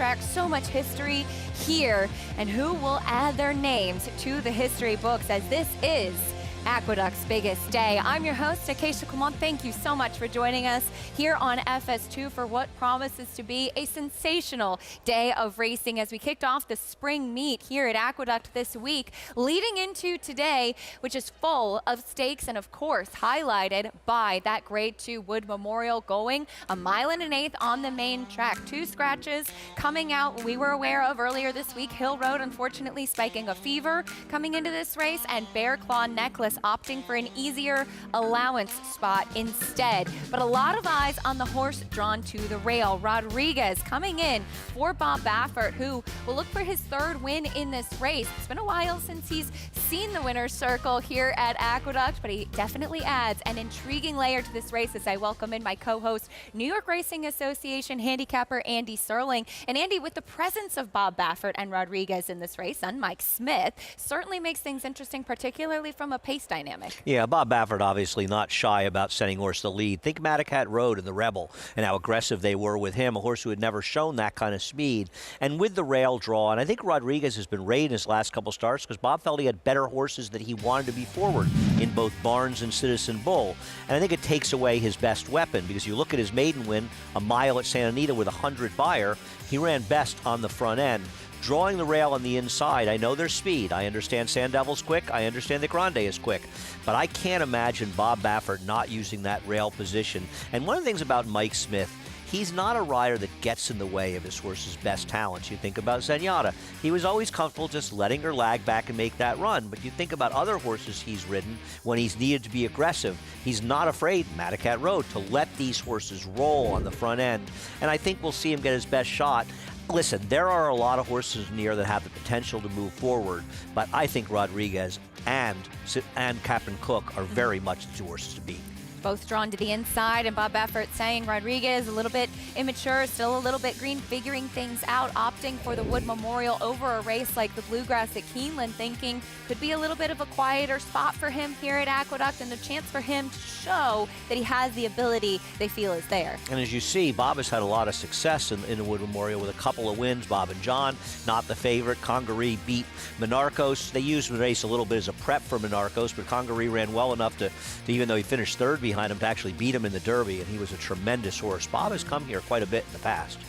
racetrack. So much history here, and who will add their names to the history books, as this is Aqueduct's biggest day. I'm your host, Acacia Clement. Thank you so much for joining us here on FS2 for what promises to be a sensational day of racing as we kicked off the spring meet here at Aqueduct this week, leading into today, which is full of stakes and, of course, highlighted by that Grade 2 Wood Memorial going a mile and an eighth on the main track. 2 scratches coming out we were aware of earlier this week. Hill Road, unfortunately, spiking a fever coming into this race, and Bear Claw Necklace opting for an easier allowance spot instead. But a lot of eyes on the horse drawn to the rail. Rodriguez coming in for Bob Baffert, who will look for his 3rd win in this race. It's been a while since he's seen the winner's circle here at Aqueduct, but he definitely adds an intriguing layer to this race as I welcome in my co-host, New York Racing Association handicapper Andy Serling. And Andy, with the presence of Bob Baffert and Rodriguez in this race, and Mike Smith, certainly makes things interesting, particularly from a pace dynamic. Yeah, Bob Baffert obviously not shy about sending horse the lead. Think Handicap Road and the Rebel and how aggressive they were with him, a horse who had never shown that kind of speed. And with the rail draw, and I think Rodriguez has been rated in his last couple starts because Bob felt he had better horses that he wanted to be forward in both Barnes and Citizen Bull. And I think it takes away his best weapon because you look at his maiden win, a mile at Santa Anita with 100 buyer, he ran best on the front end. Drawing the rail on the inside, I know there's speed. I understand Sandevil's quick. I understand that Grande is quick. But I can't imagine Bob Baffert not using that rail position. And one of the things about Mike Smith, he's not a rider that gets in the way of his horse's best talents. You think about Zenyatta. He was always comfortable just letting her lag back and make that run. But you think about other horses he's ridden when he's needed to be aggressive. He's not afraid, Handicap Road, to let these horses roll on the front end. And I think we'll see him get his best shot. Listen, there are a lot of horses in here that have the potential to move forward, but I think Rodriguez and Captain Cook are very much the 2 horses to beat. Both drawn to the inside, and Bob Baffert saying Rodriguez a little bit immature, still a little bit green, figuring things out, opting for the Wood Memorial over a race like the Bluegrass at Keeneland, thinking could be a little bit of a quieter spot for him here at Aqueduct and a chance for him to show that he has the ability they feel is there. And as you see, Bob has had a lot of success in the Wood Memorial with a couple of wins. Bob and John, not the favorite. Congaree beat Monarcos. They used the race a little bit as a prep for Monarcos, but Congaree ran well enough to even though he finished 3rd behind him, to actually beat him in the Derby, and he was a tremendous horse. Bob has come here quite a bit in the past.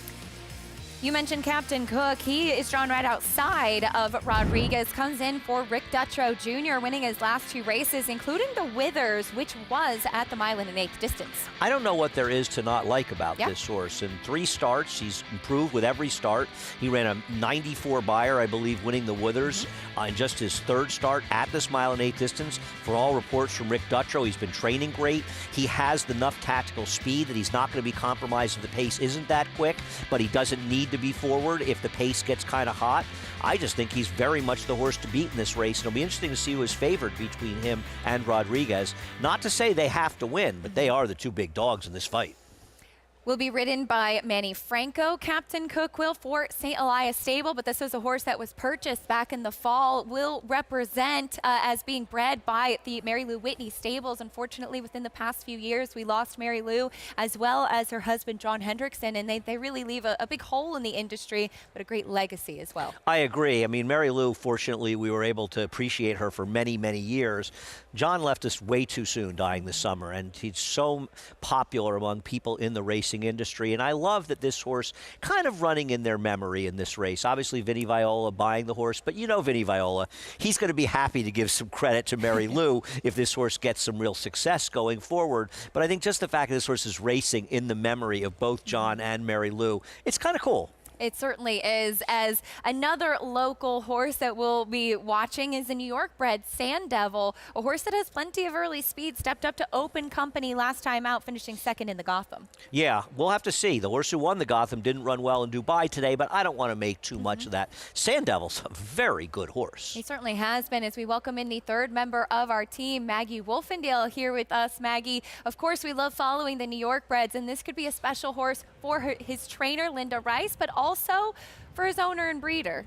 You mentioned Captain Cook. He is drawn right outside of Rodriguez, comes in for Rick Dutrow Jr., winning his last 2 races, including the Withers, which was at the mile and an eighth distance. I don't know what there is to not like about this horse. In 3 starts, he's improved with every start. He ran a 94 buyer, I believe, winning the Withers in just his 3rd start at this mile and eighth distance. For all reports from Rick Dutrow, he's been training great. He has enough tactical speed that he's not going to be compromised if the pace isn't that quick, but he doesn't need to be forward if the pace gets kind of hot. I just think he's very much the horse to beat in this race. It'll be interesting to see who is favored between him and Rodriguez. Not to say they have to win, but they are the 2 big dogs in this fight. Will be ridden by Manny Franco. Captain Cook will for St. Elias Stable, but this is a horse that was purchased back in the fall, will represent as being bred by the Mary Lou Whitney Stables. Unfortunately, within the past few years, we lost Mary Lou as well as her husband, John Hendrickson, and they really leave a big hole in the industry, but a great legacy as well. I agree. I mean, Mary Lou, fortunately, we were able to appreciate her for many, many years. John left us way too soon, dying this summer, and he's so popular among people in the racing industry, and I love that this horse kind of running in their memory in this race. Obviously, Vinny Viola buying the horse, but you know Vinny Viola, he's going to be happy to give some credit to Mary Lou if this horse gets some real success going forward. But I think just the fact that this horse is racing in the memory of both John and Mary Lou, it's kind of cool. It certainly is. As another local horse that we'll be watching is a New York bred Sandevil, a horse that has plenty of early speed, stepped up to open company last time out, finishing 2nd in the Gotham. Yeah, we'll have to see. The horse who won the Gotham didn't run well in Dubai today, but I don't want to make too much of that. Sandevil's a very good horse. He certainly has been, as we welcome in the 3rd member of our team, Maggie Wolfendale, here with us. Maggie, of course, we love following the New York breds, and this could be a special horse for his trainer, Linda Rice, but also for his owner and breeder.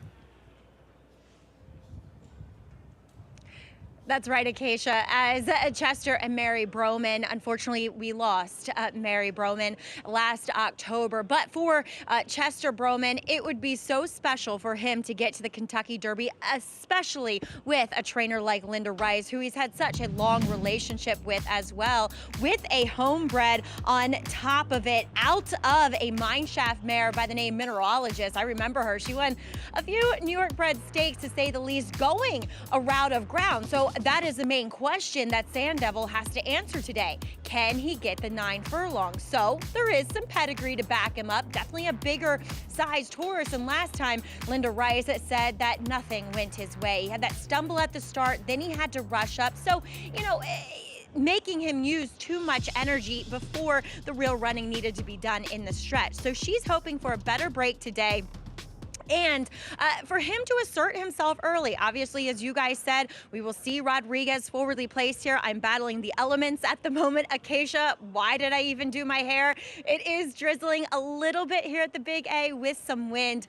That's right, Acacia. As Chester and Mary Broman, unfortunately, we lost Mary Broman last October. But for Chester Broman, it would be so special for him to get to the Kentucky Derby, especially with a trainer like Linda Rice, who he's had such a long relationship with as well, with a homebred on top of it, out of a mineshaft mare by the name Mineralogist. I remember her. She won a few New York bred stakes, to say the least, going a route of ground. So that is the main question that Sandevil has to answer today. Can he get the 9 furlongs? So there is some pedigree to back him up. Definitely a bigger sized horse. And last time, Linda Rice said that nothing went his way. He had that stumble at the start, then he had to rush up. So, you know, making him use too much energy before the real running needed to be done in the stretch. So she's hoping for a better break today, and for him to assert himself early. Obviously, as you guys said, we will see Rodriguez forwardly placed here. I'm battling the elements at the moment. Acacia, why did I even do my hair? It is drizzling a little bit here at the Big A with some wind,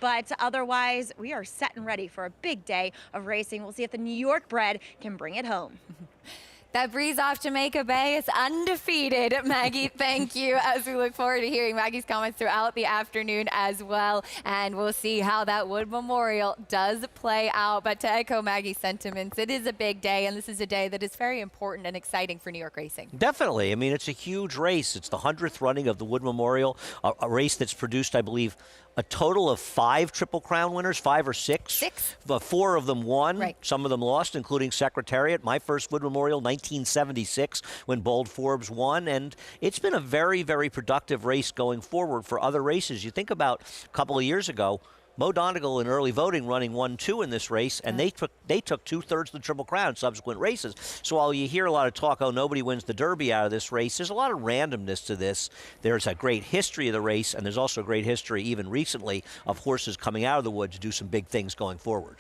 but otherwise, we are set and ready for a big day of racing. We'll see if the New York bred can bring it home. That breeze off Jamaica Bay is undefeated. Maggie, thank you, as we look forward to hearing Maggie's comments throughout the afternoon as well. And we'll see how that Wood Memorial does play out. But to echo Maggie's sentiments, it is a big day, and this is a day that is very important and exciting for New York racing. Definitely. I mean, it's a huge race. It's the 100th running of the Wood Memorial, a race that's produced, I believe, a total of 5 Triple Crown winners, 5 or 6. 6. 4 of them won. Right. Some of them lost, including Secretariat. My first Wood Memorial, 1976, when Bold Forbes won. And it's been a very, very productive race going forward for other races. You think about a couple of years ago, Mo Donegal in early voting running 1-2 in this race, and they took 2/3 of the Triple Crown in subsequent races. So while you hear a lot of talk, oh, nobody wins the Derby out of this race, there's a lot of randomness to this. There's a great history of the race, and there's also a great history, even recently, of horses coming out of the wood to do some big things going forward.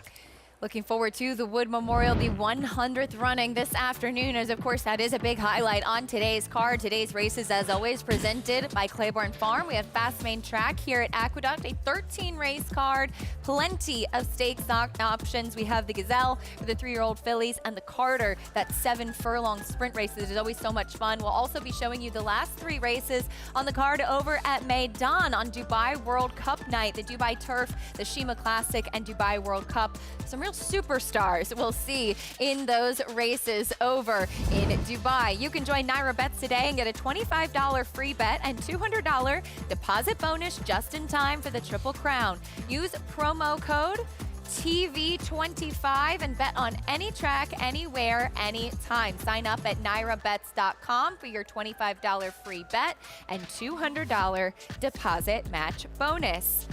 Looking forward to the Wood Memorial, the 100th running this afternoon, as of course that is a big highlight on today's card. Today's races, as always, presented by Claiborne Farm. We have Fast Main Track here at Aqueduct, a 13-race card, plenty of stakes options. We have the Gazelle for the 3-year-old fillies and the Carter, that 7-furlong sprint race that is always so much fun. We'll also be showing you the last 3 races on the card over at Meydan on Dubai World Cup night, the Dubai Turf, the Sheema Classic, and Dubai World Cup. Some real superstars we'll see in those races over in Dubai. You can join Naira Bets today and get a $25 free bet and $200 deposit bonus just in time for the Triple Crown. Use promo code TV25 and bet on any track, anywhere, anytime. Sign up at nairabets.com for your $25 free bet and $200 deposit match bonus.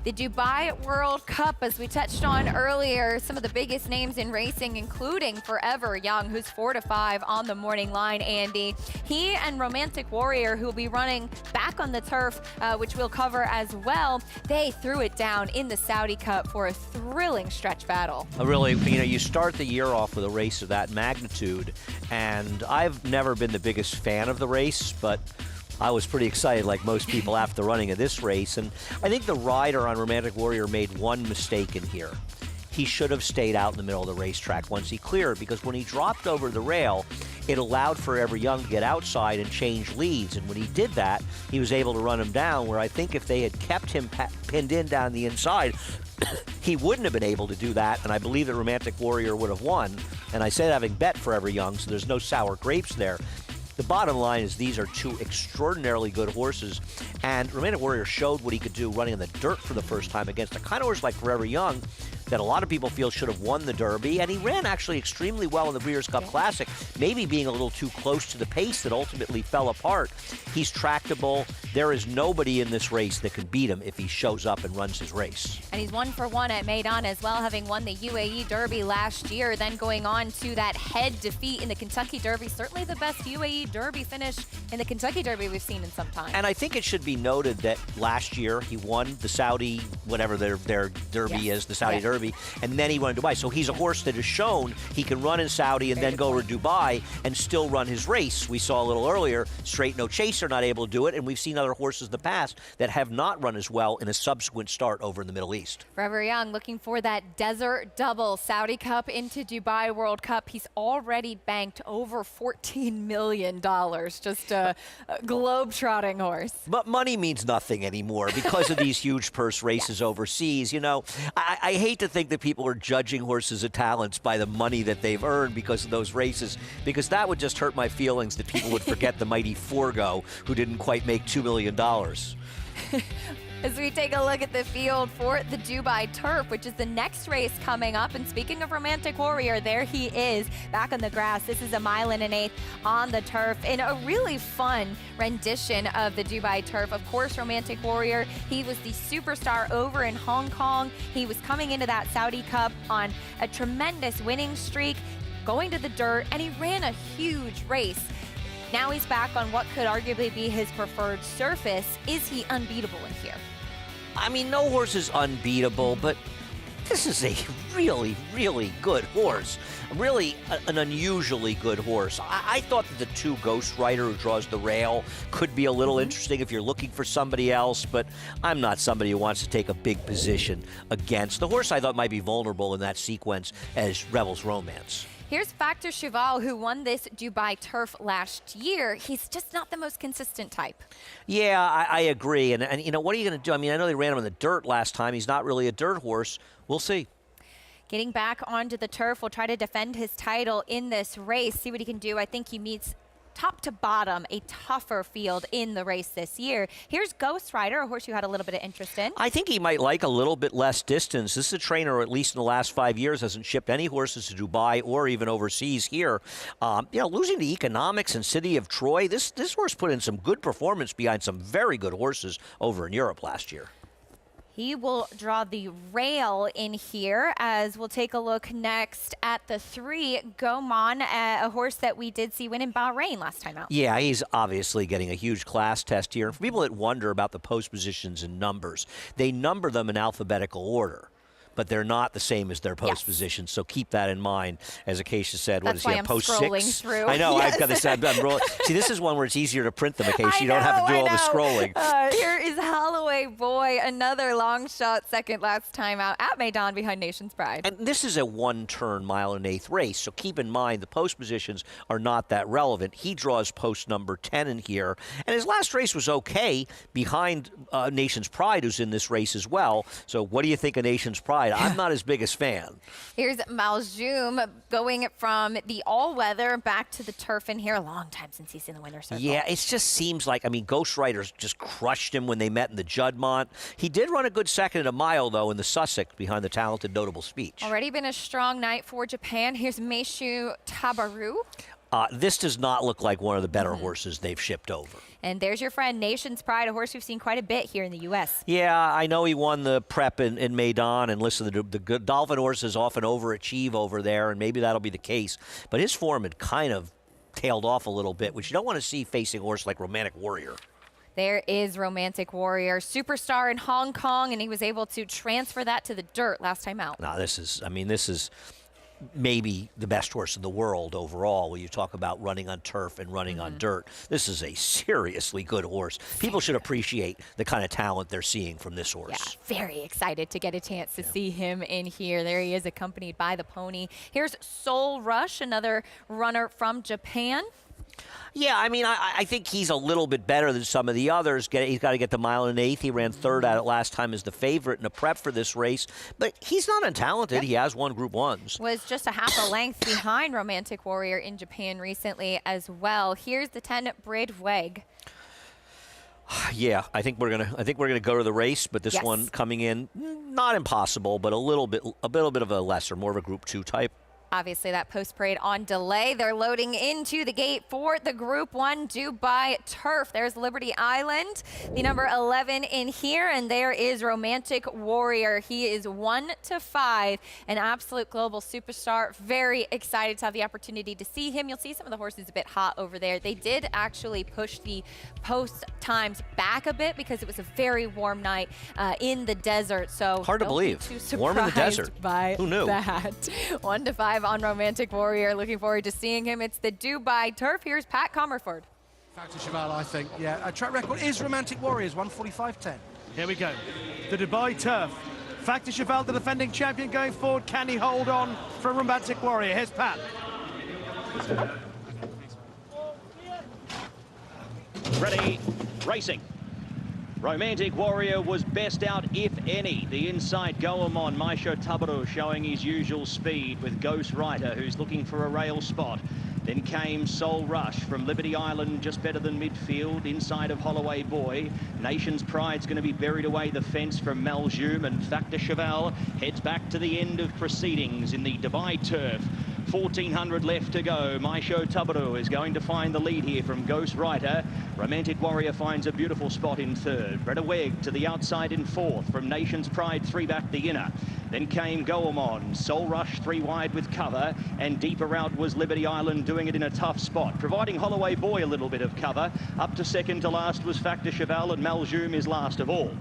The Dubai World Cup, as we touched on earlier, some of the biggest names in racing, including Forever Young, who's 4-5 on the morning line, Andy. He and Romantic Warrior, who will be running back on the turf, which we'll cover as well, they threw it down in the Saudi Cup for a thrilling stretch battle. Really, you know, you start the year off with a race of that magnitude, and I've never been the biggest fan of the race, but I was pretty excited, like most people, after the running of this race. And I think the rider on Romantic Warrior made one mistake in here. He should have stayed out in the middle of the racetrack once he cleared, because when he dropped over the rail, it allowed Forever Young to get outside and change leads. And when he did that, he was able to run him down, where I think if they had kept him pinned in down the inside, he wouldn't have been able to do that, and I believe that Romantic Warrior would have won. And I said having bet Forever Young, so there's no sour grapes there. The bottom line is these are 2 extraordinarily good horses, and Romantic Warrior showed what he could do running in the dirt for the first time against a kind of horse like Forever Young that a lot of people feel should have won the Derby, and he ran actually extremely well in the Breeders' Cup Classic, maybe being a little too close to the pace that ultimately fell apart. He's tractable. There is nobody in this race that can beat him if he shows up and runs his race. And he's 1-for-1 at Meydan as well, having won the UAE Derby last year, then going on to that head defeat in the Kentucky Derby. Certainly the best UAE Derby finish in the Kentucky Derby we've seen in some time. And I think it should be noted that last year he won the Saudi, whatever their Derby is, the Saudi Derby, and then he won in Dubai. So he's a horse that has shown he can run in Saudi and then go over to Dubai and still run his race. We saw a little earlier, straight no chaser. they're not able to do it, and we've seen other horses in the past that have not run as well in a subsequent start over in the Middle East. Forever Young looking for that desert double, Saudi Cup into Dubai World Cup. He's already banked over $14 million, just a globe-trotting horse. But money means nothing anymore because of these huge purse races overseas. You know, I hate to think that people are judging horses' talents by the money that they've earned because of those races, because that would just hurt my feelings that people would forget the mighty Forgo, who didn't quite make $2 million. As we take a look at the field for the Dubai Turf, which is the next race coming up. And speaking of Romantic Warrior, there he is back on the grass. This is a 1 1/8 on the turf in a really fun rendition of the Dubai Turf. Of course, Romantic Warrior, he was the superstar over in Hong Kong. He was coming into that Saudi Cup on a tremendous winning streak, going to the dirt, and he ran a huge race. Now he's back on what could arguably be his preferred surface. Is he unbeatable in here? I mean, no horse is unbeatable, but this is a really, really good horse. Really an unusually good horse. I thought that the 2 Ghost Rider, who draws the rail, could be a little interesting if you're looking for somebody else, but I'm not somebody who wants to take a big position against. The horse I thought might be vulnerable in that sequence as Rebel's Romance. Here's Factor Cheval, who won this Dubai Turf last year. He's just not the most consistent type. Yeah, I agree. And you know, what are you going to do? I mean, I know they ran him in the dirt last time. He's not really a dirt horse. We'll see. Getting back onto the turf, will try to defend his title in this race, see what he can do. I think he meets top to bottom a tougher field in the race this year. Here's Ghost Rider, a horse you had a little bit of interest in. I think he might like a little bit less distance. This is a trainer, at least in the last 5 years, hasn't shipped any horses to Dubai or even overseas here. You know, losing to Economics and City of Troy, this horse put in some good performance behind some very good horses over in Europe last year. He will draw the rail in here, as we'll take a look next at the 3, Gomon, a horse that we did see win in Bahrain last time out. Yeah, he's obviously getting a huge class test here. And for people that wonder about the post positions and numbers, they number them in alphabetical order, but they're not the same as their post positions. So keep that in mind. As Acacia said, what is he, post 6? Through. I know, yes. I've got this. I'm rolling. See, this is one where it's easier to print them, Acacia. You don't have to do all the scrolling. Here is Holloway Boy, another long shot, second last time out at Maidan behind Nation's Pride. And this is a 1-turn 1 1/8 race, so keep in mind the post positions are not that relevant. He draws post number 10 in here, and his last race was okay behind Nation's Pride, who's in this race as well. So what do you think of Nation's Pride? I'm not his biggest fan. Here's Maljoum going from the all-weather back to the turf in here. A long time since he's in the winner's circle. Yeah, it just seems like, I mean, Ghost Riders just crushed him when they met in the Juddmonte. He did run a good second at a mile, though, in the Sussex behind the talented Notable Speech. Already been a strong night for Japan. Here's Meishu Tabaru. This does not look like one of the better horses they've shipped over. And there's your friend, Nation's Pride, a horse we've seen quite a bit here in the U.S. Yeah, I know he won the prep in Maidan, and listen, the good Dolphin horses often overachieve over there, and maybe that'll be the case. But his form had kind of tailed off a little bit, which you don't want to see facing a horse like Romantic Warrior. There is Romantic Warrior, superstar in Hong Kong, and he was able to transfer that to the dirt last time out. Now, this is maybe the best horse in the world overall when you talk about running on turf and running on dirt. This is a seriously good horse. People should appreciate the kind of talent they're seeing from this horse. Yeah, very excited to get a chance to see him in here. There he is, accompanied by the pony. Here's Soul Rush, another runner from Japan. Yeah, I mean, I think he's a little bit better than some of the others. He's got to get the 1 1/8. He ran third at it last time as the favorite in a prep for this race. But he's not untalented. Yep. He has won Group 1s. Was just a half a length behind Romantic Warrior in Japan recently as well. Here's the 10 Bridweg. Yeah, I think we're gonna go to the race, but this one coming in not impossible, but a little bit of a lesser, more of a Group 2 type. Obviously, that post parade on delay. They're loading into the gate for the Group 1 Dubai Turf. There's Liberty Island, the number 11 in here, and there is Romantic Warrior. He is 1-5, an absolute global superstar. Very excited to have the opportunity to see him. You'll see some of the horses a bit hot over there. They did actually push the post times back a bit because it was a very warm night in the desert. So hard to believe. Warm in the desert. By who knew? That 1-5 on Romantic Warrior. Looking forward to seeing him. It's the Dubai Turf. Here's Pat Comerford. Factor Cheval, I think. Yeah, track record is Romantic Warriors, 1:45.10. Here we go. The Dubai turf. Factor Cheval, the defending champion, going forward. Can he hold on for Romantic Warrior? Here's Pat. Ready, racing. Romantic Warrior was best out, if any. The inside Goemon, Maisho Tabaru showing his usual speed with Ghost Rider, who's looking for a rail spot. Then came Soul Rush from Liberty Island, just better than midfield, inside of Holloway Boy. Nation's Pride's going to be buried away the fence from Maljoum, and Factor Cheval heads back to the end of proceedings in the Dubai turf. 1400 left to go. Maisho Tabaru is going to find the lead here from Ghost Rider. Romantic Warrior finds a beautiful spot in third. Breda Weg to the outside in fourth. From Nation's Pride, three back the inner. Then came Goemon, Soul Rush three wide with cover, and deeper out was Liberty Island doing it in a tough spot, providing Holloway Boy a little bit of cover. Up to second to last was Factor Cheval, and Maljoum is last of all.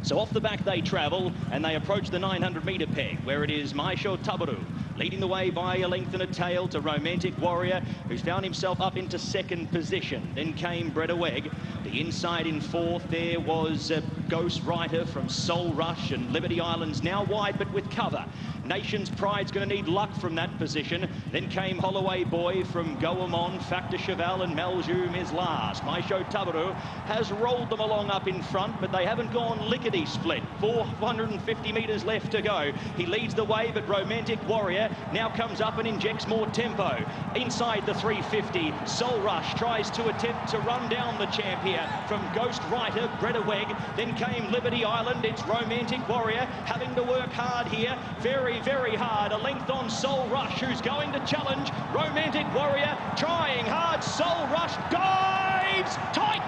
So off the back they travel, and they approach the 900-metre peg, where it is Maisho Tabaru leading the way by a length and a tail to Romantic Warrior, who's found himself up into second position. Then came Breda Weg. The inside in fourth, there was Ghost Rider from Soul Rush, and Liberty Island's now wide but with cover. Nation's Pride's going to need luck from that position. Then came Holloway Boy from Goemon, Factor Cheval, and Maljoum is last. Maisho Tabaru has rolled them along up in front, but they haven't gone lickety-split. 450 metres left to go. He leads the way, but Romantic Warrior now comes up and injects more tempo. Inside the 350, Soul Rush tries to attempt to run down the champ here from Ghost Rider, Breda Weg. Then came Liberty Island. It's Romantic Warrior having to work hard here. Very, very hard. A length on Soul Rush, who's going to challenge Romantic Warrior. Trying hard. Soul Rush dives tight.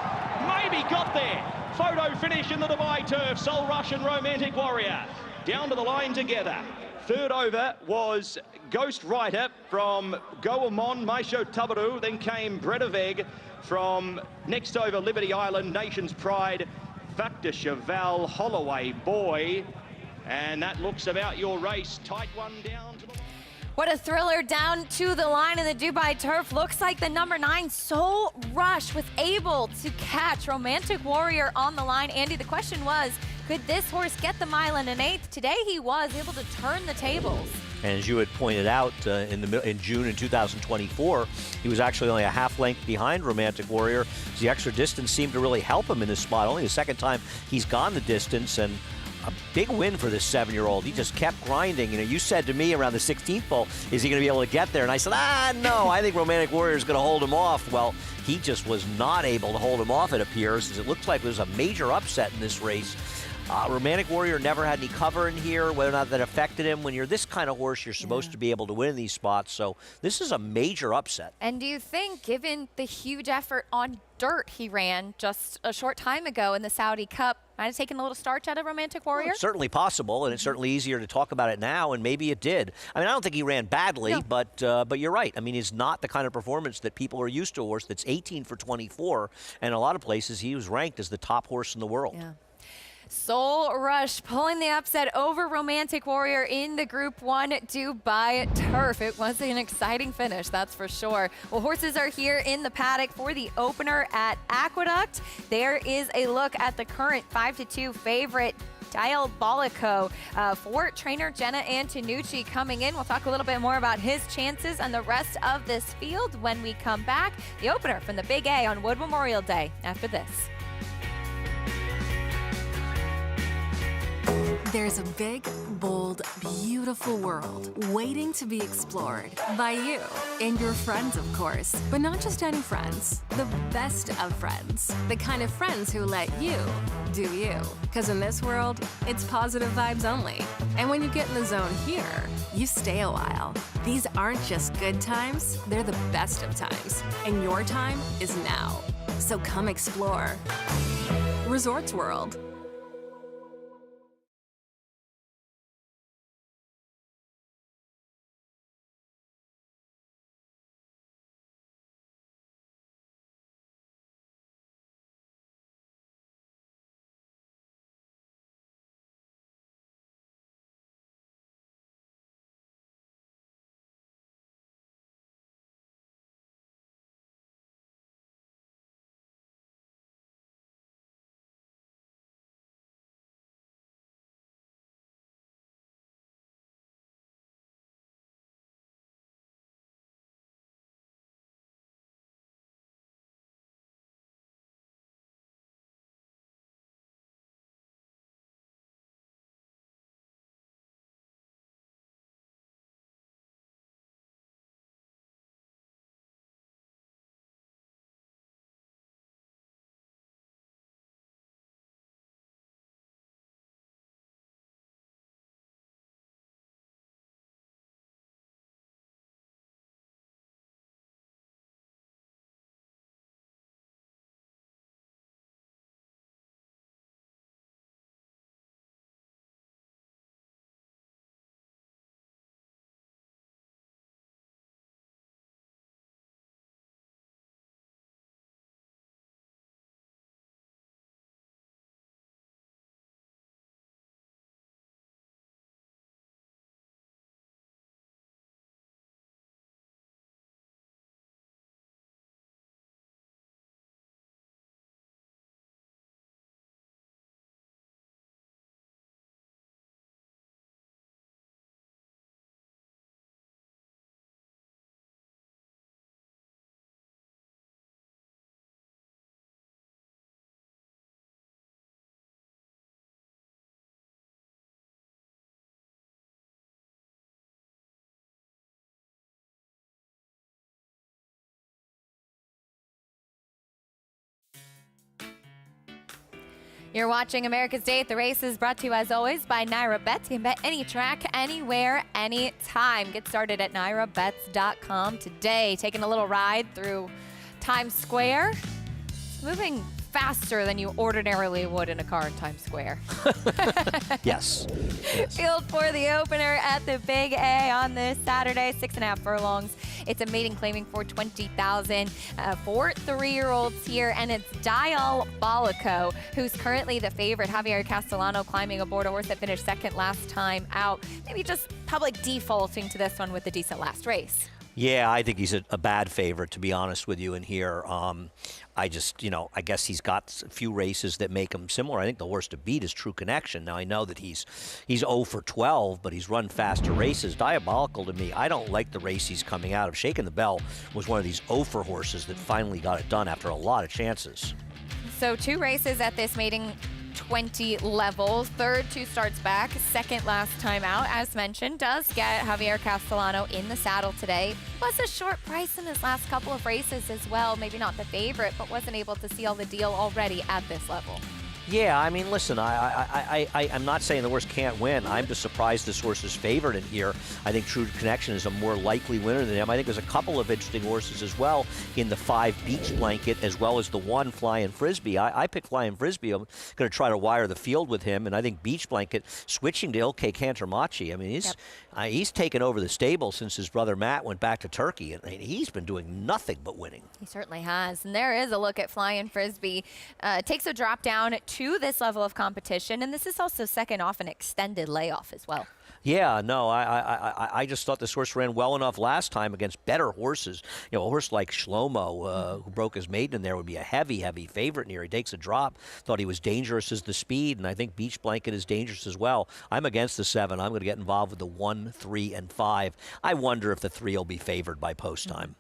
Maybe got there. Photo finish in the Dubai turf. Soul Rush and Romantic Warrior down to the line together. Third over was Ghost Rider from Goemon, Maisho Tabaru. Then came Breda Weg from next over Liberty Island, Nation's Pride, Factor Cheval, Holloway Boy. And that looks about your race. Tight one down to the... What a thriller down to the line in the Dubai turf. Looks like the number 9 Soul Rush was able to catch Romantic Warrior on the line. Andy, the question was, could this horse get the mile in an eighth? Today he was able to turn the tables. And as you had pointed out, in June in 2024, he was actually only a half length behind Romantic Warrior. The extra distance seemed to really help him in this spot. Only the second time he's gone the distance, and a big win for this 7-year-old. He just kept grinding. You know, you said to me around the 16th hole, is he going to be able to get there? And I said, no, I think Romantic Warrior is going to hold him off. Well, he just was not able to hold him off, it appears, as it looks like there was a major upset in this race. Romantic Warrior never had any cover in here, whether or not that affected him. When you're this kind of horse, you're supposed to be able to win in these spots. So this is a major upset. And do you think, given the huge effort on dirt he ran just a short time ago in the Saudi Cup, might have taken a little starch out of Romantic Warrior? Well, it's certainly possible, and it's certainly easier to talk about it now, and maybe it did. I mean, I don't think he ran badly, no. But you're right. I mean, it's not the kind of performance that people are used to. A horse that's 18 for 24, and in a lot of places he was ranked as the top horse in the world. Yeah. Soul Rush pulling the upset over Romantic Warrior in the Group 1 Dubai turf. It was an exciting finish, that's for sure. Well, horses are here in the paddock for the opener at Aqueduct. There is a look at the current 5-2 favorite, Diabolico, for trainer Jenna Antonucci coming in. We'll talk a little bit more about his chances and the rest of this field when we come back. The opener from the Big A on Wood Memorial Day after this. There's a big, bold, beautiful world waiting to be explored by you and your friends, of course. But not just any friends, the best of friends. The kind of friends who let you do you. Because in this world, it's positive vibes only. And when you get in the zone here, you stay a while. These aren't just good times, they're the best of times. And your time is now. So come explore. Resorts World. You're watching America's Day at the Races, brought to you as always by Naira Bets. You can bet any track, anywhere, anytime. Get started at nairabets.com today. Taking a little ride through Times Square. Moving faster than you ordinarily would in a car in Times Square. Yes. Field for the opener at the Big A on this Saturday, 6.5 furlongs. It's a maiden claiming for 20,000 for 3-year-olds here, and it's Diabolico, who's currently the favorite. Javier Castellano climbing aboard a horse that finished second last time out. Maybe just public defaulting to this one with the decent last race. Yeah, I think he's a bad favorite, to be honest with you, in here. I guess he's got a few races that make him similar. I think the horse to beat is True Connection. Now, I know that he's 0 for 12, but he's run faster races. Diabolical to me. I don't like the race he's coming out of. Shaking the Bell was one of these 0 for horses that finally got it done after a lot of chances. So 2 races at this maiden 20 level. Third, 2 starts back. Second last time out, as mentioned, does get Javier Castellano in the saddle today. Was a short price in his last couple of races as well. Maybe not the favorite, but wasn't able to seal the deal already at this level. Yeah, I mean, listen, I'm not saying the horse can't win. I'm just surprised this horse is favored in here. I think True Connection is a more likely winner than him. I think there's a couple of interesting horses as well in the 5 Beach Blanket, as well as the 1 Flying Frisbee. I picked Flying Frisbee. I'm going to try to wire the field with him, and I think Beach Blanket switching to Ilke Cantermachi. I mean, he's taken over the stable since his brother Matt went back to Turkey, and he's been doing nothing but winning. He certainly has, and there is a look at Flying Frisbee. Takes a drop down to this level of competition, and this is also second off an extended layoff as well. Yeah, no, I just thought this horse ran well enough last time against better horses. You know, a horse like Shlomo, who broke his maiden in there, would be a heavy favorite in here. He takes a drop. Thought he was dangerous as the speed, and I think Beach Blanket is dangerous as well. I'm against the 7. I'm going to get involved with the 1, 3, and 5. I wonder if the 3 will be favored by post time.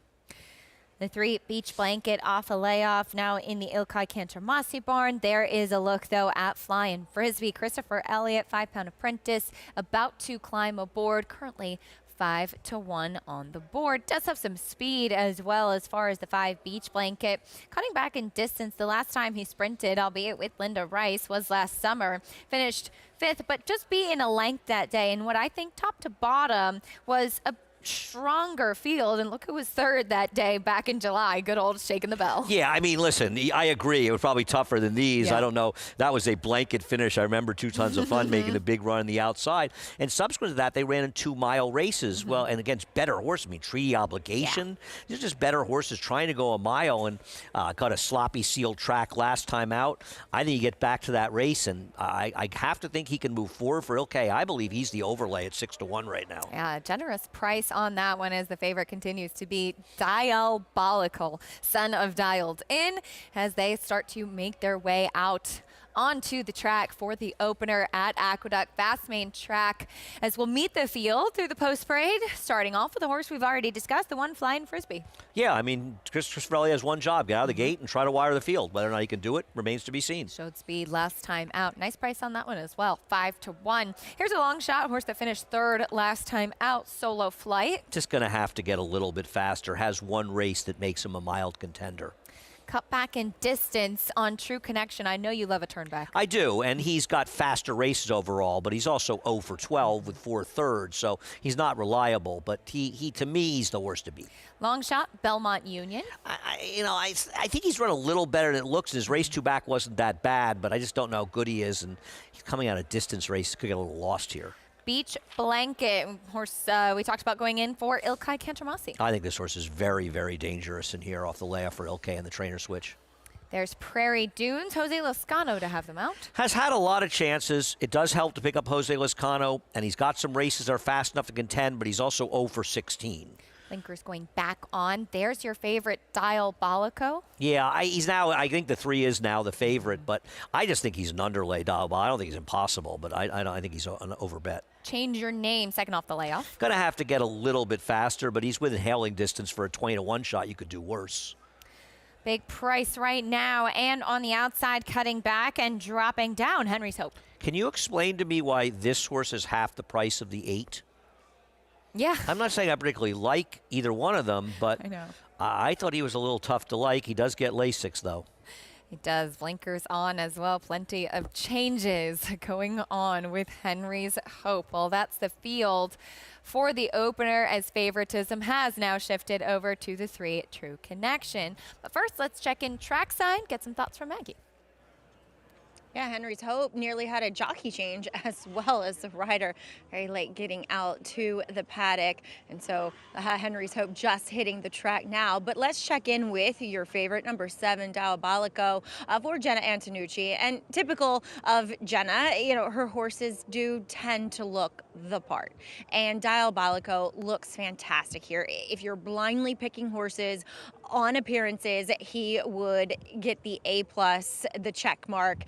The 3 Beach Blanket off a layoff now in the Ilkay Cantermachi barn. There is a look, though, at Flying Frisbee. Christopher Elliott, 5-pound apprentice, about to climb aboard. Currently 5-1 on the board. Does have some speed as well as far as the 5 Beach Blanket. Cutting back in distance, the last time he sprinted, albeit with Linda Rice, was last summer. Finished 5th, but just beating a length that day. And what I think top to bottom was a stronger field, and look who was 3rd that day back in July. Good old Shaking the Bell. Yeah, I mean, listen, I agree. It was probably tougher than these. Yeah. I don't know. That was a blanket finish. I remember 2 tons of fun making a big run on the outside. And subsequent to that, they ran in 2-mile races. Well, and against better horses. I mean, Treaty Obligation. Yeah. These are just better horses trying to go a mile, and got a sloppy sealed track last time out. I think you get back to that race, and I have to think he can move forward for Ilkay. I believe he's the overlay at 6-1 right now. Yeah, generous price on that one as the favorite continues to be Diabolical, son of Dialed In, as they start to make their way out onto the track for the opener at Aqueduct. Fast main track, as we'll meet the field through the post parade, starting off with the horse we've already discussed, the 1 Flying Frisbee. Yeah, I mean, Christopher Elliott has one job: get out of the gate and try to wire the field. Whether or not he can do it remains to be seen. Showed speed last time out. Nice price on that one as well, 5-1. Here's a long shot horse that finished 3rd last time out, Solo Flight. Just going to have to get a little bit faster. Has one race that makes him a mild contender. Cut back in distance on True Connection. I know you love a turn back. I do, and he's got faster races overall, but he's also 0 for 12 with 4 thirds, so he's not reliable, but he to me, he's the horse to beat. Long shot, Belmont Union. I think he's run a little better than it looks. His race 2 back wasn't that bad, but I just don't know how good he is, and he's coming out of distance race. Could get a little lost here. Beach Blanket, horse we talked about going in for Ilkay Cantermachi. I think this horse is very dangerous in here off the layoff for Ilkay and the trainer switch. There's Prairie Dunes, Jose Lozcano to have them out. Has had a lot of chances. It does help to pick up Jose Lozcano, and he's got some races that are fast enough to contend, but he's also 0 for 16. Linkers going back on. There's your favorite, Diabolico. Yeah, he's now, I think the 3 is now the favorite, but I just think he's an underlay Diabolico. I don't think he's impossible, but I think he's an overbet. Change Your Name, second off the layoff. Going to have to get a little bit faster, but he's within hailing distance for a 20-1 shot. You could do worse. Big price right now, and on the outside, cutting back and dropping down, Henry's Hope. Can you explain to me why this horse is half the price of the 8? Yeah. I'm not saying I particularly like either one of them, but I know. I thought he was a little tough to like. He does get Lasix, though. He does. Blinkers on as well. Plenty of changes going on with Henry's Hope. Well, that's the field for the opener, as favoritism has now shifted over to the 3 True Connection. But first, let's check in trackside, get some thoughts from Maggie. Yeah, Henry's Hope nearly had a jockey change as well as the rider very late getting out to the paddock. And so Henry's Hope just hitting the track now. But let's check in with your favorite, number 7, Diabolico, for Jenna Antonucci. And typical of Jenna, you know, her horses do tend to look the part. And Diabolico looks fantastic here. If you're blindly picking horses on appearances, he would get the A+, the check mark,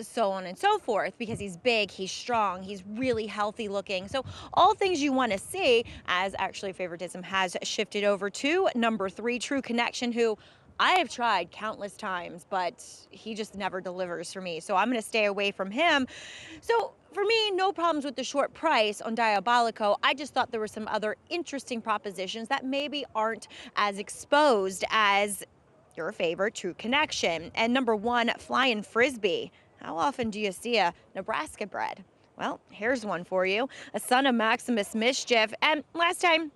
so on and so forth, because he's big, he's strong, he's really healthy looking. So all things you want to see, as actually favoritism has shifted over to number 3, True Connection, who I have tried countless times, but he just never delivers for me. So I'm going to stay away from him. So for me, no problems with the short price on Diabolico. I just thought there were some other interesting propositions that maybe aren't as exposed as your favorite, True Connection. And number 1, Flying Frisbee. How often do you see a Nebraska bred? Well, here's one for you. A son of Maximus Mischief. And last time,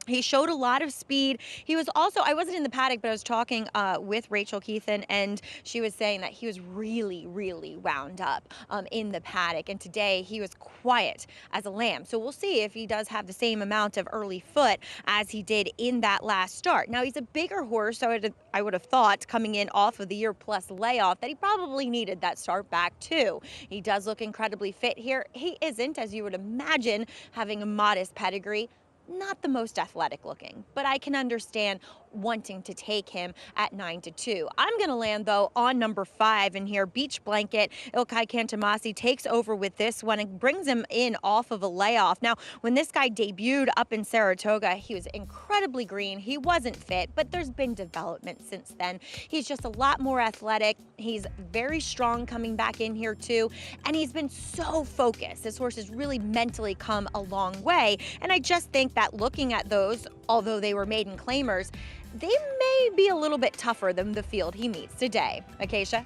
he showed a lot of speed. He was also, I wasn't in the paddock, but I was talking with Rachel Keithan, and she was saying that he was really, really wound up in the paddock. And today he was quiet as a lamb. So we'll see if he does have the same amount of early foot as he did in that last start. Now, he's a bigger horse, so I would have thought coming in off of the year plus layoff that he probably needed that start back too. He does look incredibly fit here. He isn't, as you would imagine, having a modest pedigree. Not the most athletic looking, but I can understand wanting to take him at 9-2. I'm going to land, though, on number 5 in here. Beach Blanket. Ilkay Kantamasi takes over with this one and brings him in off of a layoff. Now, when this guy debuted up in Saratoga, he was incredibly green. He wasn't fit, but there's been development since then. He's just a lot more athletic. He's very strong coming back in here, too, and he's been so focused. This horse has really mentally come a long way, and I just think that looking at those, although they were maiden claimers, they may be a little bit tougher than the field he meets today. Acacia?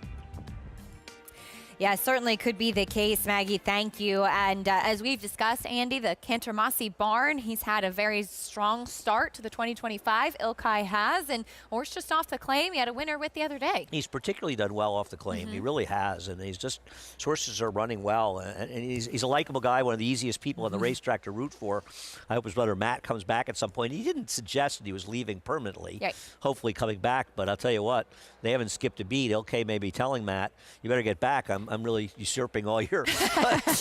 Yeah, certainly could be the case, Maggie. Thank you. And as we've discussed, Andy, the Kantamasi barn, he's had a very strong start to the 2025. Ilkay has, and horse just off the claim. He had a winner with the other day. He's particularly done well off the claim. He really has, and he's just, his horses are running well, and he's a likable guy, one of the easiest people on the racetrack to root for. I hope his brother Matt comes back at some point. He didn't suggest that he was leaving permanently, hopefully coming back, but I'll tell you what, they haven't skipped a beat. Ilkay may be telling Matt, you better get back. I'm really usurping all your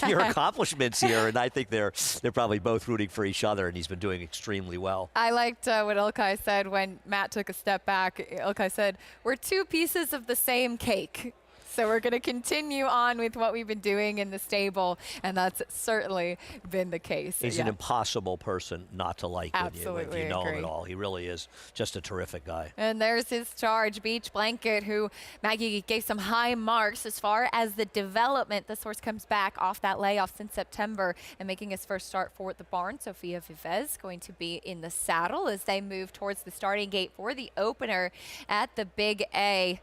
your accomplishments here, and I think they're probably both rooting for each other, and he's been doing extremely well. I liked what Ilkay said when Matt took a step back. Ilkay said, "We're 2 pieces of the same cake." So we're going to continue on with what we've been doing in the stable, and that's certainly been the case. He's an impossible person not to like when you know him at all. He really is just a terrific guy. And there's his charge, Beach Blanket, who Maggie gave some high marks as far as the development. This horse comes back off that layoff since September and making his first start for the barn. Sofia Vivez going to be in the saddle as they move towards the starting gate for the opener at the Big A.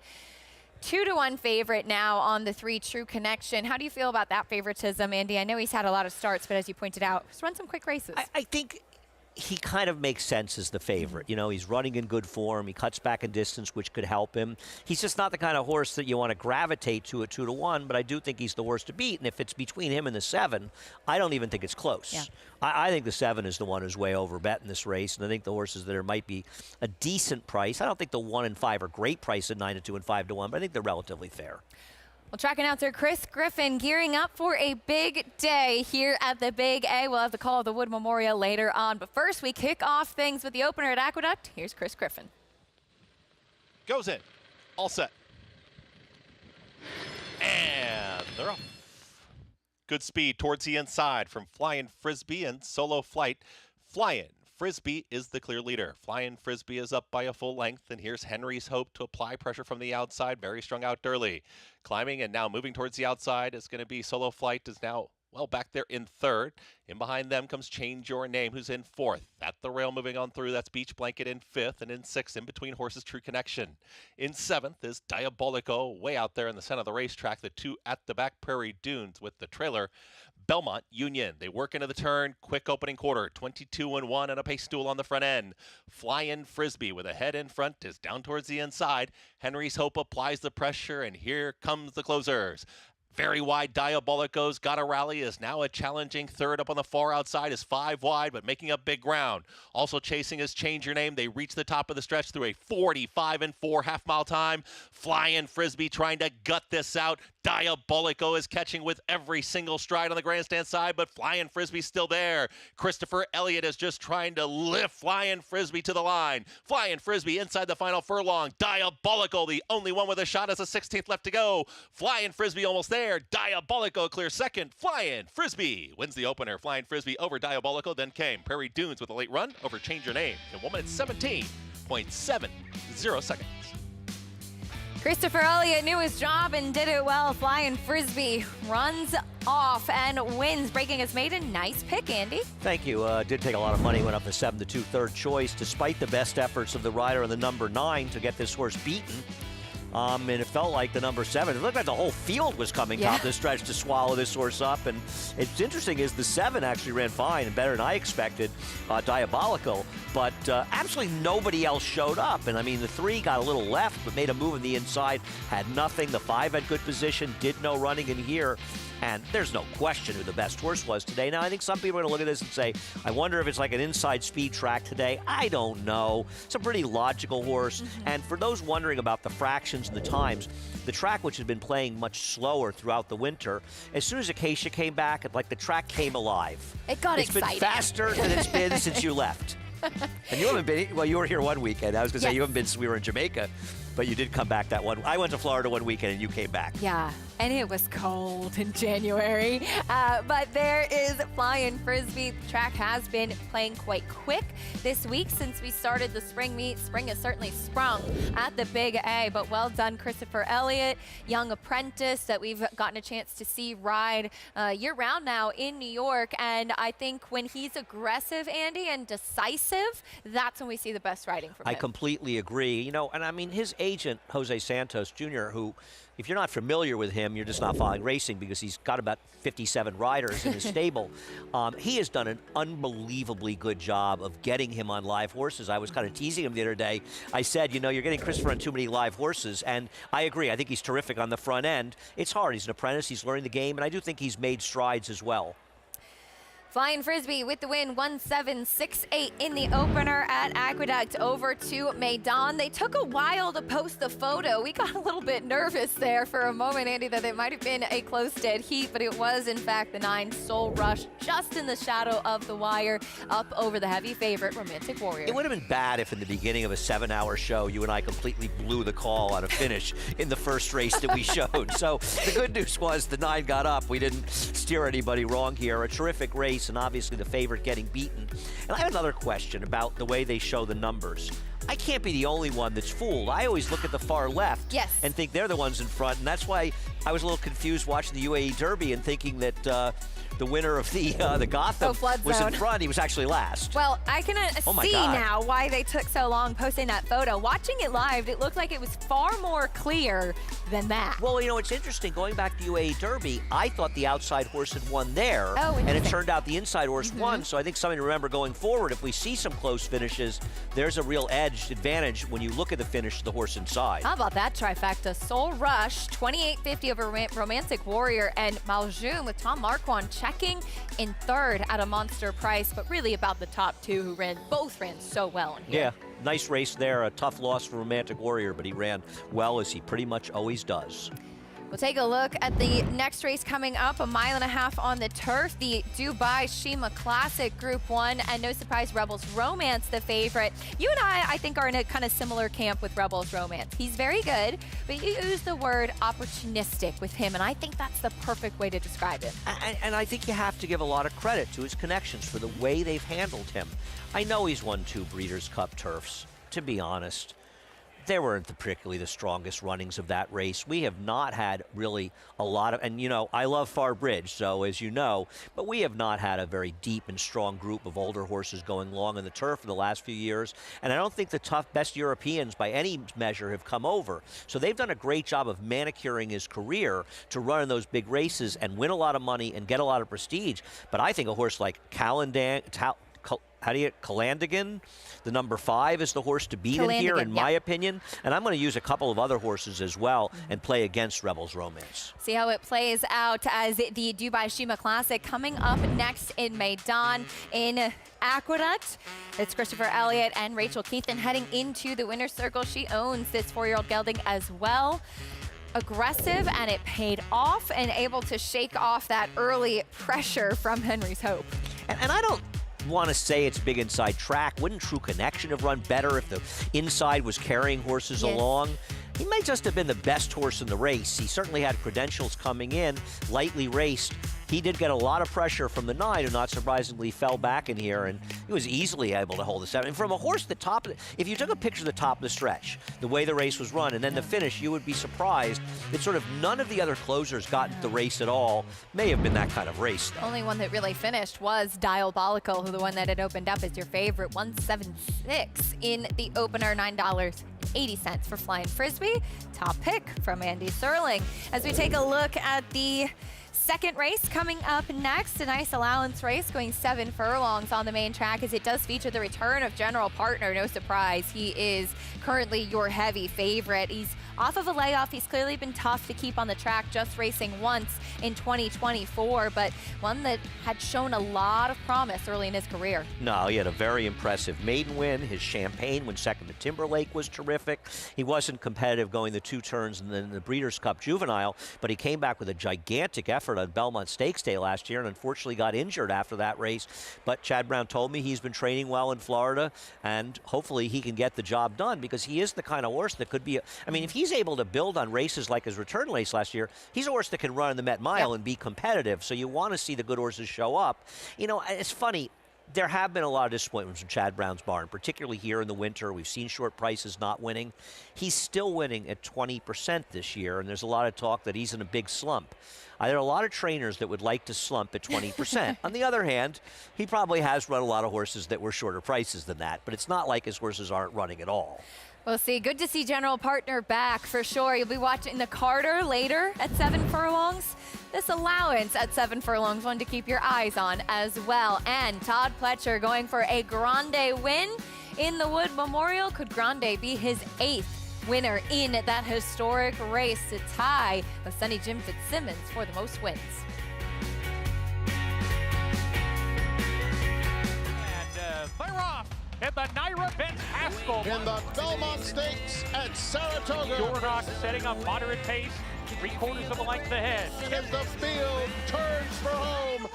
2-1 favorite now on the 3 True Connection. How do you feel about that favoritism, Andy? I know he's had a lot of starts, but as you pointed out, he's run some quick races. I think he kind of makes sense as the favorite. You know, he's running in good form. He cuts back in distance, which could help him. He's just not the kind of horse that you want to gravitate to at 2-1, but I do think he's the horse to beat. And if it's between him and the 7, I don't even think it's close. Yeah. I think the 7 is the one who's way over bet in this race, and I think the horses that might be a decent price. I don't think the 1 and 5 are great price at 9-2 and 5-1, but I think they're relatively fair. Well, track announcer Chris Griffin gearing up for a big day here at the Big A. We'll have the Call of the Wood Memorial later on. But first, we kick off things with the opener at Aqueduct. Here's Chris Griffin. Goes in. All set. And they're off. Good speed towards the inside from Flying Frisbee and Solo Flight. Flying Frisbee is the clear leader. Flying Frisbee is up by a full length, and here's Henry's Hope to apply pressure from the outside. Very strung out early. Climbing and now moving towards the outside is going to be Solo Flight, is now well back there in third. In behind them comes Change Your Name, who's in fourth. At the rail moving on through, that's Beach Blanket in fifth, and in sixth, in between horses, True Connection. In seventh is Diabolico, way out there in the center of the racetrack. The two at the back, Prairie Dunes, with the trailer, Belmont Union. They work into the turn, quick opening quarter, 22-1 and a pace stool on the front end. Flying Frisbee with a head in front is down towards the inside. Henry's Hope applies the pressure, and here comes the closers. Very wide, Diabolico's got a rally, is now a challenging third. Up on the far outside is 5 wide, but making up big ground. Also chasing is Change Your Name. They reach the top of the stretch through a 45-4 half-mile time. Flying Frisbee trying to gut this out. Diabolico is catching with every single stride on the grandstand side, but Flying Frisbee's still there. Christopher Elliott is just trying to lift Flying Frisbee to the line. Flying Frisbee inside the final furlong. Diabolico, the only one with a shot, as a 16th left to go. Flying Frisbee almost there. Diabolico clears second. Flying Frisbee wins the opener. Flying Frisbee over Diabolico. Then came Prairie Dunes with a late run over Change Your Name in 1 minute 17.70 seconds. Christopher Elliott knew his job and did it well. Flying Frisbee runs off and wins, breaking his maiden. Nice pick, Andy. Thank you. Did take a lot of money, went up to 7-2 third choice, despite the best efforts of the rider on the number 9 to get this horse beaten. And it felt like the number 7. It looked like the whole field was coming top the stretch to swallow this horse up. And it's interesting is the 7 actually ran fine and better than I expected, Diabolical. But absolutely nobody else showed up. And I mean, the 3 got a little left, but made a move on the inside, had nothing. The 5 had good position, did no running in here. And there's no question who the best horse was today. Now, I think some people are going to look at this and say, I wonder if it's like an inside speed track today. I don't know. It's a pretty logical horse. And for those wondering about the fractions and the times, the track, which has been playing much slower throughout the winter, as soon as Acacia came back, like the track came alive. It got exciting. It's been faster than it's been since you left. And you haven't been, well, you were here one weekend. I was going to say you haven't been since we were in Jamaica, but you did come back that one. I went to Florida one weekend and you came back. Yeah, and it was cold in January. But there is Flying Frisbee. The track has been playing quite quick this week since we started the spring meet. Spring has certainly sprung at the Big A, but well done, Christopher Elliott, young apprentice that we've gotten a chance to see ride year-round now in New York. And I think when he's aggressive, Andy, and decisive, that's when we see the best riding from him. I completely agree. You know, and I mean, his agent, Jose Santos Jr., who, if you're not familiar with him, you're just not following racing because he's got about 57 riders in his stable. He has done an unbelievably good job of getting him on live horses. I was kind of teasing him the other day. I said, you know, you're getting Christopher on too many live horses, and I agree. I think he's terrific on the front end. It's hard. He's an apprentice. He's learning the game, and I do think he's made strides as well. Flying Frisbee with the win, 1-7-6-8 in the opener at Aqueduct over to Maidan. They took a while to post the photo. We got a little bit nervous there for a moment, Andy, that it might have been a close dead heat, but it was, in fact, the 9 Soul Rush, just in the shadow of the wire, up over the heavy favorite, Romantic Warrior. It would have been bad if in the beginning of a 7-hour show, you and I completely blew the call on a finish in the first race that we showed. So the good news was the 9 got up. We didn't steer anybody wrong here. A terrific race, and obviously the favorite getting beaten. And I have another question about the way they show the numbers. I can't be the only one that's fooled. I always look at the far left and think they're the ones in front, and that's why I was a little confused watching the UAE Derby and thinking that the winner of the Gotham was in front. He was actually last. Well, I can see now why they took so long posting that photo. Watching it live, it looked like it was far more clear than that. Well, you know, it's interesting. Going back to UAE Derby, I thought the outside horse had won there, and it turned out the inside horse won. So I think something to remember going forward, if we see some close finishes, there's a real advantage when you look at the finish of the horse inside. How about that trifecta? Soul Rush, 28.50 over Romantic Warrior, and Maljoum with Tom Marquand checking in third at a monster price, but really about the top 2 who both ran so well in here. Yeah, nice race there. A tough loss for Romantic Warrior, but he ran well, as he pretty much always does. We'll take a look at the next race coming up, 1.5 miles on the turf, the Dubai Sheema Classic Group 1, and no surprise, Rebels Romance, the favorite. You and I think, are in a kind of similar camp with Rebels Romance. He's very good, but you use the word opportunistic with him, and I think that's the perfect way to describe him. And I think you have to give a lot of credit to his connections for the way they've handled him. I know he's won 2 Breeders' Cup turfs, to be honest. they weren't particularly the strongest runnings of that race. We have not had really a lot of, and you know, I love Far Bridge, so as you know, but we have not had a very deep and strong group of older horses going long in the turf in the last few years. And I don't think the best Europeans by any measure have come over. So they've done a great job of manicuring his career to run in those big races and win a lot of money and get a lot of prestige. But I think a horse like Calandigan, the number 5, is the horse to beat in here, in my opinion. And I'm going to use a couple of other horses as well and play against Rebels Romance. See how it plays out as the Dubai Sheema Classic coming up next in Maidan in Aqueduct. It's Christopher Elliott and Rachel Keithan heading into the winner's circle. She owns this 4-year-old gelding as well. Aggressive, and it paid off, and able to shake off that early pressure from Henry's Hope. And I don't want to say it's big inside track. Wouldn't True Connection have run better if the inside was carrying horses along? He may just have been the best horse in the race. He certainly had credentials coming in, lightly raced. He did get a lot of pressure from the 9, who not surprisingly fell back in here, and he was easily able to hold the 7. And from a horse at the top, if you took a picture of the top of the stretch, the way the race was run, and then the finish, you would be surprised that sort of none of the other closers got the race at all. May have been that kind of race, though. Only one that really finished was Diabolical, who the one that had opened up is your favorite, 176 in the opener, $9.80 for Flying Frisbee. Top pick from Andy Serling. As we take a look at the second race coming up next, a nice allowance race going 7 furlongs on the main track, as it does feature the return of General Partner. No surprise, he is currently your heavy favorite. He's off of a layoff. He's clearly been tough to keep on the track, just racing once in 2024, but one that had shown a lot of promise early in his career. No, he had a very impressive maiden win. His Champagne when second to Timberlake was terrific. He wasn't competitive going the 2 turns in the Breeders' Cup Juvenile, but he came back with a gigantic effort on Belmont Stakes Day last year and unfortunately got injured after that race. But Chad Brown told me he's been training well in Florida, and hopefully he can get the job done, because he is the kind of horse that could be, I mean, if he's able to build on races like his return race last year, he's a horse that can run in the Met Mile and be competitive. So you want to see the good horses show up. You know, it's funny. There have been a lot of disappointments from Chad Brown's barn, particularly here in the winter. We've seen Short Prices not winning. He's still winning at 20% this year, and there's a lot of talk that he's in a big slump. There are a lot of trainers that would like to slump at 20%. On the other hand, he probably has run a lot of horses that were shorter prices than that, but it's not like his horses aren't running at all. We'll see. Good to see General Partner back for sure. You'll be watching the Carter later at 7 furlongs. This allowance at 7 furlongs, one to keep your eyes on as well. And Todd Pletcher going for a Grande win in the Wood Memorial. Could Grande be his 8th winner in that historic race to tie with Sonny Jim Fitzsimmons for the most wins? And they're off. And the Naira Benz Haskell in the Belmont Stakes at Saratoga. Dornock setting up moderate pace, 3/4 of a length ahead. As the field turns for home.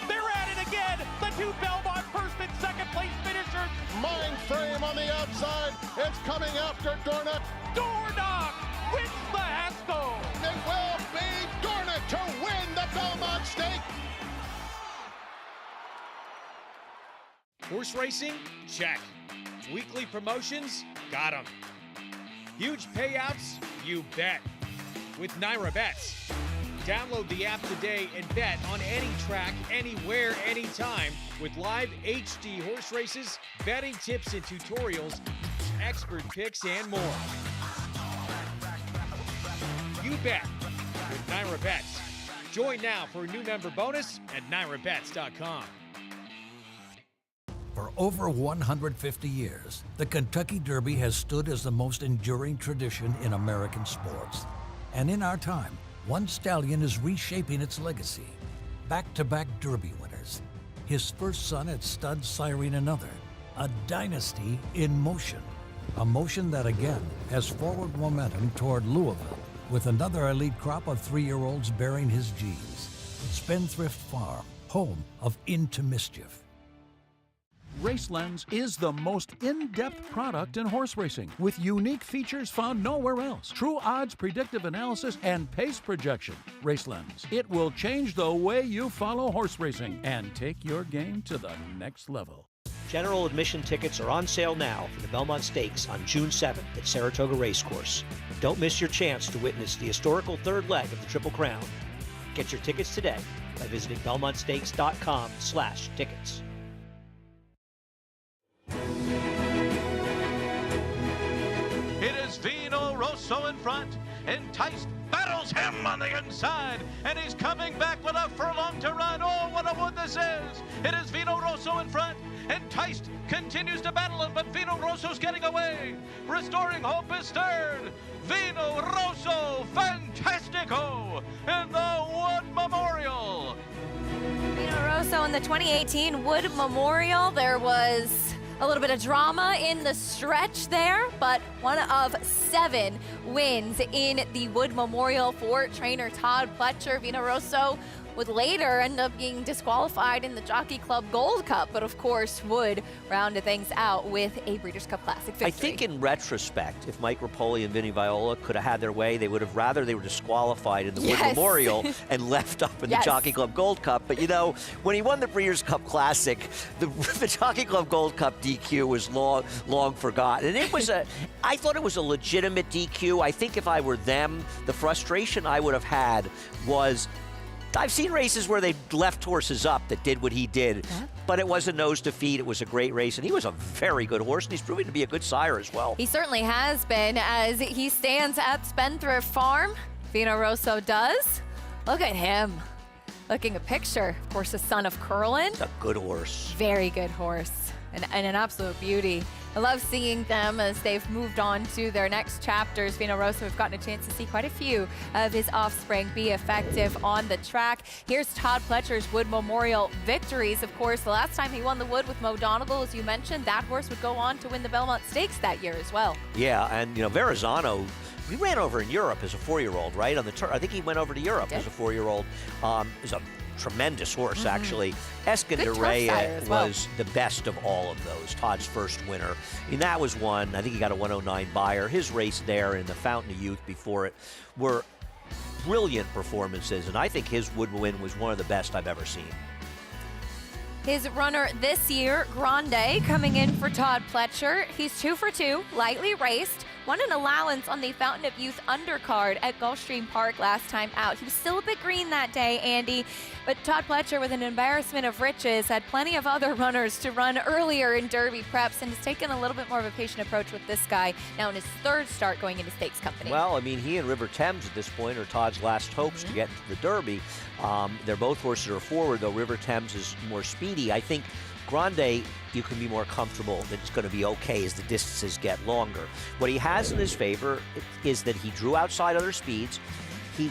They're at it again. The 2 Belmont first and second place finishers. Mind Frame on the outside. It's coming after Dornock. Dornock wins the Haskell. It will be Dornock to win the Belmont Stakes. Horse racing? Check. Weekly promotions? Got 'em. Huge payouts? You bet. With Naira Bets. Download the app today and bet on any track, anywhere, anytime, with live HD horse races, betting tips and tutorials, expert picks, and more. You bet with Naira Bets. Join now for a new member bonus at NairaBets.com. For over 150 years, the Kentucky Derby has stood as the most enduring tradition in American sports. And in our time, one stallion is reshaping its legacy. Back-to-back Derby winners. His first son at stud siring another. A dynasty in motion. A motion that again has forward momentum toward Louisville, with another elite crop of 3-year-olds bearing his genes. Spendthrift Farm, home of Into Mischief. RaceLens is the most in-depth product in horse racing, with unique features found nowhere else. True odds, predictive analysis, and pace projection. RaceLens. It will change the way you follow horse racing and take your game to the next level. General admission tickets are on sale now for the Belmont Stakes on June 7th at Saratoga Racecourse. Don't miss your chance to witness the historical third leg of the Triple Crown. Get your tickets today by visiting belmontstakes.com/tickets. It is Vino Rosso in front. Enticed battles him on the inside, and he's coming back with a furlong to run. Oh, what a wood this is! It is Vino Rosso in front. Enticed continues to battle him, but Vino Rosso's getting away. Restoring Hope is third. Vino Rosso Fantastico in the Wood Memorial. Vino Rosso in the 2018 Wood Memorial. There was a little bit of drama in the stretch there, but one of 7 wins in the Wood Memorial for trainer Todd Pletcher. Vino Rosso would later end up being disqualified in the Jockey Club Gold Cup, but of course Wood rounded things out with a Breeders' Cup Classic victory. I think in retrospect, if Mike Rapoli and Vinny Viola could have had their way, they would have rather they were disqualified in the Wood Memorial and left up in the Jockey Club Gold Cup. But you know, when he won the Breeders' Cup Classic, the Jockey Club Gold Cup DQ was long forgotten. And it was I thought it was a legitimate DQ. I think if I were them, the frustration I would have had was, I've seen races where they left horses up that did what he did, but it was a nose to feed. It was a great race, and he was a very good horse, and he's proving to be a good sire as well. He certainly has been, as he stands at Spendthrift Farm. Vino Rosso does. Look at him. Looking a picture. Of course, the son of Curlin. A good horse. Very good horse, and an absolute beauty. I love seeing them as they've moved on to their next chapters. Vino Rosso, we've gotten a chance to see quite a few of his offspring be effective on the track. Here's Todd Pletcher's Wood Memorial victories. Of course, the last time he won the Wood with Mo Donegal, as you mentioned, that horse would go on to win the Belmont Stakes that year as well. Yeah, and you know, Verrazano, he ran over in Europe as a 4-year-old, right? On the I think he went over to Europe as a 4-year-old. He's a tremendous horse, actually. Escondarea was the best of all of those, Todd's first winner. And that was one, I think he got a 109 buyer. His race there in the Fountain of Youth before it were brilliant performances, and I think his Wood win was one of the best I've ever seen. His runner this year, Grande, coming in for Todd Pletcher. He's 2 for 2, lightly raced. Won an allowance on the Fountain of Youth undercard at Gulfstream Park last time out. He was still a bit green that day, Andy, but Todd Pletcher, with an embarrassment of riches, had plenty of other runners to run earlier in Derby preps and has taken a little bit more of a patient approach with this guy now in his 3rd start going into Stakes Company. Well, I mean, he and River Thames at this point are Todd's last hopes to get into the Derby. They're both horses that are forward, though River Thames is more speedy. I think Grande, you can be more comfortable that it's going to be okay as the distances get longer. What he has in his favor is that he drew outside other speeds.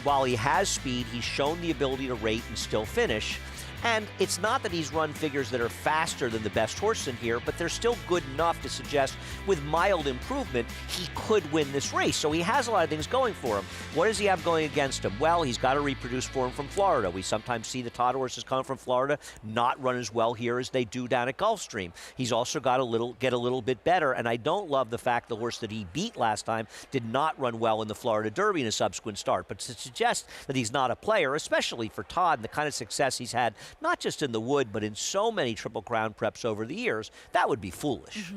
While he has speed, he's shown the ability to rate and still finish. And it's not that he's run figures that are faster than the best horse in here, but they're still good enough to suggest with mild improvement, he could win this race. So he has a lot of things going for him. What does he have going against him? Well, he's got a reproduced form from Florida. We sometimes see the Todd horses come from Florida not run as well here as they do down at Gulfstream. He's also got get a little bit better, and I don't love the fact the horse that he beat last time did not run well in the Florida Derby in a subsequent start. But to suggest that he's not a player, especially for Todd and the kind of success he's had, not just in the Wood, but in so many Triple Crown preps over the years, that would be foolish.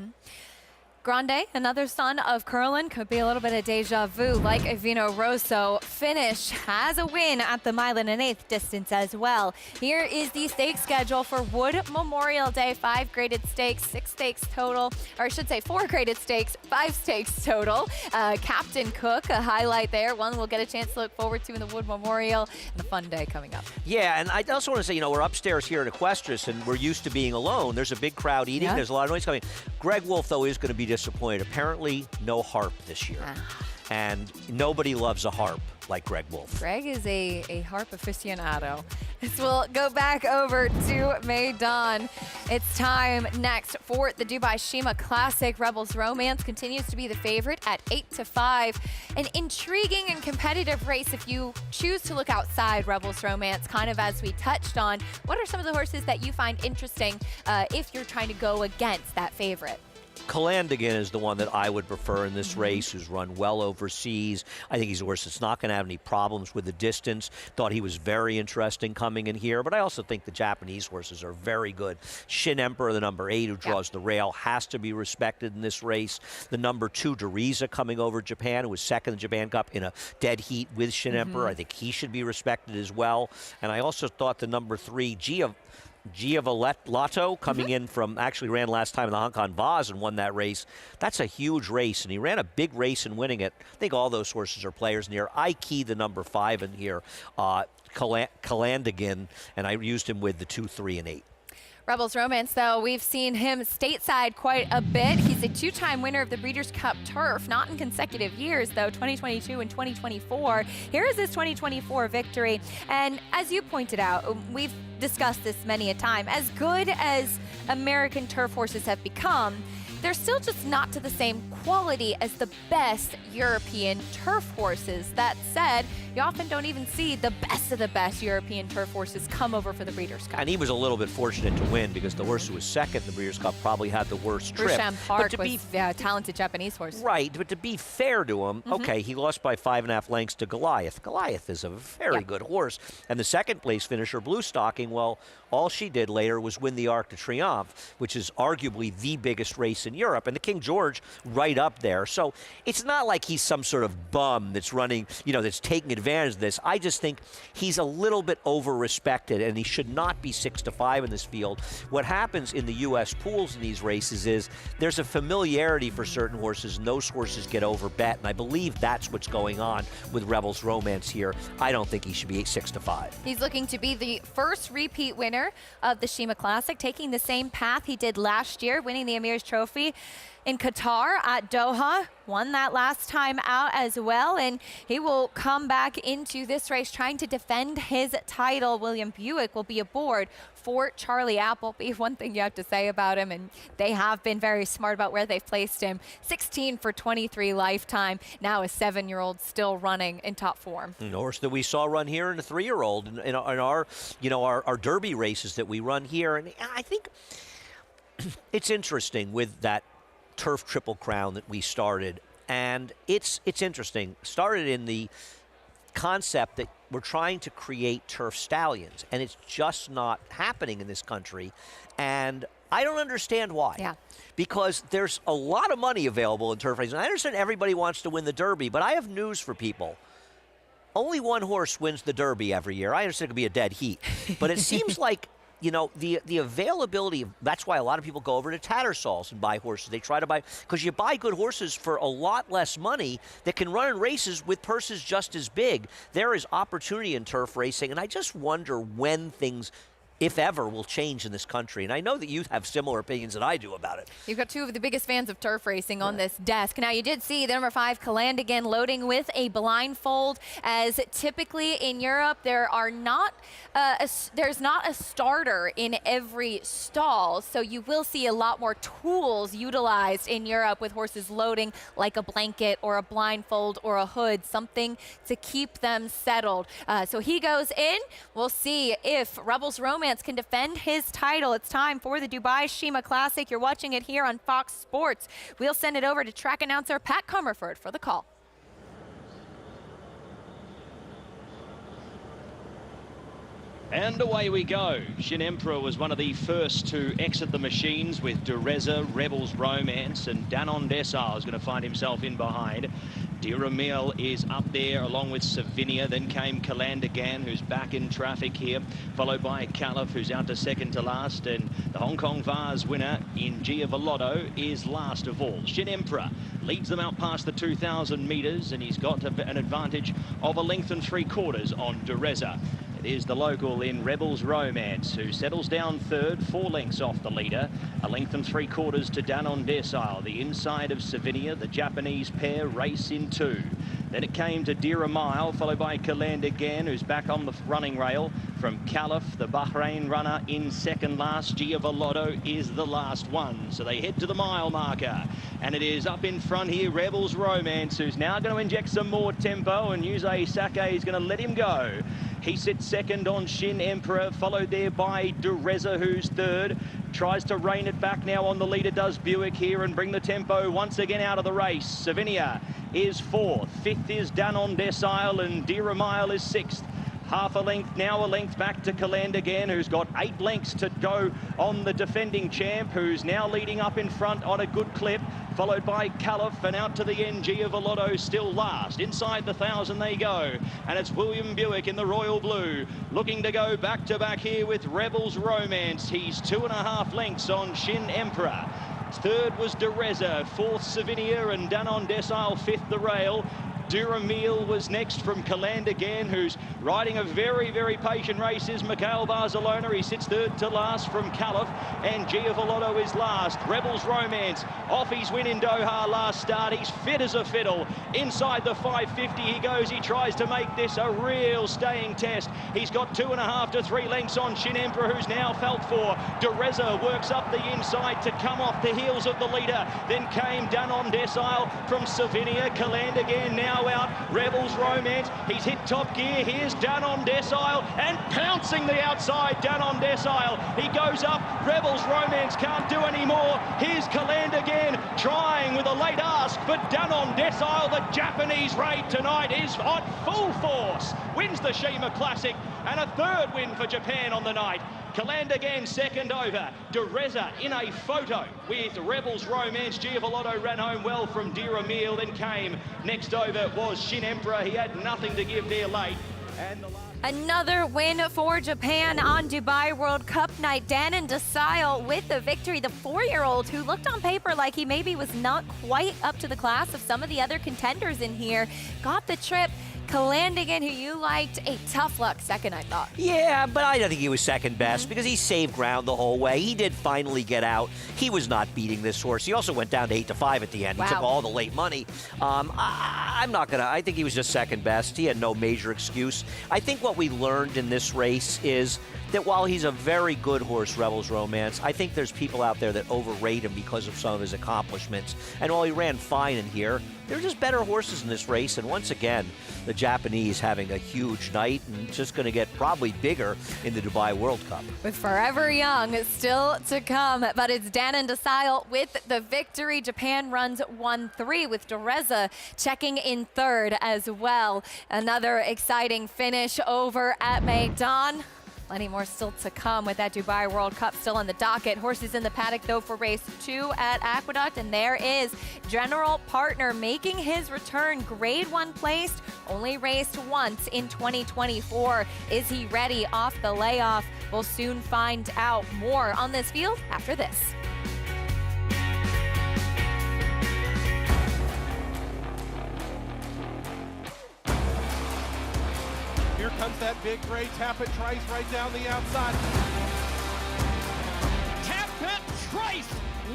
Grande, another son of Curlin, could be a little bit of deja vu like Vino Rosso. Finish has a win at the mile and an eighth distance as well. Here is the stake schedule for Wood Memorial Day. 5 graded stakes, 6 stakes total, or I should say 4 graded stakes, 5 stakes total. Captain Cook, a highlight there. One we'll get a chance to look forward to in the Wood Memorial, and a fun day coming up. Yeah, and I also want to say, you know, we're upstairs here at Equestrian, and we're used to being alone. There's a big crowd eating. There's a lot of noise coming. Greg Wolf, though, is going to be disappointed. Apparently, no harp this year. And nobody loves a harp like Greg Wolf. Greg is a harp aficionado. So we'll go back over to Maidan. It's time next for the Dubai Sheema Classic. Rebels Romance continues to be the favorite at 8-5. An intriguing and competitive race if you choose to look outside Rebels Romance, kind of as we touched on. What are some of the horses that you find interesting if you're trying to go against that favorite? Calandigan is the one that I would prefer in this race, who's run well overseas. I think he's a horse that's not going to have any problems with the distance. Thought he was very interesting coming in here, but I also think the Japanese horses are very good. Shin Emperor, the number 8, who draws the rail, has to be respected in this race. The number 2, Deriza, coming over Japan, who was second in the Japan Cup in a dead heat with Shin Emperor. I think he should be respected as well. And I also thought the number 3, Giavaletto, coming in from, actually ran last time in the Hong Kong Vase and won that race. That's a huge race, and he ran a big race in winning it. I think all those horses are players in here. I keyed the number 5 in here, Calandigan, and I used him with the 2, 3, and 8. Rebels Romance, though, we've seen him stateside quite a bit. He's a 2-time winner of the Breeders' Cup Turf, not in consecutive years, though, 2022 and 2024. Here is his 2024 victory. And as you pointed out, we've discussed this many a time. As good as American turf horses have become, they're still just not to the same quality as the best European turf horses. That said, you often don't even see the best of the best European turf horses come over for the Breeders' Cup. And he was a little bit fortunate to win, because the horse who was second in the Breeders' Cup probably had the worst trip. Park was a talented Japanese horse. Right, but to be fair to him, okay, he lost by 5.5 lengths to Goliath. Goliath is a very good horse. And the second place finisher, Blue Stocking, well, all she did later was win the Arc de Triomphe, which is arguably the biggest race in Europe, and the King George right up there. So it's not like he's some sort of bum that's running, that's taking advantage of this. I just think he's a little bit over-respected, and he should not be 6-5 in this field. What happens in the U.S. pools in these races is there's a familiarity for certain horses, and those horses get over-bet, and I believe that's what's going on with Rebels Romance here. I don't think he should be 6-5. He's looking to be the first repeat winner of the Sheema Classic, taking the same path he did last year, winning the Amir's Trophy in Qatar at Doha. Won that last time out as well, and he will come back into this race trying to defend his title. William Buick will be aboard for Charlie Appleby. One thing you have to say about him, and they have been very smart about where they've placed him, 16 for 23 lifetime, now a 7-year-old still running in top form. An horse that we saw run here in a 3-year-old in our our Derby races that we run here. And I think it's interesting with that Turf Triple Crown that we started, and it's interesting. Started in the concept that we're trying to create turf stallions, and it's just not happening in this country, and I don't understand why. Yeah. Because there's a lot of money available in turf racing. I understand everybody wants to win the Derby, but I have news for people. Only one horse wins the Derby every year. I understand it could be a dead heat, but it seems like the availability, that's why a lot of people go over to Tattersalls and buy horses. They try to buy, because you buy good horses for a lot less money that can run in races with purses just as big. There is opportunity in turf racing, and I just wonder when things, if ever, will change in this country. And I know that you have similar opinions than I do about it. You've got two of the biggest fans of turf racing on this desk. Now, you did see the number 5, Calandigan, loading with a blindfold, as typically in Europe, there are there's not a starter in every stall, so you will see a lot more tools utilized in Europe with horses loading like a blanket or a blindfold or a hood, something to keep them settled. So he goes in. We'll see if Rebels Romance can defend his title. It's time for the Dubai Sheema Classic. You're watching it here on Fox Sports. We'll send it over to track announcer Pat Comerford for the call. And away we go. Shin Emperor was one of the first to exit the machines with Dureza, Rebels Romance, and Danon Desar is going to find himself in behind. Diramil is up there along with Savinia. Then came Calandigan, who's back in traffic here, followed by Caliph, who's out to second to last, and the Hong Kong Vase winner in Giavaletto is last of all. Shin Emperor leads them out past the 2,000 metres, and he's got an advantage of 1 3/4 lengths on Dureza. It is the local in Rebels Romance, who settles down third, 4 lengths off the leader. 1 3/4 lengths to Danon Desar. The inside of Savinia, the Japanese pair, race in 2. Then it came to Dira Mile, followed by Calandigan, who's back on the running rail. From Caliph, the Bahrain runner, in second last. Giavaletto is the last one. So they head to the mile marker. And it is up in front here, Rebels Romance, who's now going to inject some more tempo, and Yusei Sake is going to let him go. He sits second on Shin Emperor, followed there by Dureza, who's third. Tries to rein it back now on the leader, does Buick here, and bring the tempo once again out of the race. Savinia is fourth. Fifth is Danon Decile, and Diramile is sixth. Half a length, now a length back to Kaland again, who's got 8 lengths to go on the defending champ, who's now leading up in front on a good clip, followed by Caliph, and out to the NG of Alotto, still last. Inside the 1,000 they go, and it's William Buick in the royal blue, looking to go back to back here with Rebels Romance. He's 2.5 lengths on Shin Emperor. Third was Dereza, fourth Savinia, and Danon Decile fifth the rail. Duramil was next from Kaland again, who's riding a very, very patient race, is Mikhail Barcelona. He sits third to last from Caliph, and Giavolotto is last. Rebels Romance off his win in Doha last start. He's fit as a fiddle. Inside the 550 he goes. He tries to make this a real staying test. He's got 2.5 to 3 lengths on Shin Emperor, who's now felt for. Dereza works up the inside to come off the heels of the leader. Then came Danon Decile from Savinia. Kaland again now out. Rebels Romance, he's hit top gear. Here's Danon Decile, and pouncing the outside Danon Decile. He goes up. Rebels Romance can't do any more. Here's Kaland again, trying with a late ask, but Danon Decile, the Japanese raid tonight, is on full force. Wins the Sheema Classic, and a third win for Japan on the night. Kaland again second over. Dereza in a photo with Rebels Romance. Giavolotto ran home well from Diramil, then came next over was Shin Emperor. He had nothing to give there late. And another win for Japan on Dubai World Cup night. Danon Decile with the victory. The 4-year-old who looked on paper like he maybe was not quite up to the class of some of the other contenders in here, got the trip. Kaland again, who you liked, a tough luck second, I thought. Yeah, but I don't think he was second best because he saved ground the whole way. He did finally get out. He was not beating this horse. He also went down to 8 to 5 at the end. Wow. He took all the late money. I'm not gonna. I think he was just second best. He had no major excuse. I think what we learned in this race is that while he's a very good horse, Rebels Romance, I think there's people out there that overrate him because of some of his accomplishments. And while he ran fine in here, there are just better horses in this race. And once again, the Japanese having a huge night and just going to get probably bigger in the Dubai World Cup. With Forever Young still to come, but it's Danon Decile with the victory. Japan runs 1-3 with Dereza checking in third as well. Another exciting finish over at Maidan. Plenty more still to come with that Dubai World Cup still on the docket. Horses in the paddock, though, for race 2 at Aqueduct. And there is General Partner making his return. Grade 1 placed, only raced once in 2024. Is he ready off the layoff? We'll soon find out. More on this field after this. Here comes that big gray Tappet Trice right down the outside. Tappet Trice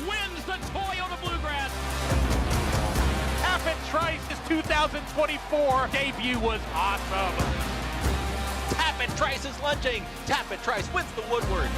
wins the Toyota Bluegrass. Tappet Trice's 2024 debut was awesome. Tappet Trice is lunging. Tappet Trice wins the Woodward.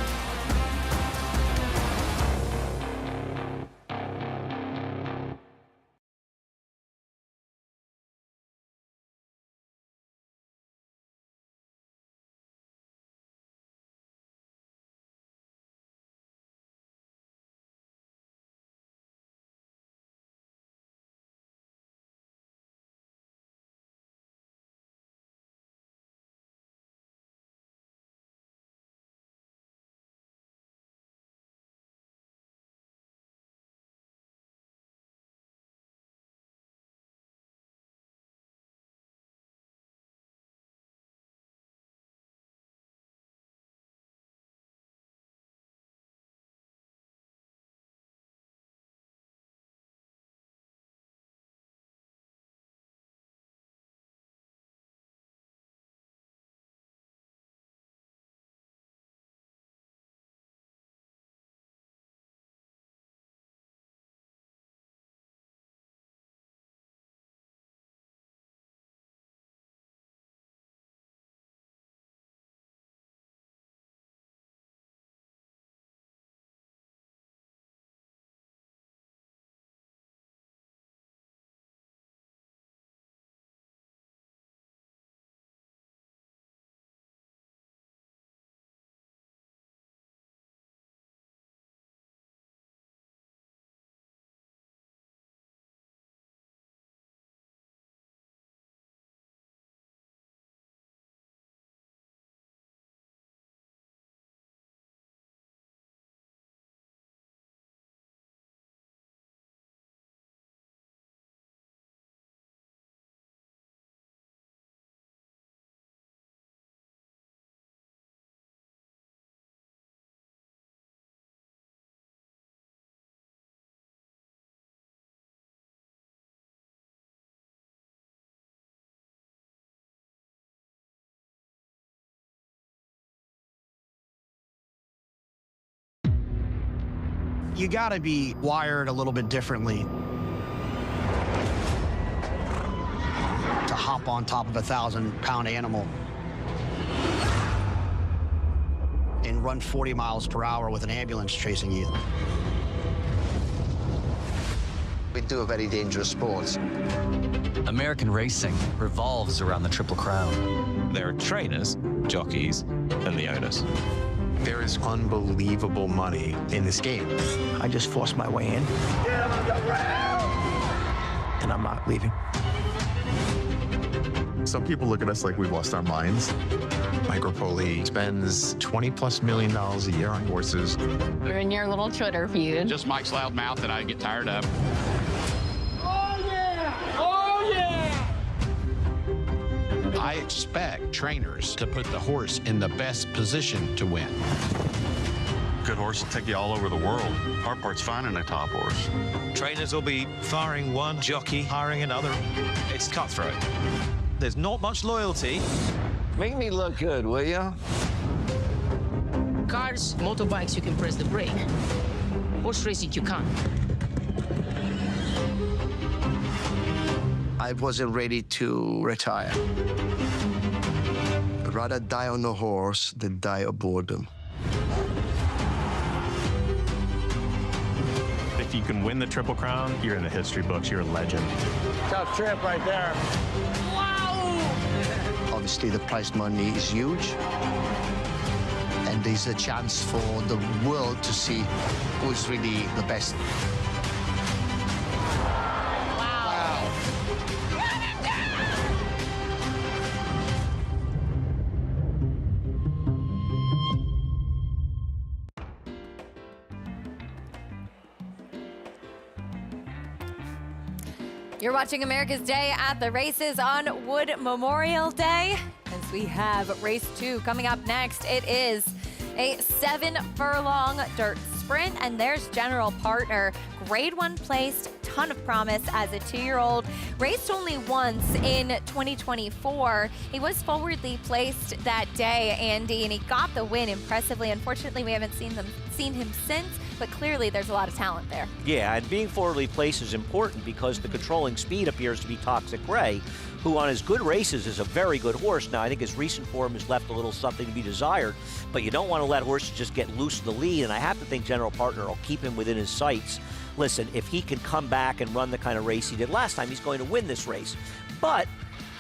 You got to be wired a little bit differently to hop on top of a 1,000-pound animal and run 40 miles per hour with an ambulance chasing you. We do a very dangerous sport. American racing revolves around the Triple Crown. There are trainers, jockeys, and the owners. There is unbelievable money in this game. I just forced my way in. And I'm not leaving. Some people look at us like we've lost our minds. Micropoli spends $20+ million a year on horses. We're in your little Twitter feed. Just Mike's loud mouth that I get tired of. I expect trainers to put the horse in the best position to win. Good horse will take you all over the world. Our part's finding a top horse. Trainers will be firing one jockey, hiring another. It's cutthroat. There's not much loyalty. Make me look good, will ya? Cars, motorbikes, you can press the brake. Horse racing, you can't. I wasn't ready to retire. I'd rather die on the horse than die of boredom. If you can win the Triple Crown, you're in the history books. You're a legend. Tough trip right there. Obviously, the prize money is huge. And there's a chance for the world to see who's really the best. You're watching America's Day at the Races on Wood Memorial Day. As we have race 2 coming up next, it is a 7-furlong dirt sprint, and there's general partner, grade 1 placed, ton of promise as a 2-year-old. Raced only once in 2024. He was forwardly placed that day, Andy, and he got the win impressively. Unfortunately, we haven't seen him since, but clearly there's a lot of talent there. Yeah, and being forwardly placed is important because the controlling speed appears to be Toxic Gray, who on his good races is a very good horse. Now, I think his recent form has left a little something to be desired, but you don't want to let horses just get loose in the lead, and I have to think General Partner will keep him within his sights. Listen, if he can come back and run the kind of race he did last time, he's going to win this race. But,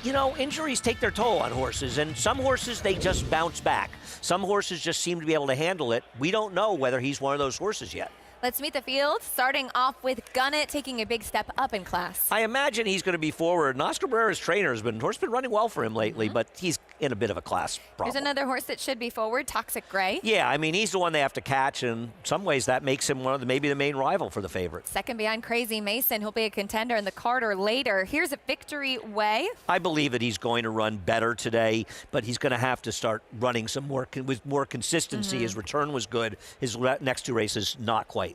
you know, injuries take their toll on horses, and some horses, they just bounce back. Some horses just seem to be able to handle it. We don't know whether he's one of those horses yet. Let's meet the field, starting off with Gunnett taking a big step up in class. I imagine he's going to be forward. And Oscar Barrera's trainer has been running well for him lately, but he's in a bit of a class problem. There's another horse that should be forward, Toxic Gray. Yeah, I mean, he's the one they have to catch, and in some ways that makes him one of maybe the main rival for the favorite. Second behind Crazy Mason, who'll be a contender in the Carter later. Here's a Victory Way. I believe that he's going to run better today, but he's going to have to start running some more with more consistency. His return was good. His next 2 races, not quite.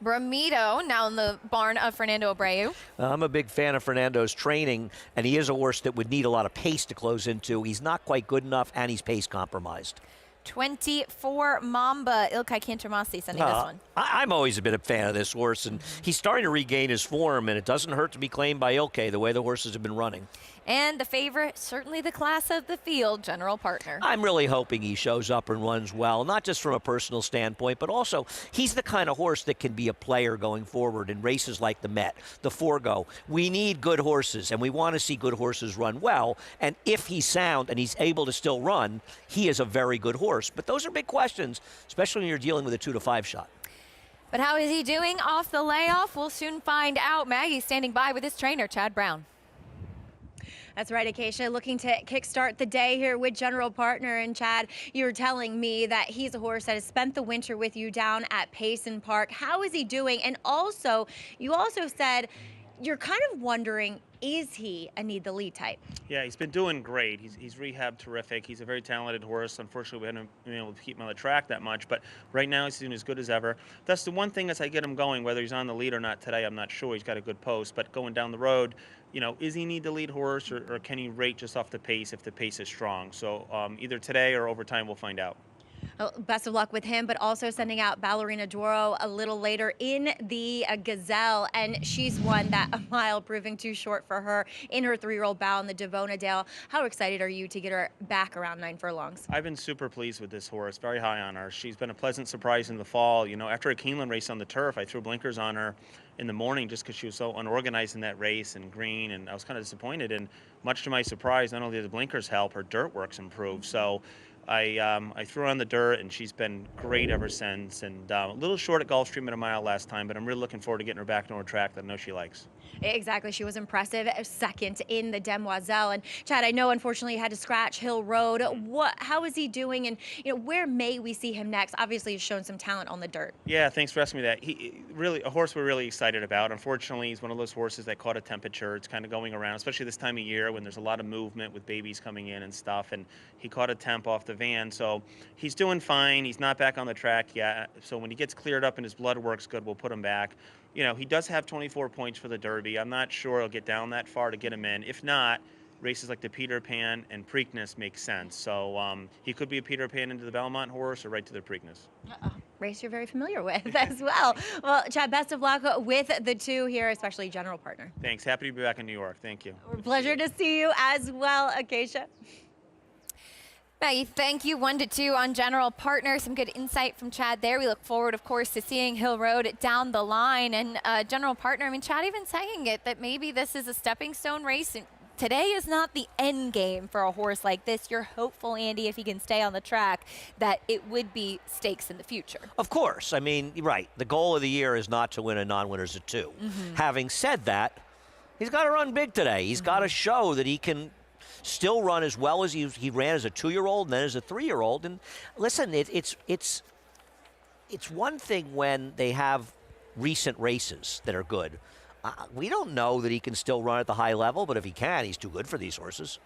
Bramido, now in the barn of Fernando Abreu. I'm a big fan of Fernando's training, and he is a horse that would need a lot of pace to close into. He's not quite good enough, and he's pace compromised. 24 Mamba, Ilkay Kintamasi sending this one. I'm always a bit of a fan of this horse, and he's starting to regain his form, and it doesn't hurt to be claimed by Ilkay the way the horses have been running. And the favorite, certainly the class of the field, General Partner. I'm really hoping he shows up and runs well, not just from a personal standpoint, but also he's the kind of horse that can be a player going forward in races like the Met, the Forgo. We need good horses, and we want to see good horses run well, and if he's sound and he's able to still run, he is a very good horse. But those are big questions, especially when you're dealing with a 2 to 5 shot. But how is he doing off the layoff? We'll soon find out. Maggie's standing by with his trainer, Chad Brown. That's right, Acacia, looking to kickstart the day here with General Partner. And Chad, you were telling me that he's a horse that has spent the winter with you down at Payson Park. How is he doing? And also, you also said you're kind of wondering, is he a need the lead type? Yeah, he's been doing great. He's rehabbed terrific. He's a very talented horse. Unfortunately, we haven't been able to keep him on the track that much, but right now he's doing as good as ever. That's the one thing as I get him going, whether he's on the lead or not today, I'm not sure. He's got a good post, but going down the road, you know, is he need the lead horse, or can he rate just off the pace if the pace is strong? So either today or over time, we'll find out. Well, best of luck with him, but also sending out Ballerina Doro a little later in the Gazelle, and she's won that a mile, proving too short for her in her 3-year-old bow in the Devona Dale. How excited are you to get her back around 9 furlongs? I've been super pleased with this horse, very high on her. She's been a pleasant surprise in the fall. You know, after a Keeneland race on the turf, I threw blinkers on her in the morning just because she was so unorganized in that race and green, and I was kind of disappointed. And much to my surprise, not only did the blinkers help, her dirt work's improved. So I threw her on the dirt, and she's been great ever since. And a little short at Gulfstream at a mile last time, but I'm really looking forward to getting her back on her track that I know she likes. Exactly. She was impressive. Second in the Demoiselle. And Chad, I know unfortunately he had to scratch Hill Road. How is he doing? And where may we see him next? Obviously, he's shown some talent on the dirt. Yeah, thanks for asking me that. He really, a horse we're really excited about. Unfortunately, he's one of those horses that caught a temperature. It's kind of going around, especially this time of year when there's a lot of movement with babies coming in and stuff. And he caught a temp off the van. So he's doing fine. He's not back on the track yet. So when he gets cleared up and his blood works good, we'll put him back. He does have 24 points for the Derby. I'm not sure he'll get down that far to get him in. If not, races like the Peter Pan and Preakness make sense. So he could be a Peter Pan into the Belmont horse or right to the Preakness. Race you're very familiar with as well. Well, Chad, best of luck with the 2 here, especially general partner. Thanks. Happy to be back in New York. Thank you. Pleasure to see you as well, Acacia. Maggie, thank you. 1-2 on general partner. Some good insight from Chad there. We look forward, of course, to seeing Hill Road down the line. And general partner, I mean, Chad even saying it, that maybe this is a stepping stone race. And today is not the end game for a horse like this. You're hopeful, Andy, if he can stay on the track, that it would be stakes in the future. Of course. I mean, right. The goal of the year is not to win a non-winners at 2. Having said that, he's got to run big today. He's got to show that he can still run as well as he ran as a 2-year-old and then as a 3-year-old. And listen, it's one thing when they have recent races that are good. We don't know that he can still run at the high level, but if he can, he's too good for these horses.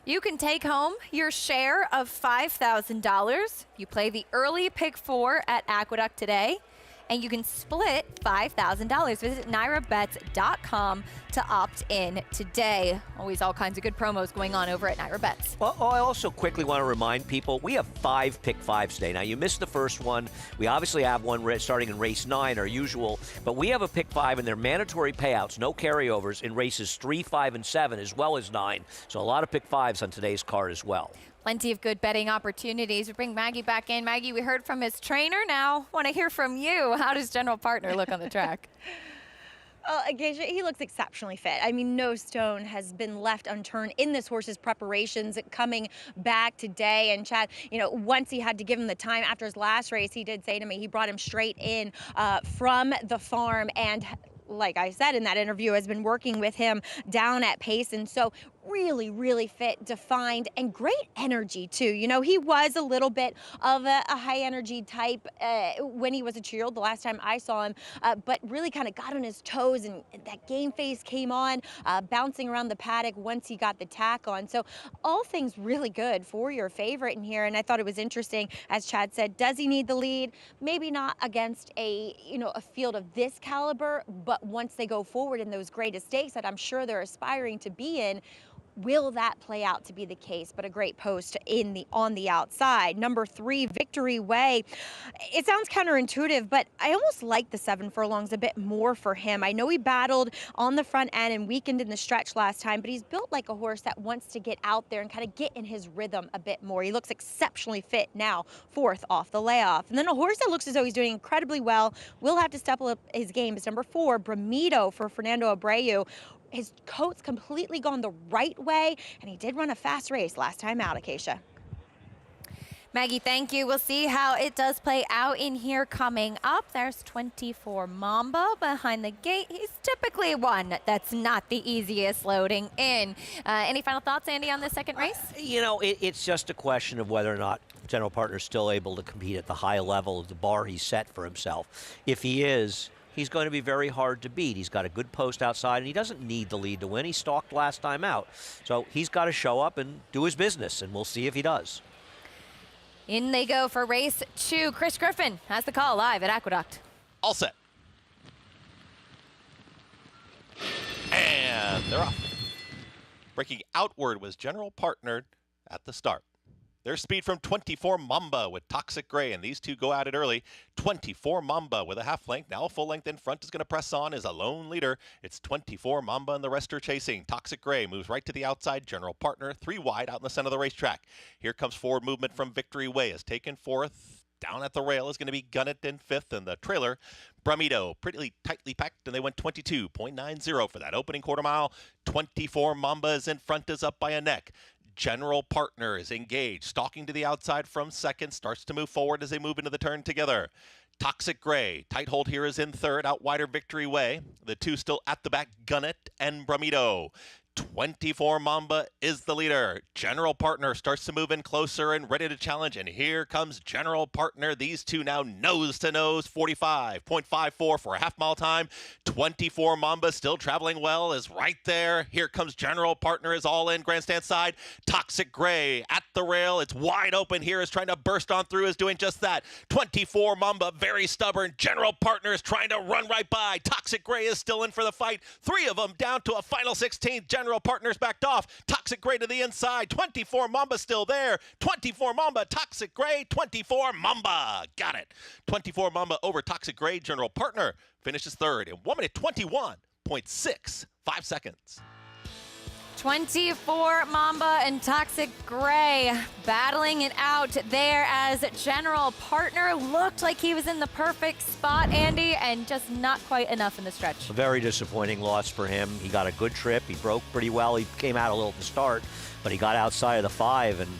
You can take home your share of $5,000. You play the early pick 4 at Aqueduct today, and you can split $5,000. Visit NYRABets.com to opt in today. Always all kinds of good promos going on over at NYRABets. Well, I also quickly want to remind people, we have 5 pick 5s today. Now, you missed the first one. We obviously have one starting in race 9, our usual, but we have a pick 5, and they're mandatory payouts, no carryovers in races 3, 5, and 7, as well as 9. So a lot of pick 5s on today's card as well. Plenty of good betting opportunities. We bring Maggie back in. Maggie, we heard from his trainer. Now, want to hear from you. How does general partner look on the track? Acacia, he looks exceptionally fit. I mean, no stone has been left unturned in this horse's preparations coming back today. And Chad, once he had to give him the time after his last race, he did say to me, he brought him straight in from the farm, and like I said in that interview, has been working with him down at pace. And so really, really fit, defined, and great energy too. He was a little bit of a high energy type when he was a 2-year-old the last time I saw him, but really kind of got on his toes, and that game face came on, bouncing around the paddock once he got the tack on. So all things really good for your favorite in here. And I thought it was interesting, as Chad said, does he need the lead? Maybe not against a field of this caliber, but once they go forward in those greatest stakes that I'm sure they're aspiring to be in, will that play out to be the case? But a great post on the outside. Number 3, Victory Way. It sounds counterintuitive, but I almost like the 7 furlongs a bit more for him. I know he battled on the front end and weakened in the stretch last time, but he's built like a horse that wants to get out there and kind of get in his rhythm a bit more. He looks exceptionally fit now, 4th off the layoff. And then a horse that looks as though he's doing incredibly well, will have to step up his game, is number 4, Bramido for Fernando Abreu. His coat's completely gone the right way, and he did run a fast race last time out, Acacia. Maggie, thank you. We'll see how it does play out in here coming up. There's 24 Mamba behind the gate. He's typically one that's not the easiest loading in. Any final thoughts, Andy, on the second race? It's just a question of whether or not general partner's still able to compete at the high level of the bar he's set for himself. If he is, he's going to be very hard to beat. He's got a good post outside, and he doesn't need the lead to win. He stalked last time out. So he's got to show up and do his business, and we'll see if he does. In they go for race 2. Chris Griffin has the call live at Aqueduct. All set. And they're off. Breaking outward was general partner at the start. There's speed from 24 Mamba with Toxic Gray, and these two go at it early. 24 Mamba with a half length, now a full length in front, is going to press on as a lone leader. It's 24 Mamba and the rest are chasing. Toxic Gray moves right to the outside. General Partner 3 wide out in the center of the racetrack. Here comes forward movement from Victory Way, is taken fourth. Down at the rail is going to be Gunnett in fifth, and the trailer, Bramido, pretty tightly packed, and they went 22.90 for that opening quarter mile. 24 Mamba is in front, is up by a neck. General Partner is engaged, stalking to the outside from second, starts to move forward as they move into the turn together. Toxic Gray, tight hold here, is in third, out wider Victory Way. The two still at the back, Gunnett and Bramido. 24 Mamba is the leader. General Partner starts to move in closer and ready to challenge, and here comes General Partner. These two now nose to nose, 45.54 for a half mile time. 24 Mamba still traveling well, is right there. Here comes General Partner, is all in grandstand side. Toxic Gray at the rail, it's wide open here, is trying to burst on through, is doing just that. 24 Mamba very stubborn. General Partner is trying to run right by. Toxic Gray is still in for the fight. 3 of them down to a final 16th. General Partner's backed off. Toxic Gray to the inside. 24 Mamba still there. 24 Mamba, Toxic Gray, 24 Mamba. Got it. 24 Mamba over Toxic Gray. General Partner finishes third in 1 minute 21.65 seconds. 24 Mamba and Toxic Gray battling it out there as General Partner looked like he was in the perfect spot, Andy, and just not quite enough in the stretch. A very disappointing loss for him. He got a good trip. He broke pretty well. He came out a little to start, but he got outside of the 5, and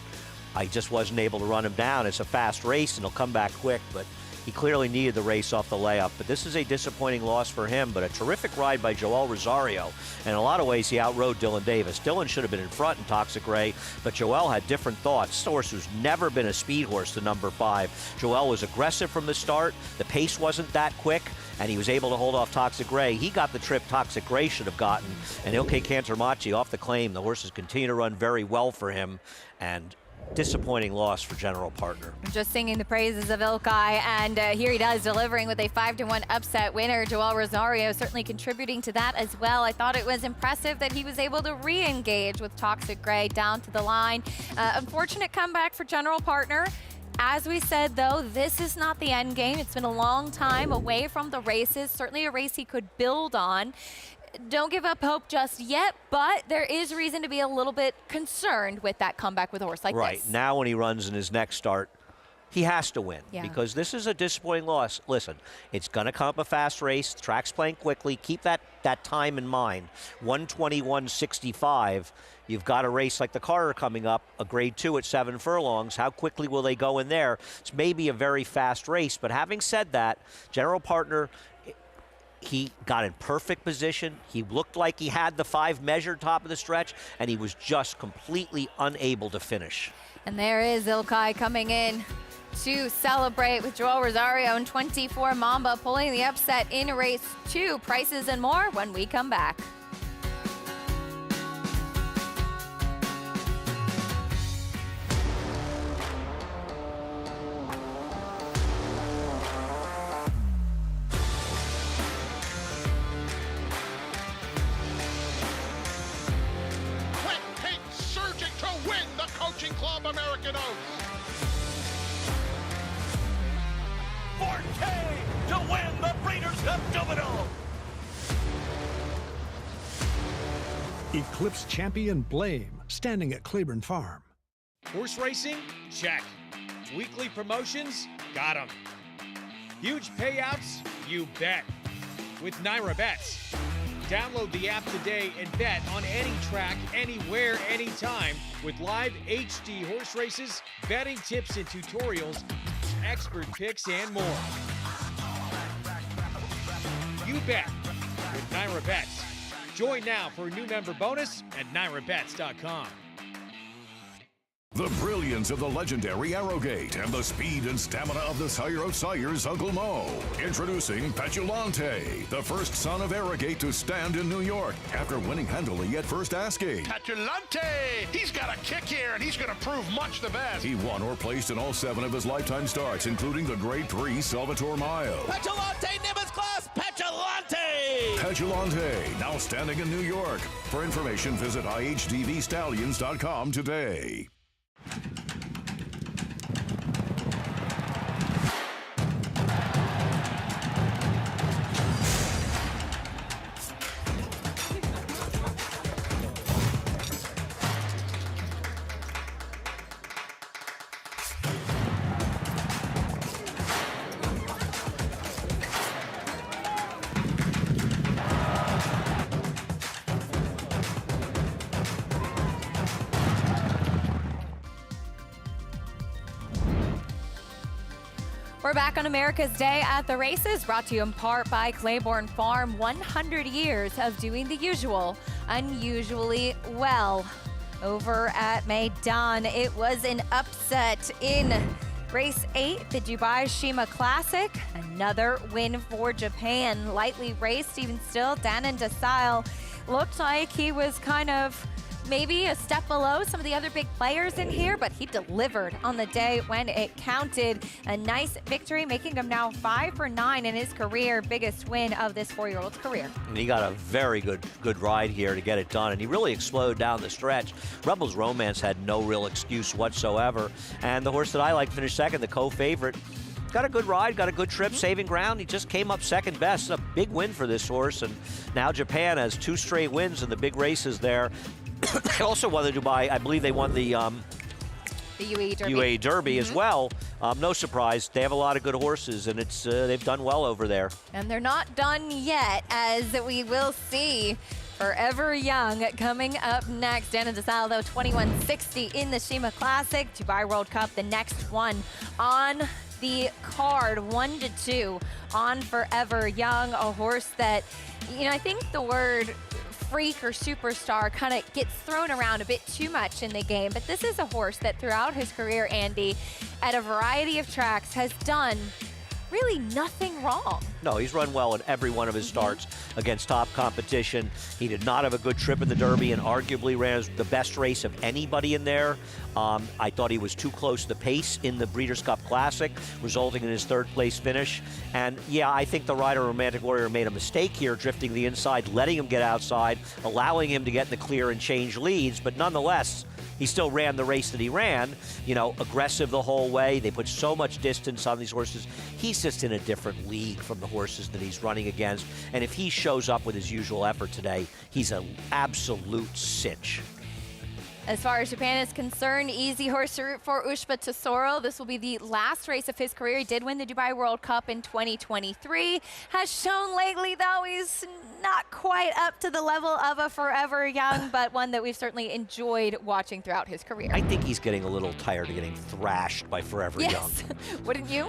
I just wasn't able to run him down. It's a fast race, and he'll come back quick, but he clearly needed the race off the layup. But this is a disappointing loss for him, but a terrific ride by Joel Rosario. And in a lot of ways, he outrode Dylan Davis. Dylan should have been in front in Toxic Gray, but Joel had different thoughts. This horse who's never been a speed horse, the number 5. Joel was aggressive from the start. The pace wasn't that quick, and he was able to hold off Toxic Gray. He got the trip Toxic Gray should have gotten, and Ilke Cantermachi off the claim. The horses continue to run very well for him, and disappointing loss for General Partner. I'm just singing the praises of Ilkay, and here he does, delivering with a 5-1 upset winner. Joel Rosario certainly contributing to that as well. I thought it was impressive that he was able to re-engage with Toxic Gray down to the line. Unfortunate comeback for General Partner. As we said, though, this is not the end game. It's been a long time away from the races. Certainly a race he could build on. Don't give up hope just yet, but there is reason to be a little bit concerned with that comeback with a horse like this. Right. Now when he runs in his next start, he has to win because this is a disappointing loss. Listen, it's going to come up a fast race. The track's playing quickly. Keep that time in mind. 121.65. You've got a race like the Carter coming up, a grade 2 at 7 furlongs. How quickly will they go in there? It's maybe a very fast race, but having said that, General Partner, he got in perfect position. He looked like he had the 5 measured top of the stretch, and he was just completely unable to finish. And there is Ilkay coming in to celebrate with Joel Rosario and 24 Mamba pulling the upset in race 2. Prices and more when we come back. Club American Oaks. Forte to win the Breeders' Cup Domino. Eclipse champion Blame, standing at Claiborne Farm. Horse racing? Check. Weekly promotions? Got 'em. Huge payouts? You bet. With Naira Bets. Download the app today and bet on any track, anywhere, anytime with live HD horse races, betting tips and tutorials, expert picks, and more. You bet with Naira Bets. Join now for a new member bonus at NairaBets.com. The brilliance of the legendary Arrowgate and the speed and stamina of the sire of sires, Uncle Mo. Introducing Petulante, the first son of Arrowgate to stand in New York after winning handily at first asking. Petulante! He's got a kick here, and he's going to prove much the best. He won or placed in all 7 of his lifetime starts, including the Grade 3 Salvatore Mile. Petulante, Nimbus class, Petulante! Petulante, now standing in New York. For information, visit IHDVStallions.com today. We're back on America's Day at the Races, brought to you in part by Claiborne Farm. 100 years of doing the usual, unusually well. Over at Maidan, it was an upset in Race 8, the Dubai Sheema Classic. Another win for Japan. Lightly raced, even still, Danon Desile looked like he was kind of maybe a step below some of the other big players in here, but he delivered on the day when it counted. A nice victory, making him now 5 for 9 in his career, biggest win of this 4-year-old's career. And he got a very good ride here to get it done, and he really exploded down the stretch. Rebels Romance had no real excuse whatsoever, and the horse that I like finished second, the co-favorite, got a good ride, got a good trip, saving ground. He just came up second best. A big win for this horse, and now Japan has 2 straight wins in the big races there. They also won the Dubai, I believe they won the UAE Derby, UAE Derby as well. No surprise, they have a lot of good horses, and it's they've done well over there. And they're not done yet, as we will see. Forever Young coming up next. Danon Desile, though, 2160 in the Sheema Classic. Dubai World Cup, the next one on the card, 1-2 on Forever Young, a horse that, you know, I think the word freak or superstar kind of gets thrown around a bit too much in the game, but this is a horse that throughout his career, Andy, at a variety of tracks has done really nothing wrong. No, he's run well in every one of his starts against top competition. He did not have a good trip in the Derby and arguably ran the best race of anybody in there. I thought he was too close to the pace in the Breeders' Cup Classic, resulting in his 3rd place finish. And yeah, I think the rider Romantic Warrior made a mistake here, drifting the inside, letting him get outside, allowing him to get in the clear and change leads. But nonetheless, he still ran the race that he ran, you know, aggressive the whole way. They put so much distance on these horses. He's just in a different league from the horses that he's running against. And if he shows up with his usual effort today, he's an absolute cinch. As far as Japan is concerned, easy horse to root for Ushba Tesoro. This will be the last race of his career. He did win the Dubai World Cup in 2023. Has shown lately, though, he's not quite up to the level of a Forever Young, but one that we've certainly enjoyed watching throughout his career. I think he's getting a little tired of getting thrashed by Forever Young. Yes, wouldn't you?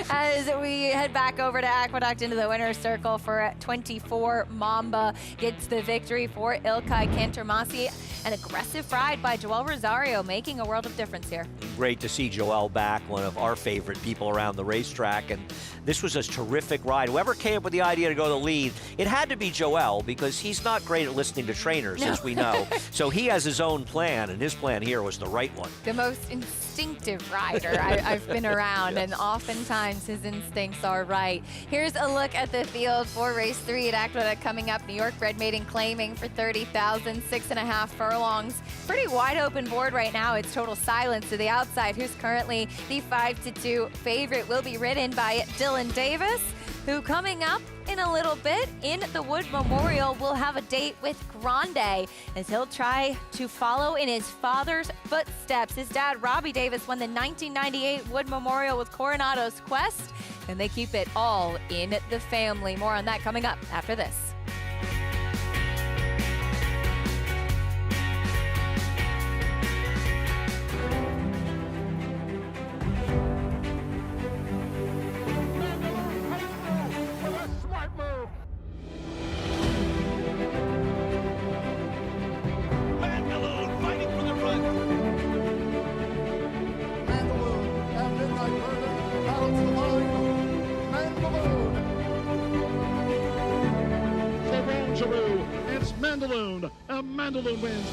As we head back over to Aqueduct into the winner's circle for 24, Mamba gets the victory for Ilkay Cantermasi. An aggressive ride by Joel Rosario, making a world of difference here. Great to see Joel back, one of our favorite people around the racetrack, and this was a terrific ride. Whoever came up with the idea to go to the lead, it had to be Joel, because he's not great at listening to trainers, as we know. So he has his own plan, and his plan here was the right one. The most instinctive rider I've been around, and oftentimes his instincts are right. Here's a look at the field for race 3 at Aqueduct coming up. New York bred maiden claiming for 30,000, 6.5 furlongs. Pretty wide open board right now. It's total silence to the outside. Who's currently the 5-2 favorite will be ridden by Dylan Davis, who coming up in a little bit in the Wood Memorial will have a date with Grande, as he'll try to follow in his father's footsteps. His dad, Robbie Davis, won the 1998 Wood Memorial with Coronado's Quest, and they keep it all in the family. More on that coming up after this. It's Mandaloun. Mandaloun wins.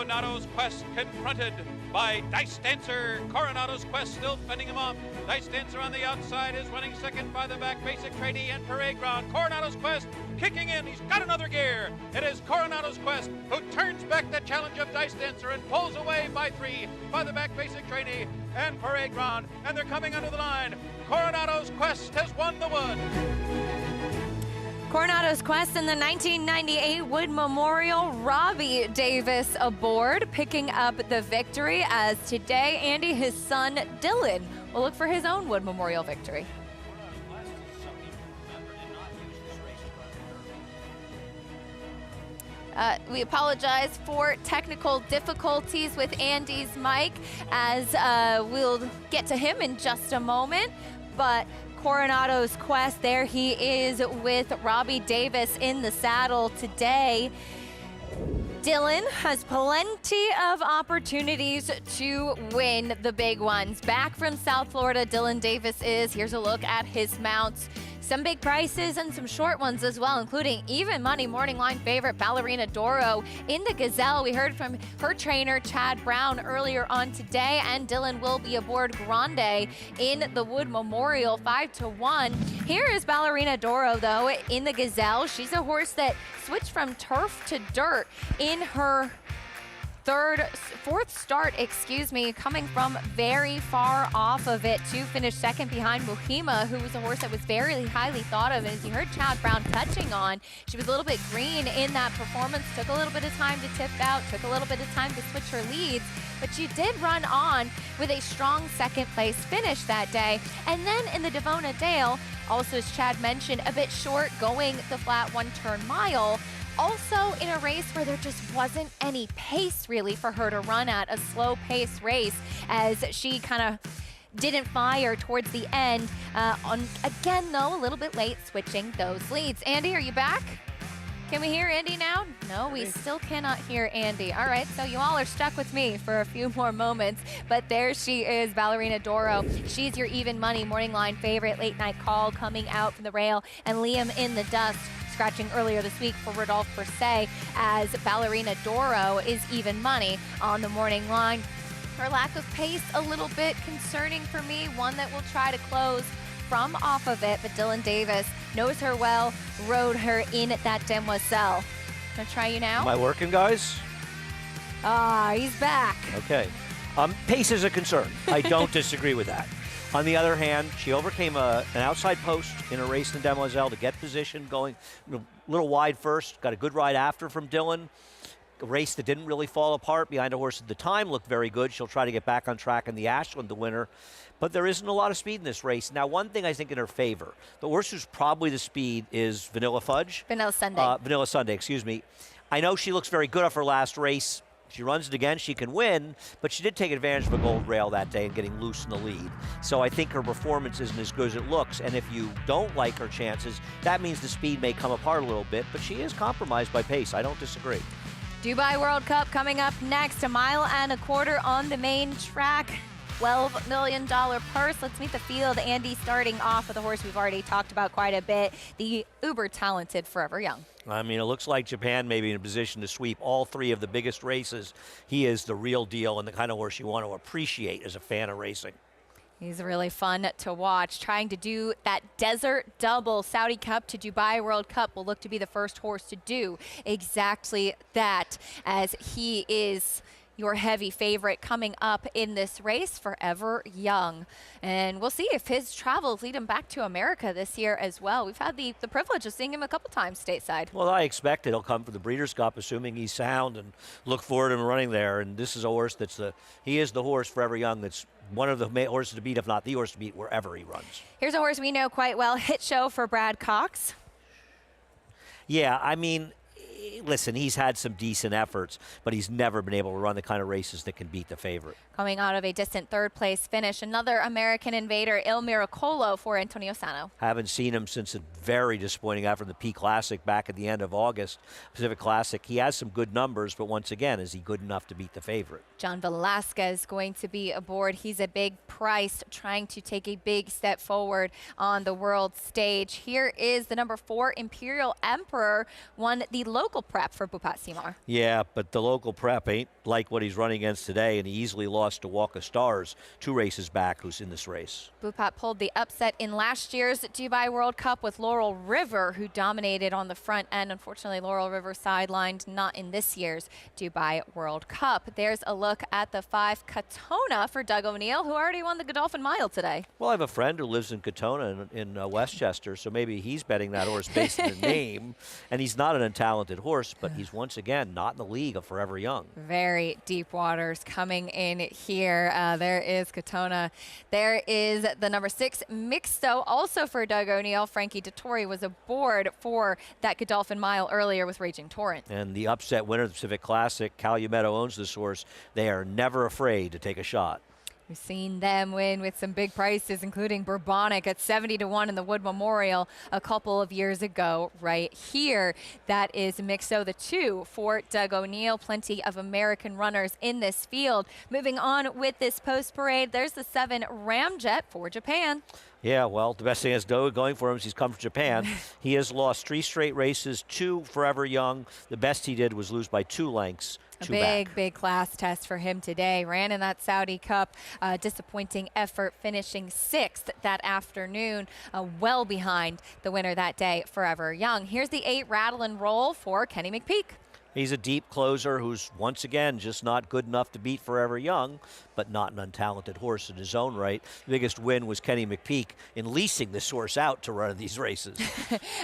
Coronado's Quest confronted by Dice Dancer. Coronado's Quest still fending him off. Dice Dancer on the outside is running second by the back. Basic Trainee and Parade Ground. Coronado's Quest kicking in. He's got another gear. It is Coronado's Quest who turns back the challenge of Dice Dancer and pulls away by 3 by the back. Basic Trainee and Parade Ground. And they're coming under the line. Coronado's Quest has won the Wood. Coronado's Quest in the 1998 Wood Memorial. Robbie Davis aboard, picking up the victory, as today Andy, his son Dylan, will look for his own Wood Memorial victory. We apologize for technical difficulties with Andy's mic, as we'll get to him in just a moment. But Coronado's Quest, there he is with Robbie Davis in the saddle today. Dylan has plenty of opportunities to win the big ones. Back from South Florida, Dylan Davis is. Here's a look at his mounts. Some big prices and some short ones as well, including even money morning line favorite Ballerina Doro in the Gazelle. We heard from her trainer, Chad Brown, earlier on today, and Dylan will be aboard Grande in the Wood Memorial, 5-1. Here is Ballerina Doro, though, in the Gazelle. She's a horse that switched from turf to dirt in her fourth start, coming from very far off of it to finish second behind Mohima, who was a horse that was very highly thought of. And as you heard Chad Brown touching on, she was a little bit green in that performance, took a little bit of time to tip out, took a little bit of time to switch her leads, but she did run on with a strong second place finish that day. And then in the Devona Dale, also as Chad mentioned, a bit short going the flat one-turn mile. Also in a race where there just wasn't any pace really for her to run at, a slow pace race, as she kind of didn't fire towards the end. Again, though, a little bit late switching those leads. Andy, are you back? Can we hear Andy now? No, we still cannot hear Andy. All right, so you all are stuck with me for a few more moments, but there she is, Ballerina Doro. She's your even money morning line favorite, late night call coming out from the rail, and Liam in the Dust scratching earlier this week for Rodolphe Brisset, as Ballerina Doro is even money on the morning line. Her lack of pace a little bit concerning for me, one that will try to close from off of it, but Dylan Davis knows her well, rode her in at that Demoiselle. Gonna try you now? Am I working, guys? He's back. Okay. Pace is a concern. I don't disagree with that. On the other hand, she overcame an outside post in a race in Demoiselle to get position, going a little wide first, got a good ride after from Dylan. A race that didn't really fall apart behind a horse at the time, looked very good. She'll try to get back on track in the Ashland, the winner. But there isn't a lot of speed in this race. Now, one thing I think in her favor, the horse who's probably the speed is Vanilla Fudge. Vanilla Sunday. Vanilla Sunday, excuse me. I know she looks very good off her last race. She runs it again, she can win, but she did take advantage of a gold rail that day and getting loose in the lead. So I think her performance isn't as good as it looks, and if you don't like her chances, that means the speed may come apart a little bit, but she is compromised by pace. I don't disagree. Dubai World Cup coming up next, 1.25 miles on the main track. $12 million purse. Let's meet the field. Andy starting off with a horse we've already talked about quite a bit, the uber-talented Forever Young. I mean, it looks like Japan may be in a position to sweep all three of the biggest races. He is the real deal and the kind of horse you want to appreciate as a fan of racing. He's really fun to watch. Trying to do that desert double, Saudi Cup to Dubai World Cup, will look to be the first horse to do exactly that, as he is your heavy favorite coming up in this race, Forever Young. And we'll see if his travels lead him back to America this year as well. We've had the privilege of seeing him a couple times stateside. Well, I expect he'll come for the Breeders' Cup, assuming he's sound, and look forward to him running there. And this is a horse he is the horse, Forever Young, that's one of the horses to beat, if not the horse to beat, wherever he runs. Here's a horse we know quite well, Hit Show for Brad Cox. Yeah, I mean, listen, he's had some decent efforts, but he's never been able to run the kind of races that can beat the favorite. Coming out of a distant third-place finish, another American invader, Il Miracolo for Antonio Sano. Haven't seen him since a very disappointing effort in the P Classic back at the end of August, Pacific Classic. He has some good numbers, but once again, is he good enough to beat the favorite? John Velasquez going to be aboard. He's a big price, trying to take a big step forward on the world stage. Here is the number 4 Imperial Emperor, won the local local prep for Bhupat Simar. Yeah, but the local prep ain't like what he's running against today, and he easily lost to Walk of Stars 2 races back, who's in this race. Bhupat pulled the upset in last year's Dubai World Cup with Laurel River, who dominated on the front end. Unfortunately, Laurel River sidelined, not in this year's Dubai World Cup. There's a look at the 5 Katona for Doug O'Neill, who already won the Godolphin Mile today. Well, I have a friend who lives in Katona in Westchester, so maybe he's betting that horse based on the name. And he's not an untalented horse, but he's once again not in the league of Forever Young. Very deep waters coming in here. There is Katona. There is the number 6 Mixto, also for Doug O'Neill. Frankie Dettori was aboard for that Godolphin Mile earlier with Raging Torrent. And the upset winner of the Pacific Classic, Calumet owns this horse. They are never afraid to take a shot. We've seen them win with some big prices, including Bourbonic at 70-1 in the Wood Memorial a couple of years ago right here. That is Mixo, the 2 for Doug O'Neill. Plenty of American runners in this field. Moving on with this post parade, there's the 7 Ramjet for Japan. Yeah, well, the best thing that's going for him is he's come from Japan. He has lost 3 straight races, 2 Forever Young. The best he did was lose by 2 lengths. A big class test for him today. Ran in that Saudi Cup. Disappointing effort, finishing 6th that afternoon. Well behind the winner that day, Forever Young. Here's the 8 Rattle and Roll for Kenny McPeak. He's a deep closer who's, once again, just not good enough to beat Forever Young, but not an untalented horse in his own right. The biggest win was Kenny McPeak in leasing this horse out to run these races.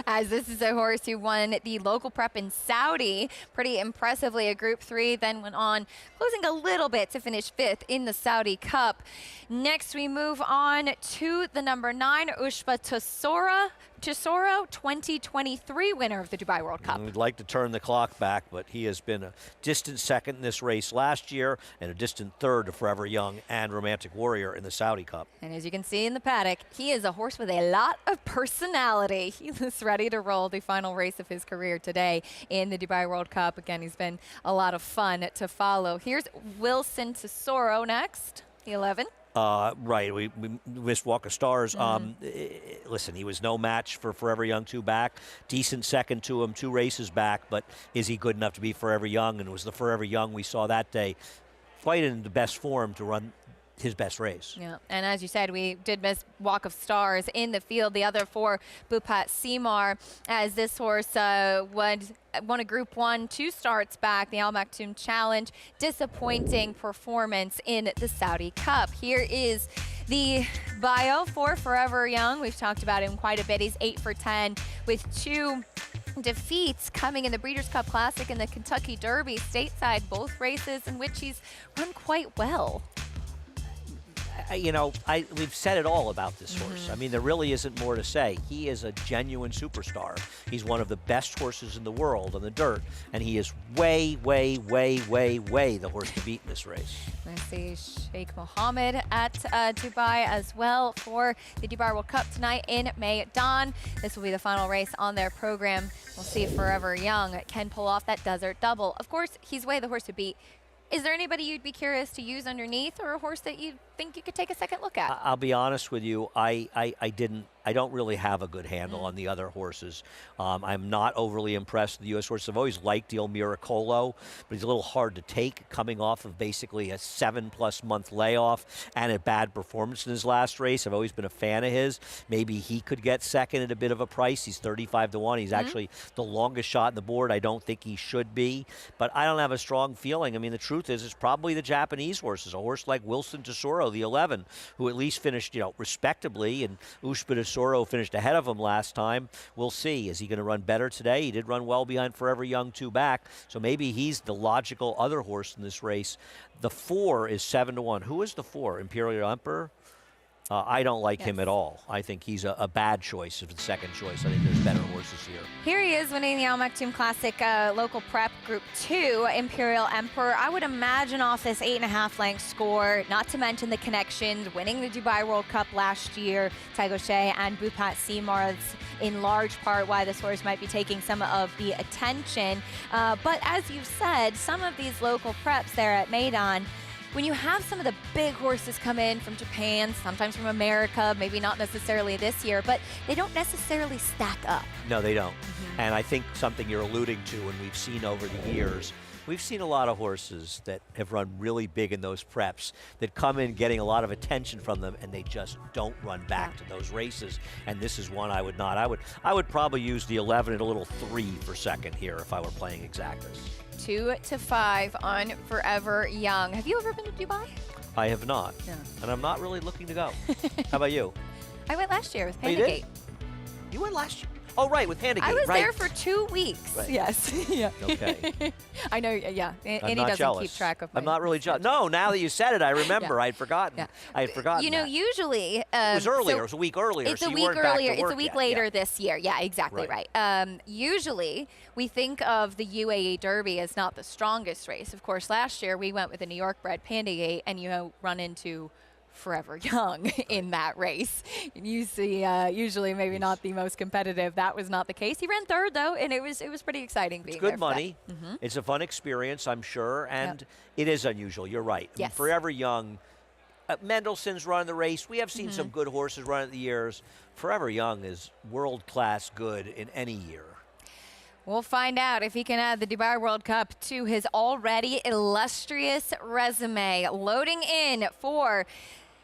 As this is a horse who won the local prep in Saudi pretty impressively, a Group 3, then went on, closing a little bit to finish 5th in the Saudi Cup. Next, we move on to the number 9, Ushba Tesoro, 2023 winner of the Dubai World Cup. We'd like to turn the clock back, but he has been a distant second in this race last year and a distant third to Forever Young and Romantic Warrior in the Saudi Cup. And as you can see in the paddock, he is a horse with a lot of personality. He was ready to roll the final race of his career today in the Dubai World Cup. Again, he's been a lot of fun to follow. Here's Wilson Tesoro next, the 11. Right, we missed Walk of Stars. Listen, he was no match for Forever Young 2 back. Decent second to him, 2 races back, but is he good enough to be Forever Young? And it was the Forever Young we saw that day quite in the best form to run his best race. Yeah, and as you said, we did miss Walk of Stars in the field. The other 4, Bhupat Simar, as this horse won a Group 1 2 starts back, the Al Maktoum Challenge. Disappointing performance in the Saudi Cup. Here is the bio for Forever Young. We've talked about him quite a bit. He's 8 for 10 with 2 defeats coming in the Breeders' Cup Classic and the Kentucky Derby stateside, both races in which he's run quite well. You know, we've said it all about this horse. I mean, there really isn't more to say. He is a genuine superstar. He's one of the best horses in the world on the dirt, and he is way the horse to beat in this race. Let's see Sheikh Mohammed at Dubai as well for the Dubai World Cup tonight in Maidan. This will be the final race on their program. We'll see if Forever Young can pull off that desert double. Of course, he's way the horse to beat. Is there anybody you'd be curious to use underneath, or a horse that you think you could take a second look at? I'll be honest with you, I don't really have a good handle on the other horses. I'm not overly impressed with the U.S. horses. I've always liked Il Miracolo, but he's a little hard to take coming off of basically a 7+ month layoff and a bad performance in his last race. I've always been a fan of his. Maybe he could get second at a bit of a price. He's 35-1. He's actually the longest shot on the board. I don't think he should be, but I don't have a strong feeling. I mean, the truth is, it's probably the Japanese horses. A horse like Wilson Tesoro, the 11, who at least finished, respectably, and Ushba Tesoro finished ahead of him last time. We'll see. Is he going to run better today? He did run well behind Forever Young 2 back, so maybe he's the logical other horse in this race. The 4 is 7-1. Who is the 4? Imperial Emperor? I don't like him at all. I think he's a bad choice if it's second choice. I think there's better horses here. Here he is winning the Al Maktoum Classic local prep Group 2, Imperial Emperor. I would imagine off this 8.5 length score, not to mention the connections, winning the Dubai World Cup last year, Taigoshe and Bhupat Simar, in large part why this horse might be taking some of the attention. But as you've said, some of these local preps there at Maidan, when you have some of the big horses come in from Japan, sometimes from America, maybe not necessarily this year, but they don't necessarily stack up. No, they don't. And I think something you're alluding to, and we've seen over the years, we've seen a lot of horses that have run really big in those preps that come in getting a lot of attention from them, and they just don't run back to those races. And this is one I would not. I would probably use the 11 and a little 3 for second here if I were playing exactas. 2 to 5 on Forever Young. Have you ever been to Dubai? I have not. No. And I'm not really looking to go. How about you? I went last year with Oh, you Handicap. did? You went last year? Oh, right, with Handicap. I was right. there for 2 weeks. Right. Yes. Yeah. Okay. I know. Yeah. I'm Andy not doesn't jealous. keep track of. I'm not really jealous. No, now that you said it, I remember. Yeah. I had forgotten. Yeah. I had forgotten. You know, that. usually It was earlier. so it was a week earlier. It's so a you week weren't back to earlier. It's a work week yet. later Yeah. this year. Yeah, exactly Right. Usually we think of the UAE Derby as not the strongest race. Of course, last year we went with a New York bred Pandagate, and you run into Forever Young in that race. And you see, usually maybe not the most competitive. That was not the case. He ran third though, and it was pretty exciting being It's there good for that. money. It's a fun experience, I'm sure, and it is unusual. You're right. I mean, Yes. Forever Young. Mendelssohn's run the race. We have seen some good horses run it the years. Forever Young is world-class good in any year. We'll find out if he can add the Dubai World Cup to his already illustrious resume. Loading in for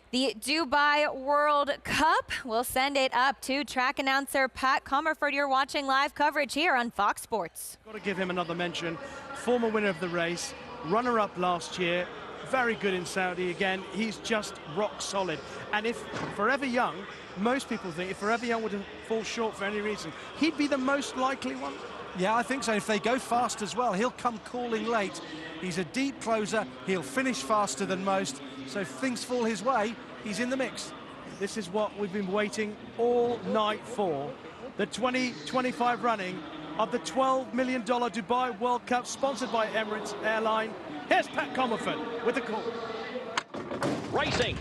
the Dubai World Cup. We'll send it up to track announcer Pat Comerford. You're watching live coverage here on Fox Sports. Got to give him another mention. Former winner of the race, runner-up last year, very good in Saudi again. He's just rock solid. And if Forever Young, most people think if Forever Young would fall short for any reason, he'd be the most likely one. Yeah, I think so. If they go fast as well, he'll come calling late. He's a deep closer. He'll finish faster than most. So if things fall his way, he's in the mix. This is what we've been waiting all night for. The 2025 running of the $12 million Dubai World Cup, sponsored by Emirates Airline. Here's Pat Comerford with the call. Racing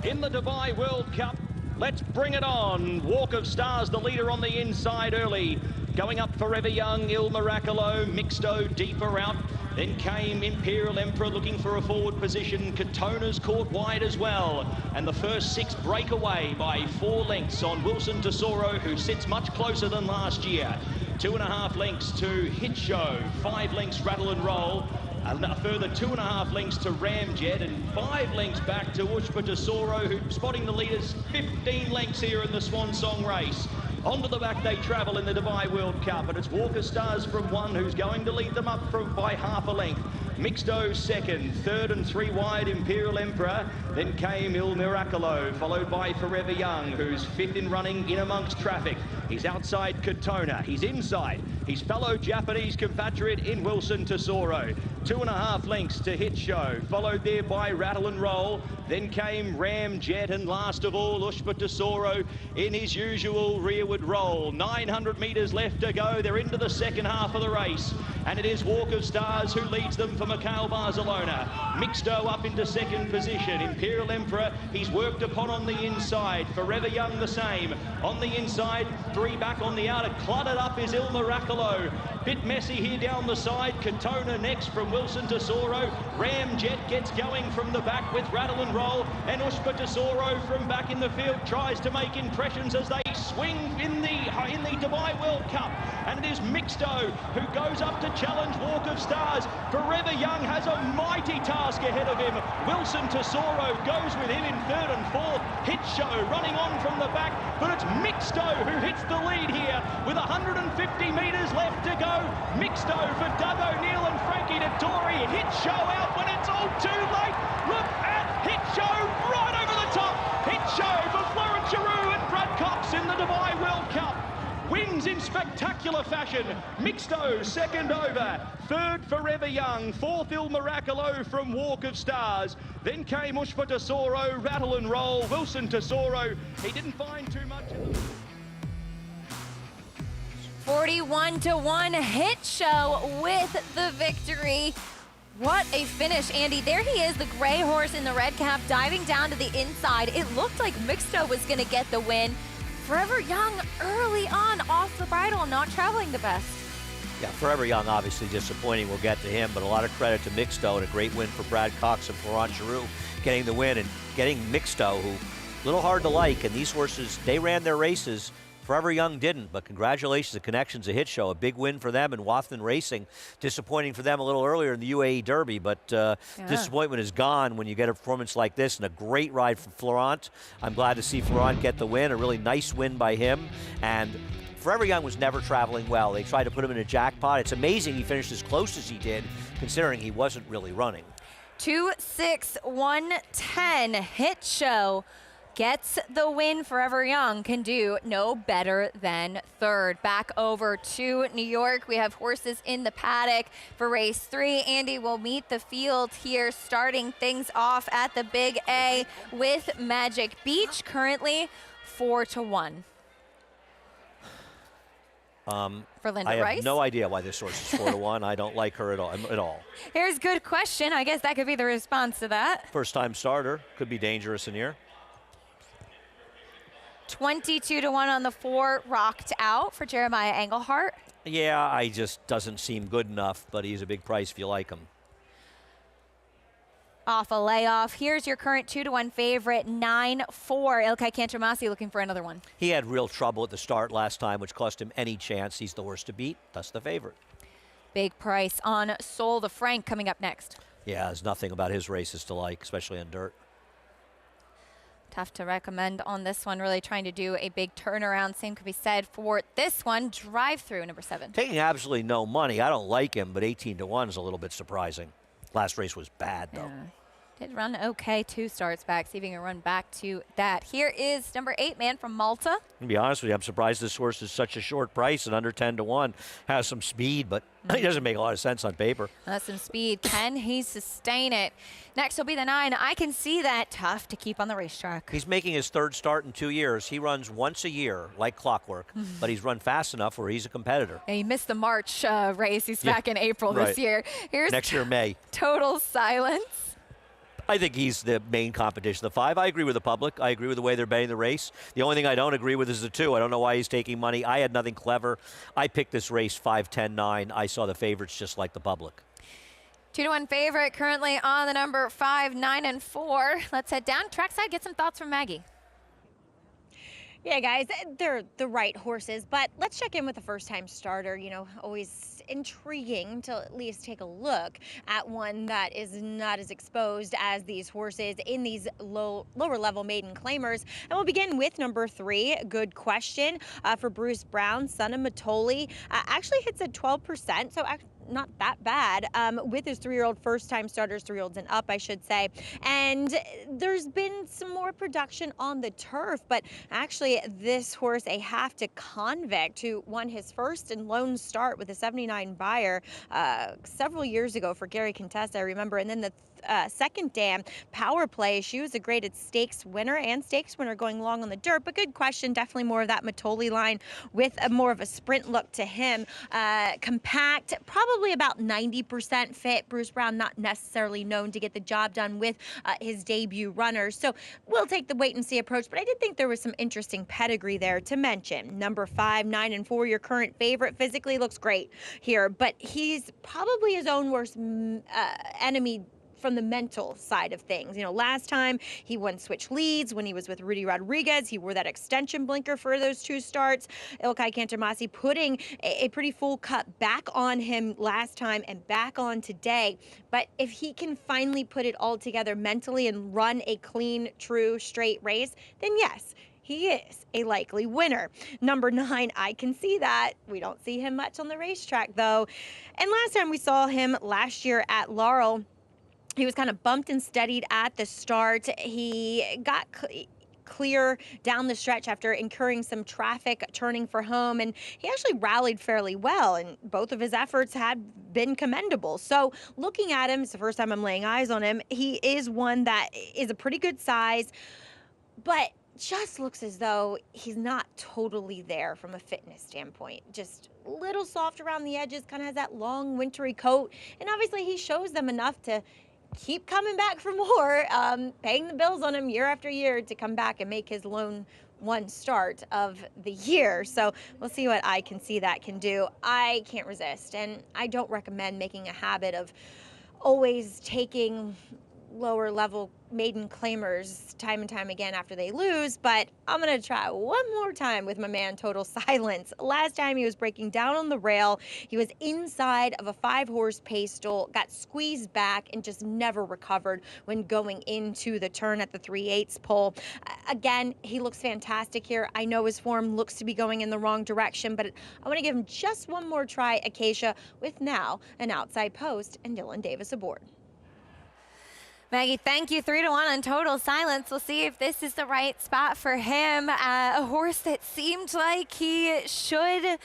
in the Dubai World Cup. Let's bring it on. Walk of Stars, the leader on the inside early. Going up Forever Young, Il Miracolo, Mixto deeper out. Then came Imperial Emperor looking for a forward position. Katona's caught wide as well. And the first 6 break away by 4 lengths on Wilson Tesoro, who sits much closer than last year. 2.5 lengths to Hit Show, 5 lengths Rattle and Roll. A further 2.5 lengths to Ramjet and 5 lengths back to Ushpa Tesoro, who's spotting the leaders 15 lengths here in the Swan Song race. Onto the back they travel in the Dubai World Cup, and it's Walker Stars from 1 who's going to lead them up by half a length. Mixto second, 3rd and 3 wide Imperial Emperor. Then came Il Miracolo, followed by Forever Young, who's 5th in running in amongst traffic. He's outside Katona, he's inside his fellow Japanese compatriot in Wilson Tesoro. 2.5 lengths to Hit Show, followed there by Rattle and Roll. Then came Ramjet, and last of all, Ushpa Tesoro in his usual rearward roll. 900 metres left to go. They're into the second half of the race. And it is Walk of Stars who leads them for Macau Barcelona. Mixto up into second position. Imperial Emperor, he's worked upon on the inside. Forever Young the same. On the inside, 3 back on the outer. Cluttered up is Il Miracolo. Bit messy here down the side. Katona next from Wilson Tesoro. Ramjet gets going from the back with Rattle and Roll. And Ushpa Tesoro from back in the field tries to make impressions as they swing in the Dubai World Cup. And it is Mixto who goes up to challenge Walk of Stars. Forever Young has a mighty task ahead of him. Wilson Tesoro goes with him in 3rd and 4th. Hit Show running on from the back, but it's Mixto who hits the lead here with 150 metres left to go. Mixto for Doug O'Neill and Frankie Dettori. Hit Show out when it's all too late. Look at Hit Show right over the top. Hit Show for Florent Giroux and Brad Cox in the Dubai World Cup. Wins in spectacular fashion. Mixto second over. 3rd Forever Young. 4th Il Miracolo from Walk of Stars. Then came Ushpa Tesoro, Rattle and Roll. Wilson Tesoro, he didn't find too much in the... 41-1 Hit Show with the victory. What a finish, Andy. There he is, the gray horse in the red cap, diving down to the inside. It looked like Mixto was going to get the win. Forever Young early on, off the bridle, not traveling the best. Yeah, Forever Young, obviously disappointing. We'll get to him, but a lot of credit to Mixto and a great win for Brad Cox and Florent Giroux getting the win and getting Mixto, who a little hard to like. And these horses, they ran their races. Forever Young didn't, but congratulations to Connections, a hit show, a big win for them, and Wathen Racing, disappointing for them a little earlier in the UAE Derby, but disappointment is gone when you get a performance like this, and a great ride from Florent. I'm glad to see Florent get the win, a really nice win by him, and Forever Young was never traveling well. They tried to put him in a jackpot. It's amazing he finished as close as he did, considering he wasn't really running. 2-6-1-10 hit show. Gets the win. Forever Young can do no better than third. Back over to New York. We have horses in the paddock for race 3. Andy will meet the field here, starting things off at the Big A with Magic Beach, currently 4-1. For Linda I Rice. have no idea why this horse is 4-1. I don't like her at all. Here's a good question. I guess that could be the response to that. First-time starter. Could be dangerous in here. 22-1 on the 4, rocked out for Jeremiah Engelhart. Yeah, I just doesn't seem good enough, but he's a big price if you like him. Off a layoff. Here's your current 2-1 favorite, 9-4. Ilkay Kantromasi looking for another one. He had real trouble at the start last time, which cost him any chance. He's the horse to beat, thus the favorite. Big price on Sol the Frank coming up next. Yeah, there's nothing about his races to like, especially on dirt. Tough to recommend on this one, really trying to do a big turnaround. Same could be said for this one, Drive Through, number 7. Taking absolutely no money. I don't like him, but 18-1 is a little bit surprising. Last race was bad, though. Yeah. Did run okay 2 starts back, see if he can run back to that. Here is number 8, Man from Malta. To be honest with you, I'm surprised this horse is such a short price and under 10-1. Has some speed, but he doesn't make a lot of sense on paper. That's some speed. Can he sustain it? Next will be the 9. I can see that. Tough to keep on the racetrack. He's making his 3rd start in 2 years. He runs once a year, like clockwork, but he's run fast enough where he's a competitor. Yeah, he missed the March race. He's back in April this year. Here's next year, May. Total Silence. I think he's the main competition. The 5, I agree with the public. I agree with the way they're betting the race. The only thing I don't agree with is the 2. I don't know why he's taking money. I had nothing clever. I picked this race 5, 10, 9. I saw the favorites just like the public. 2-1 favorite currently on the number 5, 9, and 4. Let's head down trackside, get some thoughts from Maggie. Yeah, guys, they're the right horses, but let's check in with the first-time starter. You know, always intriguing to at least take a look at one that is not as exposed as these horses in these lower-level maiden claimers. And we'll begin with number 3, Good Question, for Bruce Brown, son of Matoli. Actually hits at 12%, so not that bad, with his 3-year-old first-time starters, 3-year-olds and up, I should say. And there's been some more production on the turf, but actually this horse, a half to Convict, who won his first and lone start with a 79 buyer several years ago for Gary Contessa, I remember. And then the second dam, Power Play, she was a graded stakes winner going long on the dirt, but Good Question, definitely more of that Matoli line with more of a sprint look to him. Compact, probably about 90% fit. Bruce Brown not necessarily known to get the job done with his debut runners, so we'll take the wait and see approach, but I did think there was some interesting pedigree there to mention. Number 5, 9, and 4, your current favorite, physically looks great here, but he's probably his own worst enemy from the mental side of things. You know, last time he won switch leads when he was with Rudy Rodriguez. He wore that extension blinker for those 2 starts. Ilkay Kantromasi putting a pretty full cut back on him last time and back on today. But if he can finally put it all together mentally and run a clean, true, straight race, then yes, he is a likely winner. Number 9, I can see that. We don't see him much on the racetrack, though. And last time we saw him last year at Laurel, he was kind of bumped and steadied at the start. He got clear down the stretch after incurring some traffic turning for home, and he actually rallied fairly well, and both of his efforts had been commendable. So looking at him, it's the first time I'm laying eyes on him. He is one that is a pretty good size, but just looks as though he's not totally there from a fitness standpoint. Just a little soft around the edges, kind of has that long wintry coat, and obviously he shows them enough to keep coming back for more, paying the bills on him year after year to come back and make his lone one start of the year. So we'll see what I Can See That can do. I can't resist, and I don't recommend making a habit of always taking lower level maiden claimers time and time again after they lose, but I'm gonna try one more time with my man Total Silence. Last time he was breaking down on the rail, he was inside of a 5-horse pastel, got squeezed back and just never recovered when going into the turn at the 3/8 pole. Again, he looks fantastic here. I know his form looks to be going in the wrong direction, but I want to give him just one more try, Acacia, with now an outside post and Dylan Davis aboard. Maggie, thank you. 3-1 on Total Silence. We'll see if this is the right spot for him. A horse that seemed like he should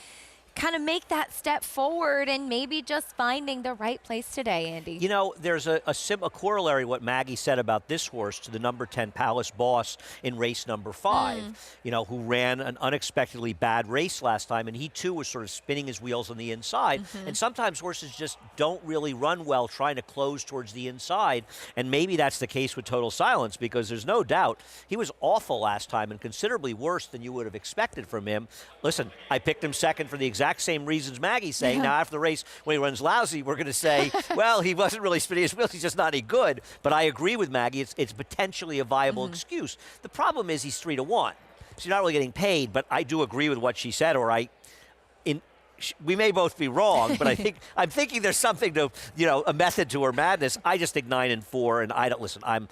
kind of make that step forward and maybe just finding the right place today, Andy. You know, there's a corollary what Maggie said about this horse to the number 10 Palace Boss in race number 5, you know, who ran an unexpectedly bad race last time, and he too was sort of spinning his wheels on the inside. And sometimes horses just don't really run well trying to close towards the inside, and maybe that's the case with Total Silence, because there's no doubt he was awful last time and considerably worse than you would have expected from him. Listen, I picked him second for the exact same reasons Maggie's saying. Now, after the race, when he runs lousy, we're going to say, well, he wasn't really spinning his wheels, he's just not any good. But I agree with Maggie, it's potentially a viable excuse. The problem is he's 3-1, so you're not really getting paid, but I do agree with what she said, we may both be wrong, but I'm thinking there's something to, you know, a method to her madness. I just think 9-4, and I don't listen. I'm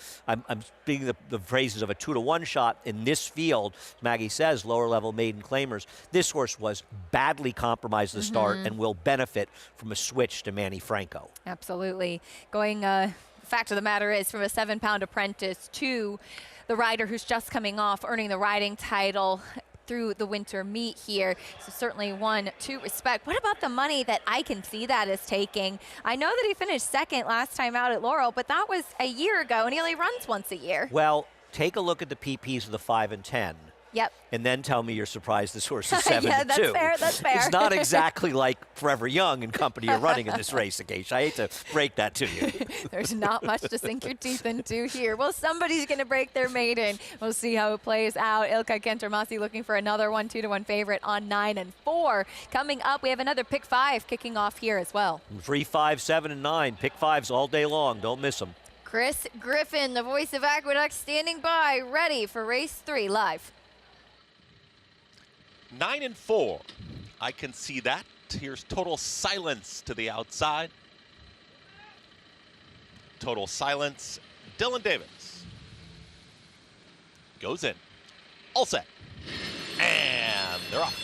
speaking the phrases of a 2-1 shot in this field. Maggie says lower level maiden claimers. This horse was badly compromised at the start and will benefit from a switch to Manny Franco. Absolutely. Going. Fact of the matter is, from a 7-pound apprentice to the rider who's just coming off earning the riding title through the winter meet here. So certainly one to respect. What about the money that I Can See That is taking? I know that he finished second last time out at Laurel, but that was a year ago, and he only runs once a year. Well, take a look at the PPs of the 5 and 10. Yep. And then tell me you're surprised this horse is 7-2. Yeah, that's fair, that's fair. It's not exactly like Forever Young and company are running in this race, Acacia. I hate to break that to you. There's not much to sink your teeth into here. Well, somebody's going to break their maiden. We'll see how it plays out. Ilka Kentermasi looking for another 2-1 favorite on 9-4. Coming up, we have another pick 5 kicking off here as well. 3, 5, 7, and 9. Pick 5s all day long. Don't miss them. Chris Griffin, the voice of Aqueduct, standing by, ready for race 3 live. 9-4. I Can See That. Here's Total Silence to the outside. Total Silence. Dylan Davis goes in. All set. And they're off.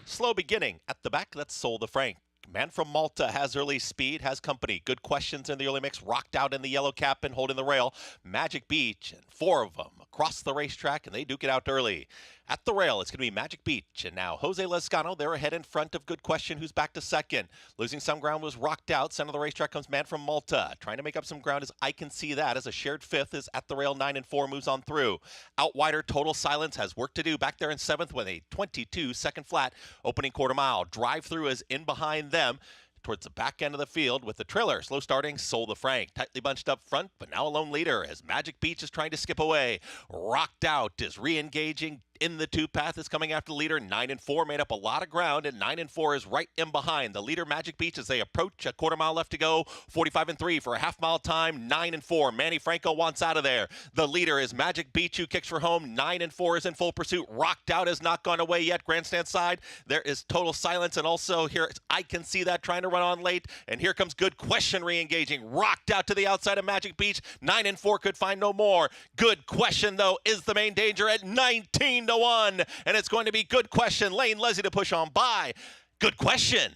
Slow beginning at the back. That's Sol the Frank. Man from Malta has early speed, has company. Good questions in the early mix. Rocked out in the yellow cap and holding the rail. Magic Beach, and 4 of them across the racetrack, and they duke it out early. At the rail, it's going to be Magic Beach. And now Jose Lescano, they're ahead in front of Good Question, who's back to second. Losing some ground was Rocked Out. Center of the racetrack comes Man from Malta. Trying to make up some ground as I Can See That as a shared 5th is At the Rail. 9-4 moves on through. Out wider, Total Silence has work to do back there in 7th with a 22-second flat. Opening quarter mile. Drive through is in behind them towards the back end of the field with the trailer. Slow starting, Sol the Frank. Tightly bunched up front, but now a lone leader as Magic Beach is trying to skip away. Rocked Out is re-engaging in the 2 path, is coming after the leader. 9-4 made up a lot of ground, and 9-4 is right in behind. The leader, Magic Beach, as they approach a quarter mile left to go. 45-3 for a half-mile time. 9-4. Manny Franco wants out of there. The leader is Magic Beach, who kicks for home. 9-4 is in full pursuit. Rocked Out has not gone away yet. Grandstand side, there is Total Silence, and also here I Can See That trying to run on late. And here comes Good Question re-engaging. Rocked Out to the outside of Magic Beach. 9-4 could find no more. Good Question, though, is the main danger at 19-1. And it's going to be Good Question. Lane Leslie to push on by. Good Question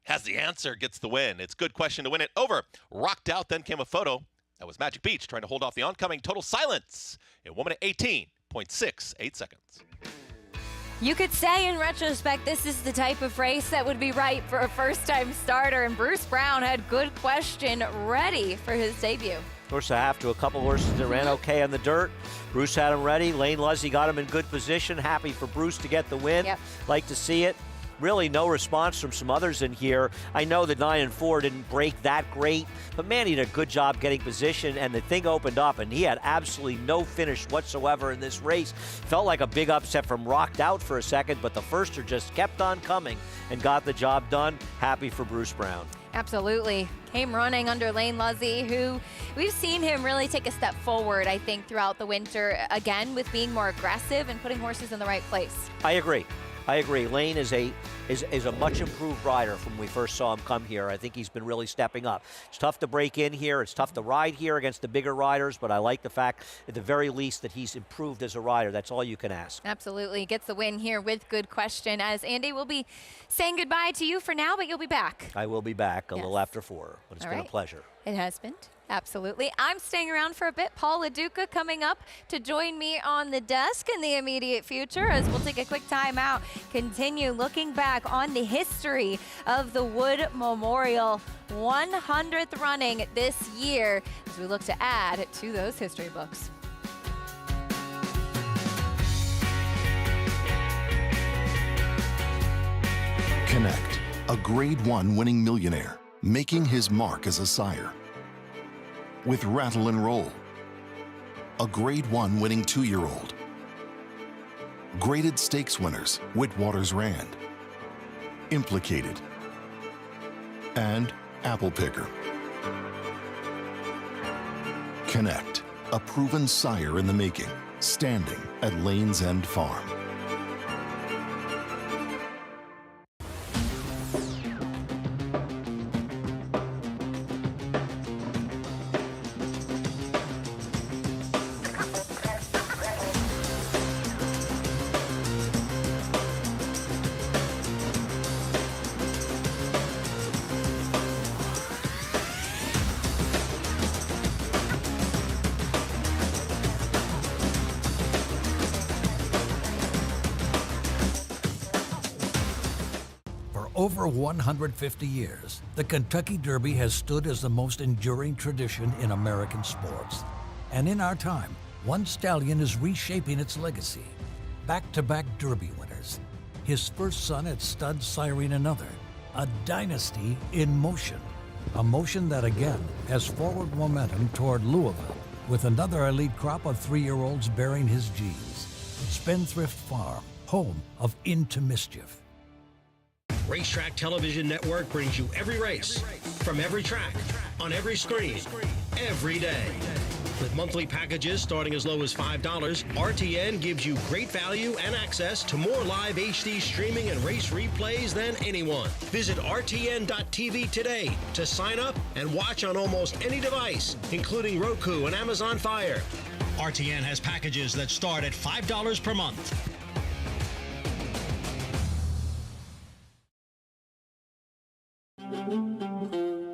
has the answer, gets the win. It's Good Question to win it over. Rocked Out, then came a photo. That was Magic Beach trying to hold off the oncoming Total Silence in 1 minute 18.68 seconds. You could say in retrospect, this is the type of race that would be right for a first-time starter, and Bruce Brown had Good Question ready for his debut. Of course, I have to. A couple horses that ran okay on the dirt. Bruce had him ready. Lane Leslie got him in good position. Happy for Bruce to get the win. Yep. Like to see it. really no response from some others in here. I know that 9 and 4 didn't break that great, but man, he did a good job getting position, and the thing opened up, and he had absolutely no finish whatsoever in this race. Felt like a big upset from Rocked Out for a second, but the firster just kept on coming and got the job done. Happy for Bruce Brown. Absolutely. Came running under Lane Luzzy, who we've seen him really take a step forward, I think, throughout the winter, again, with being more aggressive and putting horses in the right place. I agree. Lane is a much improved rider from when we first saw him come here. I think he's been really stepping up. It's tough to break in here. It's tough to ride here against the bigger riders, but I like the fact, at the very least, that he's improved as a rider. That's all you can ask. Absolutely. Gets the win here with Good Question. As Andy, will be saying goodbye to you for now, but you'll be back. I will be back a little after 4, but it's All been right. a pleasure. It has been. Absolutely. I'm staying around for a bit. Paul LaDuca coming up to join me on the desk in the immediate future as we'll take a quick time out, continue looking back on the history of the Wood Memorial, 100th running this year, as we look to add to those history books. Connect, a Grade 1 winning millionaire, making his mark as a sire. With Rattle and Roll, a Grade 1 winning 2-year-old. Graded Stakes winners, Whitwater's Rand. Implicated. And Apple Picker. Connect, a proven sire in the making, standing at Lane's End Farm. Over 150 years, the Kentucky Derby has stood as the most enduring tradition in American sports. And in our time, one stallion is reshaping its legacy. Back-to-back Derby winners. His first son at stud siring another. A dynasty in motion. A motion that again has forward momentum toward Louisville, with another elite crop of 3-year-olds bearing his G's. Spendthrift Farm, home of Into Mischief. Racetrack Television Network brings you every race, from every track, on every screen, every day. With monthly packages starting as low as $5, RTN gives you great value and access to more live HD streaming and race replays than anyone. Visit RTN.tv today to sign up and watch on almost any device, including Roku and Amazon Fire. RTN has packages that start at $5 per month.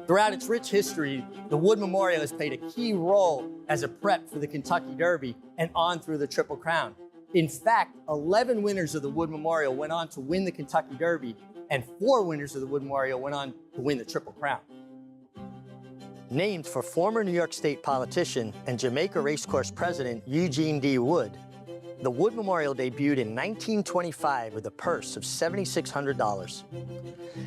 Throughout its rich history, the Wood Memorial has played a key role as a prep for the Kentucky Derby and on through the Triple Crown. In fact, 11 winners of the Wood Memorial went on to win the Kentucky Derby, and 4 winners of the Wood Memorial went on to win the Triple Crown. Named for former New York State politician and Jamaica Racecourse president Eugene D. Wood, the Wood Memorial debuted in 1925 with a purse of $7,600.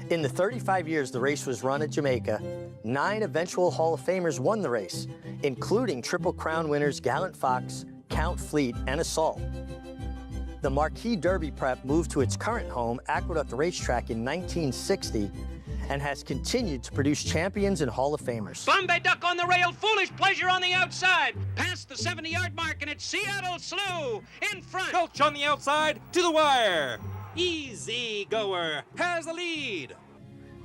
In the 35 years the race was run at Jamaica, 9 eventual Hall of Famers won the race, including Triple Crown winners Gallant Fox, Count Fleet, and Assault. The Marquis Derby prep moved to its current home, Aqueduct Racetrack, in 1960, and has continued to produce champions and Hall of Famers. Bombay Duck on the rail, Foolish Pleasure on the outside. Past the 70-yard mark, and it's Seattle Slew in front. Gulch on the outside to the wire. Easy Goer has the lead.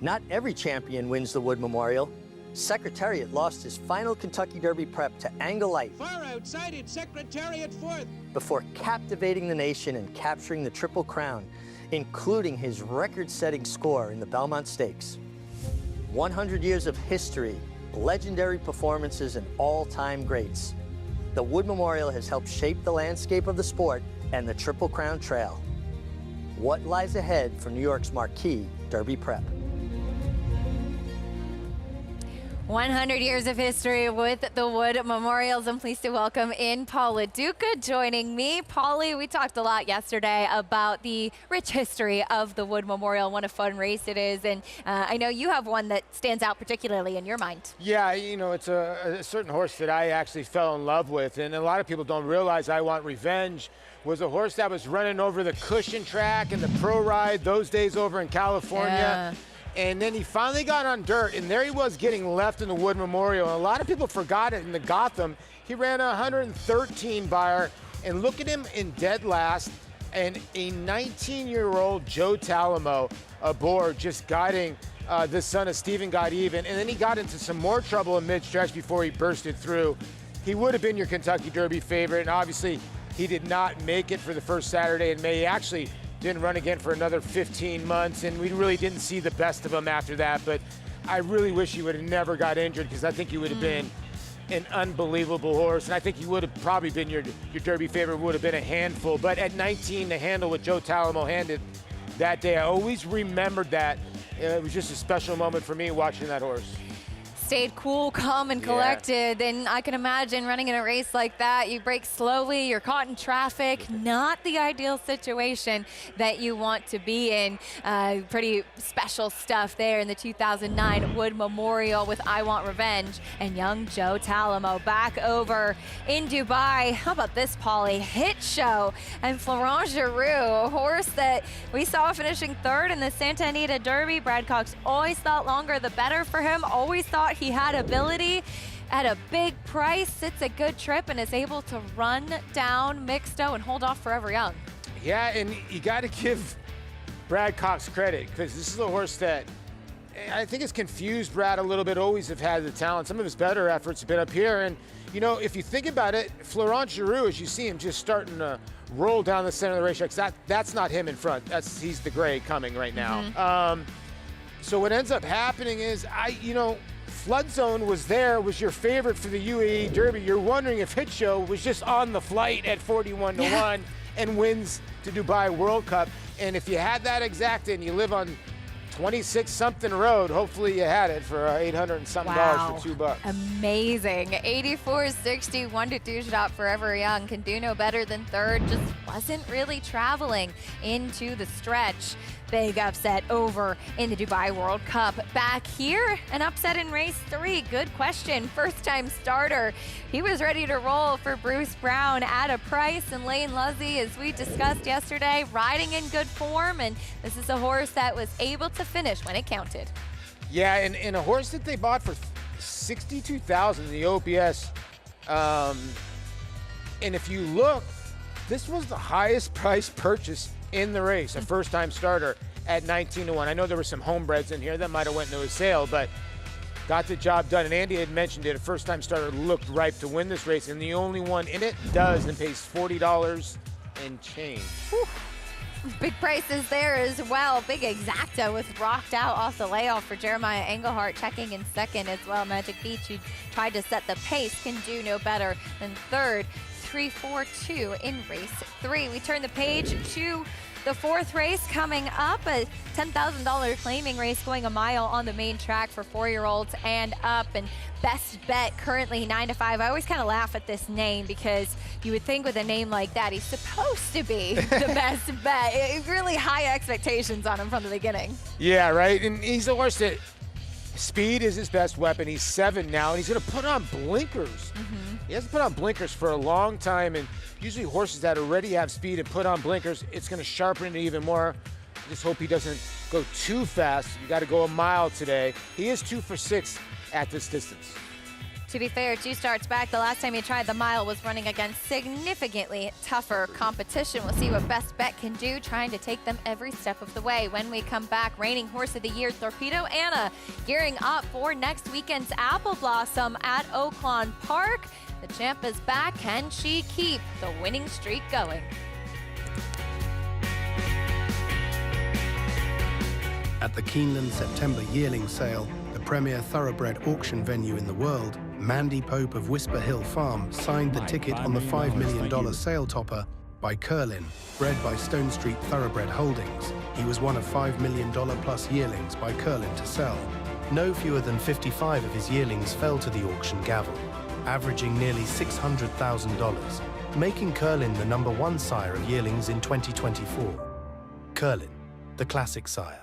Not every champion wins the Wood Memorial. Secretariat lost his final Kentucky Derby prep to Angle Light. Far outside, it's Secretariat fourth. Before captivating the nation and capturing the Triple Crown, including his record-setting score in the Belmont Stakes. 100 years of history, legendary performances, and all-time greats. The Wood Memorial has helped shape the landscape of the sport and the Triple Crown Trail. What lies ahead for New York's Marquis Derby prep? 100 years of history with the Wood Memorials. I'm pleased to welcome in Paul LaDuca joining me. Paulie, we talked a lot yesterday about the rich history of the Wood Memorial, what a fun race it is, and I know you have one that stands out particularly in your mind. Yeah, you know, it's a certain horse that I actually fell in love with, and a lot of people don't realize I Want Revenge was a horse that was running over the cushion track and the pro ride those days over in California. Yeah. And then he finally got on dirt, and there he was getting left in the Wood Memorial. And a lot of people forgot it in the Gotham. He ran a 113 buyer, and look at him in dead last, and a 19-year-old Joe Talamo aboard, just guiding the son of Stephen got even. And then he got into some more trouble in mid-stretch before he bursted through. He would have been your Kentucky Derby favorite, and obviously he did not make it for the first Saturday in May. He actually didn't run again for another 15 months, and we really didn't see the best of him after that. But I really wish he would have never got injured, because I think he would have been an unbelievable horse, and I think he would have probably been your Derby favorite, would have been a handful. But at 19, to handle what Joe Talamo handed that day, I always remembered that. It was just a special moment for me watching that horse. Stayed cool, calm, and collected. And I can imagine running in a race like that, you brake slowly, you're caught in traffic, not the ideal situation that you want to be in. Pretty special stuff there in the 2009 Wood Memorial with I Want Revenge and young Joe Talamo. Back over in Dubai, how about this, Paulie? Hit Show and Florent Giroux, a horse that we saw finishing third in the Santa Anita Derby. Brad Cox always thought longer the better for him, always thought he had ability. At a big price, sits a good trip and is able to run down Mixto and hold off Forever Young. Yeah, and you got to give Brad Cox credit, because this is a horse that I think has confused Brad a little bit. Always have had the talent. Some of his better efforts have been up here, and you know, if you think about it, Florent Giroux, as you see him just starting to roll down the center of the racetrack, that's not him in front. He's the gray coming right now. So what ends up happening is, Flood Zone was your favorite for the UAE Derby. You're wondering if Hit Show was just on the flight at 41 to 1 and wins the Dubai World Cup. And if you had that exact and you live on 26 something road, hopefully you had it for $800 and something dollars for $2. Amazing. 84.60, 1-2 shot Forever Young. Can do no better than third. Just wasn't really traveling into the stretch. Big upset over in the Dubai World Cup. Back here, an upset in race 3. Good question. First time starter. He was ready to roll for Bruce Brown at a price, and Lane Luzzy, as we discussed yesterday, riding in good form, and this is a horse that was able to finish when it counted. Yeah, and a horse that they bought for $62,000 in the OPS. And if you look, this was the highest price purchase in the race, a first-time starter at 19 to 1. I know there were some homebreds in here that might have went into a sale, but got the job done. And Andy had mentioned it, a first-time starter looked ripe to win this race, and the only one in it does, and pays $40 and change. Whew. Big prices there as well. Big exacta with rocked out off the layoff for Jeremiah Engelhart, checking in second as well. Magic Beach, who tried to set the pace, can do no better than third. 3-4-2 in race 3. We turn the page to the fourth race coming up, a $10,000 claiming race going a mile on the main track for 4-year-olds and up. And best bet currently 9 to 5. I always kind of laugh at this name, because you would think with a name like that, he's supposed to be the best bet. Really high expectations on him from the beginning. Yeah, right. And he's a horse that speed is his best weapon. He's 7 now, and he's going to put on blinkers. He hasn't put on blinkers for a long time, and usually horses that already have speed and put on blinkers, it's going to sharpen it even more. I just hope he doesn't go too fast. You got to go a mile today. He is 2 for 6 at this distance. To be fair, 2 starts back, the last time he tried the mile was running against significantly tougher competition. We'll see what Best Bet can do, trying to take them every step of the way. When we come back, reigning horse of the year, Torpedo Anna, gearing up for next weekend's Apple Blossom at Oaklawn Park. The champ is back. Can she keep the winning streak going? At the Keeneland September yearling sale, the premier thoroughbred auction venue in the world, Mandy Pope of Whisper Hill Farm signed the ticket on the $5 million sale topper by Curlin, bred by Stone Street Thoroughbred Holdings. He was one of $5 million plus yearlings by Curlin to sell. no fewer than 55 of his yearlings fell to the auction gavel, averaging nearly $600,000, making Curlin the #1 sire of yearlings in 2024. Curlin, the classic sire.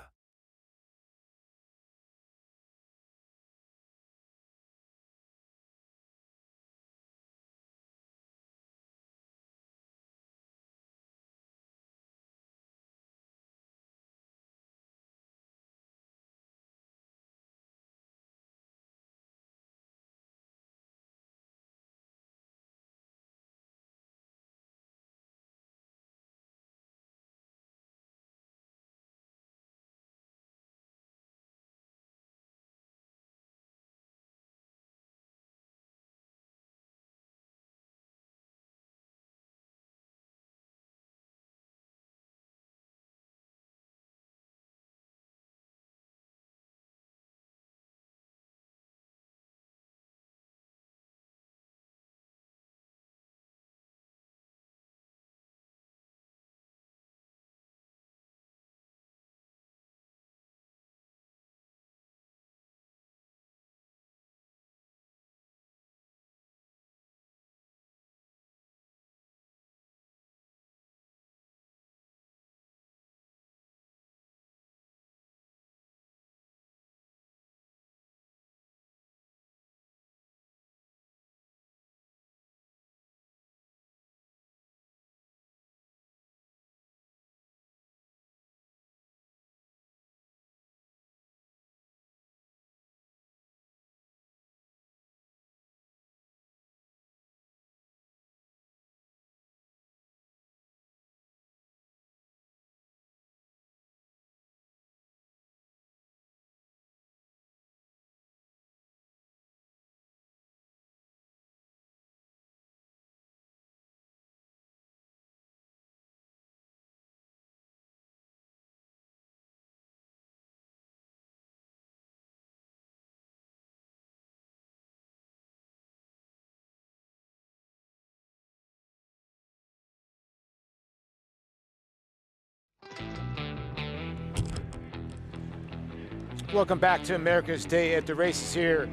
Welcome back to America's Day at the Races here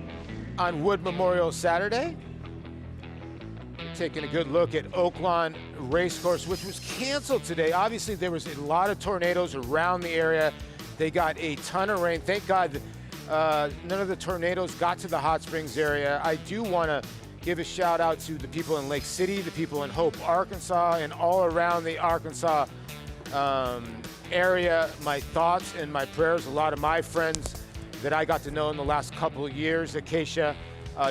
on Wood Memorial Saturday. Taking a good look at Oaklawn Racecourse, which was canceled today. Obviously, there was a lot of tornadoes around the area. They got a ton of rain. Thank God none of the tornadoes got to the Hot Springs area. I do want to give a shout out to the people in Lake City, the people in Hope, Arkansas, and all around the Arkansas area. My thoughts and my prayers. A lot of my friends that I got to know in the last couple of years. Acacia,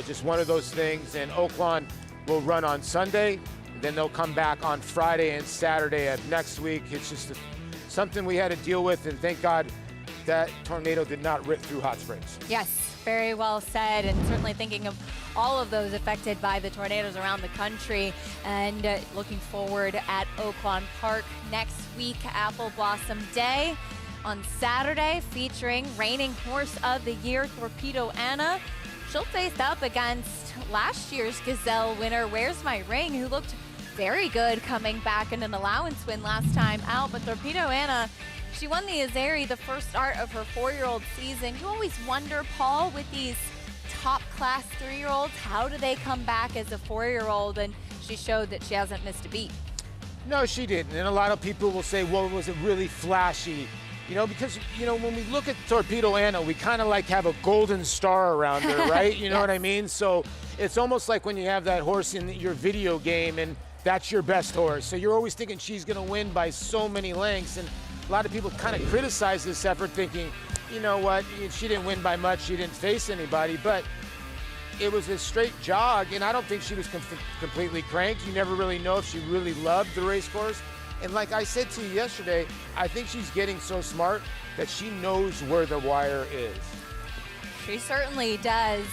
just one of those things. And Oaklawn will run on Sunday. Then they'll come back on Friday and Saturday of next week. It's just something we had to deal with, and thank God that tornado did not rip through Hot Springs. Yes, very well said, and certainly thinking of all of those affected by the tornadoes around the country, and looking forward at Oaklawn Park next week, Apple Blossom Day on Saturday, featuring reigning horse of the year, Torpedo Anna. She'll face up against last year's Gazelle winner, Where's My Ring, who looked very good coming back in an allowance win last time out. But Torpedo Anna, she won the Azeri the first start of her 4-year-old season. You always wonder, Paul, with these top-class 3-year-olds, how do they come back as a 4-year-old? And she showed that she hasn't missed a beat. No, she didn't. And a lot of people will say, well, was it really flashy? You know, because, you know, when we look at Torpedo Anna, we kind of like have a golden star around her, right? You know what I mean? So it's almost like when you have that horse in your video game and that's your best horse. So you're always thinking she's going to win by so many lengths. And a lot of people kind of criticize this effort, thinking, you know what, she didn't win by much, she didn't face anybody. But it was a straight jog, and I don't think she was completely cranked. You never really know if she really loved the race course. And like I said to you yesterday, I think she's getting so smart that she knows where the wire is. She certainly does,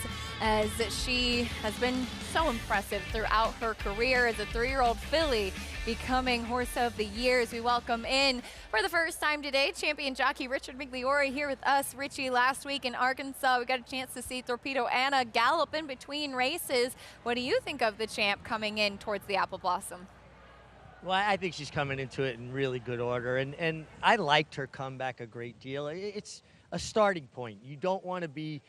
as she has been so impressive throughout her career as a 3-year-old filly, becoming Horse of the Year. As we welcome in for the first time today, champion jockey Richard Migliore here with us. Richie, last week in Arkansas, we got a chance to see Torpedo Anna gallop in between races. What do you think of the champ coming in towards the Apple Blossom? Well, I think she's coming into it in really good order, and I liked her comeback a great deal. It's a starting point. You don't want to be,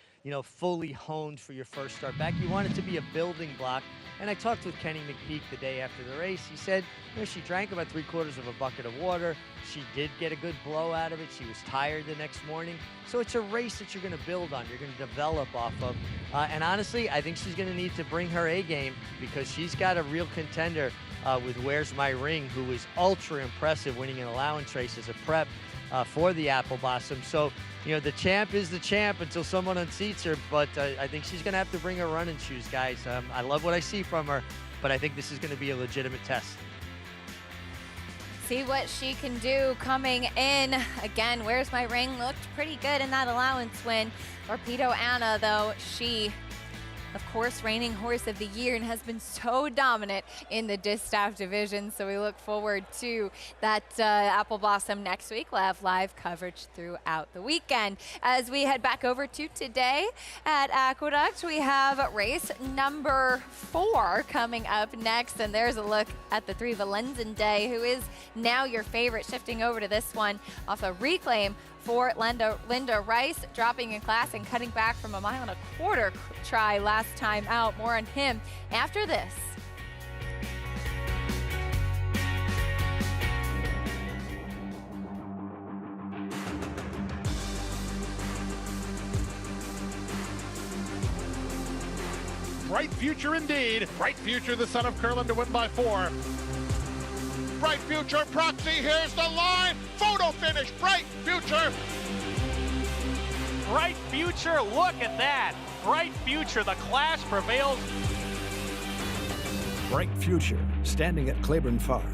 fully honed for your first start back. You want it to be a building block. And I talked with Kenny McPeak the day after the race. He said, she drank about 3/4 of a bucket of water. She did get a good blow out of it. She was tired the next morning. So it's a race that you're going to build on. You're going to develop off of. And honestly, I think she's going to need to bring her A game because she's got a real contender with Where's My Ring, who was ultra impressive, winning an allowance race as a prep for the Apple Blossom. So, the champ is the champ until someone unseats her, but I think she's going to have to bring her running shoes, guys. I love what I see from her, but I think this is going to be a legitimate test. See what she can do coming in. Again, Where's My Ring looked pretty good in that allowance win. Torpedo Anna, though, she, of course, reigning horse of the year and has been so dominant in the distaff division. So we look forward to that Apple Blossom next week. We'll have live coverage throughout the weekend. As we head back over to today at Aqueduct, we have race number 4 coming up next. And there's a look at the 3 Valenzen Day, who is now your favorite, shifting over to this one off a reclaim for Linda Rice, dropping in class and cutting back from a 1.25 mile try last time out. More on him after this. Bright future indeed. Bright future, the son of Curlin, to win by 4. Bright future, Proxy, here's the line. Photo finish, Bright future. Bright future, look at that. Bright future, the class prevails. Bright future, standing at Claiborne Farm.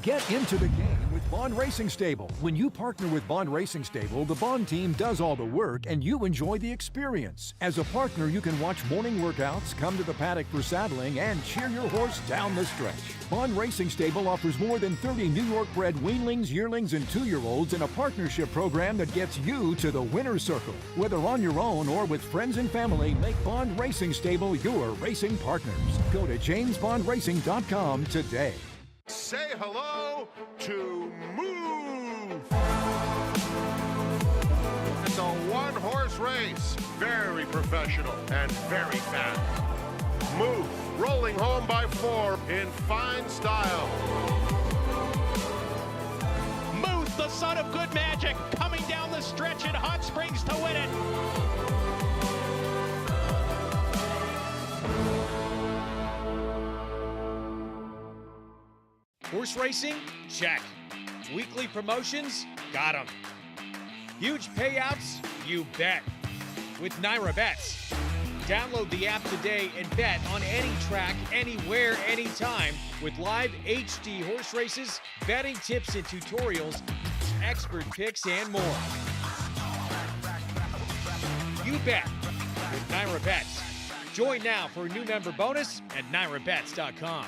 Get into the game with Bond Racing Stable. When you partner with Bond Racing Stable, the Bond team does all the work and you enjoy the experience. As a partner, you can watch morning workouts, come to the paddock for saddling, and cheer your horse down the stretch. Bond Racing Stable offers more than 30 New York-bred weanlings, yearlings, and 2-year-olds in a partnership program that gets you to the winner's circle. Whether on your own or with friends and family, make Bond Racing Stable your racing partners. Go to jamesbondracing.com today. Say hello to Move. It's a one-horse race, very professional and very fast. Move, rolling home by 4 in fine style. Moose, the son of good magic, coming down the stretch in Hot Springs to win it. Horse racing? Check. Weekly promotions? Got 'em. Huge payouts? You bet. With Naira Bets. Download the app today and bet on any track, anywhere, anytime with live HD horse races, betting tips and tutorials, expert picks, and more. You bet with Naira Bets. Join now for a new member bonus at nairabets.com.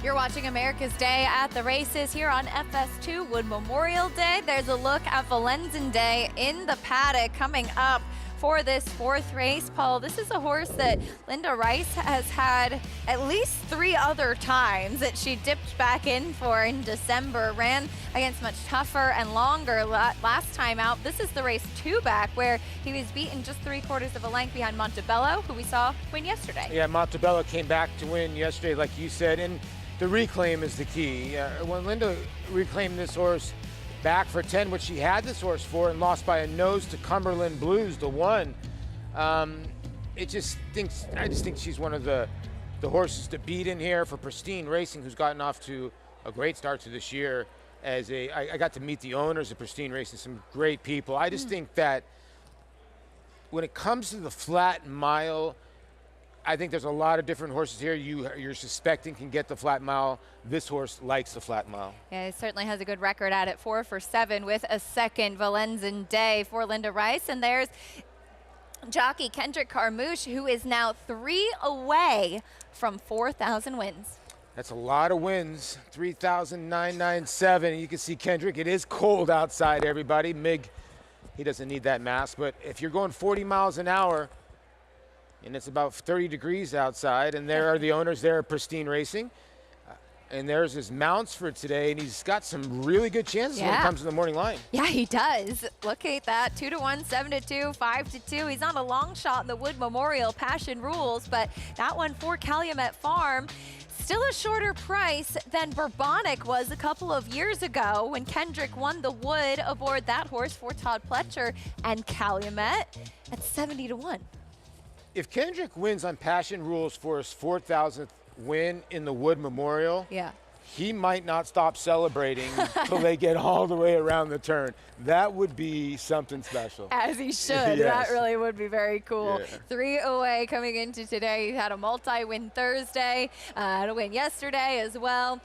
You're watching America's Day at the races here on FS2 Wood Memorial Day. There's a look at Valenzen Day in the paddock coming up for this 4th race. Paul, this is a horse that Linda Rice has had at least 3 other times that she dipped back in for in December, ran against much tougher and longer last time out. This is the race 2 back where he was beaten just 3/4 of a length behind Montebello, who we saw win yesterday. Yeah, Montebello came back to win yesterday, like you said, and the reclaim is the key. When Linda reclaimed this horse back for 10, which she had this horse for, and lost by a nose to Cumberland Blues, the 1, I just think she's one of the horses to beat in here for Pristine Racing, who's gotten off to a great start to this year. I got to meet the owners of Pristine Racing, some great people. I just think that when it comes to the flat mile, I think there's a lot of different horses here you're suspecting can get the flat mile. This horse likes the flat mile. Yeah, he certainly has a good record at it, 4 for 7 with a second Valenzen Day for Linda Rice. And there's jockey Kendrick Carmouche, who is now 3 away from 4,000 wins. That's a lot of wins, 3,997. You can see Kendrick, it is cold outside, everybody. Mig, he doesn't need that mask, but if you're going 40 miles an hour, and it's about 30 degrees outside, and there are the owners there at Pristine Racing. And there's his mounts for today, and he's got some really good chances when it comes to the morning line. Yeah, he does. Look at that, 2-1, 7-2, 5-2. He's on a long shot in the Wood Memorial, Passion Rules, but that one for Calumet Farm. Still a shorter price than Bourbonic was a couple of years ago when Kendrick won the Wood aboard that horse for Todd Pletcher and Calumet at 70-1. If Kendrick wins on Passion Rules for his 4,000th win in the Wood Memorial, he might not stop celebrating until they get all the way around the turn. That would be something special. As he should. That really would be very cool. 3 away coming into today. He had a multi-win Thursday, had a win yesterday as well.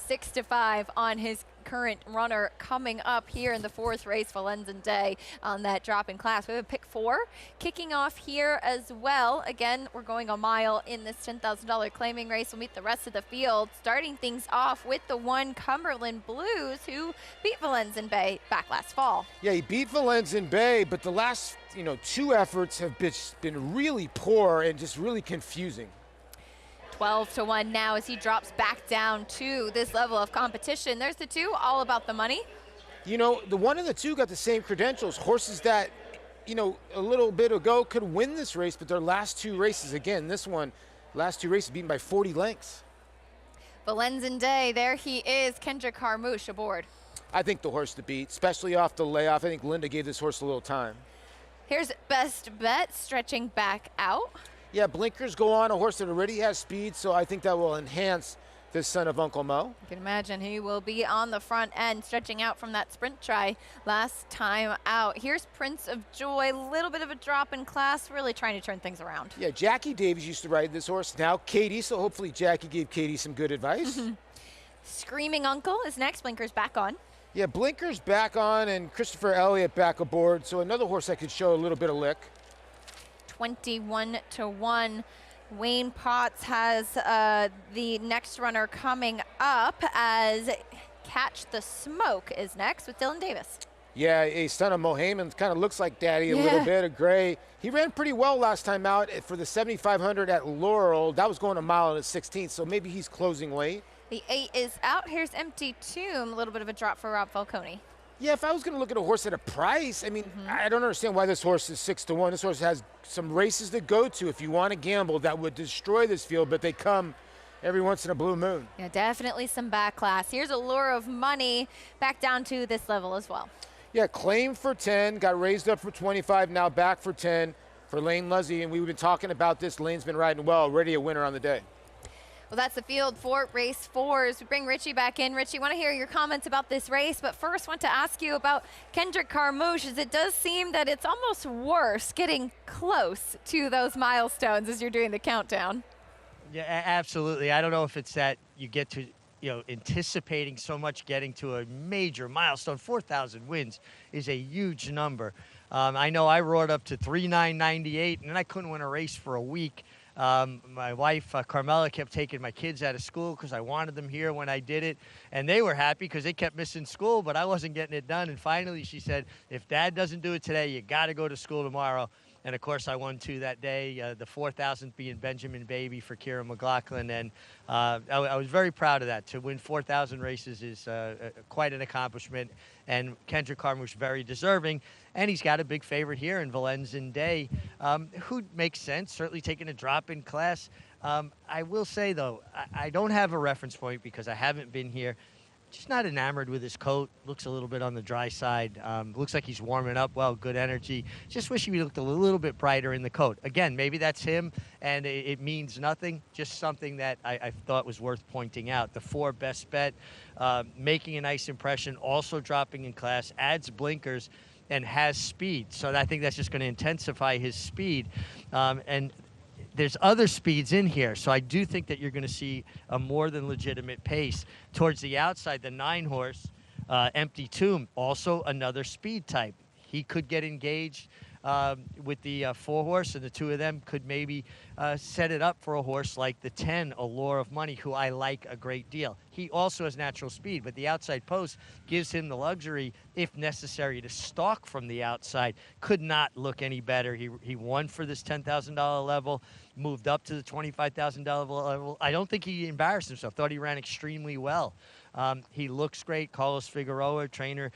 6-5 on his current runner coming up here in the 4th race, Valenzen Day, on that drop in class. We have a pick 4 kicking off here as well. Again, we're going a mile in this $10,000 claiming race. We'll meet the rest of the field, starting things off with the 1 Cumberland Blues, who beat Valenzen Bay back last fall. Yeah, he beat Valenzen Bay, but the last 2 efforts have been really poor and just really confusing. 12-1 now as he drops back down to this level of competition. There's the 2, all about the money. The 1 and the 2 got the same credentials. Horses that, a little bit ago could win this race, but their last 2 races, again, this one, last 2 races beaten by 40 lengths. Valenzen Day, there he is, Kendrick Harmouche aboard. I think the horse to beat, especially off the layoff. I think Linda gave this horse a little time. Here's Best Bet stretching back out. Yeah, blinkers go on a horse that already has speed, so I think that will enhance this son of Uncle Mo. You can imagine he will be on the front end, stretching out from that sprint try last time out. Here's Prince of Joy, a little bit of a drop in class, really trying to turn things around. Yeah, Jackie Davies used to ride this horse. Now Katie, so hopefully Jackie gave Katie some good advice. Screaming Uncle is next, blinkers back on. Yeah, blinkers back on and Christopher Elliott back aboard, so another horse that could show a little bit of lick. 21-1. Wayne Potts has the next runner coming up as Catch the Smoke is next with Dylan Davis. Yeah, a son of Mohayman, kind of looks like Daddy a little bit, a gray. He ran pretty well last time out for the 7,500 at Laurel. That was going a mile and a 16th, so maybe he's closing late. The 8 is out. Here's Empty Tomb, a little bit of a drop for Rob Falcone. Yeah, if I was going to look at a horse at a price, I mean, I don't understand why this horse is 6-1. This horse has some races to go to if you want to gamble that would destroy this field, but they come every once in a blue moon. Yeah, definitely some back class. Here's Allure of Money back down to this level as well. Yeah, claim for 10, got raised up for 25, now back for 10 for Lane Luzzy, and we've been talking about this. Lane's been riding well, already a winner on the day. Well, that's the field for race 4s. We bring Richie back in. Richie, want to hear your comments about this race, but first want to ask you about Kendrick Harmouche, as it does seem that it's almost worse getting close to those milestones as you're doing the countdown. Yeah, absolutely. I don't know if it's that you get to, anticipating so much getting to a major milestone. 4,000 wins is a huge number. I know I roared up to 3,998, and then I couldn't win a race for a week. My wife, Carmela, kept taking my kids out of school because I wanted them here when I did it. And they were happy because they kept missing school, but I wasn't getting it done. And finally, she said, if Dad doesn't do it today, you got to go to school tomorrow. And, of course, I won 2 that day, the 4,000th being Benjamin Baby for Kieran McLaughlin. And I was very proud of that. To win 4,000 races is quite an accomplishment. And Kendrick Harmouche very deserving. And he's got a big favorite here in Valenzen Day, who makes sense, certainly taking a drop in class. I will say, though, I don't have a reference point because I haven't been here. Just not enamored with his coat. Looks a little bit on the dry side. Looks like he's warming up well, good energy. Just wish he looked a little bit brighter in the coat. Again, maybe that's him, and it means nothing. Just something that I thought was worth pointing out. The 4 Best Bet, making a nice impression, also dropping in class, adds blinkers, and has speed. So I think that's just going to intensify his speed. And there's other speeds in here, so I do think that you're going to see a more than legitimate pace. Towards the outside, the 9 horse, Empty Tomb, also another speed type. He could get engaged. with the 4-horse, and the 2 of them could maybe set it up for a horse like the 10, Allure of Money, who I like a great deal. He also has natural speed, but the outside post gives him the luxury, if necessary, to stalk from the outside. Could not look any better. He won for this $10,000 level, moved up to the $25,000 level. I don't think he embarrassed himself. Thought he ran extremely well. He looks great. Carlos Figueroa, trainer,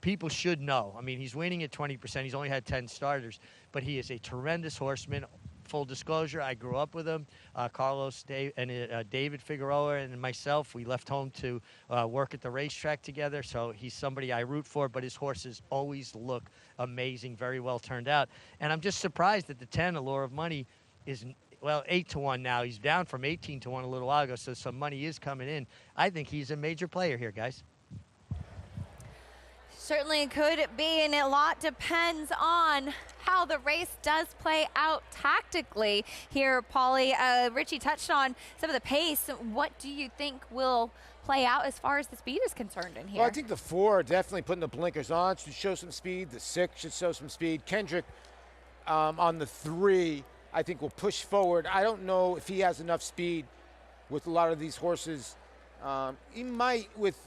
people should know. I mean, he's winning at 20%. He's only had 10 starters, but he is a tremendous horseman. Full disclosure, I grew up with him. Carlos and David Figueroa and myself, we left home to work at the racetrack together, so he's somebody I root for, but his horses always look amazing, very well turned out. And I'm just surprised that the 10, Allure of Money, is, well, 8-1 now. He's down from 18-1 a little while ago, so some money is coming in. I think he's a major player here, guys. Certainly could be, and a lot depends on how the race does play out tactically here, Paulie. Richie touched on some of the pace. What do you think will play out as far as the speed is concerned in here? Well, I think the 4 are definitely putting the blinkers on to show some speed. The 6 should show some speed. Kendrick on the 3, I think, will push forward. I don't know if he has enough speed with a lot of these horses. He might, with,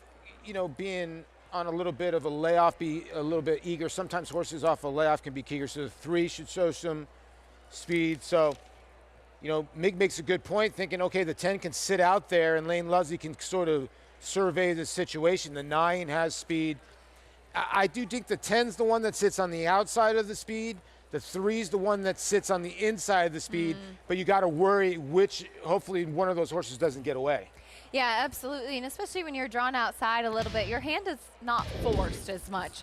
being on a little bit of a layoff, be a little bit eager. Sometimes horses off a layoff can be eager, so the 3 should show some speed. So, Mig makes a good point, thinking, okay, the 10 can sit out there and Lane Lusley can sort of survey the situation. The 9 has speed. I do think the 10's the one that sits on the outside of the speed. The 3's the one that sits on the inside of the speed, but you got to worry which, hopefully one of those horses doesn't get away. Yeah, absolutely, and especially when you're drawn outside a little bit, your hand is not forced as much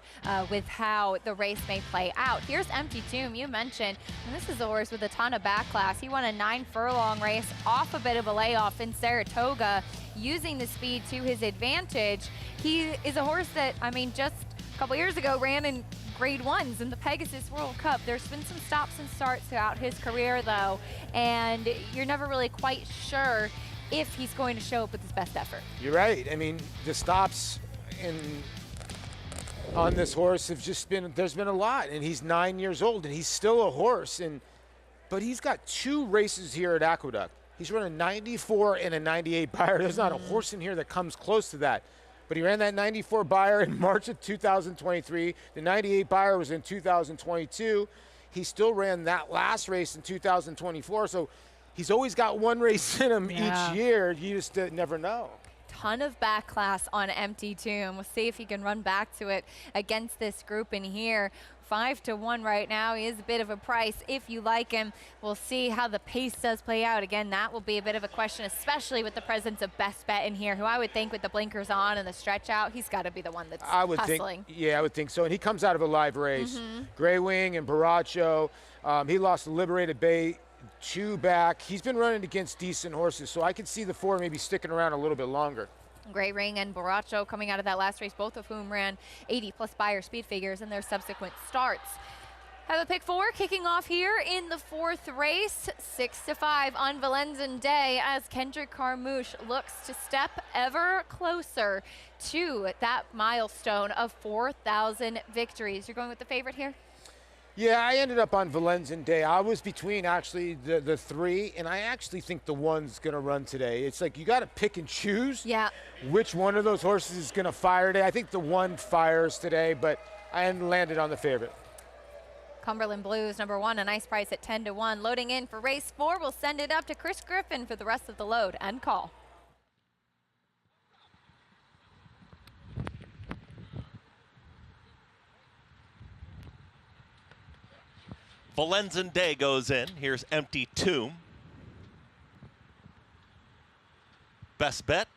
with how the race may play out. Here's Empty Tomb, you mentioned, and this is a horse with a ton of back class. He won a 9-furlong race off a bit of a layoff in Saratoga, using the speed to his advantage. He is a horse that, I mean, just a couple years ago ran in Grade 1s in the Pegasus World Cup. There's been some stops and starts throughout his career, though, and you're never really quite sure if he's going to show up with his best effort. You're right. I mean, the stops on this horse have just been, there's been a lot, and he's 9 years old, and he's still a horse, but he's got 2 races here at Aqueduct. He's run a 94 and a 98 Beyer. There's not a horse in here that comes close to that. But he ran that 94 Beyer in March of 2023. The 98 Beyer was in 2022. He still ran that last race in 2024. So he's always got one race in him each year. You just never know. Ton of back class on Empty Tomb. We'll see if he can run back to it against this group in here. 5-1 right now. He is a bit of a price if you like him. We'll see how the pace does play out. Again, that will be a bit of a question, especially with the presence of Best Bet in here, who I would think with the blinkers on and the stretch out, he's got to be the one that's hustling. I would think so. And he comes out of a live race. Gray Wing and Baracho. He lost to Liberated Bay 2 back. He's been running against decent horses, so I could see the 4 maybe sticking around a little bit longer. Gray Ring and Baracho coming out of that last race, both of whom ran 80+ Beyer speed figures in their subsequent starts. Have a pick 4 kicking off here in the 4th race, 6-5 on Valenzuela Day, as Kendrick Carmouche looks to step ever closer to that milestone of 4,000 victories. You're going with the favorite here? Yeah, I ended up on Valenzuela Day. I was between actually the 3, and I actually think the 1's going to run today. It's like you got to pick and choose which one of those horses is going to fire today. I think the 1 fires today, but I landed on the favorite. Cumberland Blues, number 1, a nice price at 10-1. Loading in for race 4. We'll send it up to Chris Griffin for the rest of the load and call. Valenzuela Day goes in. Here's Empty Tomb. Best Bet.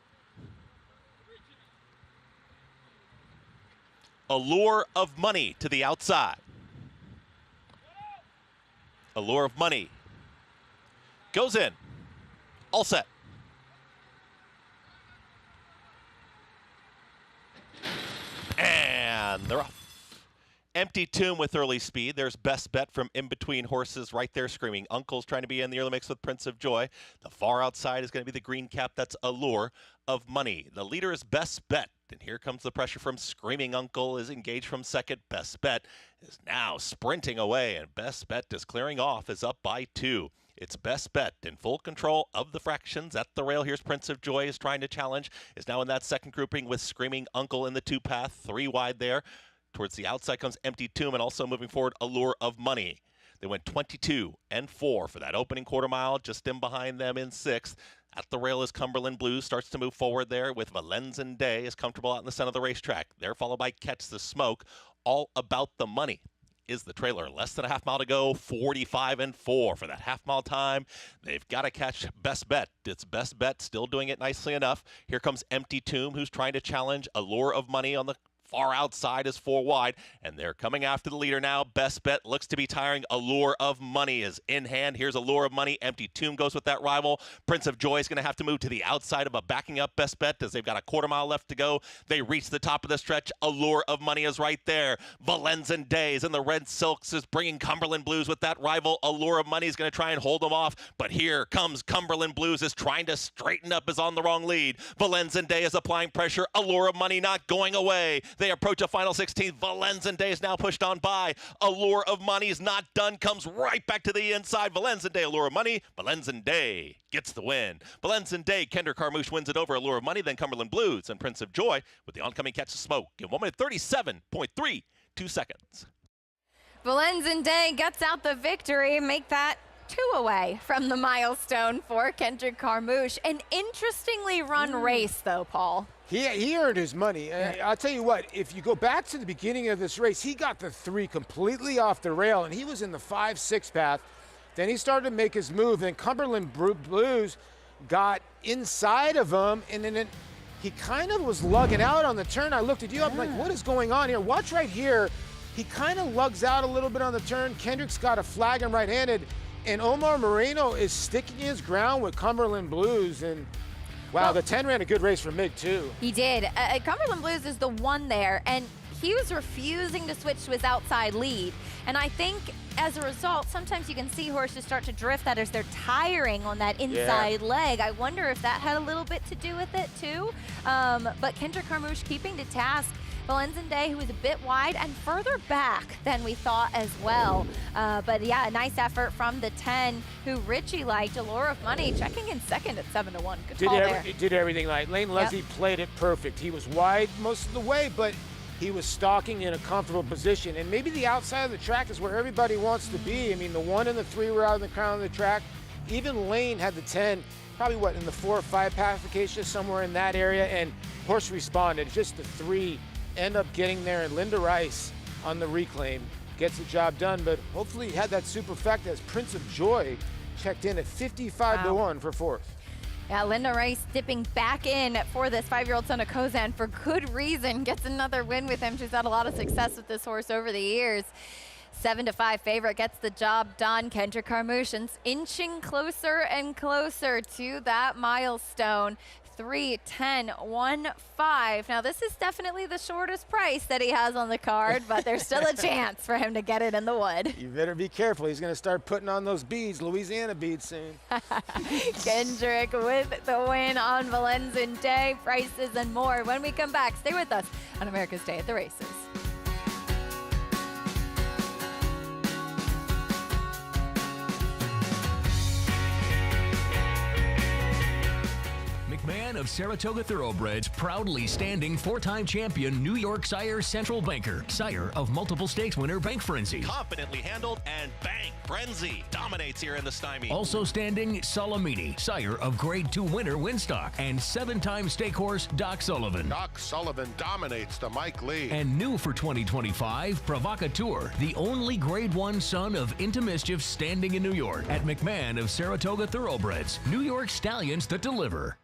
Allure of Money to the outside. Allure of Money goes in. All set. And they're off. Empty Tomb with early speed. There's Best Bet from in between horses right there screaming. Uncle's trying to be in the early mix with Prince of Joy. The far outside is going to be the green cap. That's Allure of Money. The leader is Best Bet. And here comes the pressure from Screaming Uncle, is engaged from second. Best Bet is now sprinting away, and Best Bet is clearing off, is up by 2. It's Best Bet in full control of the fractions at the rail. Here's Prince of Joy is trying to challenge, is now in that second grouping with Screaming Uncle in the 2 path, 3 wide there. Towards the outside comes Empty Tomb, and also moving forward, Allure of Money. They went 22 and 4 for that opening quarter mile, just in behind them in 6th. At the rail is Cumberland Blues, starts to move forward there with Valenzen Day is comfortable out in the center of the racetrack. They're followed by Catch the Smoke. All About the Money is the trailer. Less than a half mile to go, 45 and 4 for that half mile time. They've got to catch Best Bet. It's Best Bet still doing it nicely enough. Here comes Empty Tomb, who's trying to challenge Allure of Money on the far outside is 4 wide, and they're coming after the leader now. Best Bet looks to be tiring. Allure of Money is in hand. Here's Allure of Money. Empty Tomb goes with that rival. Prince of Joy is going to have to move to the outside of a backing up Best Bet as they've got a quarter mile left to go. They reach the top of the stretch. Allure of Money is right there. Valenzen Days and the Red Silks is bringing Cumberland Blues with that rival. Allure of Money is going to try and hold them off, but here comes Cumberland Blues is trying to straighten up, is on the wrong lead. Valenzen Day is applying pressure. Allure of Money not going away. They approach a final 16th. Valenzen Day is now pushed on by. Allure of Money is not done. Comes right back to the inside. Valenzen Day, Allure of Money. Valenzen Day gets the win. Valenzen Day, Kendra Carmouche wins it over Allure of Money. Then Cumberland Blues and Prince of Joy with the oncoming Catch the Smoke in 1 minute 37.32 seconds. Valenzen Day gets out the victory, make that 2 away from the milestone for Kendrick Carmouche. An interestingly run race, though, Paul. He earned his money. I'll tell you what, if you go back to the beginning of this race, he got the 3 completely off the rail, and he was in the 5-6 path. Then he started to make his move. Then Cumberland Blues got inside of him, and then he kind of was lugging out on the turn. I looked at you, I'm like, what is going on here? Watch right here. He kind of lugs out a little bit on the turn. Kendrick's got a flag him right-handed, and Omar Moreno is sticking his ground with Cumberland Blues. And wow, the 10 ran a good race for Mig, too. He did. Cumberland Blues is the one there, and he was refusing to switch to his outside lead. And I think as a result, sometimes you can see horses start to drift that as they're tiring on that inside leg. I wonder if that had a little bit to do with it, too. But Kendrick Carmouche keeping to task. Valenzen Day, who was a bit wide and further back than we thought as well. But yeah, a nice effort from the 10, who Richie liked. Allure of Money checking in second at 7-1. Good call there. Did everything right. Lane Leslie played it perfect. He was wide most of the way, but he was stalking in a comfortable position. And maybe the outside of the track is where everybody wants to be. I mean, the 1 and the 3 were out in the crown of the track. Even Lane had the 10, probably what, in the 4 or 5 pacification, somewhere in that area, and horse responded. Just the 3 end up getting there, and Linda Rice on the reclaim gets the job done, but hopefully he had that superfecta as Prince of Joy checked in at 55-1 for 4th. Yeah, Linda Rice dipping back in for this 5-year-old son of Kozan for good reason. Gets another win with him. She's had a lot of success with this horse over the years. 7-5 favorite gets the job done. Kendrick Carmouche inching closer and closer to that milestone. 3:10.15. Now this is definitely the shortest price that he has on the card, but there's still a chance for him to get it in the wood. You better be careful. He's going to start putting on those beads, Louisiana beads soon. Kendrick with the win on Valenzen Day. Prices and more when we come back. Stay with us on America's Day at the Races. McMahon of Saratoga Thoroughbreds, proudly standing 4-time champion New York sire Central Banker, sire of multiple stakes winner Bank Frenzy. Confidently handled, and Bank Frenzy dominates here in the Stymie. Also standing Salamini, sire of Grade 2 winner Winstock, and 7-time stake horse Doc Sullivan. Doc Sullivan dominates the Mike Lee. And new for 2025, Provocateur, the only Grade 1 son of Into Mischief standing in New York. At McMahon of Saratoga Thoroughbreds, New York stallions that deliver.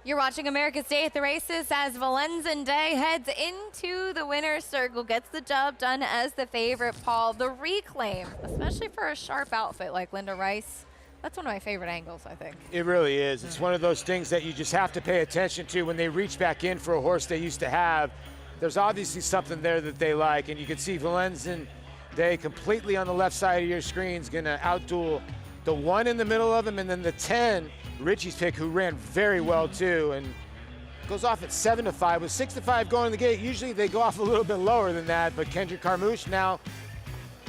You're watching America's Day at the Races as Valenzen Day heads into the winner's circle, gets the job done as the favorite. Paul, the reclaim, especially for a sharp outfit like Linda Rice, that's one of my favorite angles, I think. It really is. It's one of those things that you just have to pay attention to when they reach back in for a horse they used to have. There's obviously something there that they like, and you can see Valenzen Day completely on the left side of your screen is going to outduel the 1 in the middle of him, and then the 10, Richie's pick, who ran very well too, and goes off at 7-5 with 6-5 going to the gate. Usually they go off a little bit lower than that, but Kendrick Carmouche now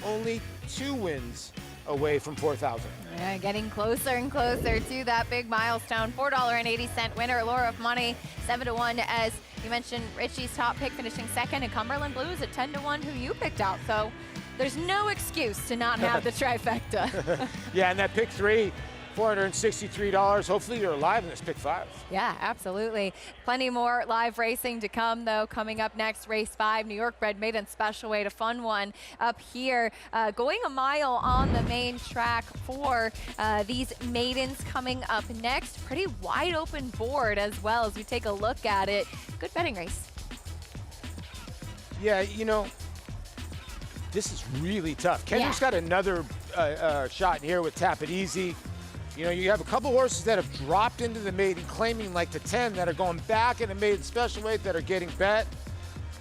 only 2 wins away from 4,000. Yeah, getting closer and closer to that big milestone. $4.80 winner, Laura of Money, 7-1. As you mentioned, Richie's top pick finishing second, and Cumberland Blues at 10-1, who you picked out. So there's no excuse to not have the trifecta. Yeah, and that pick 3, $463. Hopefully you're alive in this pick 5. Yeah, absolutely. Plenty more live racing to come, though. Coming up next, race 5, New York bred maiden special weight, a fun one up here. Going a mile on the main track for these maidens coming up next. Pretty wide open board as well as we take a look at it. Good betting race. Yeah, you know, this is really tough. Kendrick's got another shot here with Tap It Easy. You know, you have a couple horses that have dropped into the maiden, claiming like the 10 that are going back in the maiden special weight that are getting bet.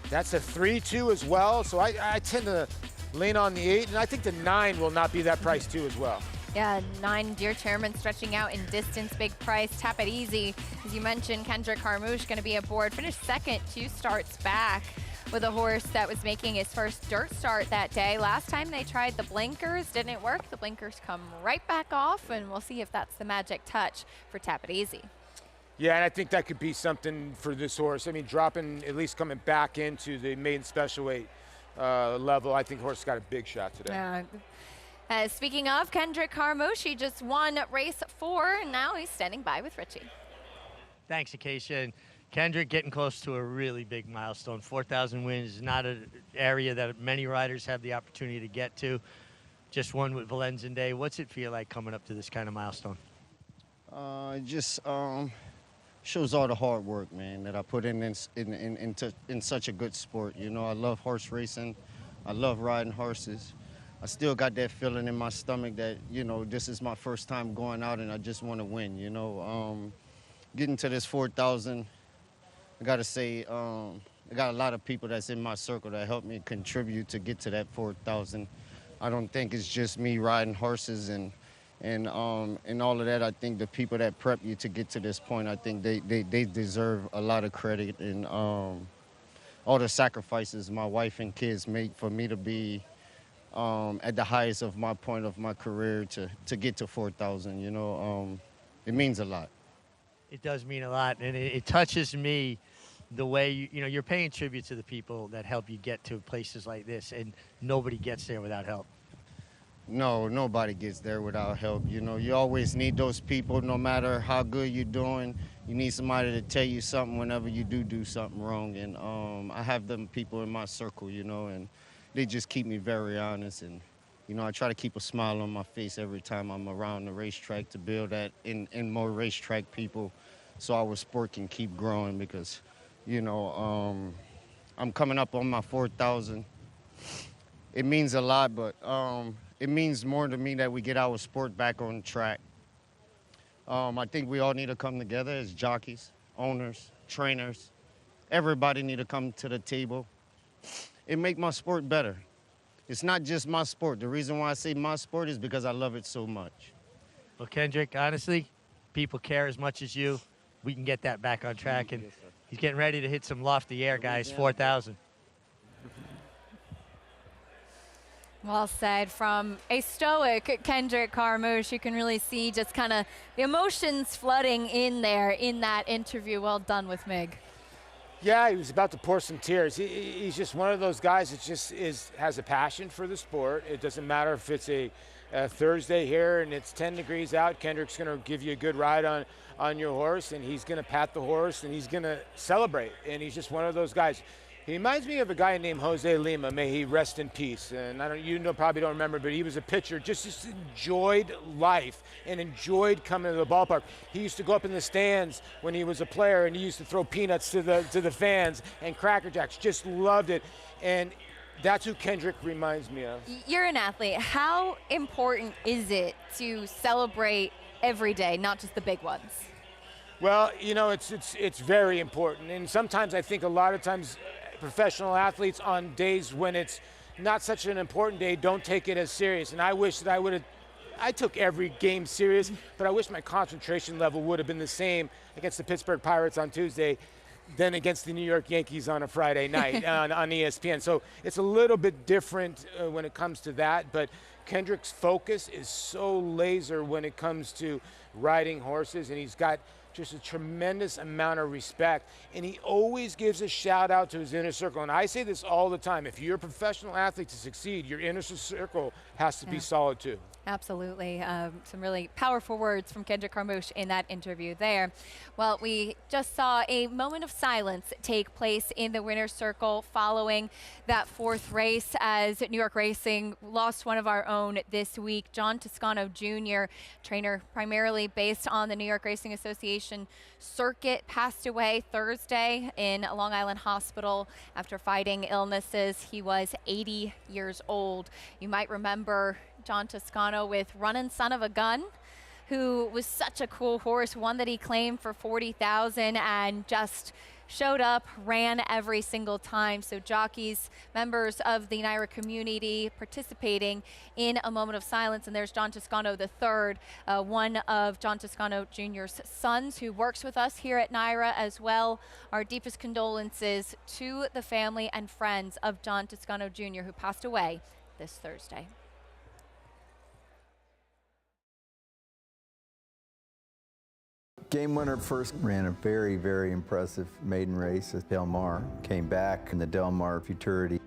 That's a 3-2 as well. So I tend to lean on the 8, and I think the 9 will not be that price too as well. Yeah, 9, Dear Chairman, stretching out in distance, big price. Tap It Easy, as you mentioned, Kendrick Carmouche going to be aboard. Finished second 2 starts back with a horse that was making his first dirt start that day. Last time they tried the blinkers, didn't work. The blinkers come right back off, and we'll see if that's the magic touch for Tap It Easy. Yeah, and I think that could be something for this horse. I mean, dropping, at least coming back into the maiden special weight level, I think horse got a big shot today. Speaking of Kendrick Carmouche, he just won race 4, and now he's standing by with Richie. Thanks, Acacia. And Kendrick getting close to a really big milestone. 4,000 wins is not an area that many riders have the opportunity to get to. Just won with Valenzen Day. What's it feel like coming up to this kind of milestone? It just shows all the hard work, man, that I put in such a good sport. You know, I love horse racing. I love riding horses. I still got that feeling in my stomach that, you know, this is my first time going out and I just want to win, you know. Getting to this 4,000, I got to say, I got a lot of people that's in my circle that helped me contribute to get to that 4,000. I don't think it's just me riding horses and all of that. I think the people that prep you to get to this point, I think they deserve a lot of credit, and all the sacrifices my wife and kids made for me to be at the highest of my point of my career to get to 4,000. You know, it means a lot. It does mean a lot, and it touches me the way, you know, you're paying tribute to the people that help you get to places like this, and nobody gets there without help. No, nobody gets there without help. You know, you always need those people, no matter how good you're doing. You need somebody to tell you something whenever you do something wrong, and I have them people in my circle, you know, and they just keep me very honest, and you know, I try to keep a smile on my face every time I'm around the racetrack to build that in more racetrack people so our sport can keep growing, because, you know, I'm coming up on my 4,000. It means a lot, but it means more to me that we get our sport back on track. I think we all need to come together as jockeys, owners, trainers. Everybody need to come to the table. It make my sport better. It's not just my sport. The reason why I say my sport is because I love it so much. Well, Kendrick, honestly, people care as much as you. We can get that back on track, and he's getting ready to hit some lofty air, guys. 4,000. Well said from a stoic Kendrick Carmouche. You can really see just kind of the emotions flooding in there in that interview. Well done with Mig. Yeah, he was about to pour some tears. He's just one of those guys that just has a passion for the sport. It doesn't matter if it's a Thursday here and it's 10 degrees out. Kendrick's going to give you a good ride on your horse, and he's going to pat the horse, and he's going to celebrate. And he's just one of those guys. He reminds me of a guy named Jose Lima. May he rest in peace. And probably don't remember, but he was a pitcher. Just enjoyed life and enjoyed coming to the ballpark. He used to go up in the stands when he was a player, and he used to throw peanuts to the fans and Cracker Jacks. Just loved it. And that's who Kendrick reminds me of. You're an athlete. How important is it to celebrate every day, not just the big ones? Well, it's very important. And sometimes I think a lot of times professional athletes on days when it's not such an important day don't take it as serious. And I wish that I took every game serious, but I wish my concentration level would have been the same against the Pittsburgh Pirates on Tuesday than against the New York Yankees on a Friday night on ESPN. So it's a little bit different when it comes to that, but Kendrick's focus is so laser when it comes to riding horses, and he's got just a tremendous amount of respect, and he always gives a shout out to his inner circle. And I say this all the time: if you're a professional athlete to succeed, your inner circle has to be solid too. Absolutely. Some really powerful words from Kendrick Carmouche in that interview there. Well, we just saw a moment of silence take place in the winner's circle following that fourth race as New York Racing lost one of our own this week. John Toscano Jr., trainer primarily based on the New York Racing Association circuit, passed away Thursday in a Long Island hospital after fighting illnesses. He was 80 years old. You might remember John Toscano with Runnin' Son of a Gun, who was such a cool horse, one that he claimed for $40,000 and just showed up, ran every single time. So jockeys, members of the NYRA community participating in a moment of silence. And there's John Toscano III, one of John Toscano Jr.'s sons who works with us here at NYRA as well. Our deepest condolences to the family and friends of John Toscano Jr., who passed away this Thursday. Game winner first ran a very, very impressive maiden race at Del Mar. Came back in the Del Mar Futurity.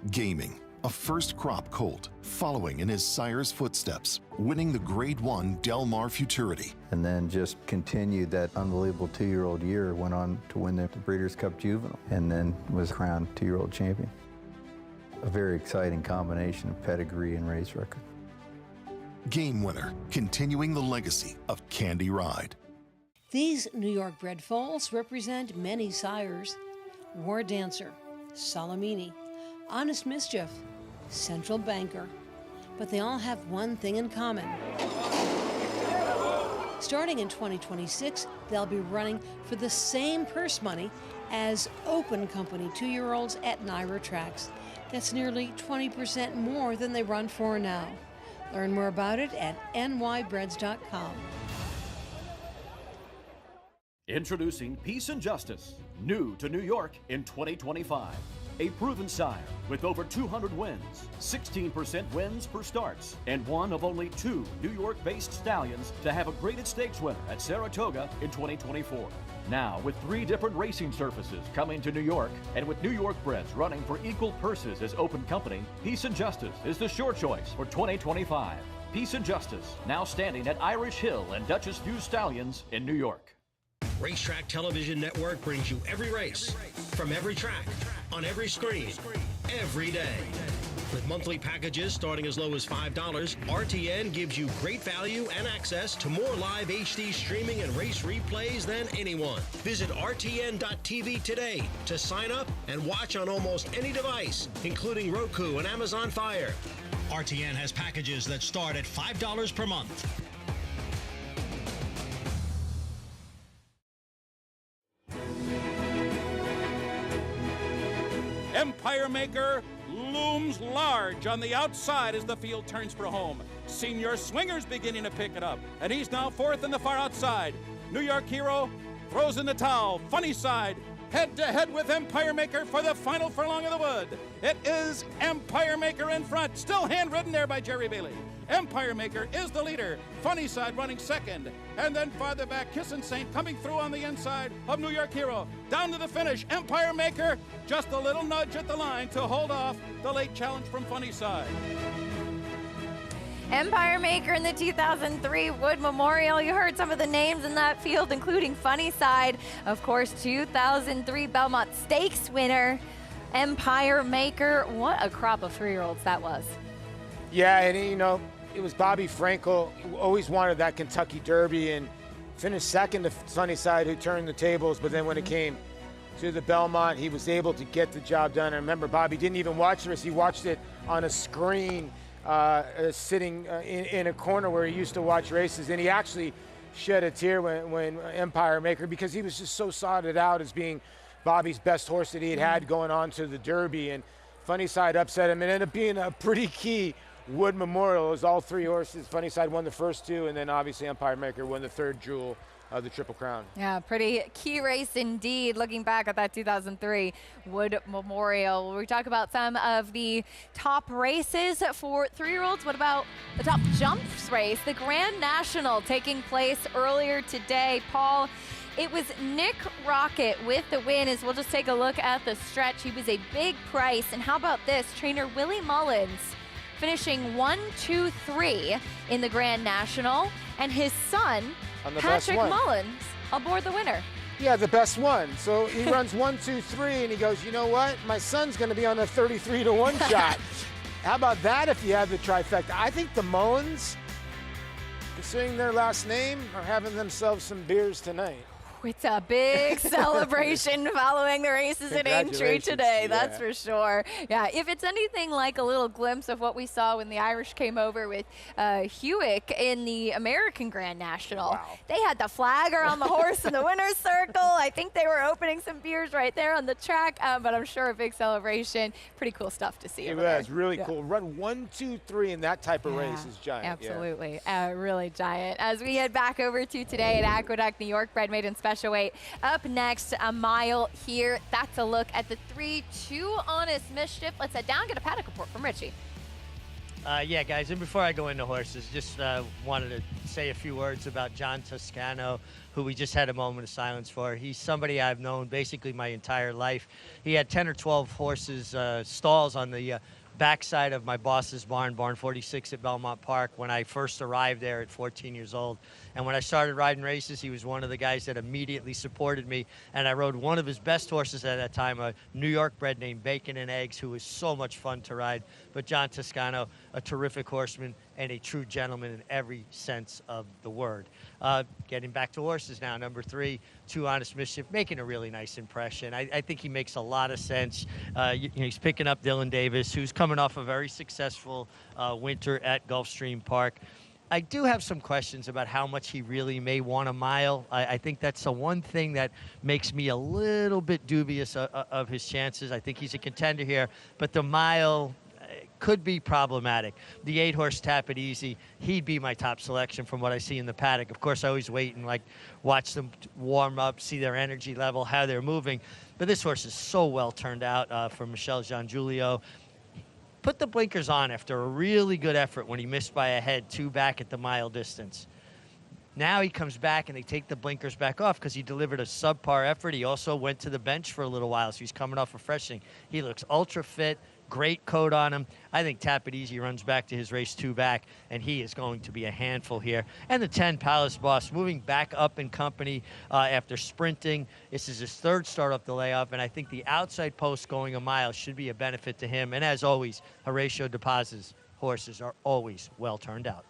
Gaming, a first crop colt, following in his sire's footsteps, winning the Grade 1 Del Mar Futurity. And then just continued that unbelievable 2-year-old year, went on to win the Breeders' Cup Juvenile, and then was crowned 2-year-old champion. A very exciting combination of pedigree and race record. Game winner, continuing the legacy of Candy Ride. These New York bred foals represent many sires: War Dancer, Salamini, Honest Mischief, Central Banker. But they all have one thing in common. Starting in 2026, they'll be running for the same purse money as Open Company 2-year-olds at NYRA tracks. That's nearly 20% more than they run for now. Learn more about it at nybreds.com. Introducing Peace and Justice, new to New York in 2025. A proven sire with over 200 wins, 16% wins per starts, and one of only 2 New York-based stallions to have a graded stakes winner at Saratoga in 2024. Now, with 3 different racing surfaces coming to New York, and with New York breds running for equal purses as Open Company, Peace and Justice is the sure choice for 2025. Peace and Justice, now standing at Irish Hill and Duchess View Stallions in New York. Racetrack Television Network brings you every race, from every track, on every screen, every day. With monthly packages starting as low as $5, RTN gives you great value and access to more live HD streaming and race replays than anyone. Visit RTN.tv today to sign up and watch on almost any device, including Roku and Amazon Fire. RTN has packages that start at $5 per month. Empire Maker looms large on the outside as the field turns for home. Senior Swinger's beginning to pick it up, and he's now 4th in the far outside. New York Hero throws in the towel. Funny Side head-to-head with Empire Maker for the final furlong of the wood. It is Empire Maker in front, still handwritten there by Jerry Bailey. Empire Maker is the leader. Funny Side running second. And then farther back, Kissin' Saint coming through on the inside of New York Hero. Down to the finish, Empire Maker, just a little nudge at the line to hold off the late challenge from Funny Side. Empire Maker in the 2003 Wood Memorial. You heard some of the names in that field, including Funny Side. Of course, 2003 Belmont Stakes winner. Empire Maker. What a crop of 3-year-olds that was. Yeah, and you know, it was Bobby Frankel who always wanted that Kentucky Derby and finished second to Sunnyside, who turned the tables. But then when it came to the Belmont, he was able to get the job done. I remember Bobby didn't even watch the race. He watched it on a screen sitting in a corner where he used to watch races. And he actually shed a tear when Empire Maker, because he was just so sought out as being Bobby's best horse that he had going on to the Derby. And Sunnyside upset him. It ended up being a pretty key Wood Memorial. It was all 3 horses. Sunnyside won the first 2, and then obviously Empire Maker won the 3rd jewel of the Triple Crown. Yeah, pretty key race indeed, looking back at that 2003 Wood Memorial. We talk about some of the top races for 3-year-olds. What about the top jumps race? The Grand National taking place earlier today. Paul, it was Nick Rocket with the win. As we'll just take a look at the stretch. He was a big price. And how about this? Trainer Willie Mullins finishing 1, 2, 3 in the Grand National, and his son, Patrick Mullins, aboard the winner. Yeah, the best one. So he runs 1, 2, 3, and he goes, you know what? My son's going to be on a 33-to-1 shot. How about that if you have the trifecta? I think the Mullins, considering their last name, are having themselves some beers tonight. It's a big celebration following the races in Aintree today, that's for sure. Yeah, if it's anything like a little glimpse of what we saw when the Irish came over with Hewick in the American Grand National. Wow. They had the flag around the horse in the winner's circle. I think they were opening some beers right there on the track, but I'm sure a big celebration. Pretty cool stuff to see. It was really cool. Run 1, 2, 3 in that type of race is giant. Absolutely, really giant. As we head back over to today at Aqueduct, New York bred maiden special weight. Up next, a mile here. That's a look at the 3-2 Honest Mischief. Let's head down, get a paddock report from Richie. Yeah, guys, and before I go into horses, just wanted to say a few words about John Toscano, who we just had a moment of silence for. He's somebody I've known basically my entire life. He had 10 or 12 horses, stalls on the backside of my boss's barn 46 at Belmont Park, when I first arrived there at 14 years old. And when I started riding races, he was one of the guys that immediately supported me. And I rode one of his best horses at that time, a New York bred named Bacon and Eggs, who was so much fun to ride. But John Toscano, a terrific horseman and a true gentleman in every sense of the word. Getting back to horses now, number 3, 2 Honest Mischief, making a really nice impression. I think he makes a lot of sense. He's picking up Dylan Davis, who's coming off a very successful winter at Gulfstream Park. I do have some questions about how much he really may want a mile. I think that's the one thing that makes me a little bit dubious of his chances. I think he's a contender here, but the mile could be problematic. The 8-horse Tap It Easy, he'd be my top selection from what I see in the paddock. Of course, I always wait and watch them warm up, see their energy level, how they're moving. But this horse is so well turned out for Michel Jean-Julio. Put the blinkers on after a really good effort when he missed by a head 2 back at the mile distance. Now he comes back and they take the blinkers back off because he delivered a subpar effort. He also went to the bench for a little while, so he's coming off refreshing. He looks ultra fit, great coat on him. I think Tap It Easy runs back to his race 2 back, and he is going to be a handful here. And the 10 Palace Boss moving back up in company after sprinting. This is his 3rd start up the layoff, and I think the outside post going a mile should be a benefit to him. And as always, Horatio DePaz's horses are always well turned out.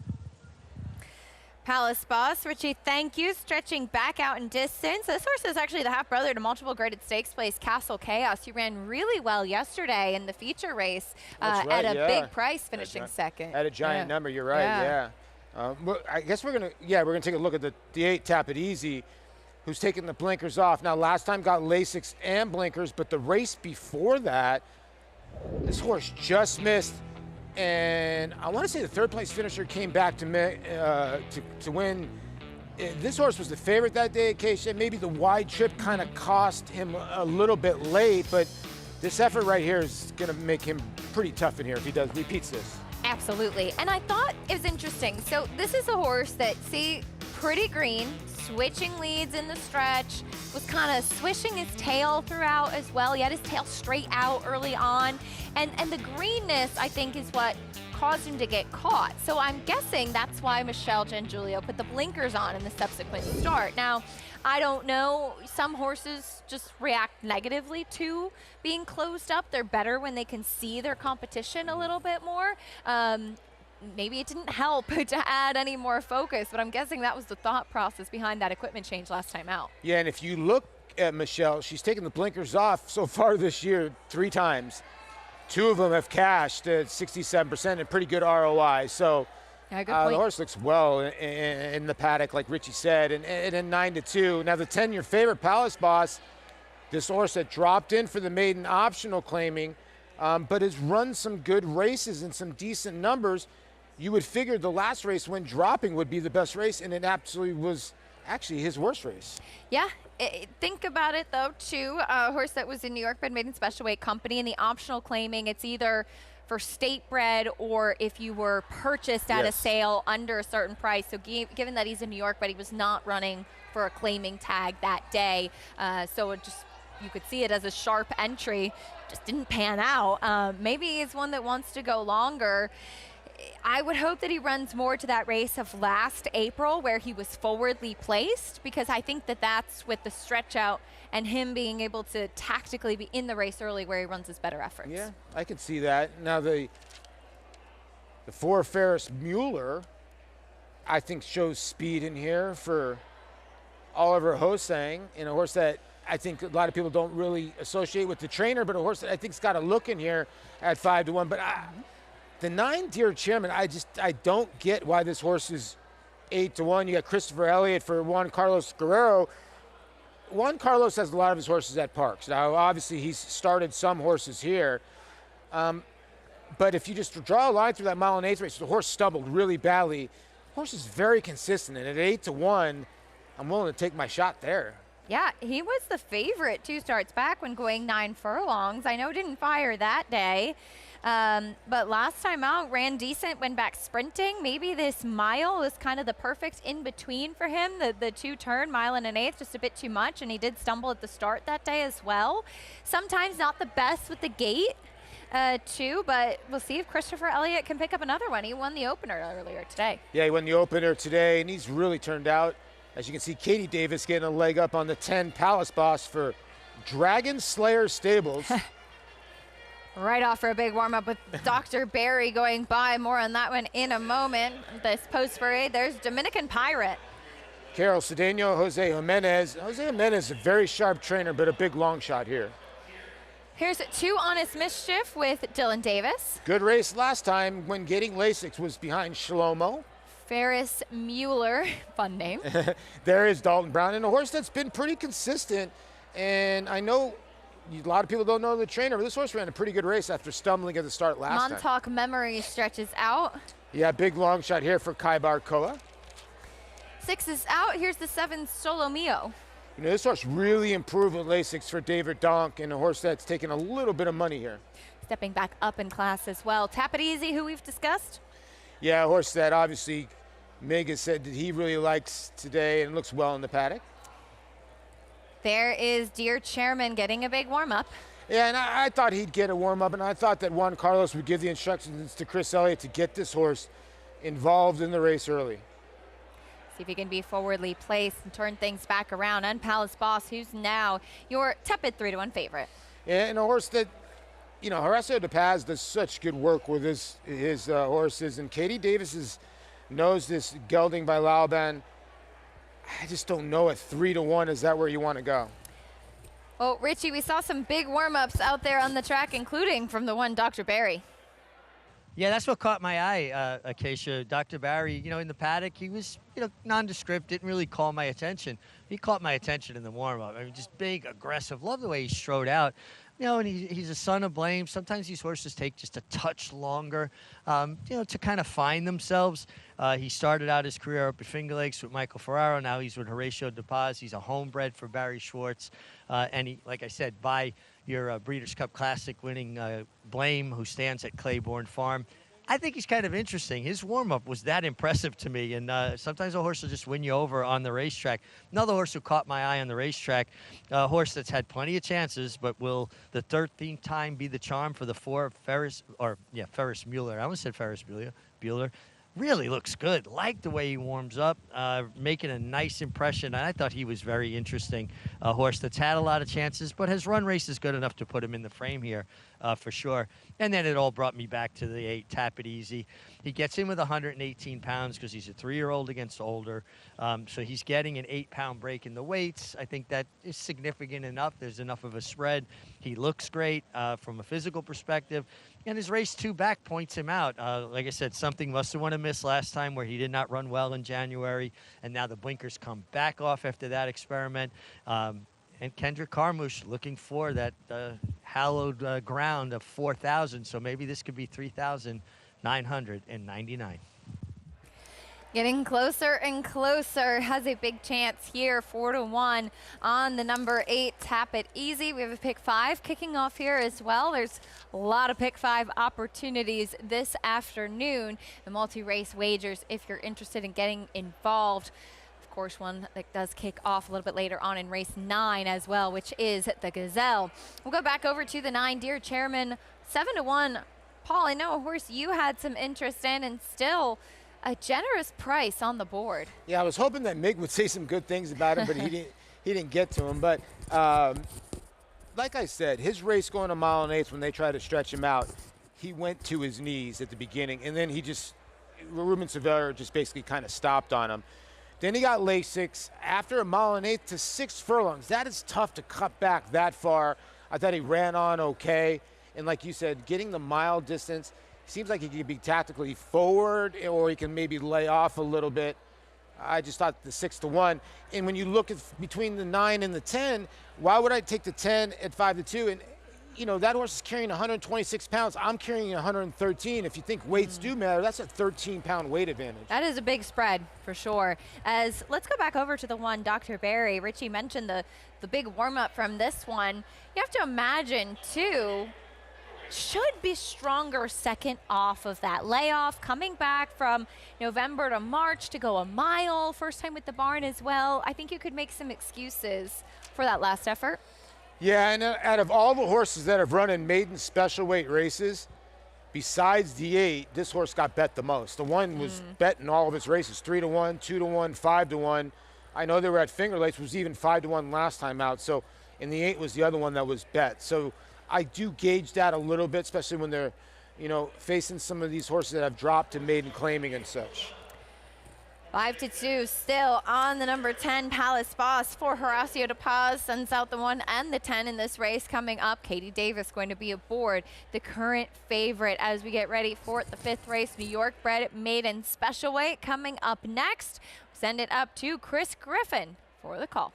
Palace Boss, Richie, thank you. Stretching back out in distance. This horse is actually the half-brother to multiple graded stakes place Castle Chaos. He ran really well yesterday in the feature race at a big price, finishing second. At a giant number, you're right, I guess we're gonna take a look at the 8 Tap It Easy, who's taking the blinkers off. Now, last time got Lasix and blinkers, but the race before that, this horse just missed. And I want to say the 3rd place finisher came back to win. This horse was the favorite that day at K-Shed. Maybe the wide trip kind of cost him a little bit late, but this effort right here is going to make him pretty tough in here if he repeats this. Absolutely. And I thought it was interesting. So this is a horse that, pretty green, switching leads in the stretch, was kind of swishing his tail throughout as well. He had his tail straight out early on. And the greenness, I think, is what caused him to get caught. So I'm guessing that's why Michelle Giangulio put the blinkers on in the subsequent start. Now, I don't know, some horses just react negatively to being closed up. They're better when they can see their competition a little bit more. Maybe it didn't help to add any more focus, but I'm guessing that was the thought process behind that equipment change last time out. Yeah, and if you look at Michelle, she's taken the blinkers off so far this year 3 times. 2 of them have cashed at 67% and pretty good ROI. So yeah, good the point. horse looks well in the paddock, like Richie said, and in 9-2. Now the 10, your favorite Palace Boss, this horse that dropped in for the maiden optional claiming, but has run some good races and some decent numbers. You would figure the last race when dropping would be the best race, and it absolutely was actually his worst race. Yeah, think about it though too. A horse that was in New York bred maiden special weight company, and the optional claiming, it's either for state bred or if you were purchased at a sale under a certain price. So given that he's in New York, but he was not running for a claiming tag that day, so it just, you could see it as a sharp entry, just didn't pan out. Maybe he's one that wants to go longer. I would hope that he runs more to that race of last April where he was forwardly placed, because I think that that's with the stretch out and him being able to tactically be in the race early where he runs his better efforts. Yeah, I can see that. Now the 4 Ferris Mueller, I think, shows speed in here for Oliver Hosang, in a horse that I think a lot of people don't really associate with the trainer, but a horse that I think's got a look in here at 5-1. But the 9, Dear Chairman, I don't get why this horse is 8-1. You got Christopher Elliott for Juan Carlos Guerrero. Juan Carlos has a lot of his horses at Parks. Now, obviously, he's started some horses here. But if you just draw a line through that 1 1/8 race, the horse stumbled really badly. The horse is very consistent, and at 8-1, I'm willing to take my shot there. Yeah, he was the favorite 2 starts back when going 9 furlongs. I know didn't fire that day. But last time out, ran decent, went back sprinting. Maybe this mile was kind of the perfect in-between for him. The 2-turn, 1 1/8, just a bit too much, and he did stumble at the start that day as well. Sometimes not the best with the gate, too, but we'll see if Christopher Elliott can pick up another one. He won the opener earlier today. Yeah, he won the opener today, and he's really turned out. As you can see, Katie Davis getting a leg up on the 10 Palace Boss for Dragon Slayer Stables. Right off for a big warm-up with Dr. Barry going by. More on that one in a moment. This post-parade, there's Dominican Pirate. Carol Cedeno, Jose Jimenez. Jose Jimenez is a very sharp trainer, but a big long shot here. Here's 2 Honest Mischief with Dylan Davis. Good race last time when Getting Lasix was behind Shlomo. Ferris Mueller, fun name. There is Dalton Brown, and a horse that's been pretty consistent. And I know a lot of people don't know the trainer, but this horse ran a pretty good race after stumbling at the start last time. Montauk Memory stretches out. Yeah, big long shot here for Kai Barcoa. 6 is out. Here's the 7 Solo Mio. You know, this horse really improved with Lasix for David Donk, and a horse that's taken a little bit of money here. Stepping back up in class as well. Tap It Easy, who we've discussed. Yeah, a horse that obviously Mega said that he really likes today and looks well in the paddock. There is Dear Chairman getting a big warm-up. Yeah, and I thought he'd get a warm-up, and I thought that Juan Carlos would give the instructions to Chris Elliott to get this horse involved in the race early. See if he can be forwardly placed and turn things back around. And Palace Boss, who's now your tepid 3-1 favorite. Yeah, and a horse that, you know, Horacio De Paz does such good work with his horses, and Katie Davis knows this gelding by Laoban. I just don't know at 3-1, is that where you want to go? Well, Richie, we saw some big warm-ups out there on the track, including from the one Dr. Barry. Yeah, that's what caught my eye, Acacia. Dr. Barry, you know, in the paddock, he was, you know, nondescript, didn't really call my attention. He caught my attention in the warm-up. I mean, just big, aggressive. Love the way he strode out. You know, and he's a son of Blame. Sometimes these horses take just a touch longer, you know, to kind of find themselves. He started out his career up at Finger Lakes with Michael Ferraro. Now he's with Horacio De Paz. He's a homebred for Barry Schwartz. And he, like I said, by your Breeders' Cup Classic winning Blame, who stands at Claiborne Farm. I think he's kind of interesting. His warm-up was that impressive to me, and sometimes a horse will just win you over on the racetrack. Another horse who caught my eye on the racetrack, a horse that's had plenty of chances, but will the 13th time be the charm for the 4 Ferris Mueller. I almost said Ferris Bueller. Really looks good. Like the way he warms up, making a nice impression. And I thought he was very interesting. A horse that's had a lot of chances, but has run races good enough to put him in the frame here for sure. And then it all brought me back to the 8, Tap It Easy. He gets in with 118 pounds because he's a 3-year-old against older. So he's getting an 8-pound break in the weights. I think that is significant enough. There's enough of a spread. He looks great from a physical perspective. And his race 2 back points him out. Like I said, something must have went amiss last time where he did not run well in January. And now the blinkers come back off after that experiment. And Kendrick Carmouche looking for that hallowed ground of 4,000. So maybe this could be 3,999. Getting closer and closer. Has a big chance here, 4-1 on the number 8, Tap It Easy. We have a pick 5 kicking off here as well. There's a lot of pick 5 opportunities this afternoon. The multi-race wagers, if you're interested in getting involved. Of course, one that does kick off a little bit later on in race 9 as well, which is the Gazelle. We'll go back over to the 9, Dear Chairman, 7-1. Paul, I know a horse you had some interest in, and still a generous price on the board. Yeah, I was hoping that Mick would say some good things about him, but he didn't get to him. But like I said, his race going a mile and 8 when they tried to stretch him out, he went to his knees at the beginning, and then Ruben Severa just basically kind of stopped on him. Then he got Lasix after a mile and 8 to 6 furlongs. That is tough to cut back that far. I thought he ran on okay, and like you said, getting the mile distance. Seems like he can be tactically forward, or he can maybe lay off a little bit. I just thought the 6-1. And when you look at between the 9 and the 10, why would I take the 10 at 5-2? And, you know, that horse is carrying 126 pounds. I'm carrying 113. If you think weights do matter, that's a 13-pound weight advantage. That is a big spread for sure. Let's go back over to the 1, Dr. Barry. Richie mentioned the big warm-up from this one. You have to imagine, too, should be stronger second off of that layoff, coming back from November to March to go a mile, first time with the barn as well. I think you could make some excuses for that last effort. Yeah, and out of all the horses that have run in maiden special weight races, besides the 8, this horse got bet the most. The 1 was bet in all of its races, 3-1, 2-1, 5-1. I know they were at Finger Lakes, was even 5-1 last time out. So, and the 8 was the other one that was bet. So I do gauge that a little bit, especially when they're, facing some of these horses that have dropped to maiden claiming and such. 5-2 still on the number 10, Palace Boss for Horacio De Paz. Sends out the 1 and the 10 in this race coming up. Katie Davis going to be aboard, the current favorite as we get ready for the 5th race. New York bred maiden special weight coming up next. Send it up to Chris Griffin for the call.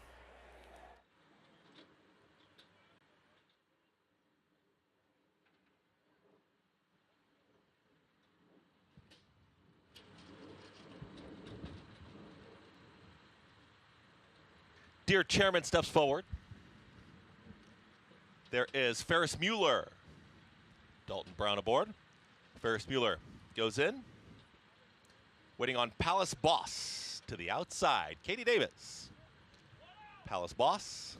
Dear Chairman steps forward. There is Ferris Mueller. Dalton Brown aboard. Ferris Mueller goes in. Waiting on Palace Boss to the outside. Katie Davis. Palace Boss.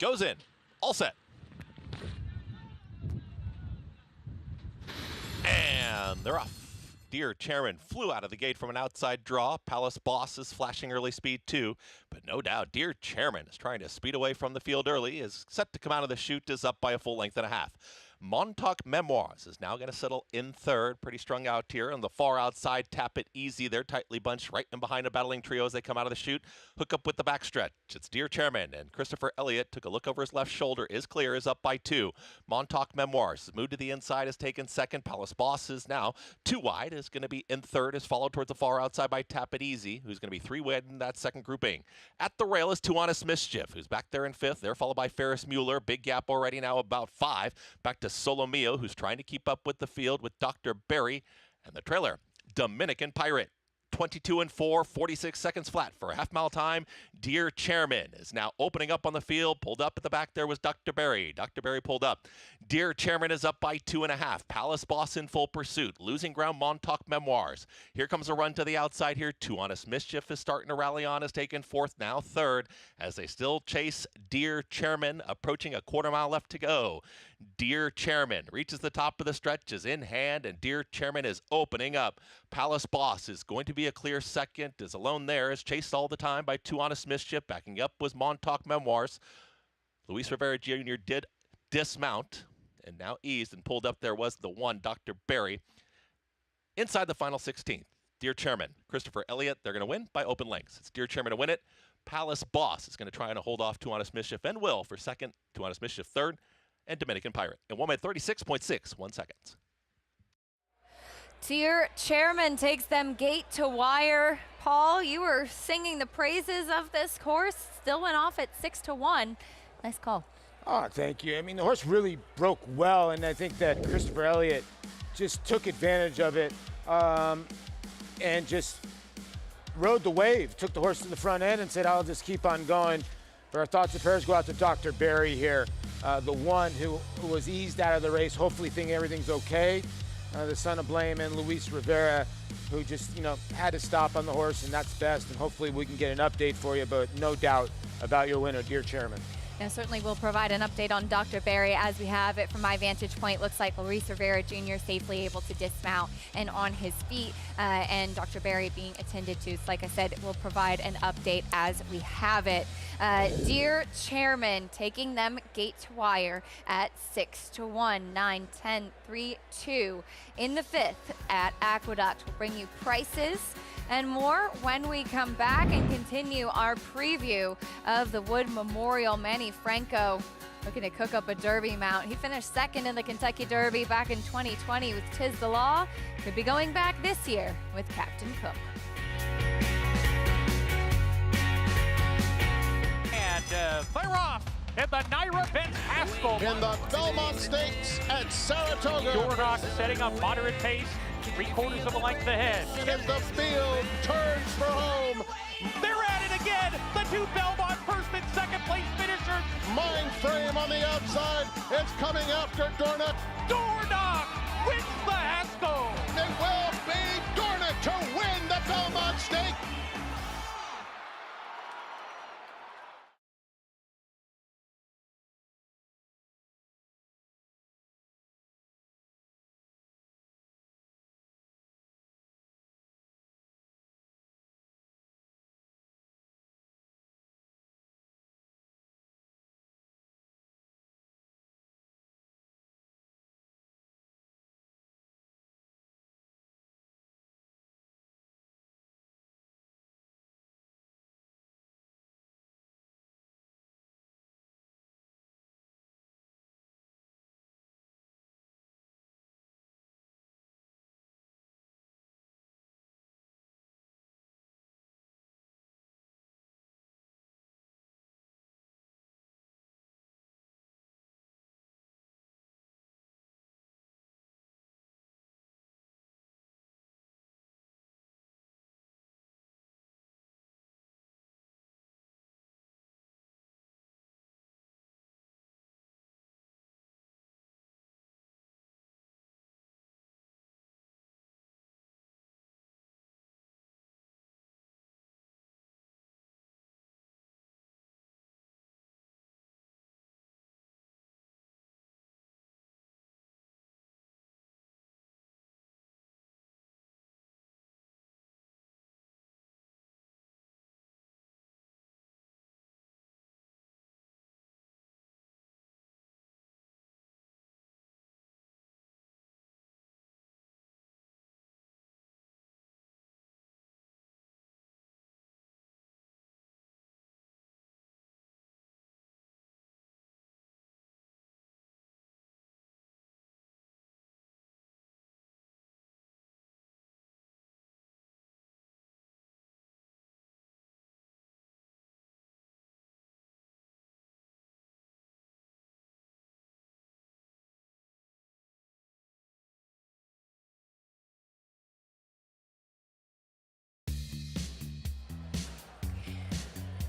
Goes in. All set. And they're off. Dear Chairman flew out of the gate from an outside draw. Palace Boss is flashing early speed too, but no doubt Dear Chairman is trying to speed away from the field early, is set to come out of the chute, is up by a full length and a half. Montauk Memoirs is now going to settle in 3rd. Pretty strung out here. On the far outside, Tap It Easy. They're tightly bunched right in behind a battling trio as they come out of the chute. Hook up with the backstretch. It's Dear Chairman, and Christopher Elliott took a look over his left shoulder. Is clear, is up by 2. Montauk Memoirs is moved to the inside, is taken 2nd. Palace Boss is now 2 wide, is going to be in 3rd, is followed towards the far outside by Tap It Easy, who's going to be 3 wide in that 2nd grouping. At the rail is To Honest Mischief, who's back there in 5th. They're followed by Ferris Mueller. Big gap already now, about 5. Back to Solomio, who's trying to keep up with the field with Dr. Barry, and the trailer, Dominican Pirate. 22-4, 46 seconds flat for a half-mile time. Dear Chairman is now opening up on the field. Pulled up at the back there was Dr. Berry. Dr. Berry pulled up. Dear Chairman is up by 2.5. Palace Boss in full pursuit. Losing ground, Montauk Memoirs. Here comes a run to the outside here. Two Honest Mischief is starting to rally on, is taken fourth, now third, as they still chase Dear Chairman, approaching a quarter mile left to go. Dear Chairman reaches the top of the stretch, is in hand, and Dear Chairman is opening up. Palace Boss is going to be a clear second, is alone there, is chased all the time by Two Honest Mischief. Backing up was Montauk Memoirs. Luis Rivera Jr. did dismount and now eased, and pulled up there was the one, Dr. Berry. Inside the final 16th, Dear Chairman, Christopher Elliott, they're going to win by open lengths. It's Dear Chairman to win it. Palace Boss is going to try and hold off Two Honest Mischief and will for second, Two Honest Mischief third, and Dominican Pirate in 1 minute 36.61 seconds. Dear Chairman takes them gate to wire. Paul, you were singing the praises of this horse. Still went off at 6-1. Nice call. Oh, thank you. I mean, the horse really broke well, and I think that Christopher Elliott just took advantage of it and just rode the wave, took the horse to the front end and said, I'll just keep on going. But our thoughts and prayers go out to Dr. Berry here, the one who was eased out of the race, hopefully thinking everything's okay. The son of blame, and Luis Rivera, who just, had to stop on the horse, and that's best. And hopefully we can get an update for you, but no doubt about your winner, Dear Chairman. And certainly we'll provide an update on Dr. Berry as we have it from my vantage point. Looks like Luis Rivera Jr. safely able to dismount and on his feet, and Dr. Berry being attended to. So like I said, we'll provide an update as we have it. Dear Chairman taking them gate to wire at 6-1, 9-10, 3-2 in the fifth at Aqueduct. We'll bring you prices and more when we come back and continue our preview of the Wood Memorial. Manny Franco looking to cook up a Derby mount. He finished second in the Kentucky Derby back in 2020 with Tis the Law. Could be going back this year with Captain Cook. And clear off in the Naira Benz Haskell. In the Belmont Stakes at Saratoga. Dornock setting up moderate pace. 3/4 of a length ahead. As the field turns for home. They're at it again. The two Belmont first and second place finishers. Mind Frame on the outside. It's coming after Dornock. Dornock wins the Haskell. It will be Dornock to win the Belmont Stakes.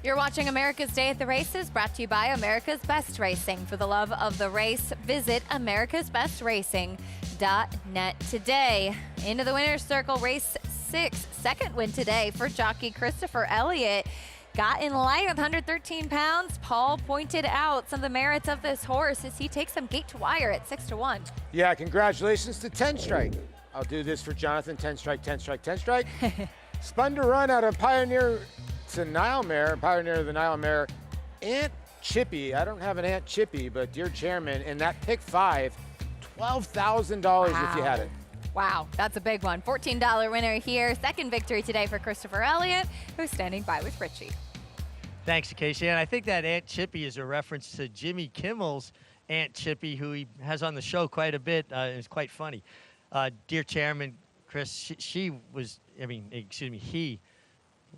You're watching America's Day at the Races, brought to you by America's Best Racing. For the love of the race, visit americasbestracing.net today. Into the winner's circle, race 6. Second win today for jockey Christopher Elliott. Got in light with 113 pounds. Paul pointed out some of the merits of this horse as he takes them gate to wire at 6-1. Yeah, congratulations to 10 Strike. I'll do this for Jonathan. 10 Strike, 10 Strike, 10 Strike. Spun to run out of Pioneer to Nile Mare, Pioneer to the Nile Mare. Aunt Chippy, I don't have an Aunt Chippy, but dear chairman, in that pick 5, $12,000 if you had it. Wow, that's a big one. $14 winner here. Second victory today for Christopher Elliott, who's standing by with Richie. Thanks, Acacia. And I think that Aunt Chippy is a reference to Jimmy Kimmel's Aunt Chippy, who he has on the show quite a bit. It's quite funny. Dear Chairman, Chris, he,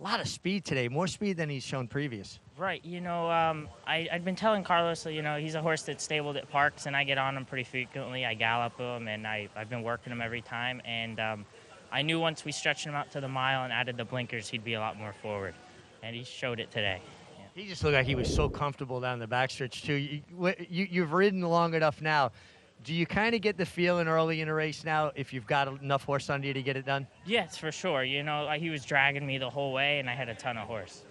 a lot of speed today, more speed than he's shown previous. Right, I'd been telling Carlos, he's a horse that's stabled at parks, and I get on him pretty frequently. I gallop him, and I've been working him every time. And I knew once we stretched him out to the mile and added the blinkers, he'd be a lot more forward. And he showed it today. Yeah. He just looked like he was so comfortable down the backstretch, too. You've ridden long enough now. Do you kind of get the feeling early in a race now if you've got enough horse under you to get it done? Yes, for sure. He was dragging me the whole way, and I had a ton of horse,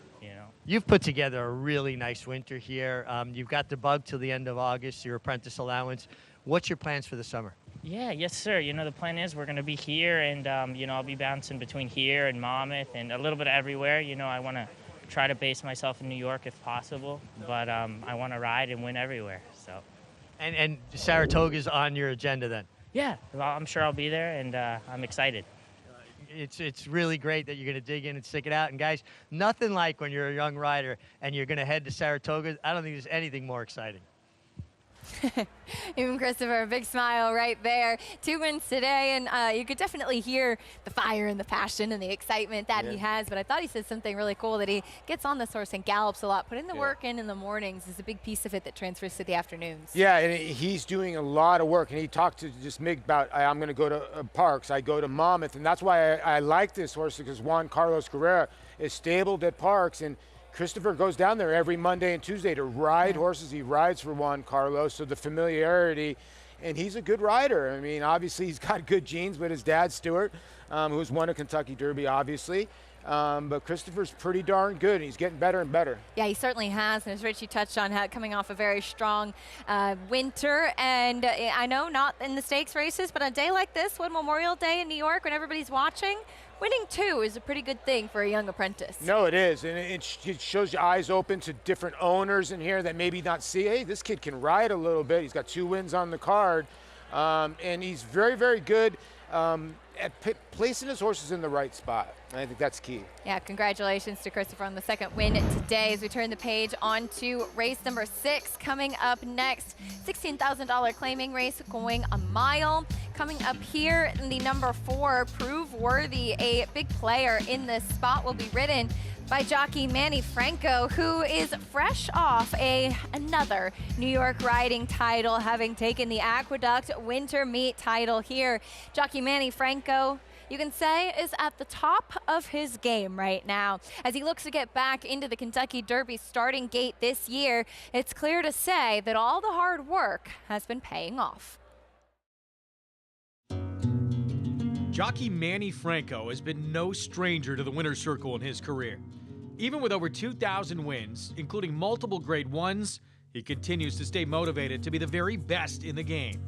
You've put together a really nice winter here. You've got the bug till the end of August, your apprentice allowance. What's your plans for the summer? Yeah, yes, sir. The plan is we're going to be here, and, I'll be bouncing between here and Monmouth and a little bit of everywhere. I want to try to base myself in New York if possible, but I want to ride and win everywhere, so. And Saratoga's on your agenda then? Yeah, well, I'm sure I'll be there, and I'm excited. It's really great that you're going to dig in and stick it out. And, guys, nothing like when you're a young rider and you're going to head to Saratoga. I don't think there's anything more exciting. Even Christopher, a big smile right there. 2 wins today, and you could definitely hear the fire and the passion and the excitement that he has. But I thought he said something really cool, that he gets on this horse and gallops a lot. Putting the work in the mornings is a big piece of it that transfers to the afternoons. Yeah, and he's doing a lot of work. And he talked to just Mig about, I'm going to go to Parks. I go to Monmouth. And that's why I like this horse, because Juan Carlos Carrera is stabled at Parks. And Christopher goes down there every Monday and Tuesday to ride horses. He rides for Juan Carlos, so the familiarity, and he's a good rider. I mean, obviously he's got good genes with his dad, Stuart, who's won a Kentucky Derby, obviously. But Christopher's pretty darn good, and he's getting better and better. Yeah, he certainly has, and as Richie touched on, coming off a very strong winter, and I know not in the stakes races, but on a day like this, one Memorial Day in New York, when everybody's watching, winning 2 is a pretty good thing for a young apprentice. No, it is, and it shows your eyes open to different owners in here that maybe not see, hey, this kid can ride a little bit. He's got 2 wins on the card, and he's very, very good at placing his horses in the right spot. And I think that's key. Yeah, congratulations to Christopher on the second win today. As we turn the page on to race number 6 coming up next. $16,000 claiming race going a mile. Coming up here in the number 4, Prove Worthy, a big player in this spot, will be ridden by jockey Manny Franco, who is fresh off another New York riding title, having taken the Aqueduct Winter Meet title here. Jockey Manny Franco, you can say, is at the top of his game right now. As he looks to get back into the Kentucky Derby starting gate this year, it's clear to say that all the hard work has been paying off. Jockey Manny Franco has been no stranger to the winner's circle in his career. Even with over 2,000 wins, including multiple Grade 1s, he continues to stay motivated to be the very best in the game.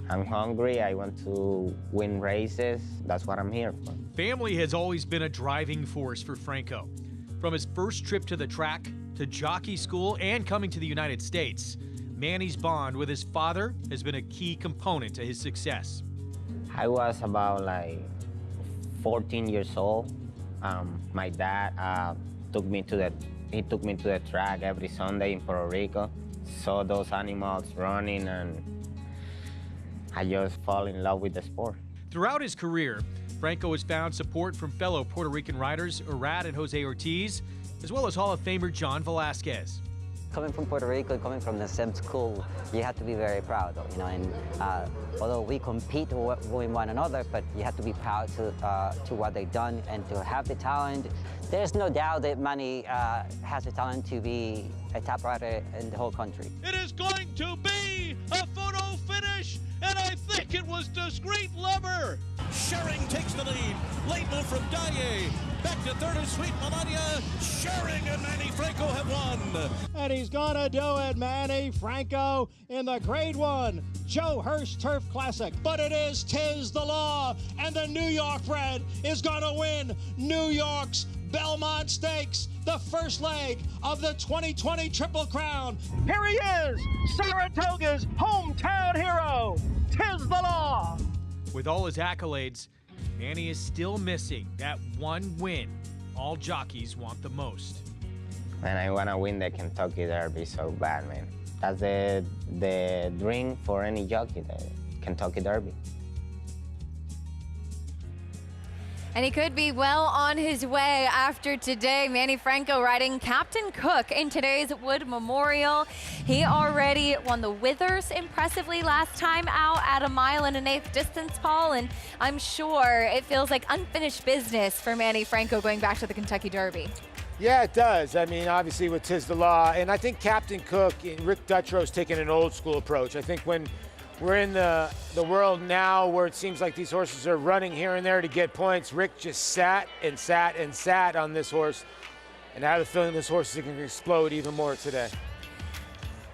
I'm hungry. I want to win races. That's what I'm here for. Family has always been a driving force for Franco. From his first trip to the track, to jockey school, and coming to the United States, Manny's bond with his father has been a key component to his success. I was about 14 years old. My dad took me to the track every Sunday in Puerto Rico. Saw those animals running, and I just fall in love with the sport. Throughout his career, Franco has found support from fellow Puerto Rican riders Arad and Jose Ortiz, as well as Hall of Famer John Velasquez. Coming from Puerto Rico, coming from the same school, you have to be very proud, you know. And although we compete with one another, but you have to be proud to what they've done and to have the talent. There's no doubt that Manny has the talent to be a top rider in the whole country. It is going to be a photo finish, and I think it was Discreet Lover. Schering takes the lead. Late move from Dye. Back to third is Sweet Melania. Schering and Manny Franco have won. And he's gonna do it, Manny Franco, in the Grade 1 Joe Hurst Turf Classic. But it is Tiz the Law, and the New York bred is gonna win New York's Belmont Stakes, the first leg of the 2020 Triple Crown. Here he is, Saratoga's hometown hero, Tiz the Law. With all his accolades, Manny is still missing that one win all jockeys want the most. Man, I want to win the Kentucky Derby so bad, man. That's the dream for any jockey, the Kentucky Derby. And he could be well on his way after today. Manny Franco riding Captain Cook in today's Wood Memorial. He already won the Withers impressively last time out at 1 1/8 distance, Paul, and I'm sure it feels like unfinished business for Manny Franco going back to the Kentucky Derby. Yeah, it does. I mean, obviously with Tiz the Law, and I think Captain Cook and Rick Dutro's taking an old school approach. I think when we're in the world now where it seems like these horses are running here and there to get points, Rick just sat and sat and sat on this horse, and I have a feeling this horse is going to explode even more today.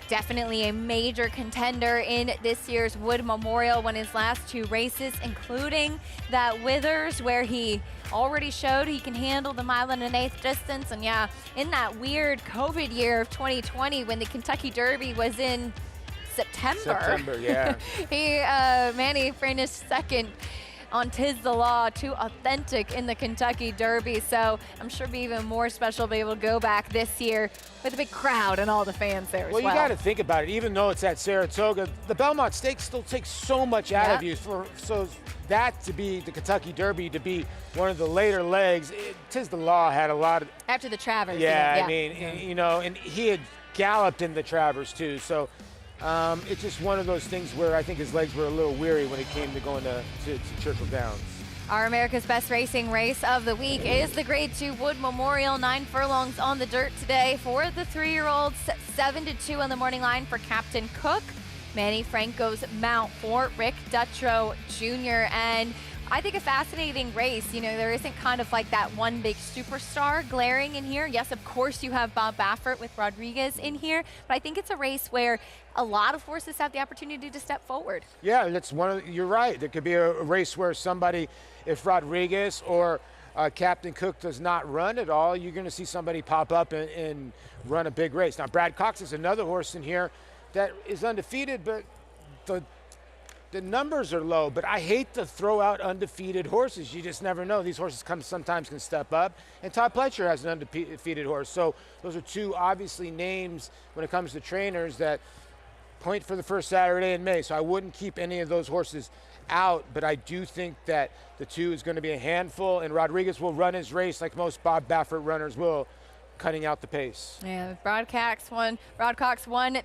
Definitely a major contender in this year's Wood Memorial, won his last 2 races, including that Withers, where he already showed he can handle the 1 1/8 distance. And yeah, in that weird COVID year of 2020 when the Kentucky Derby was in September, yeah. Manny finished second on Tiz the Law, 2 authentic in the Kentucky Derby. So I'm sure it'll be even more special to be able to go back this year with a big crowd and all the fans there as well. Well, you got to think about it. Even though it's at Saratoga, the Belmont Stakes still takes so much out of you. So that to be the Kentucky Derby, to be one of the later legs, Tiz the Law had a lot of... After the Travers. Yeah, I mean, you know, and he had galloped in the Travers too. So it's just one of those things where I think his legs were a little weary when it came to going to Churchill Downs. Our America's Best Racing race of the week is the Grade 2 Wood Memorial. 9 furlongs on the dirt today for the 3-year-olds. 7-2 on the morning line for Captain Cook. Manny Franco's mount for Rick Dutro Jr. And I think a fascinating race. You know, there isn't kind of like that one big superstar glaring in here. Yes, of course you have Bob Baffert with Rodriguez in here, but I think it's a race where a lot of horses have the opportunity to step forward. Yeah, that's you're right. There could be a race where somebody, if Rodriguez or Captain Cook does not run at all, you're going to see somebody pop up and run a big race. Now, Brad Cox is another horse in here that is undefeated, but the numbers are low. But I hate to throw out undefeated horses. You just never know. These horses sometimes can step up. And Todd Pletcher has an undefeated horse. So those are 2 obviously names when it comes to trainers that point for the first Saturday in May. So I wouldn't keep any of those horses out, but I do think that the 2 is going to be a handful, and Rodriguez will run his race like most Bob Baffert runners will, cutting out the pace. Yeah, Brad Cox won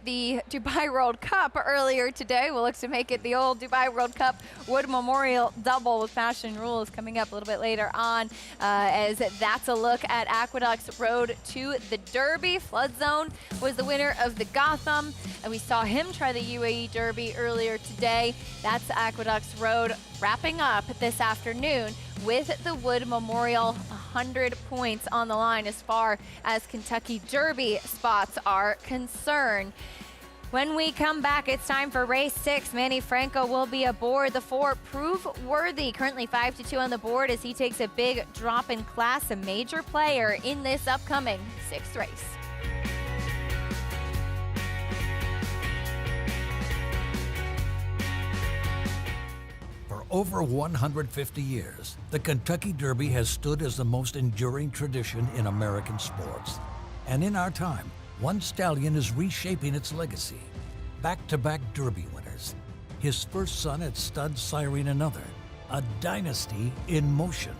the Dubai World Cup earlier today. We'll look to make it the old Dubai World Cup Wood Memorial double with Passion Rules coming up a little bit later on, as that's a look at Aqueduct's road to the Derby. Flood Zone was the winner of the Gotham, and we saw him try the UAE Derby earlier today. That's Aqueduct's road wrapping up this afternoon with the Wood Memorial. 100 points on the line as far as Kentucky Derby spots are concerned. When we come back, it's time for race 6. Manny Franco will be aboard the 4 Prove Worthy, currently 5-2 on the board as he takes a big drop in class, a major player in this upcoming 6th race. Over 150 years, the Kentucky Derby has stood as the most enduring tradition in American sports. And in our time, one stallion is reshaping its legacy. Back-to-back Derby winners. His first son at stud siring another. A dynasty in motion.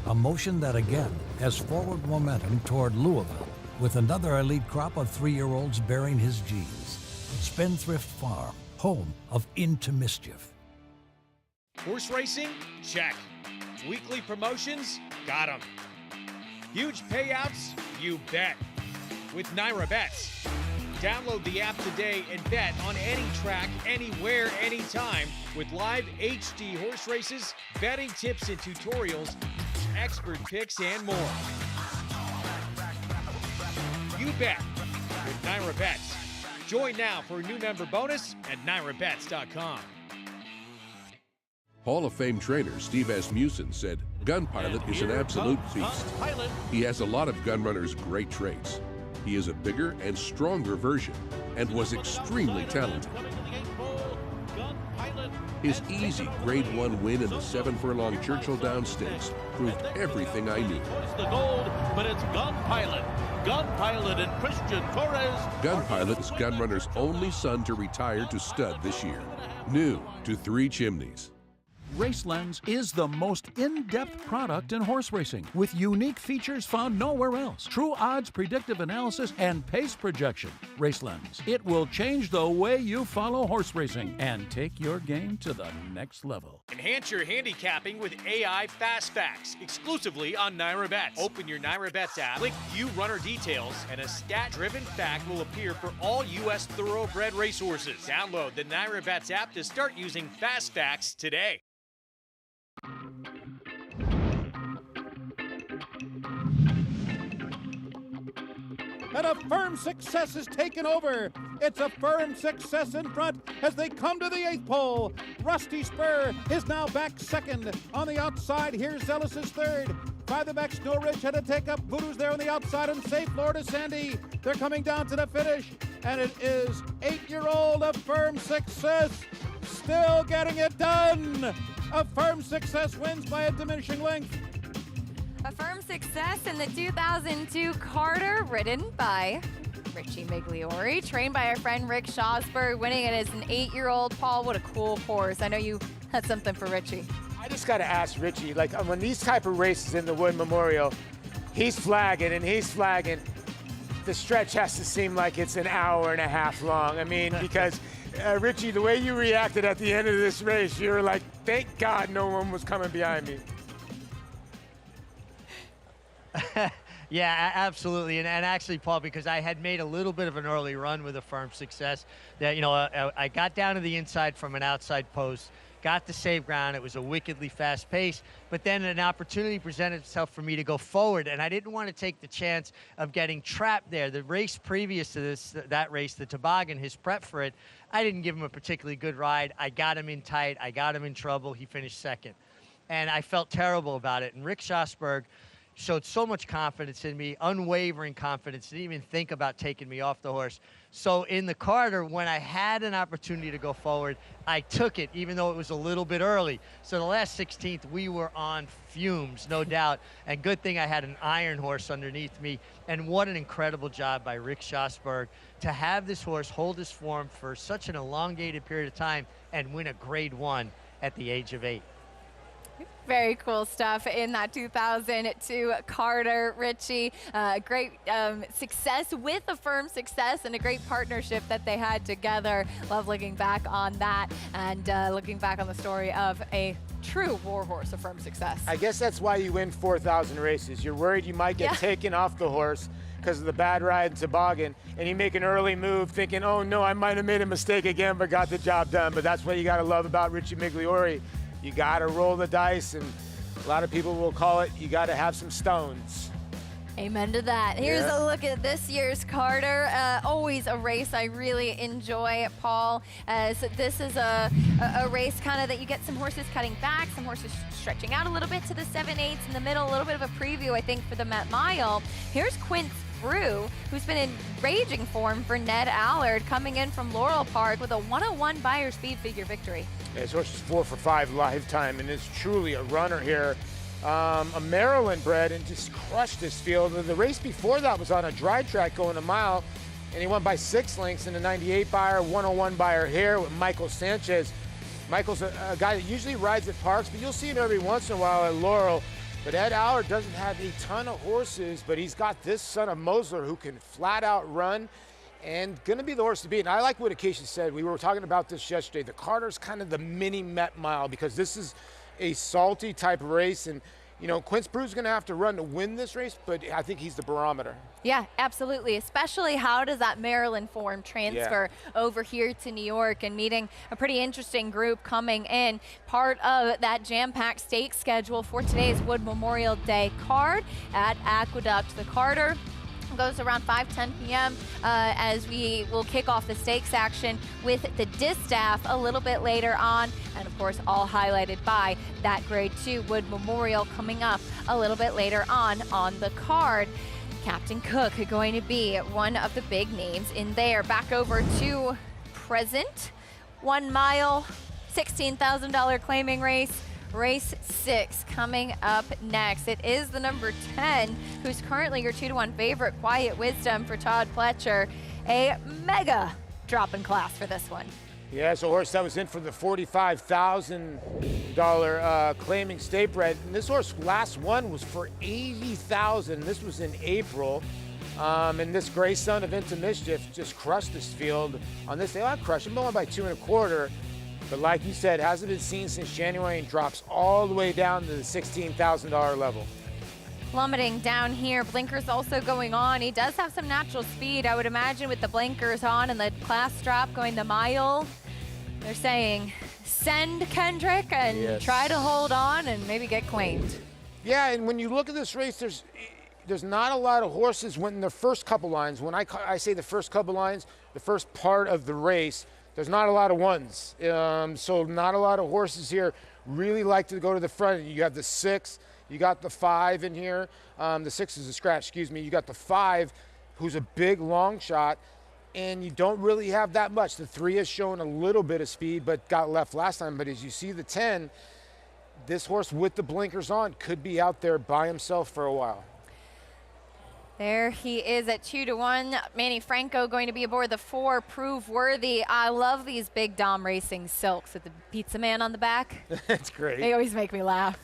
A motion that again has forward momentum toward Louisville, with another elite crop of 3-year-olds bearing his genes. Spendthrift Farm, home of Into Mischief. Horse racing? Check. Weekly promotions? Got 'em. Huge payouts? You bet. With Naira Bets. Download the app today and bet on any track, anywhere, anytime with live HD horse races, betting tips and tutorials, expert picks, and more. You bet with Naira Bets. Join now for a new member bonus at NairaBets.com. Hall of Fame trainer Steve Asmussen said, "Gun Pilot is an absolute beast. He has a lot of gun runners' great traits. He is a bigger and stronger version and was extremely talented. His easy Grade 1 win in the 7-furlong Churchill Downs Stakes proved everything I knew." The gold, but it's Gun Pilot. Gun Pilot and Christian Torres. Gun Pilot is Gun Runner's only son to retire to stud this year. New to 3 Chimneys. RaceLens is the most in-depth product in horse racing, with unique features found nowhere else. True odds, predictive analysis, and pace projection. RaceLens. It will change the way you follow horse racing and take your game to the next level. Enhance your handicapping with AI Fast Facts, exclusively on Naira Bets. Open your Naira Bets app, click View Runner Details, and a stat-driven fact will appear for all U.S. thoroughbred racehorses. Download the Naira Bets app to start using Fast Facts today. And a Firm Success is taken over. It's a Firm Success in front as they come to the 8th pole. Rusty Spur is now back second. On the outside, here's Zealous is third. By the back, Snow Ridge had to take up. Voodoo's there on the outside and safe. Florida Sandy. They're coming down to the finish. And it is 8-year-old of Firm Success still getting it done. A Firm Success wins by a diminishing length. A Firm Success in the 2002 Carter, ridden by Richie Migliori, trained by our friend Rick Schosberg, winning it as an 8-year-old. Paul, what a cool horse. I know you had something for Richie. I just got to ask Richie, like when these type of races in the Wood Memorial, he's flagging and he's flagging. The stretch has to seem like it's an hour and a half long. I mean, because Richie, the way you reacted at the end of this race, you were like, thank God no one was coming behind me. Yeah, absolutely. And actually, Paul, because I had made a little bit of an early run with a Firm Success, that, you know, I got down to the inside from an outside post, got to save ground. It was a wickedly fast pace, but then an opportunity presented itself for me to go forward, and I didn't want to take the chance of getting trapped there. The race previous to that race, the Toboggan, his prep for it, I didn't give him a particularly good ride. I got him in tight. I got him in trouble. He finished second, and I felt terrible about it. And Rick Schosberg showed so much confidence in me, unwavering confidence, didn't even think about taking me off the horse. So in the Carter, when I had an opportunity to go forward, I took it, even though it was a little bit early. So the last 16th, we were on fumes, no doubt. And good thing I had an iron horse underneath me. And what an incredible job by Rick Schosberg to have this horse hold his form for such an elongated period of time and win a Grade 1 at the age of 8. Very cool stuff in that 2002 Carter, Richie. Great success with a Firm Success and a great partnership that they had together. Love looking back on that and looking back on the story of a true war horse, a Firm Success. I guess that's why you win 4,000 races. You're worried you might get taken off the horse because of the bad ride in Toboggan, and you make an early move thinking, oh no, I might have made a mistake again, but got the job done. But that's what you got to love about Richie Migliori. You got to roll the dice, and a lot of people will call it, you got to have some stones. Amen to that. Here's a look at this year's Carter. Always a race I really enjoy, Paul, as this is a race kind of that you get some horses cutting back, some horses stretching out a little bit to the 7/8 in the middle, a little bit of a preview, I think, for the Met Mile. Here's Quince Brew, who's been in raging form for Ned Allard, coming in from Laurel Park with a 101 Beyer speed figure victory. Yeah, his horse is 4 for 5 lifetime, and is truly a runner here. A Maryland bred, and just crushed this field. The race before that was on a dry track going a mile, and he won by 6 lengths in the 98 Beyer, 101 Beyer here with Michael Sanchez. Michael's a guy that usually rides at Parks, but you'll see him every once in a while at Laurel. But Ed Allard doesn't have a ton of horses, but he's got this son of Mosler who can flat out run and going to be the horse to beat. And I like what Acacia said. We were talking about this yesterday. The Carter's kind of the mini Met Mile because this is a salty type of race. And, you know, Quince Bru's going to have to run to win this race, but I think he's the barometer. Yeah, absolutely. Especially how does that Maryland form transfer over here to New York, and meeting a pretty interesting group coming in. Part of that jam-packed stake schedule for today's Wood Memorial Day card at Aqueduct. The Carter goes around 5:10 p.m. As we will kick off the stakes action with the distaff a little bit later on, and of course all highlighted by that Grade 2 Wood Memorial coming up a little bit later on the card. Captain Cook going to be one of the big names in there. Back over to present 1 mile, $16,000 claiming race. Race 6 coming up next. It is the number 10, who's currently your 2-to-1 favorite, Quiet Wisdom for Todd Pletcher. A mega drop in class for this one. Yeah, it's a horse that was in for the $45,000 claiming state bred. And this horse last one was for $80,000. This was in April. And this Gray Son of Into Mischief just crushed this field on this day. I crushed him, only by 2 1/4. But like you said, hasn't been seen since January and drops all the way down to the $16,000 level. Plummeting down here, blinkers also going on. He does have some natural speed, I would imagine, with the blinkers on and the class drop going the mile. They're saying, send Kendrick and try to hold on and maybe get claimed. Yeah, and when you look at this race, there's not a lot of horses when the first couple lines. When I say the first couple lines, the first part of the race, there's not a lot of ones. So not a lot of horses here really like to go to the front. You have the 6, you got the 5 in here. The 6 is a scratch, excuse me. You got the 5, who's a big long shot, and you don't really have that much. The 3 has shown a little bit of speed, but got left last time. But as you see the 10, this horse with the blinkers on could be out there by himself for a while. There he is at 2-to-1. Manny Franco going to be aboard the 4, Prove Worthy. I love these big Dom Racing silks with the pizza man on the back. That's great. They always make me laugh.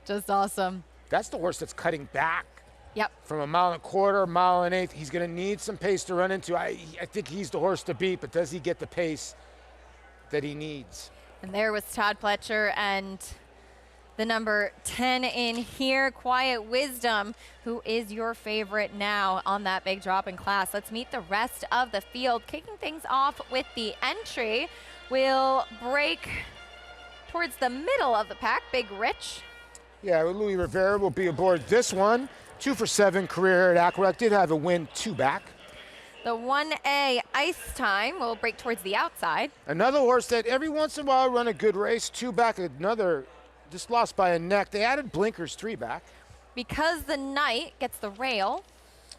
Just awesome. That's the horse that's cutting back. Yep. From 1 1/4, 1 1/8. He's going to need some pace to run into. I think he's the horse to beat, but does he get the pace that he needs? And there was Todd Pletcher and the number 10 in here, Quiet Wisdom, who is your favorite now on that big drop in class. Let's meet the rest of the field. Kicking things off with the entry, we'll break towards the middle of the pack, Big Rich. Yeah, Louis Rivera will be aboard this one. 2 for 7 career at Aqueduct. Did have a win 2 back. The 1A Ice Time will break towards the outside. Another horse that every once in a while run a good race. 2 back, another just lost by a neck. They added blinkers 3 back. Because the Knight gets the rail.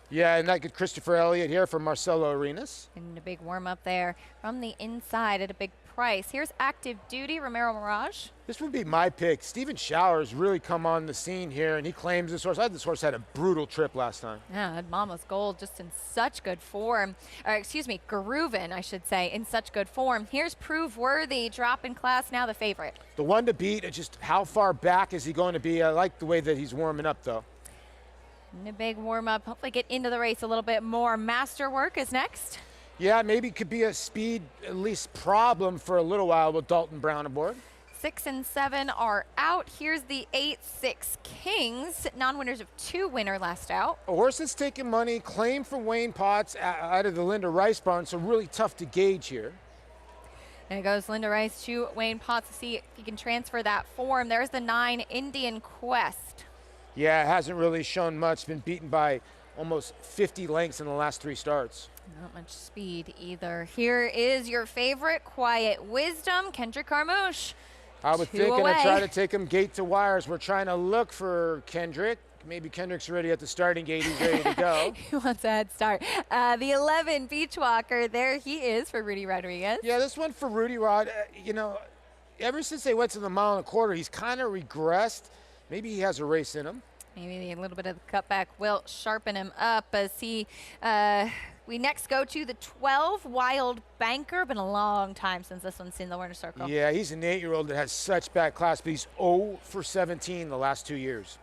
Yeah, and that get Christopher Elliott here from Marcelo Arenas. And a big warm up there from the inside at a big price. Here's Active Duty, Romero Mirage. This would be my pick. Steven Showers really come on the scene here, and he claims this horse. This horse had a brutal trip last time. Yeah, had Mama's Gold just in such good form. Or excuse me, Garuvan, I should say, in such good form. Here's Prove Worthy, drop in class, now the favorite. The one to beat, just how far back is he going to be? I like the way that he's warming up, though. And a big warm up, hopefully get into the race a little bit more. Masterwork is next. Yeah, maybe it could be a speed, at least, problem for a little while with Dalton Brown aboard. 6 and 7 are out. Here's the 8-6 Kings, non-winners of 2 winner last out. A horse that's taking money, claim for Wayne Potts out of the Linda Rice barn, so really tough to gauge here. And it goes Linda Rice to Wayne Potts to see if he can transfer that form. There's the 9 Indian Quest. Yeah, it hasn't really shown much. Been beaten by almost 50 lengths in the last 3 starts. Not much speed either. Here is your favorite, Quiet Wisdom, Kendrick Carmouche. I would think, and I try to take him gate to wires. We're trying to look for Kendrick. Maybe Kendrick's already at the starting gate. He's ready to go. He wants a head start. The 11 Beachwalker, there he is for Rudy Rodriguez. Yeah, this one for Rudy Rod, you know, ever since they went to the 1 1/4, he's kind of regressed. Maybe he has a race in him. Maybe a little bit of the cutback will sharpen him up as he, we next go to the 12 Wild Banker. Been a long time since this one's seen the winner's circle. Yeah, he's an 8-year-old that has such bad class, but he's 0 for 17 the last 2 years.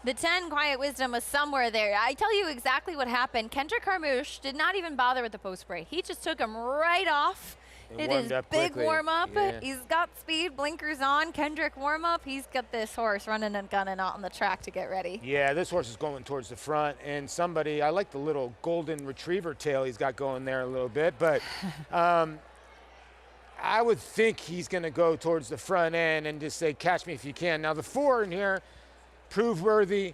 The 10, Quiet Wisdom, was somewhere there. I tell you exactly what happened. Kendrick Carmouche did not even bother with the post spray. He just took him right off. It is big warm up. Yeah. He's got speed, blinkers on. Kendrick warm up. He's got this horse running and gunning out on the track to get ready. Yeah, this horse is going towards the front, and somebody, I like the little golden retriever tail he's got going there a little bit, but I would think he's going to go towards the front end and just say, catch me if you can. Now the 4 in here, Prove Worthy,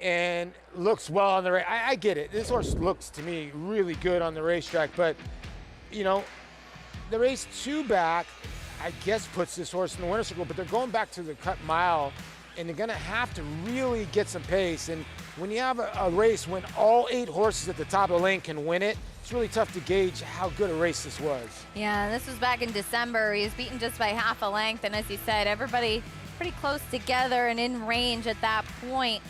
and looks well on the race. I get it. This horse looks to me really good on the racetrack, but you know, the race 2 back, I guess, puts this horse in the winner's circle, but they're going back to the cut mile, and they're going to have to really get some pace. And when you have a race when all 8 horses at the top of the lane can win it, it's really tough to gauge how good a race this was. Yeah, this was back in December. He was beaten just by half a length, and as you said, everybody pretty close together and in range at that point.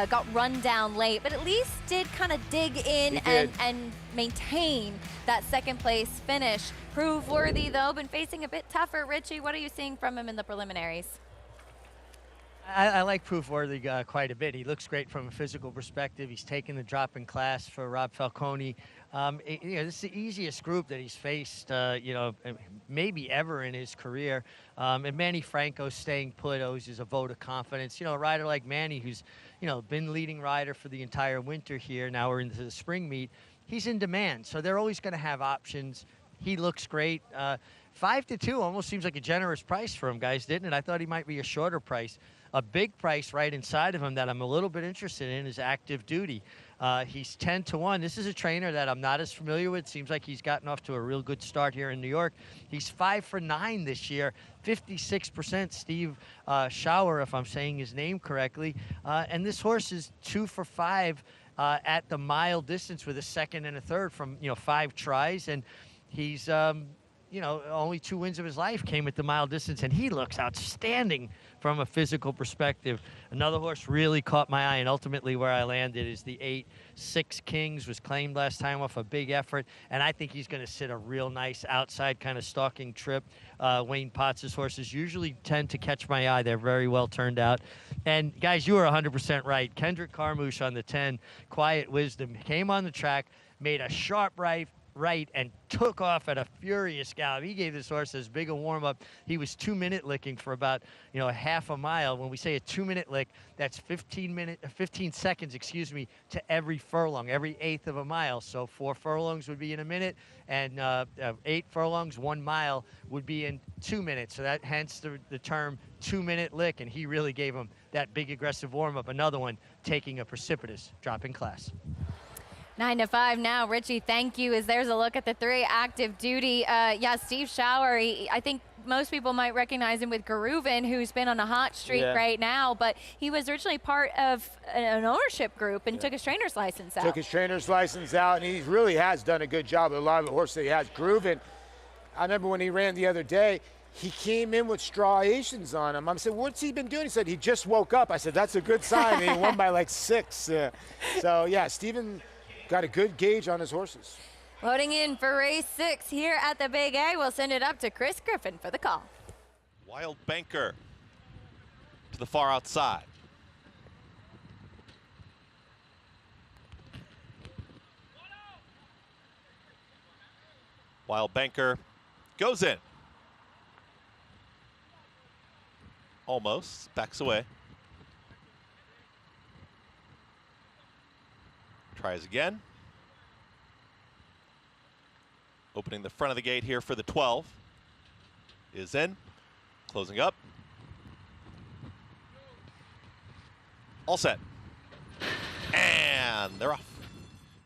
Got run down late, but at least did kind of dig in and maintain that second place finish. Prove Worthy, though, been facing a bit tougher. Richie, what are you seeing from him in the preliminaries? I like Proof Worthy quite a bit. He looks great from a physical perspective. He's taken the drop in class for Rob Falcone. You know, this is the easiest group that he's faced, you know, maybe ever in his career. And Manny Franco staying put is a vote of confidence. You know, a rider like Manny, who's, you know, been leading rider for the entire winter here. Now we're into the spring meet. He's in demand, so they're always going to have options. He looks great. 5-2 almost seems like a generous price for him, guys, didn't it? I thought he might be a shorter price. A big price right inside of him that I'm a little bit interested in is Active Duty. He's 10-1. This is a trainer that I'm not as familiar with. Seems like he's gotten off to a real good start here in New York. He's 5 for 9 this year, 56%. Steve Schauer, if I'm saying his name correctly. And this horse is 2 for 5 at the mile distance with a second and a third from, you know, 5 tries. And he's, you know, only 2 wins of his life came at the mile distance, and he looks outstanding from a physical perspective. Another horse really caught my eye, and ultimately where I landed is the 8, 6 Kings, was claimed last time off a big effort, and I think he's going to sit a real nice outside kind of stalking trip. Wayne Potts' horses usually tend to catch my eye. They're very well turned out. And guys, you were 100% right. Kendrick Carmouche on the 10, Quiet Wisdom, came on the track, made a sharp right and took off at a furious gallop. He gave this horse as big a warm-up. He was 2-minute licking for about, you know, half a mile. When we say a 2-minute lick, that's 15 seconds, excuse me, to every furlong, every eighth of a mile. So 4 furlongs would be in a minute, and 8 furlongs, 1 mile, would be in 2 minutes. So that hence the term 2-minute lick, and he really gave him that big aggressive warm-up. Another one taking a precipitous drop in class. 9-5 now. Richie, thank you. As there's a look at the 3, Active Duty. Yeah, Steve Schauer, I think most people might recognize him with Garuvan, who's been on a hot streak right now, but he was originally part of an ownership group and took his trainer's license out. Took his trainer's license out, and he really has done a good job with a lot of the horses that he has. Garuvan, I remember when he ran the other day, he came in with striations on him. I said, what's he been doing? He said, he just woke up. I said, that's a good sign. And he won by like 6. So, yeah, Steven got a good gauge on his horses. Loading in for race 6 here at the Big A. We'll send it up to Chris Griffin for the call. Wild Banker to the far outside. Wild Banker goes in. Almost, backs away. Tries again. Opening the front of the gate here for the 12. Is in. Closing up. All set. And they're off.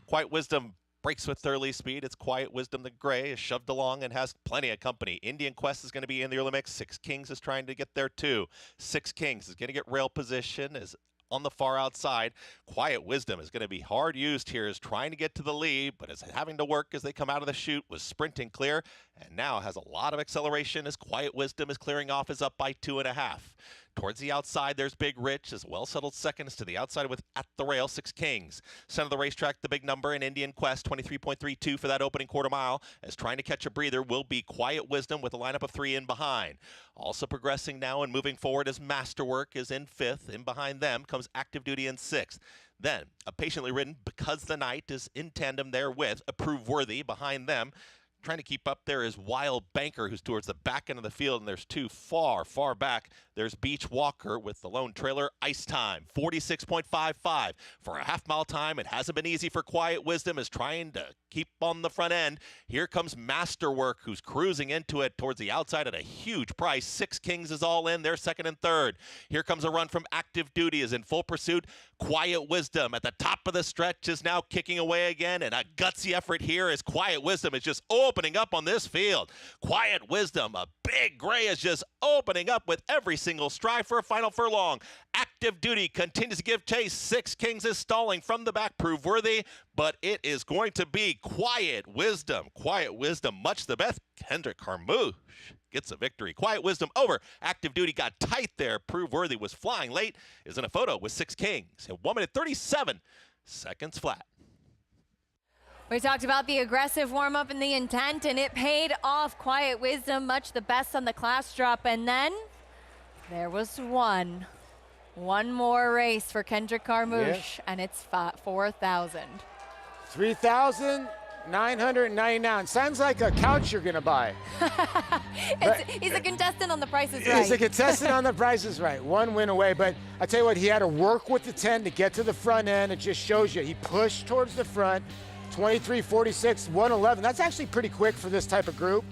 Quiet Wisdom breaks with early speed. It's Quiet Wisdom. The gray is shoved along and has plenty of company. Indian Quest is going to be in the early mix. 6 Kings is trying to get there too. 6 Kings is going to get rail position. Is on the far outside. Quiet Wisdom is going to be hard used here, is trying to get to the lead, but is having to work as they come out of the chute, was sprinting clear, and now has a lot of acceleration as Quiet Wisdom is clearing off, is up by 2.5. Towards the outside, there's Big Rich, as well settled second is to the outside with At the Rail, 6 Kings. Center of the racetrack, the big number in Indian Quest, 23.32 for that opening quarter mile. As trying to catch a breather will be Quiet Wisdom with a lineup of 3 in behind. Also progressing now and moving forward as Masterwork is in 5th. In behind them comes Active Duty in 6th. Then, a patiently ridden Because the Night is in tandem there with Approve Worthy behind them. Trying to keep up there is Wild Banker, who's towards the back end of the field, and there's 2 far back. There's Beach Walker with the lone trailer. Ice Time, 46.55 for a half-mile time. It hasn't been easy for Quiet Wisdom, is trying to keep on the front end. Here comes Masterwork, who's cruising into it towards the outside at a huge price. 6 Kings is all in. They're second and third. Here comes a run from Active Duty, is in full pursuit. Quiet Wisdom at the top of the stretch is now kicking away again, and a gutsy effort here as Quiet Wisdom is just opening up on this field. Quiet Wisdom, a big gray, is just opening up with every single stride for a final furlong. Active Duty continues to give chase. 6 Kings is stalling from the back, Prove Worthy, but it is going to be Quiet Wisdom. Quiet Wisdom, much the best. Kendrick Carmouche gets a victory. Quiet Wisdom over. Active Duty got tight there. Prove Worthy was flying late. Is in a photo with 6 Kings. At 1 minute 37 seconds flat. We talked about the aggressive warm-up and the intent, and it paid off. Quiet Wisdom, much the best on the class drop. And then there was one more race for Kendrick Carmouche, and it's 4,000. 3,999. Sounds like a couch you're going to buy. He's a contestant on The Price is Right. He's a contestant on The Price is Right. 1 win away, but I tell you what, he had to work with the 10 to get to the front end. It just shows you he pushed towards the front. 23.46, 111. That's actually pretty quick for this type of group.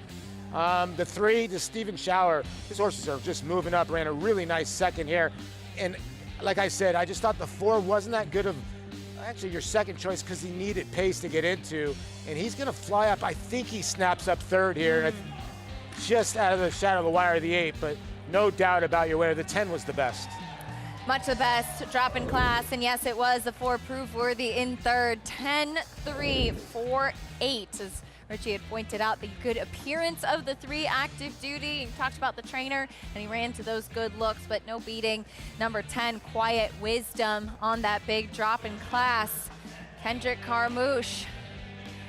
The 3, the Steven Shower, his horses are just moving up, ran a really nice second here. And like I said, I just thought the 4 wasn't that good of actually your second choice because he needed pace to get into. And he's going to fly up. I think he snaps up third here. And just out of the shadow of the wire, the 8, but no doubt about your winner. The 10 was the best. Much the best drop in class, and yes, it was the 4 Prove Worthy in third. 10-3-4-8, as Richie had pointed out, the good appearance of the 3 Active Duty. He talked about the trainer, and he ran to those good looks, but no beating number 10, Quiet Wisdom, on that big drop in class. Kendrick Carmouche,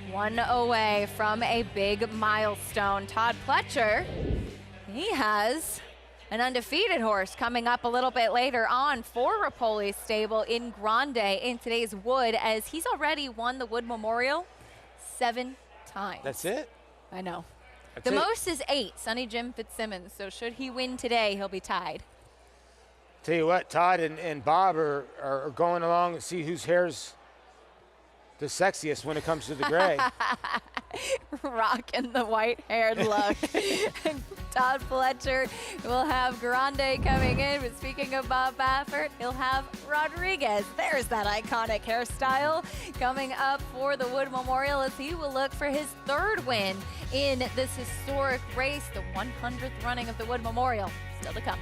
1 away from a big milestone. Todd Pletcher, he has an undefeated horse coming up a little bit later on for Rapoli's stable in Grande in today's Wood, as he's already won the Wood Memorial 7 times. That's it? I know. That's the it. most is 8, Sonny Jim Fitzsimmons. So should he win today, he'll be tied. Tell you what, Todd and Bob are going along to see whose hair's the sexiest when it comes to the gray. Rocking the white-haired look. Todd Pletcher will have Grande coming in, but speaking of Bob Baffert, he'll have Rodriguez. There's that iconic hairstyle coming up for the Wood Memorial, as he will look for his 3rd win in this historic race, the 100th running of the Wood Memorial. Still to come.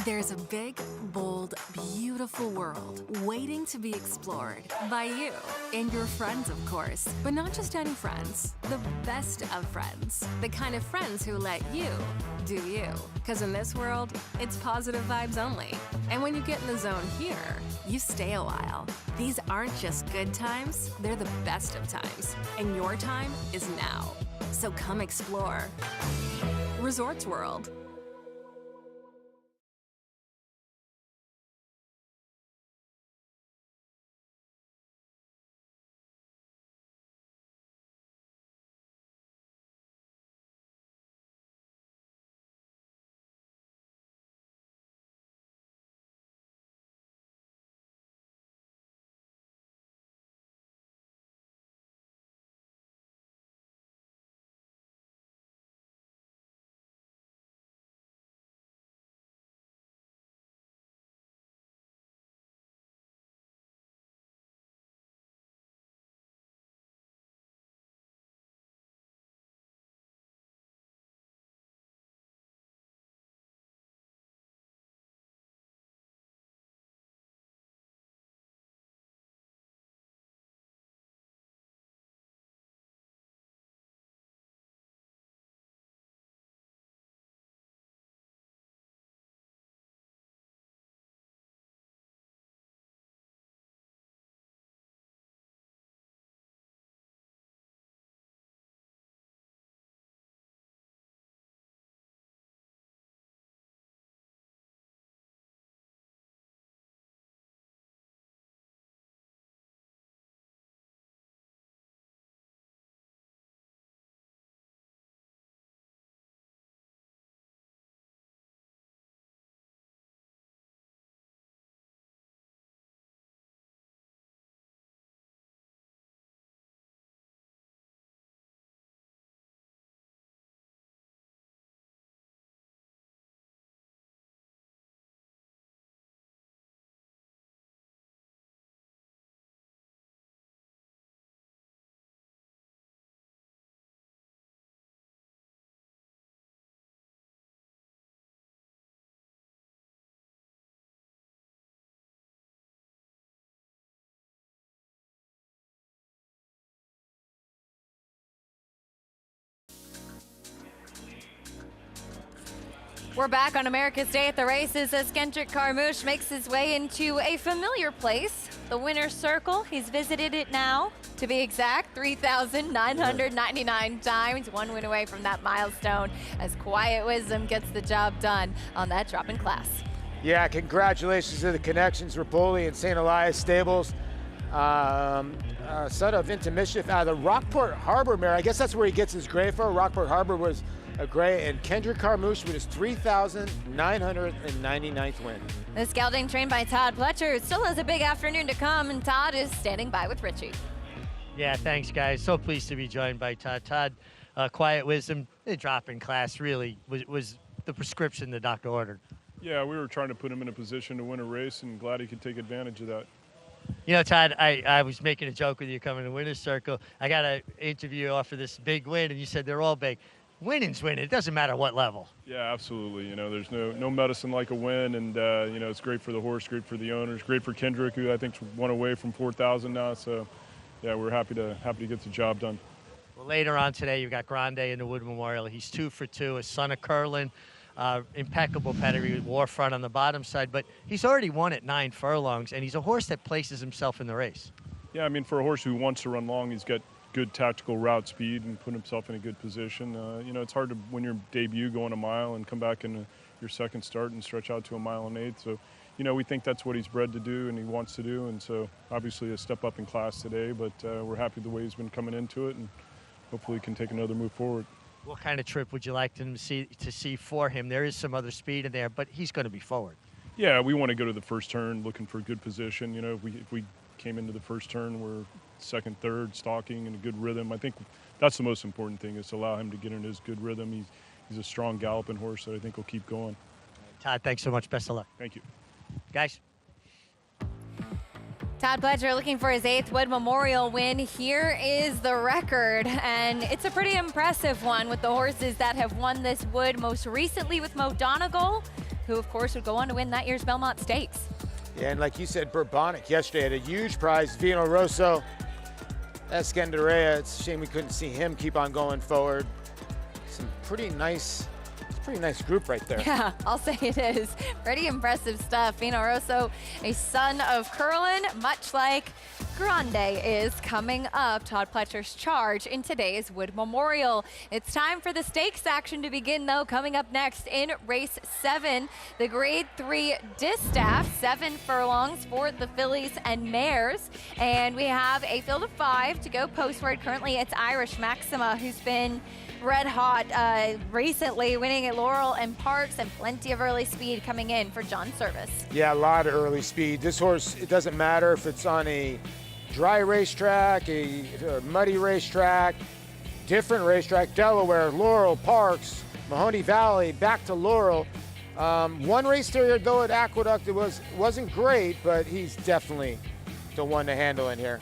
There's a big, bold, beautiful world waiting to be explored by you and your friends, of course. But not just any friends, the best of friends. The kind of friends who let you do you. Because in this world, it's positive vibes only. And when you get in the zone here, you stay a while. These aren't just good times, they're the best of times. And your time is now. So come explore. Resorts World. We're back on America's Day at the Races as Kendrick Carmouche makes his way into a familiar place, the winner's circle. He's visited it now, to be exact, 3,999 times. One win away from that milestone as Quiet Wisdom gets the job done on that drop in class. Yeah, congratulations to the Connections Rapoli and St. Elias stables. Son of Into Mischief out of the Rockport Harbor mare. I guess that's where he gets his gray for. Rockport Harbor was a gray, and Kendrick Carmouche with his 3,999th win. The gelding trained by Todd Pletcher still has a big afternoon to come, and Todd is standing by with Richie. Yeah, thanks, guys. So pleased to be joined by Todd. Todd, Quiet Wisdom, the drop in class really was the prescription the doctor ordered. Yeah, we were trying to put him in a position to win a race, and glad he could take advantage of that. You know, Todd, I was making a joke with you coming to Winner's Circle. I got an interview off of this big win, and you said they're all big. Winning's winning. It doesn't matter what level. Yeah, absolutely. You know, there's no medicine like a win, and, you know, it's great for the horse, great for the owners, great for Kendrick, who I think's one away from 4,000 now. So, yeah, we're happy to get the job done. Well, later on today, you've got Grande in the Wood Memorial. He's 2 for 2, a son of Curlin. Impeccable pedigree with Warfront on the bottom side, but he's already won at 9 furlongs, and he's a horse that places himself in the race. Yeah, I mean, for a horse who wants to run long, he's got good tactical route speed and put himself in a good position. You know, it's hard to win your debut going a mile and come back in your second start and stretch out to a 1 1/8. So, you know, we think that's what he's bred to do and he wants to do, and so obviously a step up in class today, but we're happy the way he's been coming into it, and hopefully he can take another move forward. What kind of trip would you like to see for him? There is some other speed in there, but he's going to be forward. Yeah, we want to go to the first turn looking for a good position. You know, if we came into the first turn, we're second, third, stalking in a good rhythm. I think that's the most important thing, is to allow him to get in his good rhythm. He's a strong galloping horse that I think will keep going. Todd, thanks so much. Best of luck. Thank you. Guys. Todd Pletcher looking for his 8th Wood Memorial win. Here is the record, and it's a pretty impressive one with the horses that have won this Wood, most recently with Mo Donegal, who of course would go on to win that year's Belmont Stakes. Yeah, and like you said, Bourbonic yesterday had a huge prize. Vino Rosso, Escandarea. It's a shame we couldn't see him keep on going forward. Some pretty nice group right there. Yeah, I'll say it is. Pretty impressive stuff. Vino Rosso, a son of Curlin, much like Grande is coming up. Todd Pletcher's charge in today's Wood Memorial. It's time for the stakes action to begin, though. Coming up next in race 7, the Grade 3 Distaff, 7 furlongs for the fillies and mares. And we have a field of 5 to go postward. Currently, it's Irish Maxima, who's been red hot recently, winning at Laurel and Parks, and plenty of early speed coming in for John Service. Yeah, a lot of early speed. This horse, it doesn't matter if it's on a dry racetrack, a muddy racetrack, different racetrack, Delaware, Laurel, Parks, Mahoney Valley, back to Laurel. One race there, though, at Aqueduct, it wasn't great, but he's definitely the one to handle in here.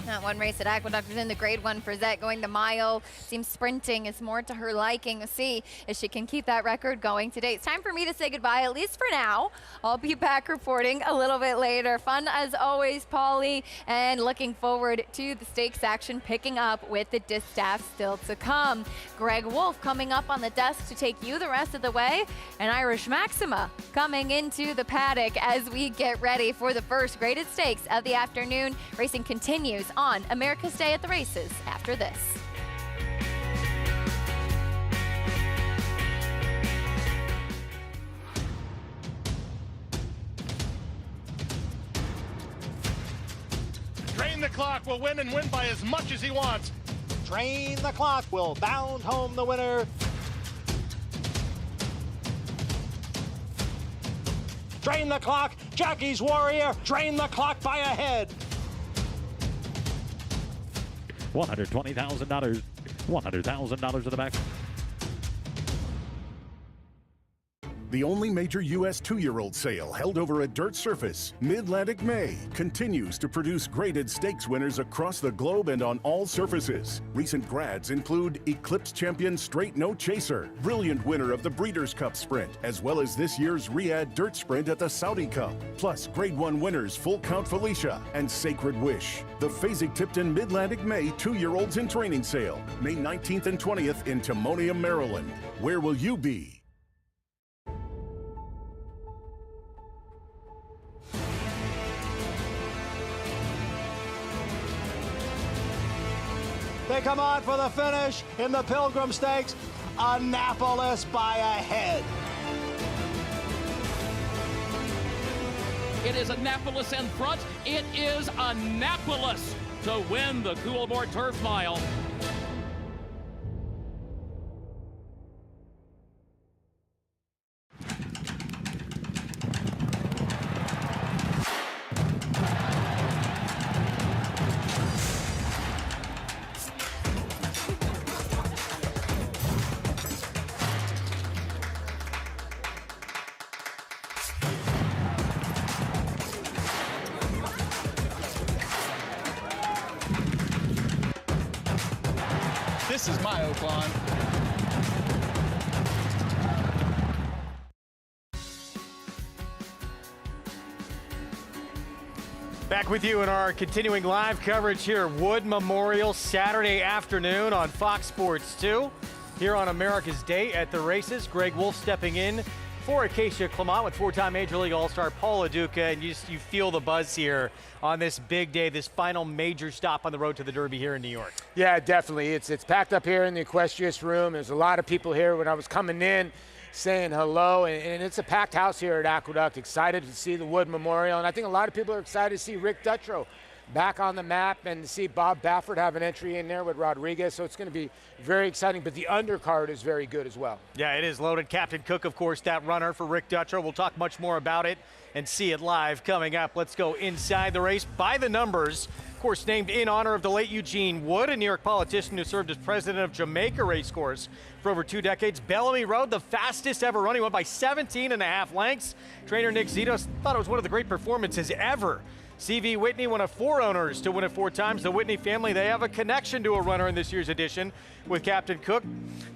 That one race at Aqueduct was in the Grade 1 for Zette, going the mile. Seems sprinting is more to her liking. We'll see if she can keep that record going today. It's time for me to say goodbye, at least for now. I'll be back reporting a little bit later. Fun as always, Paulie, and looking forward to the stakes action picking up with the distaff still to come. Greg Wolf coming up on the desk to take you the rest of the way, and Irish Maxima coming into the paddock as we get ready for the first graded stakes of the afternoon. Racing continues on America's Day at the Races after this. Drain the Clock will win and win by as much as he wants. Drain the Clock will bound home the winner. Drain the Clock, Jackie's Warrior, Drain the Clock by a head. $120,000. $100,000 to the back. The only major U.S. 2-year-old sale held over a dirt surface, Mid-Atlantic May, continues to produce graded stakes winners across the globe and on all surfaces. Recent grads include Eclipse champion Straight No Chaser, brilliant winner of the Breeders' Cup Sprint, as well as this year's Riyadh Dirt Sprint at the Saudi Cup, plus Grade 1 winners Full Count Felicia and Sacred Wish. The Fasig-Tipton Mid-Atlantic May 2-year-olds in training sale, May 19th and 20th in Timonium, Maryland. Where will you be? They come on for the finish in the Pilgrim Stakes. Annapolis by a head. It is Annapolis in front. It is Annapolis to win the Coolmore Turf Mile. This is my Oaklawn. Back with you in our continuing live coverage here, Wood Memorial, Saturday afternoon on Fox Sports 2. Here on America's Day at the races, Greg Wolf stepping in for Acacia Clement with four-time Major League All-Star Paul LaDuca, and you feel the buzz here on this big day, this final major stop on the road to the Derby here in New York. Yeah, definitely. It's packed up here in the Equestrious Room. There's a lot of people here when I was coming in saying hello, and it's a packed house here at Aqueduct. Excited to see the Wood Memorial, and I think a lot of people are excited to see Rick Dutrow back on the map and to see Bob Baffert have an entry in there with Rodriguez. So it's going to be very exciting, but the undercard is very good as well. Yeah, it is loaded. Captain Cook, of course, that runner for Rick Dutrow. We'll talk much more about it and see it live coming up. Let's go inside the race by the numbers. Of course, named in honor of the late Eugene Wood, a New York politician who served as president of Jamaica Racecourse for over 2 decades. Bellamy Road, the fastest ever run. He went by 17.5 lengths. Trainer Nick Zitos thought it was one of the great performances ever. C.V. Whitney, one of 4 owners to win it 4 times. The Whitney family, they have a connection to a runner in this year's edition with Captain Cook.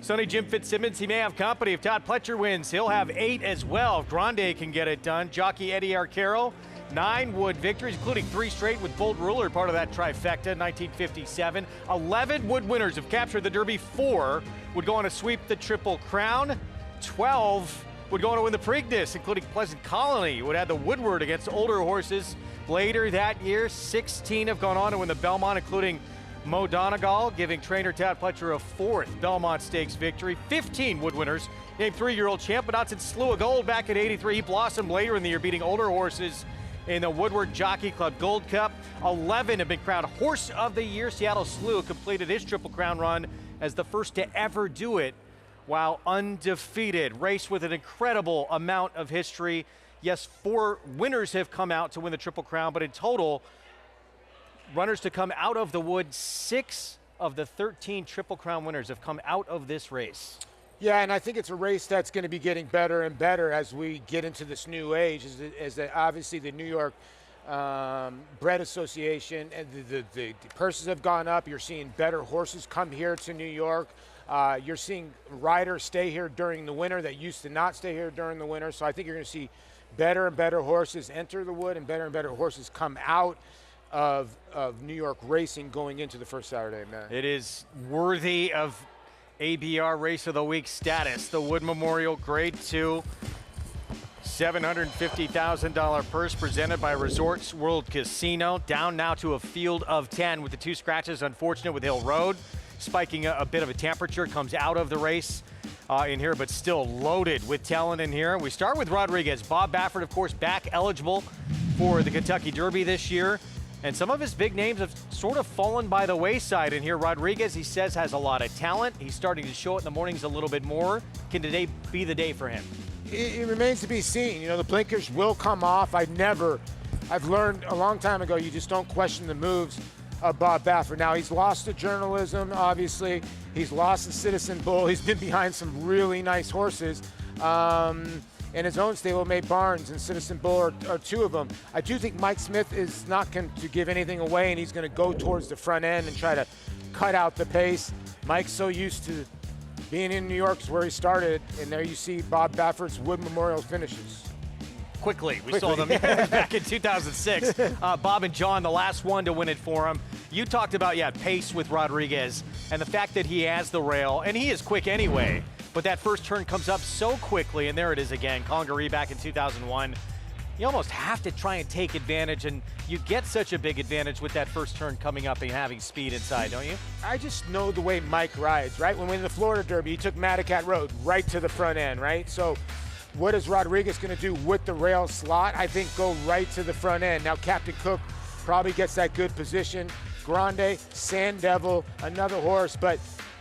Sonny Jim Fitzsimmons, he may have company. If Todd Pletcher wins, he'll have 8 as well. If Grande can get it done. Jockey Eddie Arcaro, 9 Wood victories, including 3 straight with Bolt Ruler, part of that trifecta, 1957. 11 Wood winners have captured the Derby. 4 would go on to sweep the Triple Crown. 12 would go on to win the Preakness, including Pleasant Colony, would add the Woodward against older horses. Later that year, 16 have gone on to win the Belmont, including Mo Donegal, giving trainer Todd Pletcher a 4th Belmont Stakes victory. 15 Wood winners, named 3-year-old champ, but Dotson Slew of Gold back in '83. He blossomed later in the year, beating older horses in the Woodward Jockey Club Gold Cup. 11 have been crowned Horse of the Year. Seattle Slew completed his Triple Crown run as the first to ever do it while undefeated. Race with an incredible amount of history. Yes, 4 winners have come out to win the Triple Crown, but in total, runners to come out of the Wood, 6 of the 13 Triple Crown winners have come out of this race. Yeah, and I think it's a race that's going to be getting better and better as we get into this new age, as obviously the New York Bred Association and the purses have gone up. You're seeing better horses come here to New York. You're seeing riders stay here during the winter that used to not stay here during the winter. So I think you're going to see better and better horses enter the Wood and better horses come out of New York racing going into the first Saturday, man. It is worthy of ABR Race of the Week status. The Wood Memorial Grade 2, $750,000 purse presented by Resorts World Casino. Down now to a field of 10 with the 2 scratches. Unfortunate with Hill Road, spiking a bit of a temperature, comes out of the race in here, but still loaded with talent in here. We start with Rodriguez. Bob Baffert, of course, back eligible for the Kentucky Derby this year. And some of his big names have sort of fallen by the wayside in here. Rodriguez, he says, has a lot of talent. He's starting to show it in the mornings a little bit more. Can today be the day for him? It remains to be seen. You know, the blinkers will come off. I've learned a long time ago, you just don't question the moves of Bob Baffert. Now, he's lost to journalism, obviously. He's lost to Citizen Bull. He's been behind some really nice horses. In his own stable, May Barnes and Citizen Bull are 2 of them. I do think Mike Smith is not going to give anything away, and he's going to go towards the front end and try to cut out the pace. Mike's so used to being in New York, is where he started, and there you see Bob Baffert's Wood Memorial finishes. Quickly. We saw them back in 2006. Bob and John, the last one to win it for him. You talked about, pace with Rodriguez and the fact that he has the rail, and he is quick anyway. But that first turn comes up so quickly, and there it is again. Congaree back in 2001. you almost have to try and take advantage, and you get such a big advantage with that first turn coming up and having speed inside, don't you? I just know the way Mike rides, right? When we win the Florida Derby, he took Handicap Road right to the front end, right? So what is Rodriguez going to do with the rail slot? I think go right to the front end. Now Captain Cook probably gets that good position. Grande, Sandevil, another horse, but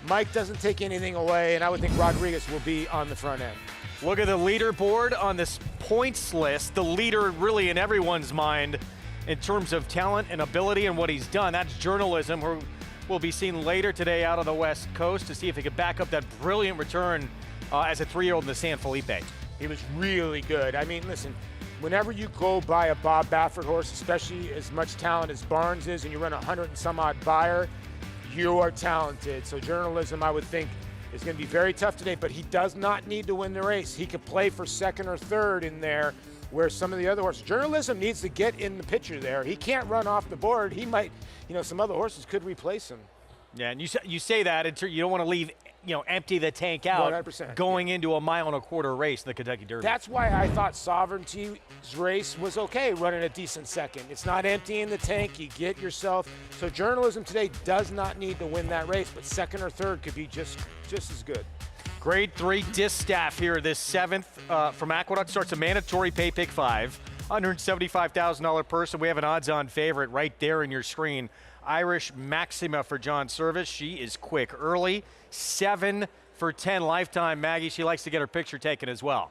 Mike doesn't take anything away, and I would think Rodriguez will be on the front end. Look at the leaderboard on this points list. The leader really in everyone's mind in terms of talent and ability and what he's done. That's Journalism, who will be seen later today out of the West Coast to see if he could back up that brilliant return as a 3-year-old in the San Felipe. He was really good. I mean, listen, whenever you go buy a Bob Baffert horse, especially as much talent as Barnes is, and you run 100 and some odd buyer, you are talented. So Journalism, I would think, is going to be very tough today, but he does not need to win the race. He could play for second or third in there, where some of the other horses. Journalism needs to get in the picture there. He can't run off the board. He might, some other horses could replace him. Yeah, and you say that you don't want to leave, empty the tank out 100%. going into a 1.25 mile race in the Kentucky Derby. That's why I thought Sovereignty's race was okay, running a decent second. It's not emptying the tank. You get yourself. So Journalism today does not need to win that race, but second or third could be just as good. Grade 3 distaff here. This 7th from Aqueduct starts a mandatory pay pick 5. $175,000 purse, and we have an odds-on favorite right there in your screen. Irish Maxima for John Service. She is quick early. 7 for 10 lifetime. Maggie, she likes to get her picture taken as well.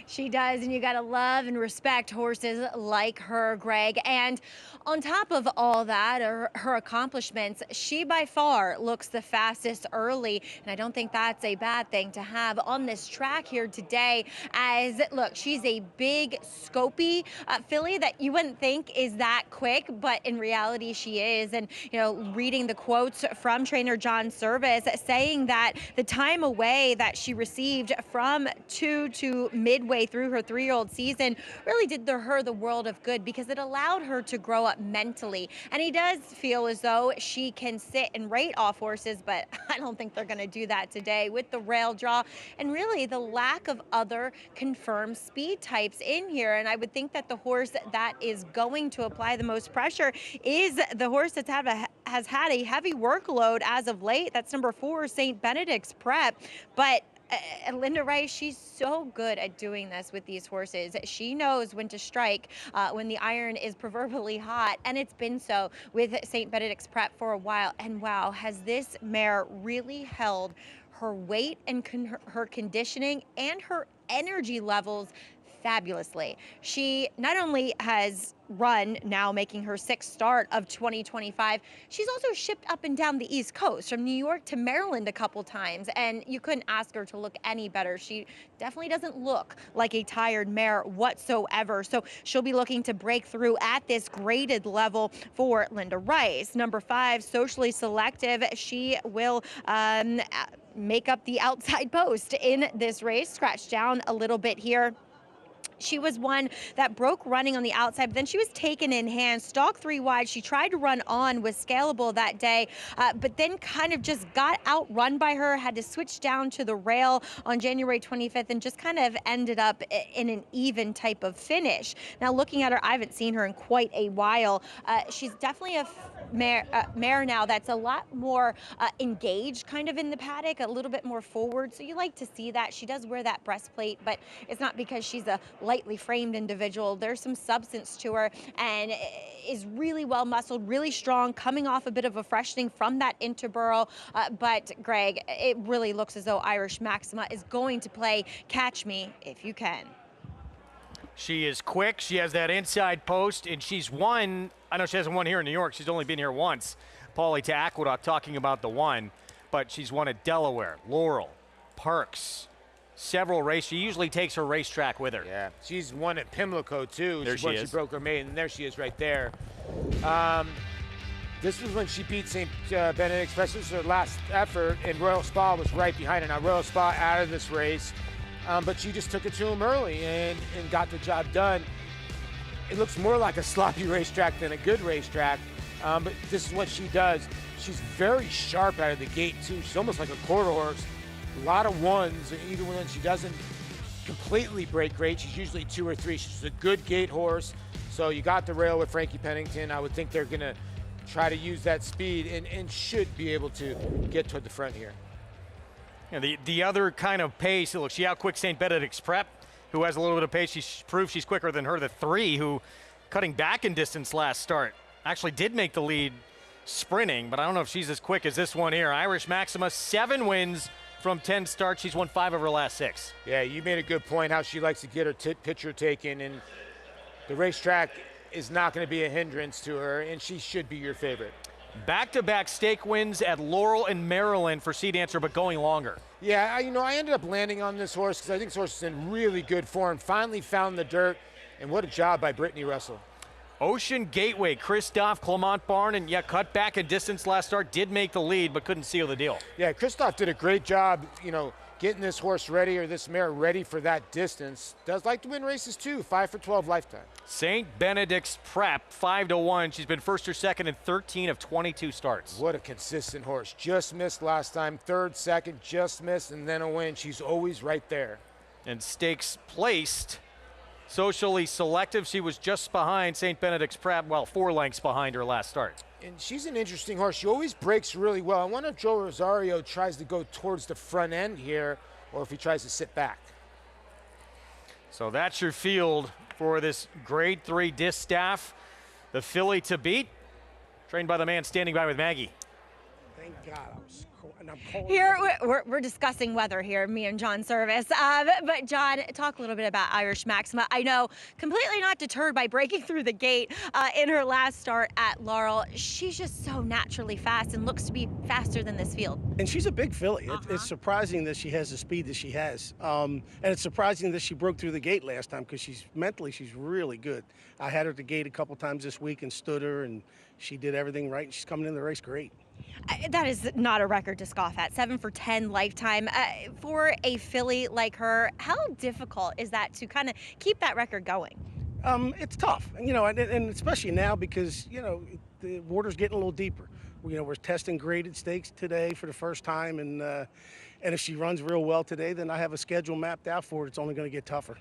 She does, and you got to love and respect horses like her, Greg. And on top of all that, her accomplishments, she by far looks the fastest early, and I don't think that's a bad thing to have on this track here today. As, look, she's a big, scopy filly that you wouldn't think is that quick, but in reality she is. And, reading the quotes from trainer John Service saying that the time away that she received from 2 to midway through her 3-year-old season really did her the world of good, because it allowed her to grow up mentally. And he does feel as though she can sit and rate off horses, but I don't think they're going to do that today with the rail draw and really the lack of other confirmed speed types in here. And I would think that the horse that is going to apply the most pressure is the horse that's has had a heavy workload as of late. That's number 4, St. Benedict's Prep. But Linda Rice, she's so good at doing this with these horses. She knows when to strike when the iron is proverbially hot, and it's been so with St. Benedict's Prep for a while. And wow, has this mare really held her weight and her conditioning and her energy levels fabulously. She not only has run, now making her 6th start of 2025, she's also shipped up and down the East Coast from New York to Maryland a couple times, and you couldn't ask her to look any better. She definitely doesn't look like a tired mare whatsoever, so she'll be looking to break through at this graded level for Linda Rice. Number 5, Socially Selective. She will make up the outside post in this race, scratch down a little bit here. She was one that broke running on the outside, but then she was taken in hand, stalked 3 wide. She tried to run on, was scalable that day, but then kind of just got outrun by her, had to switch down to the rail on January 25th, and just kind of ended up in an even type of finish. Now, looking at her, I haven't seen her in quite a while. She's definitely a mare now that's a lot more engaged kind of in the paddock, a little bit more forward, so you like to see that. She does wear that breastplate, but it's not because she's a lightly framed individual. There's some substance to her, and is really well muscled, really strong, coming off a bit of a freshening from that Interboro. But Greg, it really looks as though Irish Maxima is going to play catch me if you can. She is quick. She has that inside post, and she's won. I know she hasn't won here in New York. She's only been here once. Paulie to Aqueduct talking about the one, but she's won at Delaware, Laurel, Parks, several races. She usually takes her racetrack with her. Yeah, she's won at Pimlico too. There she is. She broke her maiden, and there she is right there. This was when she beat St. Benedict's. This was her last effort, and Royal Spa was right behind her. Now Royal Spa out of this race, but she just took it to him early and got the job done. It looks more like a sloppy racetrack than a good racetrack, but this is what she does. She's very sharp out of the gate too. She's almost like a quarter horse. A lot of ones, and even when she doesn't completely break great. She's usually 2 or 3. She's a good gate horse. So you got the rail with Frankie Pennington. I would think they're going to try to use that speed and should be able to get toward the front here. Yeah, the other kind of pace, look, she out-quick St. Benedict's Prep, who has a little bit of pace. She's proved she's quicker than her, the 3, who cutting back in distance last start. Actually did make the lead sprinting, but I don't know if she's as quick as this one here. Irish Maxima, 7 wins from 10 starts. She's won 5 of her last 6. Yeah, you made a good point how she likes to get her picture taken, and the racetrack is not going to be a hindrance to her, and she should be your favorite. Back-to-back stake wins at Laurel and Maryland for Sea Dancer, but going longer. Yeah, I ended up landing on this horse because I think this horse is in really good form. Finally found the dirt, and what a job by Brittany Russell. Ocean Gateway, Christophe Clement Barn, and yeah, cut back in distance last start, did make the lead, but couldn't seal the deal. Yeah, Christophe did a great job, getting this horse ready, or this mare ready for that distance. Does like to win races too, 5 for 12 lifetime. St. Benedict's Prep, 5-1. She's been first or second in 13 of 22 starts. What a consistent horse. Just missed last time, 3rd, 2nd, just missed, and then a win. She's always right there. And stakes placed, Socially Selective. She was just behind St. Benedict's Prep, 4 lengths behind her last start. And she's an interesting horse. She always breaks really well. I wonder if Joe Rosario tries to go towards the front end here, or if he tries to sit back. So that's your field for this Grade 3 distaff. The filly to beat, trained by the man standing by with Maggie. Thank God I was cold. And I'm cold. Here, we're discussing weather here, me and John Service. But John, talk a little bit about Irish Maxima. I know, completely not deterred by breaking through the gate in her last start at Laurel. She's just so naturally fast and looks to be faster than this field. And she's a big filly. It's surprising that she has the speed that she has. And it's surprising that she broke through the gate last time because she's really good. I had her at the gate a couple times this week and stood her, and she did everything right. And she's coming in the race great. That is not a record to scoff at. 7 for 10 lifetime. For a filly like her, how difficult is that to kind of keep that record going? It's tough, and especially now because, the water's getting a little deeper. We're testing graded stakes today for the first time, and if she runs real well today, then I have a schedule mapped out for it. It's only going to get tougher.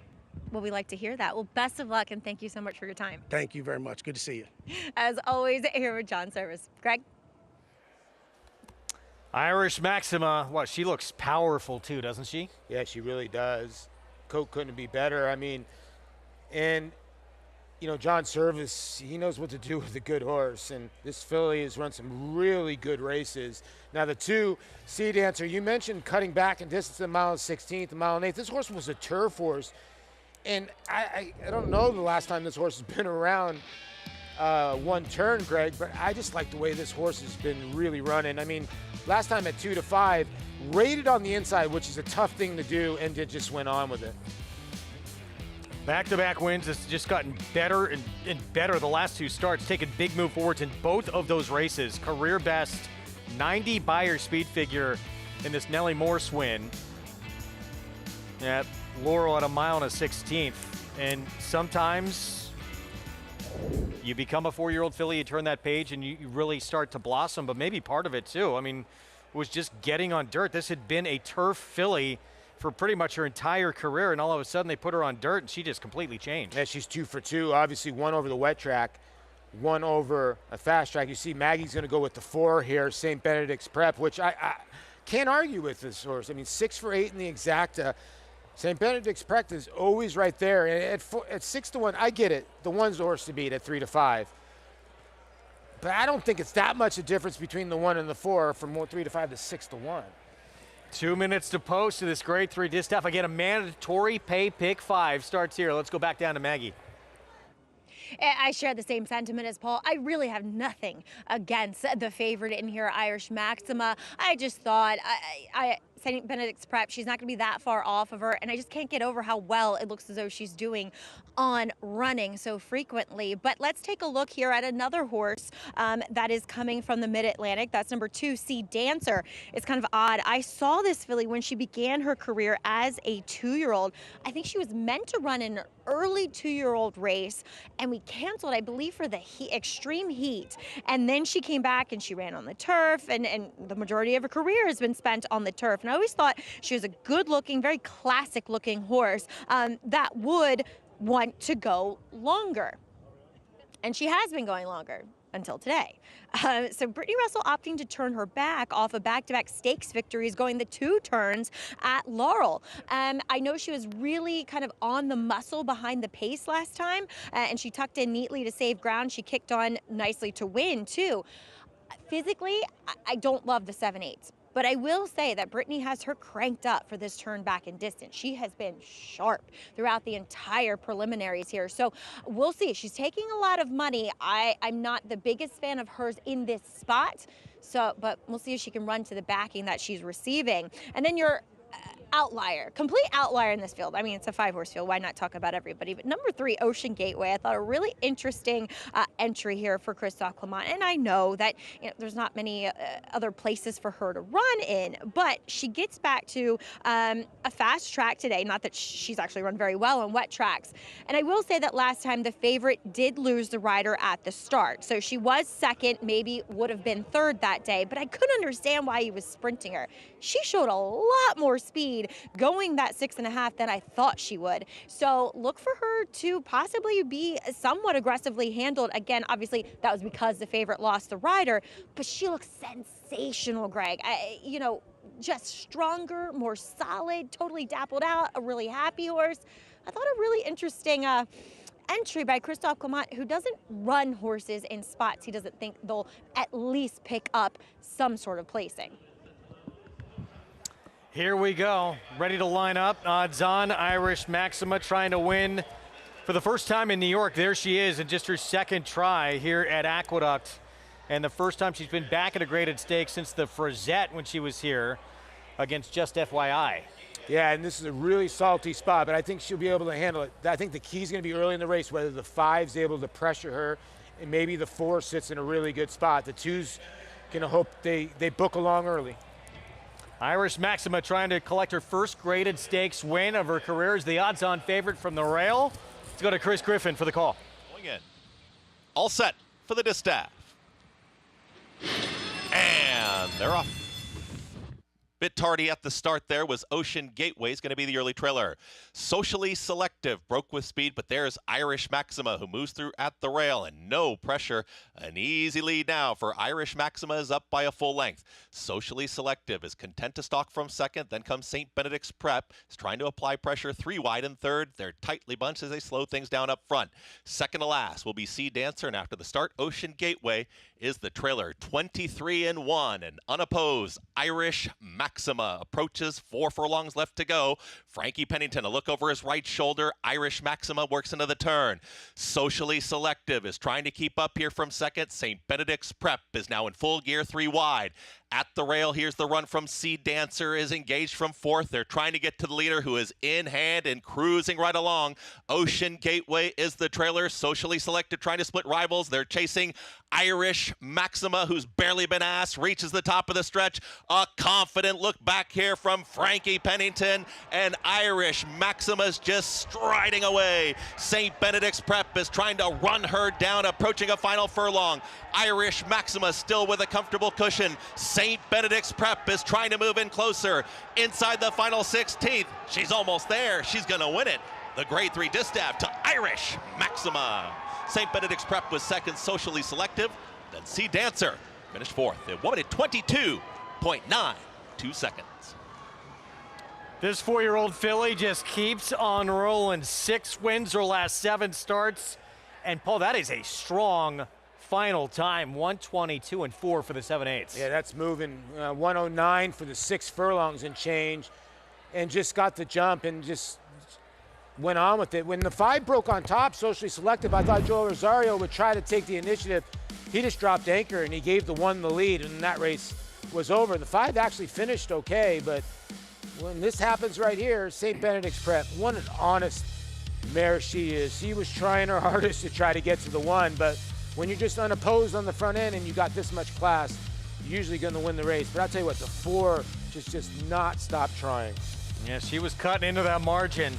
Well, we like to hear that. Well, best of luck, and thank you so much for your time. Thank you very much. Good to see you. As always, here with John Service. Greg? Irish Maxima, she looks powerful too, doesn't she? Yeah, she really does. Coat couldn't be better. John Service, he knows what to do with a good horse, and this filly has run some really good races. Now, the 2, Sea Dancer, you mentioned cutting back in distance at mile 16th, a mile 8th. This horse was a turf horse, and I don't know the last time this horse has been around one turn, Greg, but I just like the way this horse has been really running. Last time at 2 to 5, rated on the inside, which is a tough thing to do, and it just went on with it. Back-to-back wins. It's just gotten better and better the last 2 starts, taking big move forwards in both of those races. Career best 90 Beyer speed figure in this Nellie Morse win at Laurel at a mile and a 16th. And sometimes you become a 4-year-old filly, you turn that page, and you really start to blossom, but maybe part of it too. Was just getting on dirt. This had been a turf filly for pretty much her entire career, and all of a sudden they put her on dirt, and she just completely changed. Yeah, she's 2 for 2. Obviously, 1 over the wet track, 1 over a fast track. You see Maggie's going to go with the 4 here, St. Benedict's Prep, which I can't argue with this horse. 6 for 8 in the exacta. St. Benedict's Prep is always right there. And at 6 to 1, I get it. The 1's the horse to beat at 3 to 5. But I don't think it's that much a difference between the 1 and the 4 from 3 to 5 to 6 to 1. 2 minutes to post to this Grade 3 distaff. Again, a mandatory pay pick 5 starts here. Let's go back down to Maggie. I share the same sentiment as Paul. I really have nothing against the favorite in here, Irish Maxima. I just thought St. Benedict's Prep, she's not going to be that far off of her, and I just can't get over how well it looks as though she's doing on running so frequently. But let's take a look here at another horse that is coming from the Mid-Atlantic. That's number 2, Sea Dancer. It's kind of odd. I saw this filly when she began her career as a 2-year-old. I think she was meant to run in early 2-year-old race, and we canceled, I believe, for the extreme heat. And then she came back and she ran on the turf, and the majority of her career has been spent on the turf. And I always thought she was a good-looking, very classic-looking horse that would want to go longer. And she has been going longer until today. So Brittany Russell opting to turn her back off of back-to-back stakes victories, going the 2 turns at Laurel. I know she was really kind of on the muscle behind the pace last time, and she tucked in neatly to save ground. She kicked on nicely to win, too. Physically, I don't love the 7/8. But I will say that Brittany has her cranked up for this turn back in distance. She has been sharp throughout the entire preliminaries here. So we'll see. She's taking a lot of money. I'm not the biggest fan of hers in this spot. But we'll see if she can run to the backing that she's receiving. And then your outlier, complete outlier in this field. I mean, it's a 5-horse field. Why not talk about everybody? But number 3, Ocean Gateway. I thought a really interesting entry here for Christophe Clement. And I know that there's not many other places for her to run in, but she gets back to a fast track today. Not that she's actually run very well on wet tracks. And I will say that last time the favorite did lose the rider at the start. So she was second, maybe would have been third that day, but I couldn't understand why he was sprinting her. She showed a lot more speed going that 6.5 than I thought she would. So look for her to possibly be somewhat aggressively handled. Again, obviously that was because the favorite lost the rider, but she looks sensational, Greg. Just stronger, more solid, totally dappled out, a really happy horse. I thought a really interesting entry by Christophe Clement, who doesn't run horses in spots he doesn't think they'll at least pick up some sort of placing. Here we go, ready to line up. Odds on, Irish Maxima trying to win for the first time in New York. There she is in just her second try here at Aqueduct. And the first time she's been back at a graded stake since the Frazette when she was here against Just FYI. Yeah, and this is a really salty spot, but I think she'll be able to handle it. I think the key's going to be early in the race, whether the 5's able to pressure her, and maybe the 4 sits in a really good spot. The 2's going to hope they book along early. Irish Maxima trying to collect her first graded stakes win of her career as the odds-on favorite from the rail. Let's go to Chris Griffin for the call. Going in. All set for the distaff. And they're off. Bit tardy at the start there was Ocean Gateway, is going to be the early trailer. Socially Selective broke with speed, but there's Irish Maxima who moves through at the rail and no pressure. An easy lead now for Irish Maxima is up by a full length. Socially Selective is content to stalk from second. Then comes St. Benedict's Prep. Is trying to apply pressure 3 wide in third. They're tightly bunched as they slow things down up front. Second to last will be Sea Dancer, and after the start, Ocean Gateway is the trailer. 23-1 and unopposed Irish Maxima approaches. 4 furlongs left to go. Frankie Pennington, a look over his right shoulder. Irish Maxima works into the turn. Socially Selective is trying to keep up here from second. St. Benedict's Prep is now in full gear 3 wide. At the rail, here's the run from Sea Dancer, is engaged from fourth. They're trying to get to the leader, who is in hand and cruising right along. Ocean Gateway is the trailer. Socially Selected trying to split rivals. They're chasing Irish Maxima, who's barely been asked, reaches the top of the stretch. A confident look back here from Frankie Pennington, and Irish Maxima's just striding away. St. Benedict's Prep is trying to run her down, approaching a final furlong. Irish Maxima still with a comfortable cushion. St. Benedict's Prep is trying to move in closer. Inside the final 16th, she's almost there. She's gonna win it. The grade 3 distaff to Irish Maxima. St. Benedict's Prep was second, Socially Selective. Then Sea Dancer finished fourth. It won at 22.92 seconds. This 4-year-old filly just keeps on rolling. 6 wins her last 7 starts. And Paul, that is a strong final time, 1:22.4 for the 7/8. Yeah, that's moving. 1:09 for the 6 furlongs and change, and just got the jump and just went on with it. When the 5 broke on top, Socially Selective, I thought Joel Rosario would try to take the initiative. He just dropped anchor and he gave the 1 the lead, and that race was over. The 5 actually finished okay, but when this happens right here, St. Benedict's Prep, what an honest mare she is. She was trying her hardest to try to get to the 1, but when you're just unopposed on the front end and you got this much class, you're usually going to win the race. But I'll tell you what, the 4 just not stop trying. Yeah, she was cutting into that margin.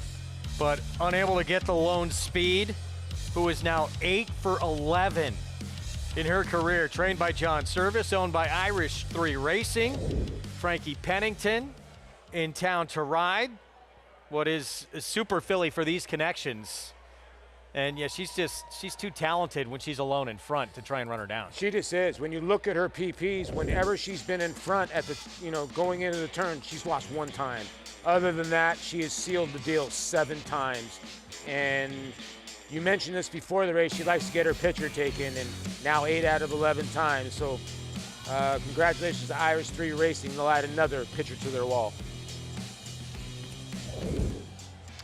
but unable to get the lone speed, who is now 8 for 11 in her career. Trained by John Service, owned by Irish 3 Racing. Frankie Pennington in town to ride. What is a super filly for these connections. And yeah, she's too talented when she's alone in front to try and run her down. She just is. When you look at her PPs, whenever she's been in front at the, going into the turn, she's lost 1 time. Other than that, she has sealed the deal 7 times. And you mentioned this before the race, she likes to get her picture taken, and now 8 out of 11 times. So congratulations to Irish 3 Racing. They'll add another picture to their wall.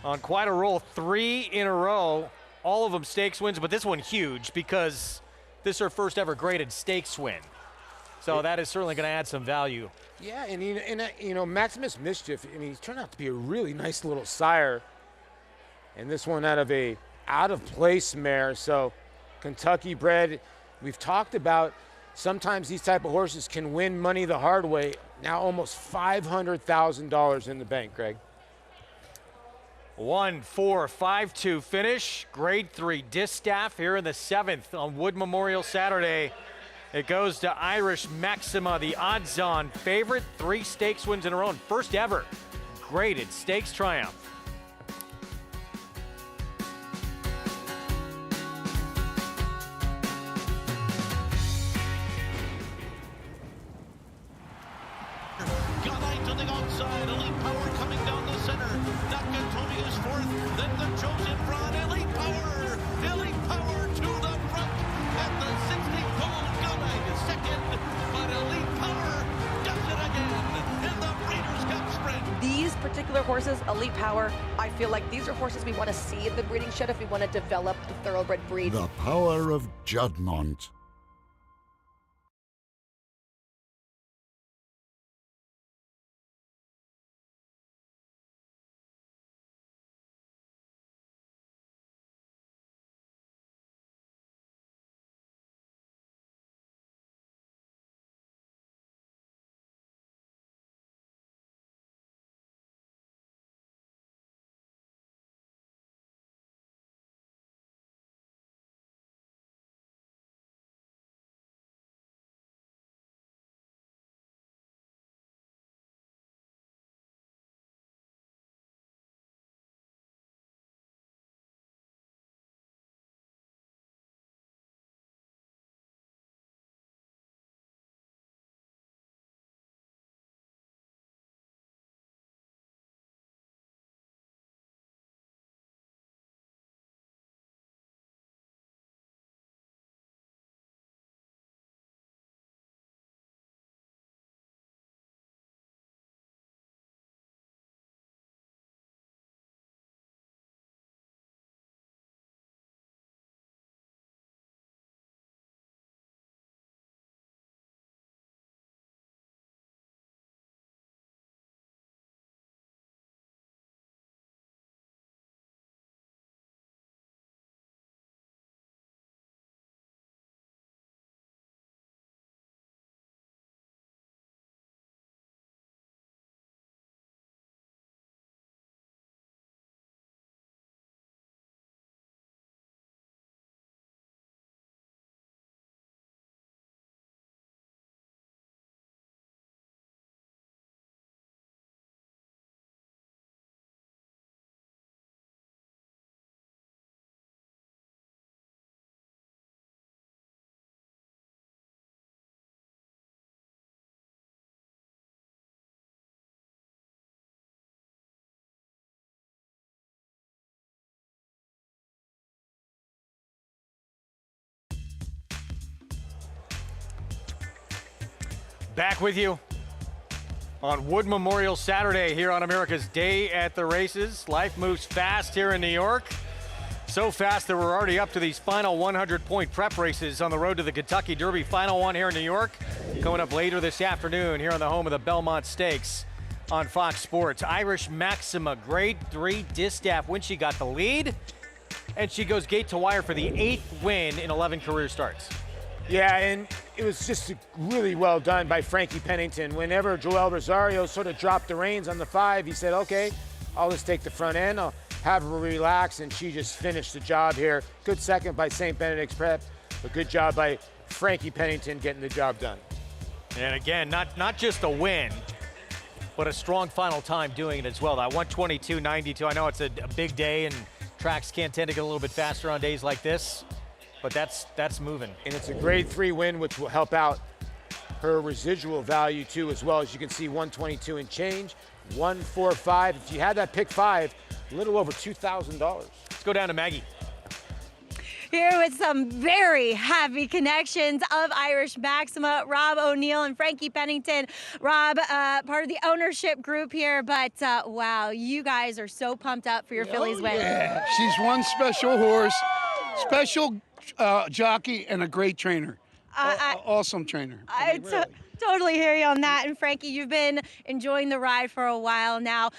On quite a roll, 3 in a row. All of them stakes wins, but this one huge because this is her first ever graded stakes win. So that is certainly going to add some value. Yeah, and Maximus Mischief, he's turned out to be a really nice little sire. And this one out of a out-of-place mare. So Kentucky bred, we've talked about sometimes these type of horses can win money the hard way. Now almost $500,000 in the bank, Greg. 1-4-5-2 finish. Grade 3 distaff here in the 7th on Wood Memorial Saturday. It goes to Irish Maxima, the odds-on favorite. 3 stakes wins in a row and first ever graded stakes triumph. Gunite to the outside, Elite Power coming down the center. Nakatomi is 4th, then the Joe's in front. Elite Power to the front. At the 60 pole, Gunite is 2nd, but Elite Power does it again in the Breeders' Cup Sprint. These particular horses, Elite Power, I feel like these are horses we want to see in the breeding shed if we want to develop the thoroughbred breed. The power of Juddmonte. Back with you on Wood Memorial Saturday here on America's Day at the Races. Life moves fast here in New York. So fast that we're already up to these final 100-point prep races on the road to the Kentucky Derby. Final one here in New York. Coming up later this afternoon here on the home of the Belmont Stakes on Fox Sports. Irish Maxima, grade 3 distaff when she got the lead. And she goes gate to wire for the 8th win in 11 career starts. Yeah, and it was just really well done by Frankie Pennington. Whenever Joel Rosario sort of dropped the reins on the 5, he said, okay, I'll just take the front end. I'll have her relax, and she just finished the job here. Good second by St. Benedict's Prep, a good job by Frankie Pennington getting the job done. And again, not just a win, but a strong final time doing it as well. That 122.92, I know it's a big day and tracks can tend to get a little bit faster on days like this, but that's moving. And it's a grade 3 win, which will help out her residual value too, as well. As you can see, 122 and change, 145. If you had that pick 5, a little over $2,000. Let's go down to Maggie. Here with some very happy connections of Irish Maxima, Rob O'Neill and Frankie Pennington. Rob, part of the ownership group here, but wow, you guys are so pumped up for your Phillies win. Yeah, she's one special horse, special jockey, and a great trainer. Awesome trainer. Totally hear you on that. And Frankie, you've been enjoying the ride for a while now.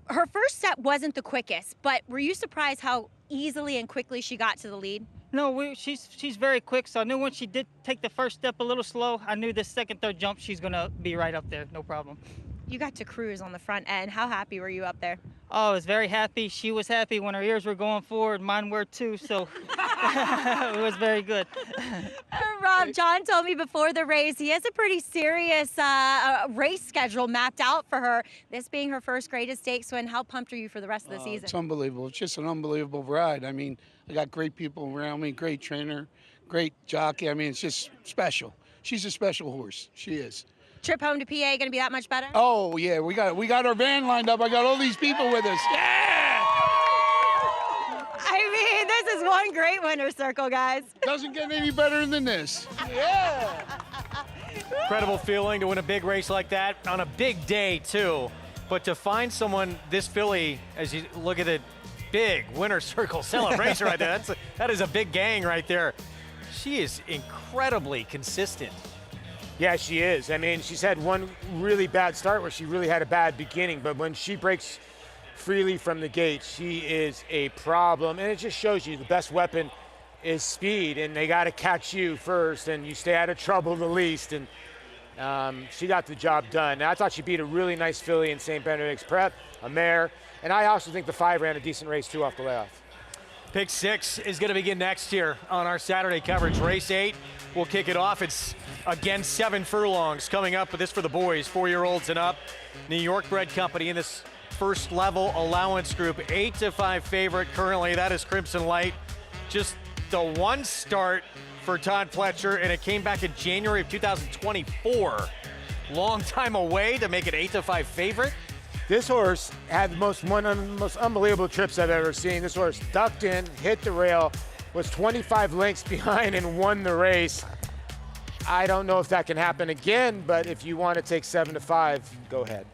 Her first step wasn't the quickest, but were you surprised how easily and quickly she got to the lead? No, she's very quick, so I knew when she did take the first step a little slow, I knew the second, third jump, she's going to be right up there, no problem. You got to cruise on the front end. How happy were you up there? Oh, I was very happy. She was happy when her ears were going forward. Mine were too, so it was very good. Rob, John told me before the race he has a pretty serious race schedule mapped out for her. This being her first graded stakes win, how pumped are you for the rest of the season? It's unbelievable. It's just an unbelievable ride. I mean, I got great people around me, great trainer, great jockey. I mean, it's just special. She's a special horse. She is. Trip home to PA going to be that much better? Oh, yeah. We got our van lined up. I got all these people with us. Yeah! I mean, this is one great winner's circle, guys. Doesn't get any better than this. Yeah! Incredible feeling to win a big race like that on a big day, too. But to find someone this filly, as you look at the big winner's circle celebration right there, that is a big gang right there. She is incredibly consistent. Yeah, she is. I mean, she's had one really bad start where she really had a bad beginning, but when she breaks freely from the gate, she is a problem. And it just shows you the best weapon is speed, and they got to catch you first, and you stay out of trouble the least. And she got the job done. Now, I thought she beat a really nice filly in St. Benedict's Prep, a mare, and I also think the 5 ran a decent race too off the layoff. Pick 6 is going to begin next year on our Saturday coverage. Race 8 will kick it off. It's, again, 7 furlongs coming up, but this for the boys, 4-year-olds and up. New York bred company in this first level allowance group. 8-5 favorite currently. That is Crimson Light. Just the one start for Todd Fletcher, and it came back in January of 2024. Long time away to make it 8-5 favorite. This horse had one of the most unbelievable trips I've ever seen. This horse ducked in, hit the rail, was 25 lengths behind and won the race. I don't know if that can happen again, but if you want to take 7-5, go ahead.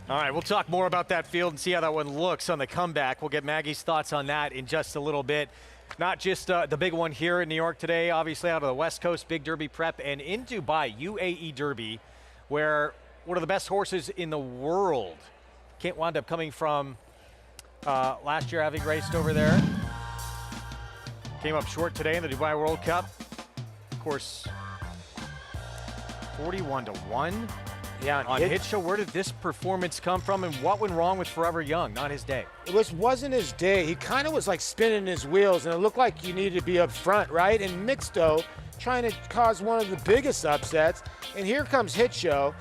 All right, we'll talk more about that field and see how that one looks on the comeback. We'll get Maggie's thoughts on that in just a little bit. Not just the big one here in New York today, obviously out of the West Coast, Big Derby Prep, and in Dubai, UAE Derby, where one of the best horses in the world can't wind up coming from last year, having raced over there. Came up short today in the Dubai World Cup. Of course, 41-1. Yeah, on Hit Show. Where did this performance come from, and what went wrong with Forever Young? Not his day. It wasn't his day. He kind of was like spinning his wheels, and it looked like you needed to be up front, right? And Mixto trying to cause one of the biggest upsets. And here comes Hit Show.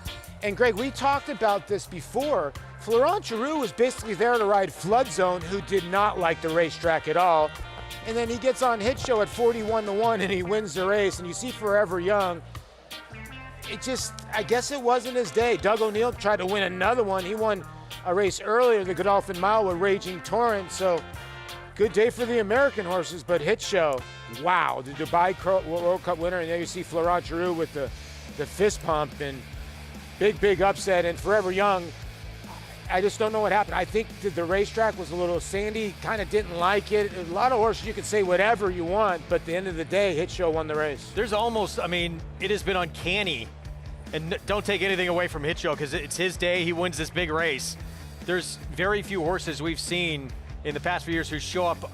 And Greg, we talked about this before. Florent Giroux was basically there to ride Flood Zone, who did not like the racetrack at all. And then he gets on Hit Show at 41-1, and he wins the race. And you see Forever Young. I guess it wasn't his day. Doug O'Neill tried to win another one. He won a race earlier, the Godolphin Mile with Raging Torrent. So good day for the American horses, but Hit Show, wow, the Dubai World Cup winner. And there you see Florent Giroux with the fist pump and big upset. And Forever Young, I just don't know what happened. I think the racetrack was a little sandy, kind of didn't like it. A lot of horses, you can say whatever you want, but at the end of the day, Hit Show won the race. There's almost, it has been uncanny. And don't take anything away from Hit Show because it's his day. He wins this big race. There's very few horses we've seen in the past few years who show up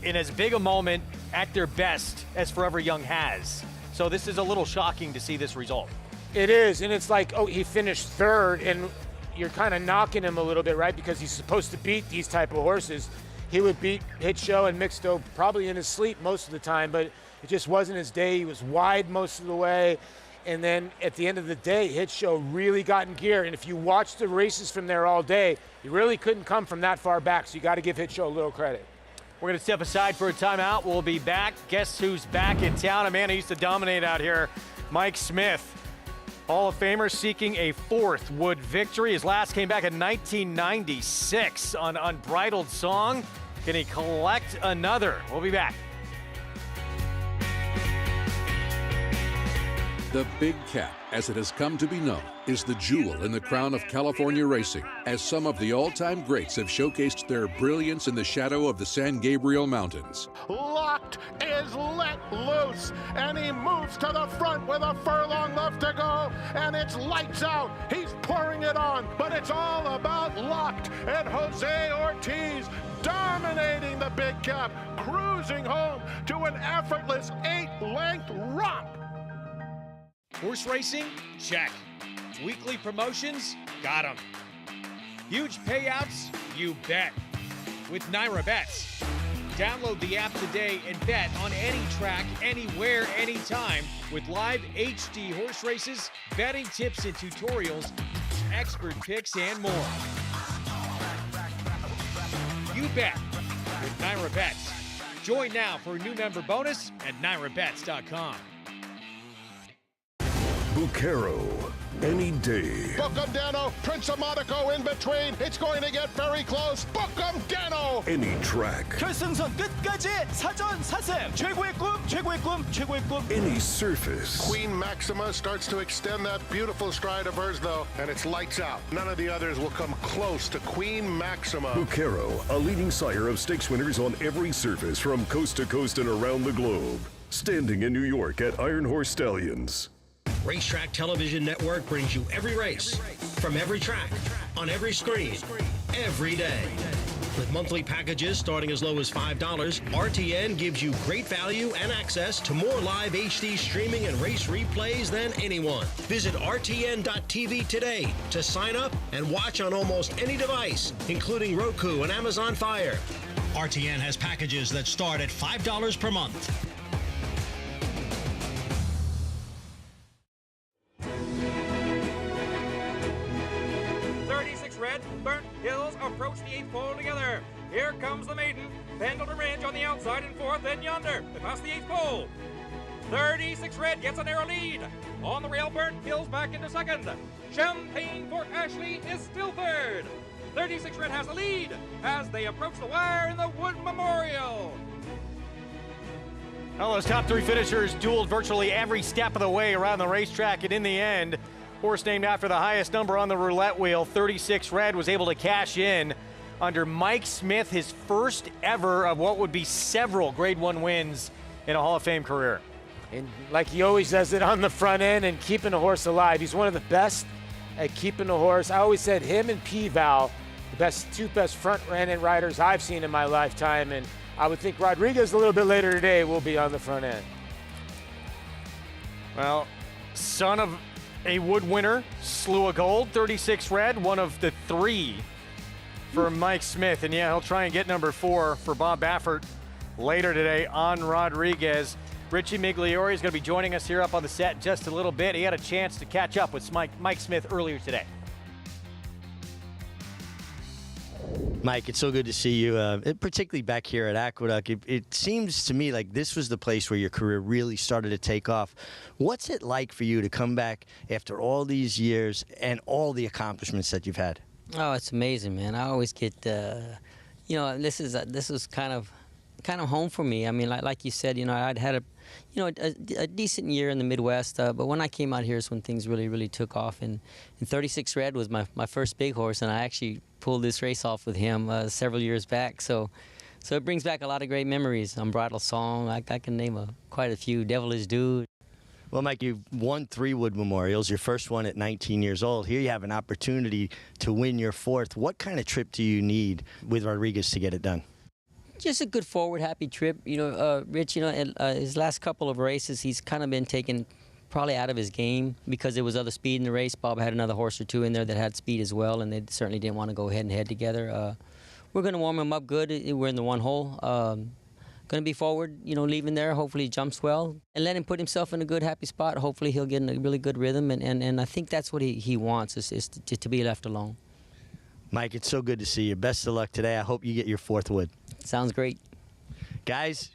in as big a moment at their best as Forever Young has. So this is a little shocking to see this result. It is, and it's like, oh, he finished third, and you're kind of knocking him a little bit, right? Because he's supposed to beat these type of horses. He would beat Hit Show and Mixto probably in his sleep most of the time, but it just wasn't his day. He was wide most of the way. And then at the end of the day, Hit Show really got in gear. And if you watch the races from there all day, you really couldn't come from that far back. So you got to give Hit Show a little credit. We're going to step aside for a timeout. We'll be back. Guess who's back in town? A man who used to dominate out here, Mike Smith. Hall of Famer seeking a 4th Wood victory. His last came back in 1996 on Unbridled Song. Can he collect another? We'll be back. The Big Cap, as it has come to be known, is the jewel in the crown of California racing, as some of the all-time greats have showcased their brilliance in the shadow of the San Gabriel Mountains. Locked is let loose, and he moves to the front with a furlong left to go, and it's lights out. He's pouring it on, but it's all about Locked, and Jose Ortiz dominating the Big Cap, cruising home to an effortless 8-length romp. Horse racing? Check. Weekly promotions? Got 'em. Huge payouts? You bet. With Naira Bets. Download the app today and bet on any track, anywhere, anytime with live HD horse races, betting tips and tutorials, expert picks, and more. You bet with Naira Bets. Join now for a new member bonus at NairaBets.com. Bucaro, any day. Book 'em, Dano. Prince of Monaco in between. It's going to get very close. Book 'em, Dano. Any track. 결승선 끝까지 사전 사세. 최고의 꿈, 최고의 꿈, 최고의 꿈. Any surface. Queen Maxima starts to extend that beautiful stride of hers, though, and it's lights out. None of the others will come close to Queen Maxima. Bucaro, a leading sire of stakes winners on every surface from coast to coast and around the globe. Standing in New York at Iron Horse Stallions. Racetrack Television Network brings you every race, from every track, on every screen, every day. With monthly packages starting as low as $5, RTN gives you great value and access to more live HD streaming and race replays than anyone. Visit RTN.tv today to sign up and watch on almost any device, including Roku and Amazon Fire. RTN has packages that start at $5 per month. Burnt Hills approach the 8th pole together. Here comes the maiden. Pendleton Ridge on the outside in 4th, then Yonder. They pass the 8th pole. 36 Red gets a narrow lead. On the rail, Burnt Hills back into 2nd. Champagne Fort Ashley is still 3rd. 36 Red has the lead as they approach the wire in the Wood Memorial. Well, those top 3 finishers dueled virtually every step of the way around the racetrack, and in the end, horse named after the highest number on the roulette wheel, 36 Red, was able to cash in under Mike Smith, his first ever of what would be several Grade 1 wins in a Hall of Fame career. And like he always does it on the front end and keeping a horse alive. He's one of the best at keeping a horse. I always said him and P-Val, the two best front-end riders I've seen in my lifetime. And I would think Rodriguez a little bit later today will be on the front end. Well, son of a Wood winner, slew a gold, 36 Red, one of the 3 for Mike Smith. And yeah, he'll try and get number 4 for Bob Baffert later today on Rodriguez. Richie Migliore is going to be joining us here up on the set in just a little bit. He had a chance to catch up with Mike Smith earlier today. Mike, it's so good to see you, particularly back here at Aqueduct. It seems to me like this was the place where your career really started to take off. What's it like for you to come back after all these years and all the accomplishments that you've had? Oh, it's amazing, man. I always get, this is kind of home for me. I mean, like you said, I'd had a decent year in the Midwest, but when I came out here is when things really, really took off. And 36 Red was my first big horse, and I actually pulled this race off with him several years back. So it brings back a lot of great memories. Unbridled Song, I can name quite a few. Devilish Dude. Well, Mike, you've won 3 Wood Memorials, your first one at 19 years old. Here you have an opportunity to win your 4th. What kind of trip do you need with Rodriguez to get it done? Just a good forward, happy trip. Rich, his last couple of races, he's kind of been taking probably out of his game because there was other speed in the race. Bob had another horse or two in there that had speed as well, and they certainly didn't want to go head and head together. We're going to warm him up good. We're in the one hole. Going to be forward, leaving there. Hopefully he jumps well and let him put himself in a good, happy spot. Hopefully he'll get in a really good rhythm, and I think that's what he wants is to be left alone. Mike, it's so good to see you. Best of luck today. I hope you get your 4th wood. Sounds great. Guys,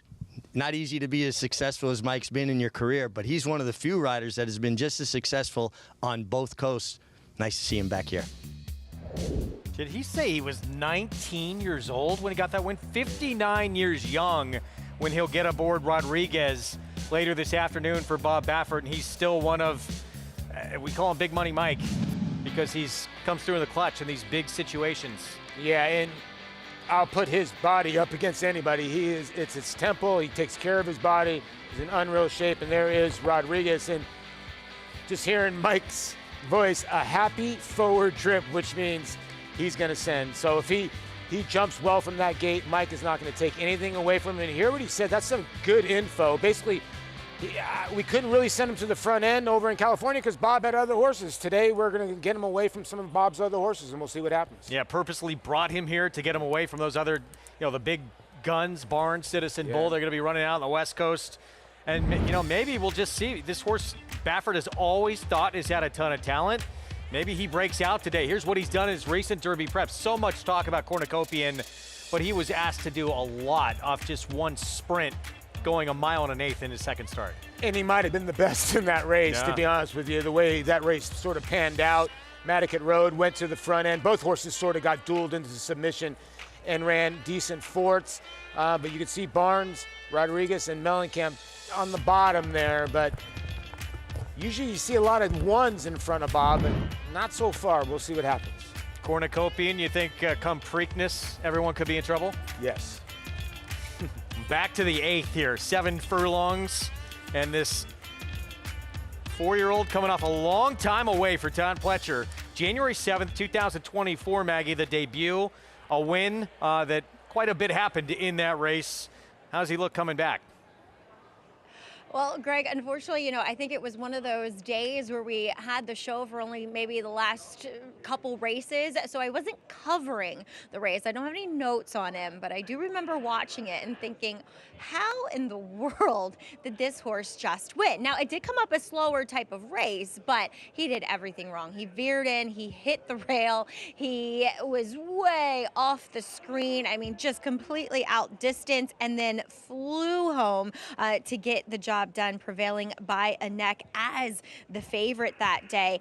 not easy to be as successful as Mike's been in your career, but he's one of the few riders that has been just as successful on both coasts. Nice to see him back here. Did he say he was 19 years old when he got that win? 59 years young when he'll get aboard Rodriguez later this afternoon for Bob Baffert, and he's still one of, we call him Big Money Mike, because he's comes through in the clutch in these big situations. Yeah, and I'll put his body up against anybody. It's his temple. He takes care of his body. He's in unreal shape, and there is Rodriguez. And just hearing Mike's voice, a happy forward trip, which means he's going to send. So if he jumps well from that gate, Mike is not going to take anything away from him. And hear what he said. That's some good info. Basically, we couldn't really send him to the front end over in California because Bob had other horses. Today, we're going to get him away from some of Bob's other horses, and we'll see what happens. Yeah, purposely brought him here to get him away from those other, the big guns, Barnes, Citizen Bull. They're going to be running out on the West Coast. And, maybe we'll just see. This horse, Baffert has always thought has had a ton of talent. Maybe he breaks out today. Here's what he's done in his recent Derby prep. So much talk about Cornucopian, but he was asked to do a lot off just one sprint, going 1 1/8 in his second start. And he might have been the best in that race, to be honest with you. The way that race sort of panned out. Matticat Road went to the front end. Both horses sort of got dueled into submission and ran decent forts. But you could see Barnes, Rodriguez, and Mellencamp on the bottom there. But usually you see a lot of ones in front of Bob, but not so far. We'll see what happens. Cornucopian, you think come Preakness, everyone could be in trouble? Yes. Back to the 8th here, 7 furlongs, and this 4-year-old coming off a long time away for Todd Pletcher. January 7th, 2024, Maggie, the debut, a win that quite a bit happened in that race. How's he look coming back? Well, Greg, unfortunately, I think it was one of those days where we had the show for only maybe the last couple races, so I wasn't covering the race. I don't have any notes on him, but I do remember watching it and thinking, how in the world did this horse just win? Now, it did come up a slower type of race, but he did everything wrong. He veered in, he hit the rail, he was way off the screen. I mean, just completely outdistanced, and then flew home to get the job done, prevailing by a neck as the favorite that day.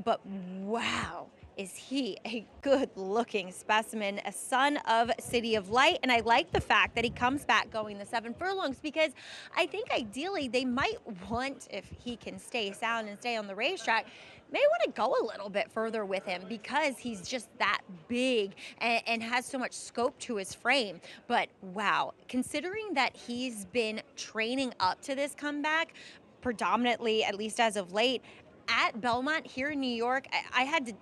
But wow, is he a good-looking specimen, a son of City of Light. And I like the fact that he comes back going the 7 furlongs, because I think ideally they might want, if he can stay sound and stay on the racetrack, may want to go a little bit further with him, because he's just that big and has so much scope to his frame. But wow, considering that he's been training up to this comeback predominantly, at least as of late, at Belmont here in New York, I had to,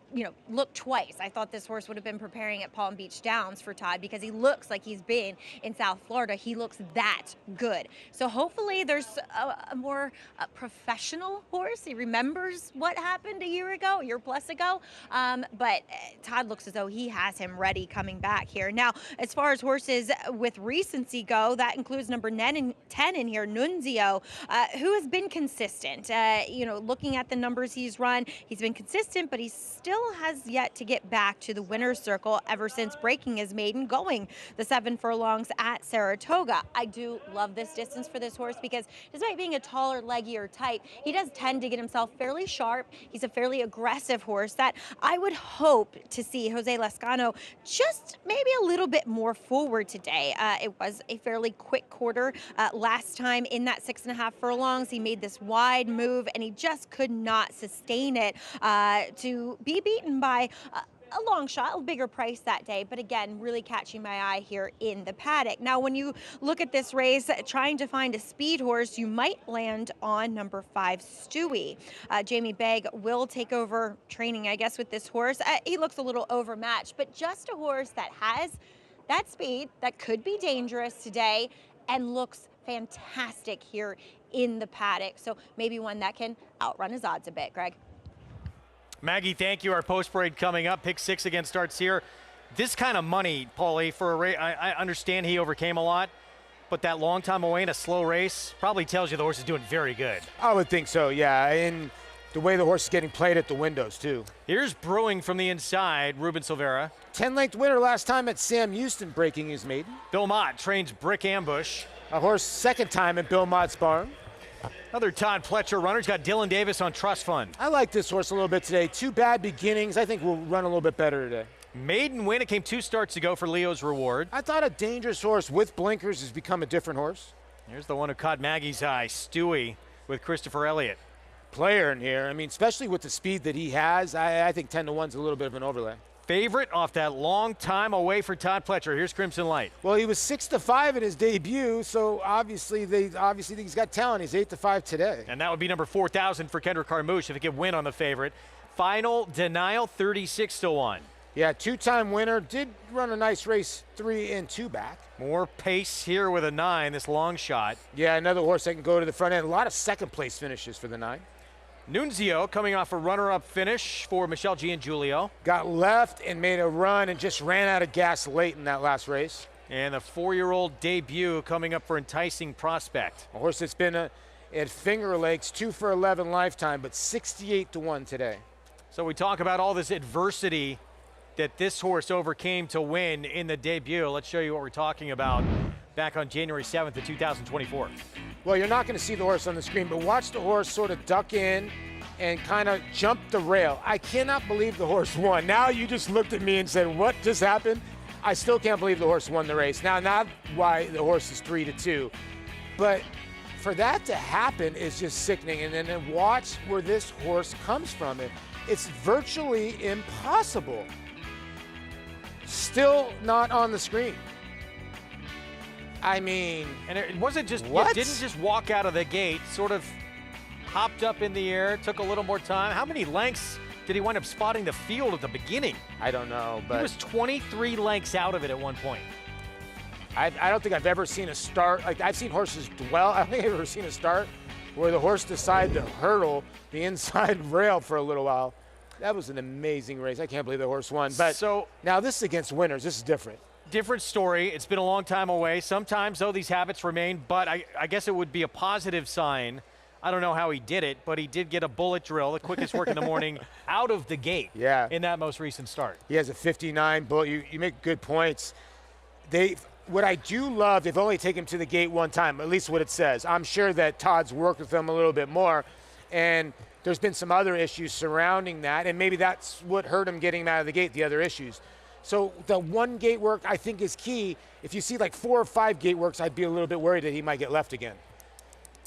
look twice. I thought this horse would have been preparing at Palm Beach Downs for Todd, because he looks like he's been in South Florida. He looks that good. So hopefully there's a more professional horse. He remembers what happened a year plus ago. But Todd looks as though he has him ready coming back here. Now, as far as horses with recency go, that includes number 10 in here, Nunzio, who has been consistent. Looking at the numbers he's run, he's been consistent, but he still has yet to get back to the winner's circle ever since breaking his maiden, going the 7 furlongs at Saratoga. I do love this distance for this horse, because despite being a taller, leggier type, he does tend to get himself fairly sharp. He's a fairly aggressive horse that I would hope to see Jose Lescano just maybe a little bit more forward today. It was a fairly quick quarter last time in that 6.5 furlongs. He made this wide move, and he just could not sustain it to be beaten by a long shot, a bigger price that day, but again, really catching my eye here in the paddock. Now, when you look at this race, trying to find a speed horse, you might land on number 5, Stewie. Jamie Begg will take over training, I guess, with this horse. He looks a little overmatched, but just a horse that has that speed, that could be dangerous today, and looks fantastic here in the paddock. So maybe one that can outrun his odds a bit. Greg. Maggie, thank you. Our post parade coming up. Pick 6 again starts here. This kind of money, Paulie, for a race, I understand he overcame a lot, but that long time away in a slow race probably tells you the horse is doing very good. I would think so, yeah. And the way the horse is getting played at the windows, too. Here's Brewing from the inside, Ruben Silvera. 10-length winner last time at Sam Houston, breaking his maiden. Bill Mott trains Brick Ambush. A horse second time at Bill Mott's barn. Another Todd Pletcher runner. He's got Dylan Davis on Trust Fund. I like this horse a little bit today. 2 bad beginnings. I think we'll run a little bit better today. Maiden win. It came 2 starts ago for Leo's Reward. I thought a dangerous horse with blinkers has become a different horse. Here's the one who caught Maggie's eye, Stewie with Christopher Elliott. Player in here. I mean, especially with the speed that he has, I think 10-1's a little bit of an overlay. Favorite off that long time away for Todd Pletcher. Here's Crimson Light. Well, he was 6-5 in his debut, so obviously they think he's got talent. He's 8-5 today. And that would be number 4,000 for Kendrick Carmouche if he could win on the favorite. Final Denial, 36-1. Yeah, 2-time winner. Did run a nice race 3 and 2 back. More pace here with a 9, this long shot. Yeah, another horse that can go to the front end. A lot of second place finishes for the 9. Nunzio coming off a runner-up finish for Michelle Giangiulio. Got left and made a run and just ran out of gas late in that last race. And the 4-year-old debut coming up for Enticing Prospect. A horse that's been at Finger Lakes, 2 for 11 lifetime, but 68-1 today. So we talk about all this adversity that this horse overcame to win in the debut. Let's show you what we're talking about back on January 7th of 2024. Well, you're not going to see the horse on the screen, but watch the horse sort of duck in and kind of jump the rail. I cannot believe the horse won. Now you just looked at me and said, what just happened? I still can't believe the horse won the race. Now, not why the horse is 3-2, but for that to happen is just sickening. And then watch where this horse comes from. It's virtually impossible. Still not on the screen. I mean, and it wasn't just, what? It didn't just walk out of the gate, sort of hopped up in the air, took a little more time. How many lengths did he wind up spotting the field at the beginning? I don't know, but he was 23 lengths out of it at one point. I don't think I've ever seen a start, like I've seen horses dwell, I don't think I've ever seen a start where the horse decided to hurdle the inside rail for a little while. That was an amazing race. I can't believe the horse won. But so now this is against winners. This is different. Different story. It's been a long time away. Sometimes, though, these habits remain, but I guess it would be a positive sign. I don't know how he did it, but he did get a bullet drill, the quickest work in the morning, out of the gate in that most recent start. He has a 59 bullet. You make good points. What I do love, they've only taken him to the gate one time, at least what it says. I'm sure that Todd's worked with them a little bit more, and there's been some other issues surrounding that, and maybe that's what hurt him getting him out of the gate, the other issues. So the one gate work I think is key. If you see like 4 or 5 gate works, I'd be a little bit worried that he might get left again.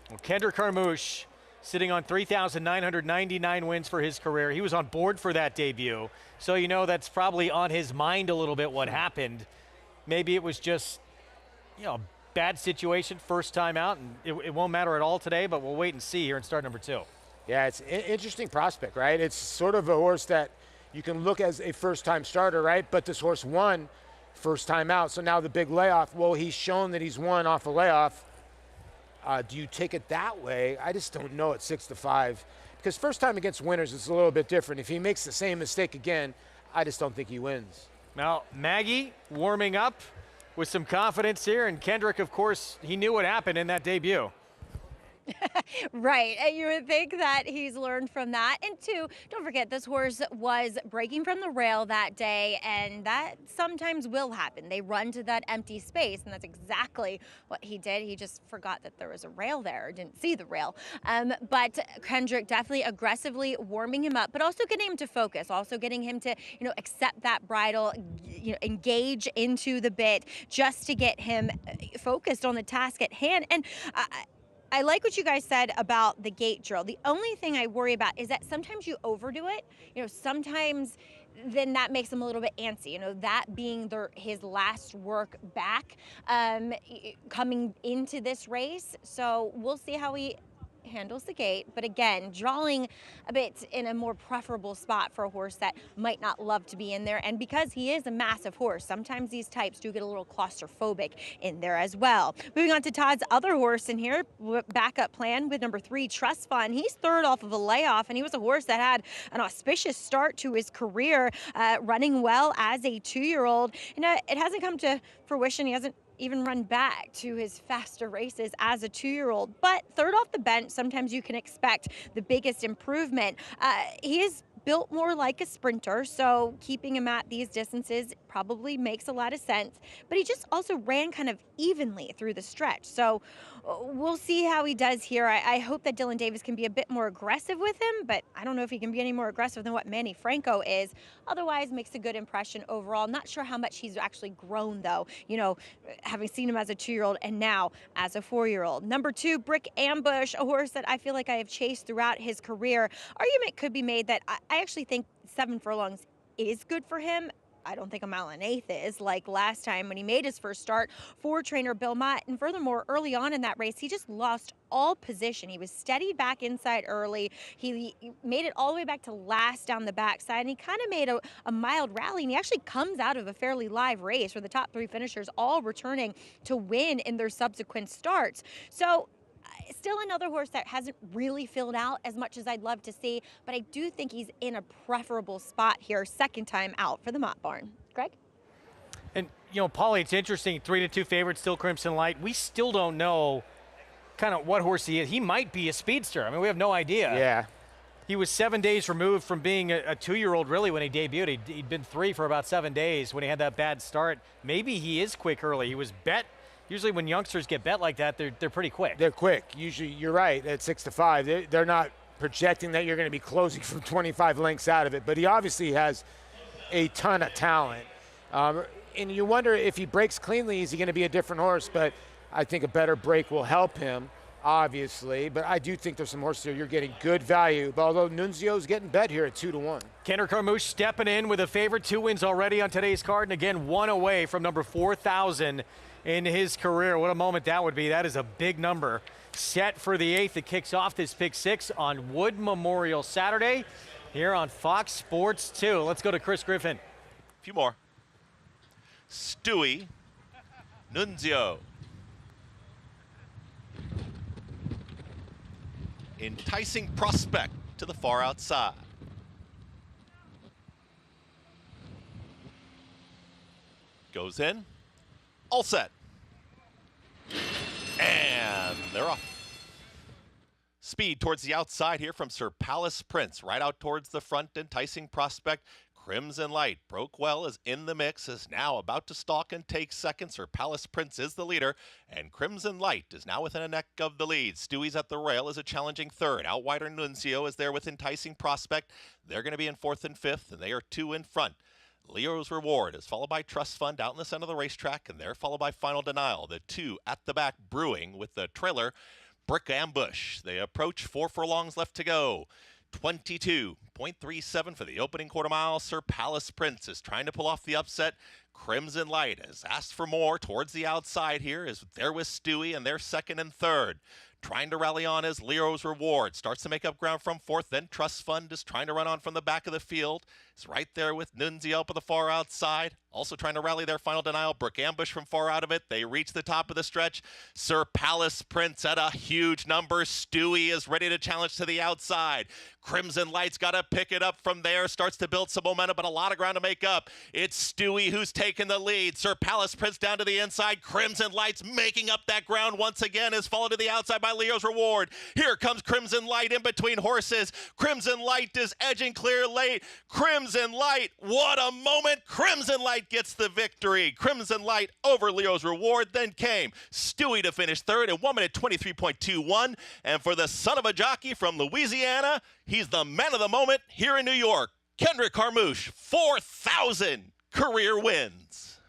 Well, Kendrick Carmouche sitting on 3,999 wins for his career. He was on board for that debut. So you know that's probably on his mind a little bit what happened. Maybe it was just, a bad situation first time out, and it won't matter at all today, but we'll wait and see here in start number 2. Yeah, it's an interesting prospect, right? It's sort of a horse that you can look as a first-time starter, right? But this horse won first time out. So now the big layoff, well, he's shown that he's won off a layoff. Do you take it that way? I just don't know at 6-5. Because first time against winners is a little bit different. If he makes the same mistake again, I just don't think he wins. Now, Maggie warming up with some confidence here. And Kendrick, of course, he knew what happened in that debut. Right. And you would think that he's learned from that. And 2, don't forget, this horse was breaking from the rail that day, and that sometimes will happen. They run to that empty space, and that's exactly what he did. He just forgot that there was a rail there, or didn't see the rail. But Kendrick definitely aggressively warming him up, but also getting him to focus, also getting him to, accept that bridle, engage into the bit, just to get him focused on the task at hand. And I like what you guys said about the gate drill. The only thing I worry about is that sometimes you overdo it. Sometimes then that makes him a little bit antsy. That being his last work back coming into this race. So we'll see how he handles the gate, but again, drawing a bit in a more preferable spot for a horse that might not love to be in there. And because he is a massive horse, sometimes these types do get a little claustrophobic in there as well. Moving on to Todd's other horse in here, backup plan with number 3, Trust Fund. He's third off of a layoff, and he was a horse that had an auspicious start to his career, running well as a 2-year-old. And it hasn't come to fruition. He hasn't even run back to his faster races as a 2-year-old. But third off the bench, sometimes you can expect the biggest improvement. He is built more like a sprinter, so keeping him at these distances probably makes a lot of sense. But he just also ran kind of evenly through the stretch. So we'll see how he does here. I hope that Dylan Davis can be a bit more aggressive with him, but I don't know if he can be any more aggressive than what Manny Franco is. Otherwise, makes a good impression overall. Not sure how much he's actually grown, though, you know, having seen him as a 2-year-old and now as a 4-year-old. Number 2, Brick Ambush, a horse that I feel like I have chased throughout his career. Argument could be made that I actually think 7 furlongs is good for him. I don't think a 1.8 is like last time when he made his first start for trainer Bill Mott. And furthermore, early on in that race, he just lost all position. He was steadied back inside early. He made it all the way back to last down the backside, and he kind of made a mild rally, and he actually comes out of a fairly live race where the top 3 finishers all returning to win in their subsequent starts. So still another horse that hasn't really filled out as much as I'd love to see, but I do think he's in a preferable spot here, second time out for the Mott Barn. Greg? And, you know, Paulie, it's interesting, 3-2 favorite, still Crimson Light. We still don't know kind of what horse he is. He might be a speedster. I mean, we have no idea. Yeah. He was 7 days removed from being a 2-year-old, really, when he debuted. He'd been 3 for about 7 days when he had that bad start. Maybe he is quick early. He was bet. Usually when youngsters get bet like that, they're pretty quick. They're quick. Usually, you're right, at 6-5. They're not projecting that you're going to be closing from 25 lengths out of it, but he obviously has a ton of talent. And you wonder if he breaks cleanly, is he going to be a different horse? But I think a better break will help him, obviously. But I do think there's some horses here you're getting good value, although Nunzio's getting bet here at 2-1. Kendrick Carmouche stepping in with a favorite, 2 wins already on today's card, and again, 1 away from number 4,000 in his career. What a moment that would be. That is a big number. Set for the 8th. It kicks off this Pick 6 on Wood Memorial Saturday here on Fox Sports 2. Let's go to Chris Griffin. A few more. Stewie, Nunzio. Enticing Prospect to the far outside. Goes in. All set. And they're off. Speed towards the outside here from Sir Palace Prince. Right out towards the front, Enticing Prospect. Crimson Light broke well, is in the mix, is now about to stalk and take second. Sir Palace Prince is the leader, and Crimson Light is now within a neck of the lead. Stewie's at the rail as a challenging third. Outwider Nunzio is there with Enticing Prospect. They're going to be in 4th and 5th, and they are 2 in front. Leo's Reward is followed by Trust Fund out in the center of the racetrack, and they're followed by Final Denial. The 2 at the back brewing with the trailer, Brick Ambush. They approach 4 furlongs left to go. 22.37 for the opening quarter mile. Sir Palace Prince is trying to pull off the upset. Crimson Light has asked for more towards the outside here. Is there with Stewie, and they're 2nd and 3rd. Trying to rally on is Leo's Reward. Starts to make up ground from 4th. Then Trust Fund is trying to run on from the back of the field. It's right there with Nunzio up on the far outside. Also trying to rally their Final Denial. Brick Ambush from far out of it. They reach the top of the stretch. Sir Palace Prince at a huge number. Stewie is ready to challenge to the outside. Crimson Light's got to pick it up from there. Starts to build some momentum, but a lot of ground to make up. It's Stewie who's taken the lead. Sir Palace Prince down to the inside. Crimson Light's making up that ground once again. Is followed to the outside by Leo's Reward. Here comes Crimson Light in between horses. Crimson Light is edging clear late. Crimson Light, what a moment. Crimson Light gets the victory. Crimson Light over Leo's Reward. Then came Stewie to finish 3rd at 1:23.21. And for the son of a jockey from Louisiana, he's the man of the moment here in New York. Kendrick Carmouche, 4,000 career wins.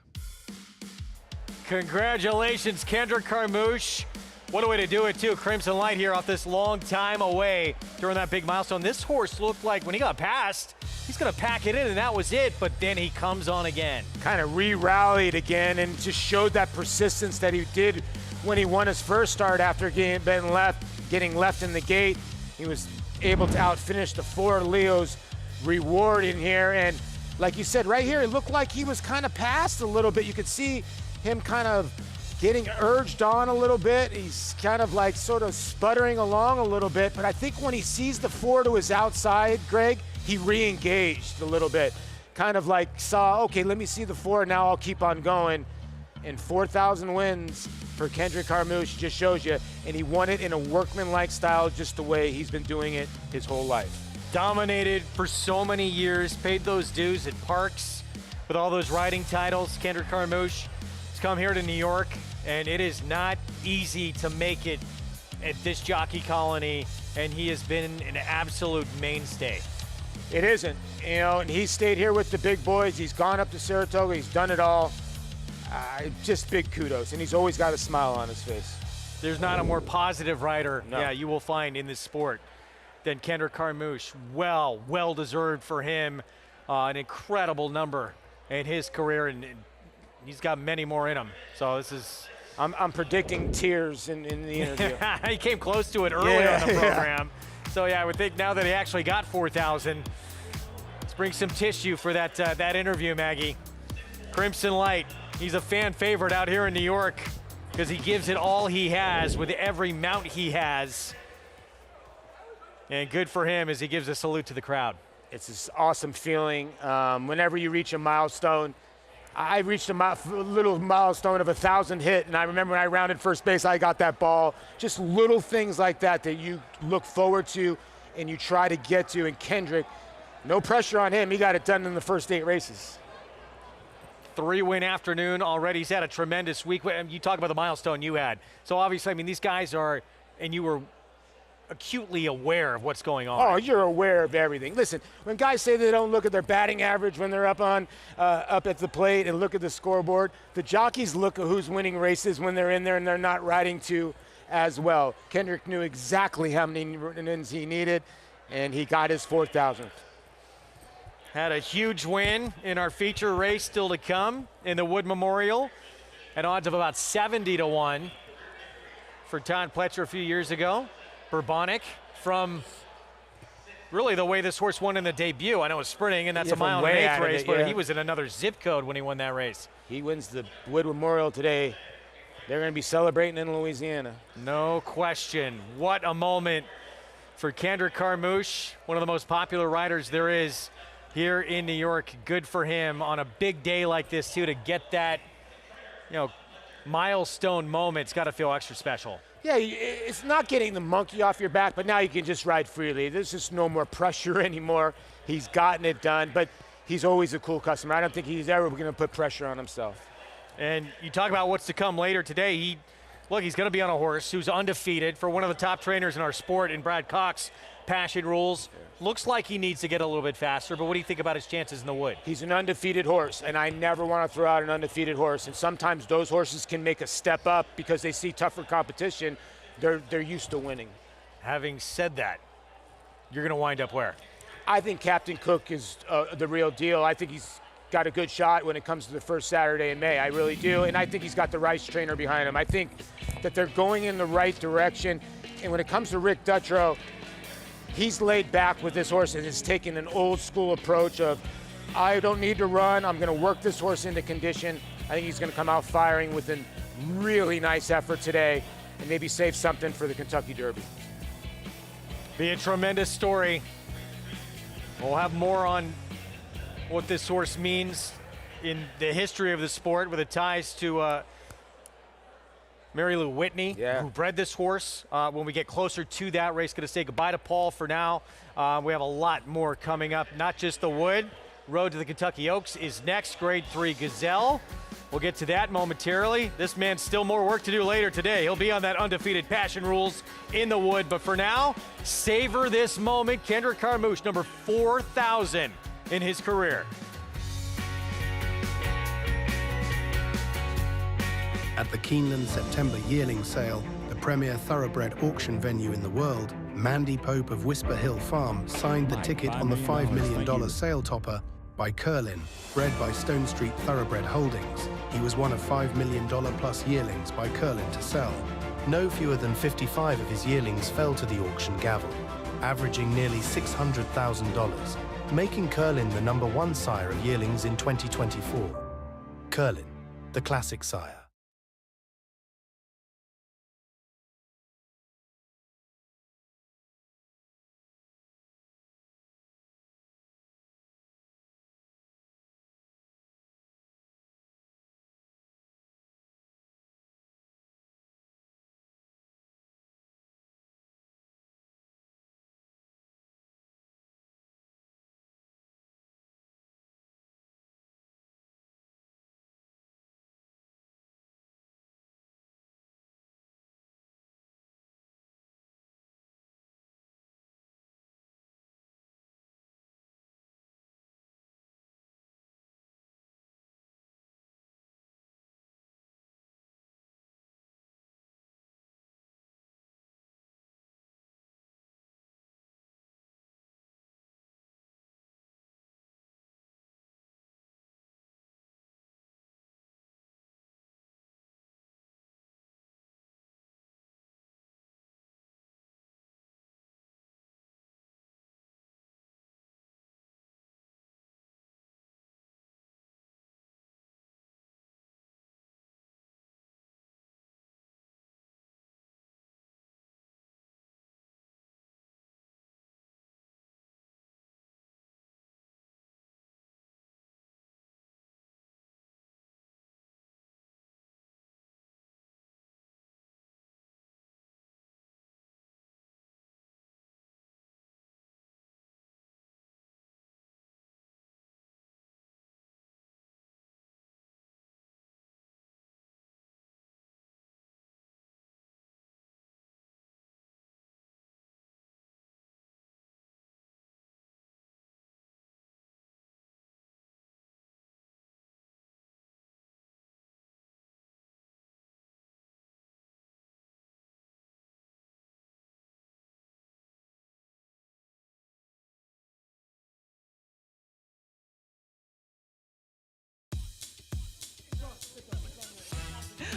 Congratulations, Kendrick Carmouche. What a way to do it, too. Crimson Light here off this long time away during that big milestone. This horse looked like when he got past, he's going to pack it in, and that was it. But then he comes on again. Kind of re-rallied again and just showed that persistence that he did when he won his first start after getting left getting left in the gate. He was able to outfinish the 4 Leo's Reward in here. And like you said, right here, it looked like he was kind of passed a little bit. You could see him kind of getting urged on a little bit. He's kind of like sort of sputtering along a little bit. But I think when he sees the 4 to his outside, Greg, he re-engaged a little bit. Kind of like saw, okay, let me see the 4, now I'll keep on going. And 4,000 wins for Kendrick Carmouche just shows you. And he won it in a workman-like style, just the way he's been doing it his whole life. Dominated for so many years, paid those dues at Parks with all those riding titles. Kendrick Carmouche has come here to New York, and it is not easy to make it at this jockey colony, and he has been an absolute mainstay. It isn't, you know, and he stayed here with the big boys. He's gone up to Saratoga. He's done it all. Just big kudos, and he's always got a smile on his face. There's not a more positive rider, you will find in this sport than Kendrick Carmouche. Well deserved for him. An incredible number in his career, and he's got many more in him. So this is... I'm predicting tears in the interview. He came close to it earlier in the program. So yeah, I would think now that he actually got 4,000, let's bring some tissue for that interview, Maggie. Crimson Light, he's a fan favorite out here in New York because he gives it all he has with every mount he has. And good for him as he gives a salute to the crowd. It's this awesome feeling. Whenever you reach a milestone, I reached a little milestone of 1,000 hit, and I remember when I rounded first base, I got that ball. Just little things like that you look forward to and you try to get to. And Kendrick, no pressure on him. He got it done in the first 8 races. 3-win afternoon already. He's had a tremendous week. You talk about the milestone you had. So obviously, I mean, these guys are, and you were acutely aware of what's going on. Oh, you're aware of everything. Listen, when guys say they don't look at their batting average when they're up at the plate and look at the scoreboard, the jockeys look at who's winning races when they're in there and they're not riding to as well. Kendrick knew exactly how many runs he needed, and he got his 4,000th. Had a huge win in our feature race still to come in the Wood Memorial at odds of about 70-1 for Todd Pletcher a few years ago. Bourbonic from really the way this horse won in the debut. I know it's sprinting, and that's a mile and an eighth race, but he was in another zip code when he won that race. He wins the Wood Memorial today. They're going to be celebrating in Louisiana. No question. What a moment for Kendrick Carmouche, one of the most popular riders there is here in New York. Good for him on a big day like this, too, to get that, milestone moment. It's got to feel extra special. Yeah, it's not getting the monkey off your back, but now you can just ride freely. There's just no more pressure anymore. He's gotten it done, but he's always a cool customer. I don't think he's ever going to put pressure on himself. And you talk about what's to come later today. He's going to be on a horse who's undefeated for one of the top trainers in our sport in Brad Cox. Passion Rules. Looks like he needs to get a little bit faster, but what do you think about his chances in the Wood? He's an undefeated horse, and I never want to throw out an undefeated horse. And sometimes those horses can make a step up because they see tougher competition. They're used to winning. Having said that, you're going to wind up where? I think Captain Cook is the real deal. I think he's got a good shot when it comes to the first Saturday in May. I really do, and I think he's got the right trainer behind him. I think that they're going in the right direction. And when it comes to Rick Dutrow, he's laid back with this horse and is taking an old school approach of, I don't need to run, I'm going to work this horse into condition. I think he's going to come out firing with a really nice effort today and maybe save something for the Kentucky Derby. Be a tremendous story. We'll have more on what this horse means in the history of the sport with the ties to Mary Lou Whitney, who bred this horse. When we get closer to that race, going to say goodbye to Paul for now. We have a lot more coming up, not just the Wood. Road to the Kentucky Oaks is next, Grade 3 Gazelle. We'll get to that momentarily. This man's still more work to do later today. He'll be on that undefeated Passion Rules in the Wood. But for now, savor this moment. Kendrick Carmouche, number 4,000 in his career. At the Keeneland September yearling sale, the premier thoroughbred auction venue in the world, Mandy Pope of Whisper Hill Farm signed the ticket on the $5 million sale topper by Curlin, bred by Stone Street Thoroughbred Holdings. He was one of $5 million plus yearlings by Curlin to sell. no fewer than 55 of his yearlings fell to the auction gavel, averaging nearly $600,000, making Curlin the #1 sire of yearlings in 2024. Curlin, the classic sire.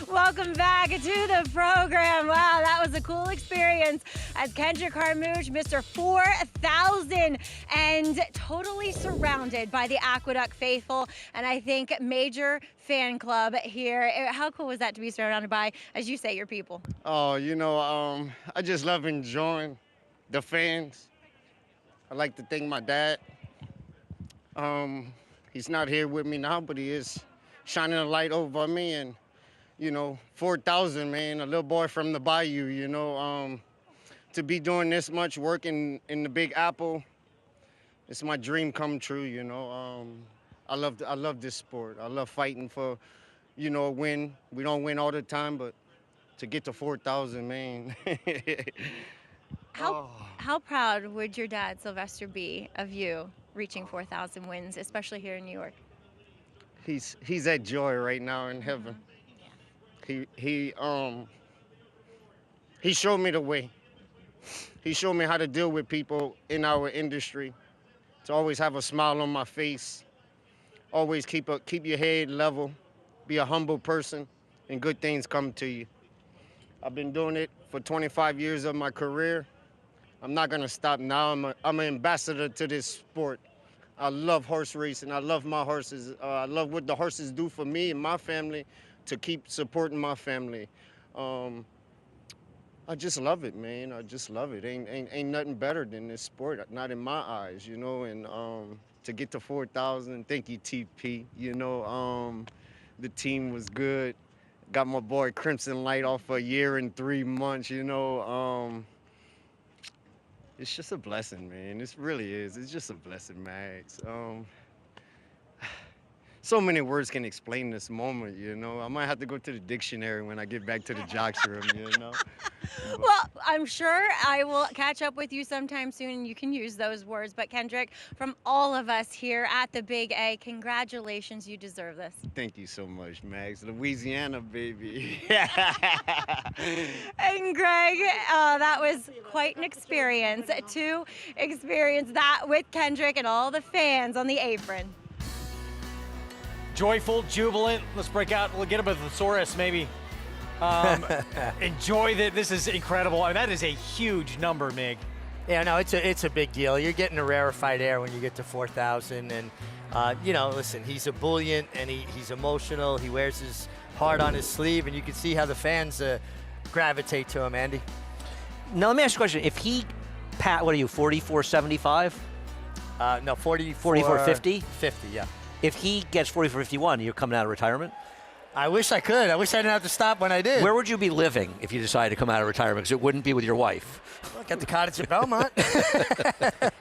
Welcome back to the program. Wow, that was a cool experience as Kendrick Harmouche, Mr. 4,000, and totally surrounded by the Aqueduct faithful, and I think major fan club here. How cool was that to be surrounded by, as you say, your people? Oh, you know, I just love enjoying the fans. I like to thank my dad. He's not here with me now, but he is shining a light over me, and you know, 4,000, man, a little boy from the bayou, you know, to be doing this much work in the Big Apple, it's my dream come true, you know. I love this sport. I love fighting for, you know, a win. We don't win all the time, but to get to 4,000, man. How proud would your dad, Sylvester, be of you reaching 4,000 wins, especially here in New York? He's at joy right now in heaven. He showed me the way. He showed me how to deal with people in our industry, to always have a smile on my face, always keep your head level, be a humble person, and good things come to you. I've been doing it for 25 years of my career. I'm not gonna stop now. I'm an ambassador to this sport. I love horse racing. I love my horses. I love what the horses do for me and my family, to keep supporting my family. I just love it, man. I just love it. Ain't nothing better than this sport, not in my eyes, you know. And to get to 4,000, thank you, TP. You know, the team was good. Got my boy Crimson Light off for a year and 3 months, you know. It's just a blessing, man. This really is. It's just a blessing, Max. So many words can explain this moment, you know. I might have to go to the dictionary when I get back to the jocks room, you know. Well, I'm sure I will catch up with you sometime soon and you can use those words. But Kendrick, from all of us here at the Big A, congratulations. You deserve this. Thank you so much, Max. Louisiana, baby. And Greg, that was quite an experience to experience that with Kendrick and all the fans on the apron. Joyful, jubilant. Let's break out. We'll get a bit of the thesaurus, maybe. Enjoy that. This is incredible. I mean, that is a huge number, Mig. Yeah, no, it's a big deal. You're getting a rarefied air when you get to 4,000, and listen, he's ebullient and he's emotional. He wears his heart on his sleeve, and you can see how the fans gravitate to him, Andy. Now, let me ask you a question. If he, what are you, 44.75? No, 44.50? 50, yeah. If he gets 44.51, you're coming out of retirement? I wish I could. I wish I didn't have to stop when I did. Where would you be living if you decided to come out of retirement? Because it wouldn't be with your wife. Look at the cottage at Belmont.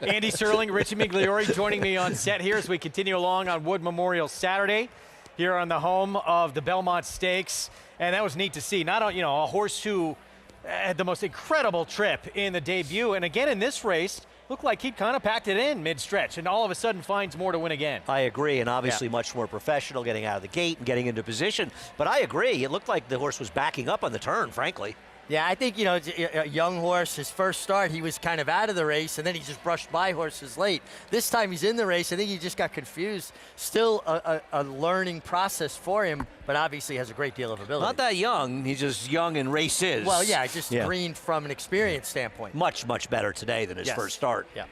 Andy Serling, Richie Migliori joining me on set here as we continue along on Wood Memorial Saturday here on the home of the Belmont Stakes. And that was neat to see. Not a horse who had the most incredible trip in the debut. And again, in this race, looked like he kind of packed it in mid-stretch and all of a sudden finds more to win again. I agree, and obviously much more professional getting out of the gate and getting into position. But I agree. It looked like the horse was backing up on the turn, frankly. Yeah, I think, a young horse, his first start, he was kind of out of the race, and then he just brushed by horses late. This time he's in the race. I think he just got confused. Still a learning process for him, but obviously has a great deal of ability. Not that young. He's just young in races. Well, yeah, just green from an experience standpoint. Much, much better today than his first start. Yeah.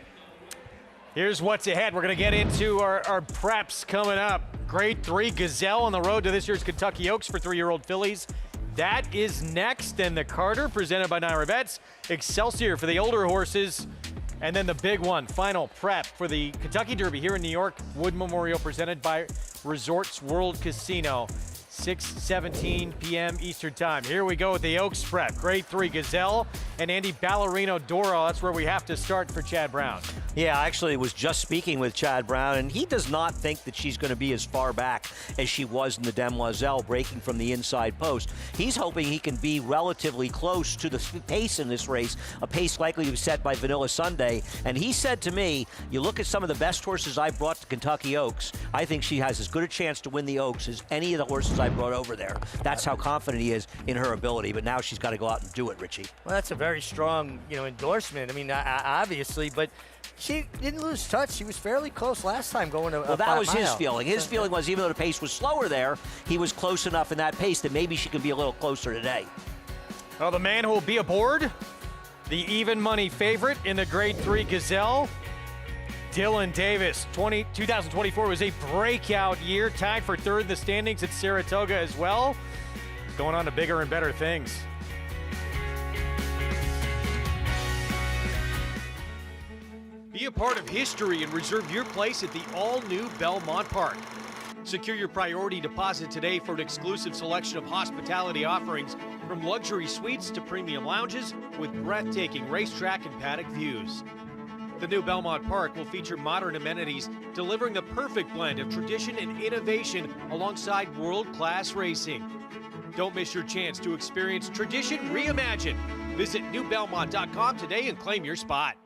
Here's what's ahead. We're going to get into our preps coming up. Grade 3 Gazelle on the road to this year's Kentucky Oaks for 3-year-old fillies. That is next. And the Carter presented by Naira Bets. Excelsior for the older horses. And then the big one, final prep for the Kentucky Derby here in New York. Wood Memorial presented by Resorts World Casino. 6:17 p.m. Eastern Time. Here we go with the Oaks prep. Grade 3 Gazelle and Andy Ballerino Doro. That's where we have to start for Chad Brown. Yeah, I actually was just speaking with Chad Brown, and he does not think that she's going to be as far back as she was in the Demoiselle, breaking from the inside post. He's hoping he can be relatively close to the pace in this race, a pace likely to be set by Vanilla Sunday. And he said to me, you look at some of the best horses I brought to Kentucky Oaks, I think she has as good a chance to win the Oaks as any of the horses I brought over there. That's how confident he is in her ability, but now she's got to go out and do it, Richie. Well, that's a very strong, endorsement. I mean, obviously, but she didn't lose touch. She was fairly close last time going to Well, that was his feeling. His feeling was even though the pace was slower there, he was close enough in that pace that maybe she could be a little closer today. Well, the man who will be aboard, the even money favorite in the Grade 3 Gazelle, Dylan Davis. 2024 was a breakout year, tied for third in the standings at Saratoga as well. Going on to bigger and better things. Be a part of history and reserve your place at the all-new Belmont Park. Secure your priority deposit today for an exclusive selection of hospitality offerings, from luxury suites to premium lounges with breathtaking racetrack and paddock views. The new Belmont Park will feature modern amenities, delivering the perfect blend of tradition and innovation alongside world-class racing. Don't miss your chance to experience tradition reimagined. Visit newbelmont.com today and claim your spot.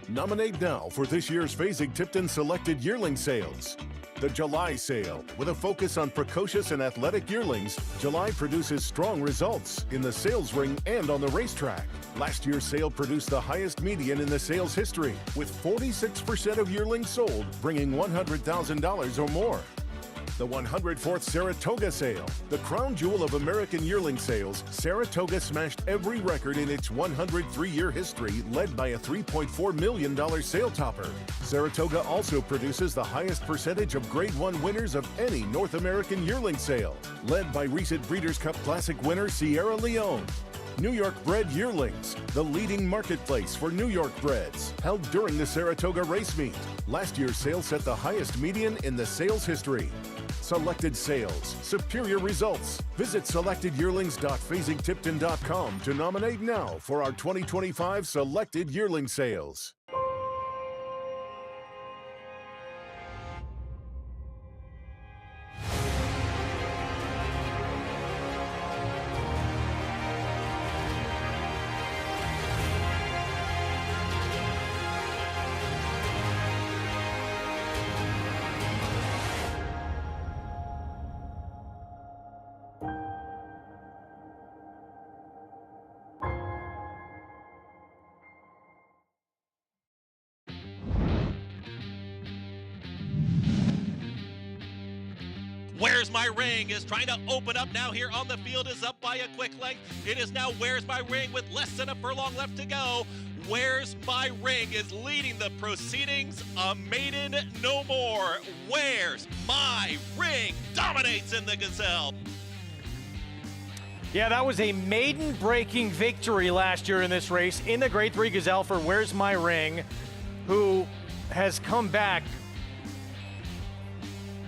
Nominate now for this year's Fasig-Tipton Selected Yearling Sales. The July sale, with a focus on precocious and athletic yearlings, July produces strong results in the sales ring and on the racetrack. Last year's sale produced the highest median in the sales history, with 46% of yearlings sold, bringing $100,000 or more. The 104th Saratoga sale, the crown jewel of American yearling sales, Saratoga smashed every record in its 103-year history, led by a $3.4 million sale topper. Saratoga also produces the highest percentage of Grade 1 winners of any North American yearling sale, led by recent Breeders' Cup Classic winner Sierra Leone. New York bred yearlings, the leading marketplace for New York breds, held during the Saratoga race meet. Last year's sale set the highest median in the sales history. Selected sales, superior results. Visit selectedyearlings.fasigtipton.com to nominate now for our 2025 Selected Yearling Sales. Where's My Ring is trying to open up now here on the field, is up by a quick length. It is now Where's My Ring with less than a furlong left to go. Where's My Ring is leading the proceedings. A maiden no more. Where's My Ring dominates in the Gazelle. Yeah, that was a maiden-breaking victory last year in this race in the Grade 3 Gazelle for Where's My Ring, who has come back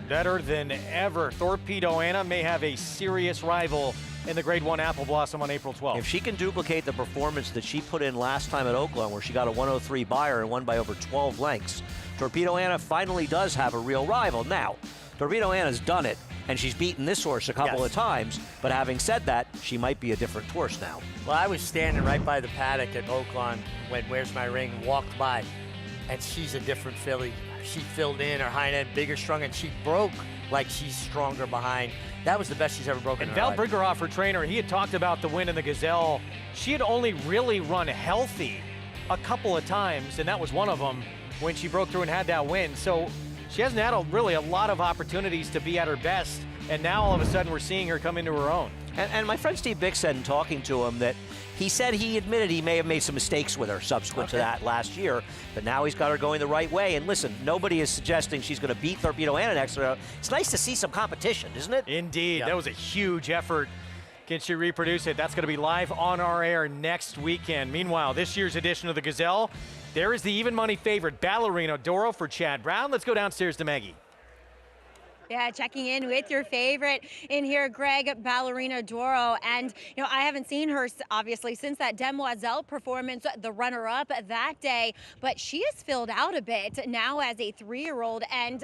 better than ever. Torpedo Anna may have a serious rival in the Grade 1 Apple Blossom on April 12th. If she can duplicate the performance that she put in last time at Oaklawn, where she got a 103 buyer and won by over 12 lengths, Torpedo Anna finally does have a real rival. Now, Torpedo Anna's done it, and she's beaten this horse a couple of times, but having said that, she might be a different horse now. Well, I was standing right by the paddock at Oaklawn when Where's My Ring walked by, and she's a different filly. She filled in her hind end, bigger strung, and she broke like she's stronger behind. That was the best she's ever broken. And Val Briggerhoff, her trainer, he had talked about the win in the Gazelle. She had only really run healthy a couple of times, and that was one of them when she broke through and had that win. So she hasn't had really a lot of opportunities to be at her best, and now all of a sudden we're seeing her come into her own. And my friend Steve Bick said in talking to him that he said he admitted he may have made some mistakes with her subsequent to that last year, but now he's got her going the right way. And listen, nobody is suggesting she's going to beat Torpedo Anna next year. It's nice to see some competition, isn't it? Indeed. That was a huge effort. Can she reproduce it? That's going to be live on our air next weekend. Meanwhile, this year's edition of the Gazelle, there is the even money favorite, Ballerina Doro for Chad Brown. Let's go downstairs to Maggie. Yeah, checking in with your favorite in here, Greg, Ballerina Doro. And, you know, I haven't seen her, obviously, since that Demoiselle performance, the runner-up that day. But she has filled out a bit now as a 3-year-old. And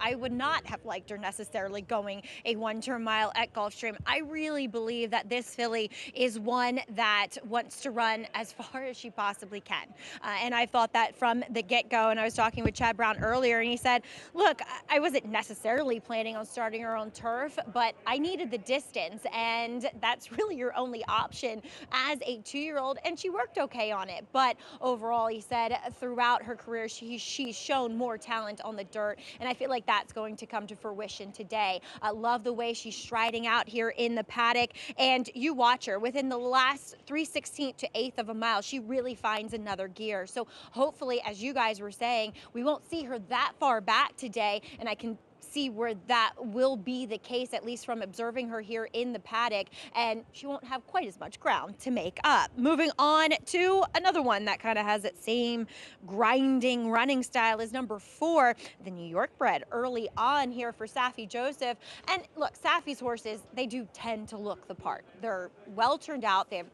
I would not have liked her necessarily going a 1-turn mile at Gulfstream. I really believe that this filly is one that wants to run as far as she possibly can. And I thought that from the get-go. And I was talking with Chad Brown earlier, and he said, look, I wasn't necessarily planning on starting her on turf, but I needed the distance. And that's really your only option as a 2-year-old. And she worked okay on it. But overall, he said, throughout her career, she's shown more talent on the dirt. And I feel like that's going to come to fruition today. I love the way she's striding out here in the paddock, and you watch her within the last 3/16 to 1/8 of a mile, she really finds another gear. So hopefully, as you guys were saying, we won't see her that far back today, and I can see where that will be the case, at least from observing her here in the paddock, and she won't have quite as much ground to make up. Moving on to another one that kind of has that same grinding running style is number 4, the New York bred, early on here for Safi Joseph. And look, Safi's horses, they do tend to look the part. They're well turned out. They have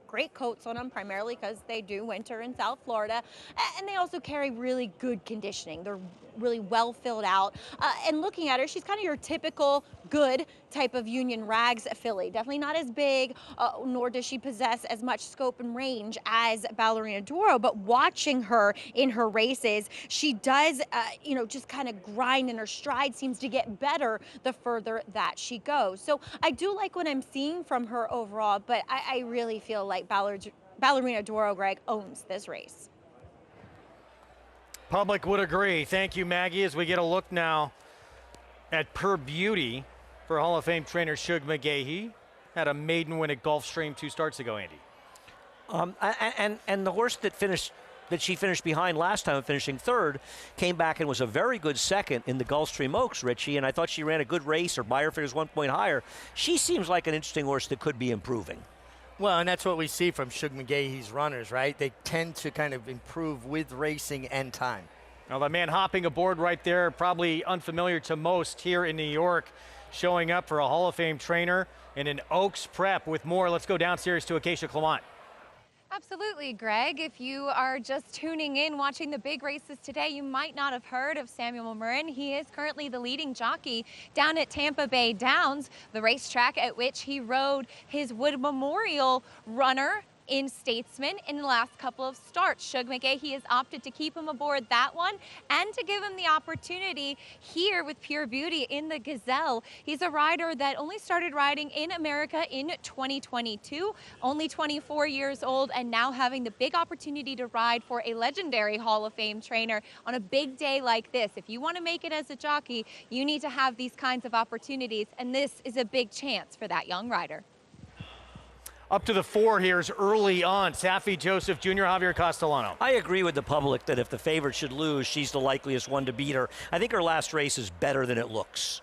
great coats on them, primarily because they do winter in South Florida, and they also carry really good conditioning. They're really well filled out, and looking at her, she's kind of your typical good type of Union Rags filly. Definitely not as big, nor does she possess as much scope and range as Ballerina Doro, but watching her in her races, she does, you know, just kind of grind, and her stride seems to get better the further that she goes. So I do like what I'm seeing from her overall, but I really feel like Ballerina Doro, Greg, owns this race. Public would agree. Thank you, Maggie, as we get a look now at Per Beauty for Hall of Fame trainer Shug McGahee. Had a maiden win at Gulfstream 2 starts ago, Andy. And the horse that she finished behind last time, finishing 3rd, came back and was a very good 2nd in the Gulfstream Oaks, Richie, and I thought she ran a good race. Her buyer figures 1 point higher. She seems like an interesting horse that could be improving. Well, and that's what we see from Shug McGahee's runners, right? They tend to kind of improve with racing and time. Now, the man hopping aboard right there, probably unfamiliar to most here in New York, showing up for a Hall of Fame trainer in an Oaks prep. With more, let's go downstairs to Acacia Clement. Absolutely, Greg. If you are just tuning in, watching the big races today, you might not have heard of Samuel Murrin. He is currently the leading jockey down at Tampa Bay Downs, the racetrack at which he rode his Wood Memorial runner in Statesman in the last couple of starts. Shug McGahee has opted to keep him aboard that one and to give him the opportunity here with Pure Beauty in the Gazelle. He's a rider that only started riding in America in 2022, only 24 years old, and now having the big opportunity to ride for a legendary Hall of Fame trainer on a big day like this. If you want to make it as a jockey, you need to have these kinds of opportunities, and this is a big chance for that young rider. Up to the 4 here is early on. Safi Joseph Jr., Javier Castellano. I agree with the public that if the favorite should lose, she's the likeliest one to beat her. I think her last race is better than it looks.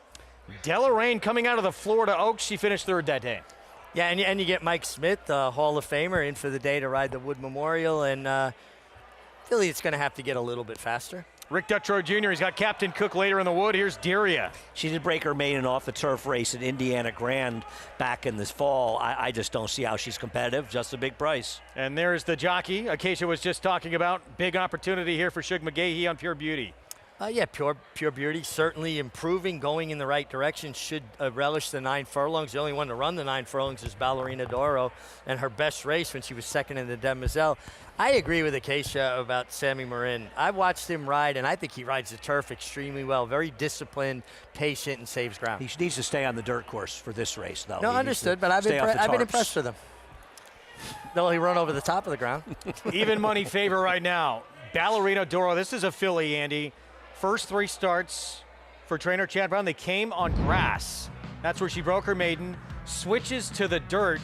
Deloraine coming out of the Florida Oaks. She finished third that day. Yeah, and you get Mike Smith, the Hall of Famer, in for the day to ride the Wood Memorial, and Philly, it's going to have to get a little bit faster. Rick Dutrow Jr., he's got Captain Cook later in the Wood. Here's Daria. She did break her maiden off the turf race at Indiana Grand back in this fall. I just don't see how she's competitive, just a big price. And there's the jockey Acacia was just talking about. Big opportunity here for Shug McGahee on Pure Beauty. Yeah, Pure Beauty certainly improving, going in the right direction. Should relish the 9 furlongs. The only one to run the 9 furlongs is Ballerina Doro, and her best race when she was second in the Demoiselle. I agree with Acacia about Sammy Marin. I watched him ride, and I think he rides the turf extremely well. Very disciplined, patient, and saves ground. He needs to stay on the dirt course for this race, though. No, understood, but I've been impressed with him. Though he run over the top of the ground. Even money favor right now. Ballerina Doro, this is a filly, Andy. First 3 starts for trainer Chad Brown, they came on grass. That's where she broke her maiden, switches to the dirt,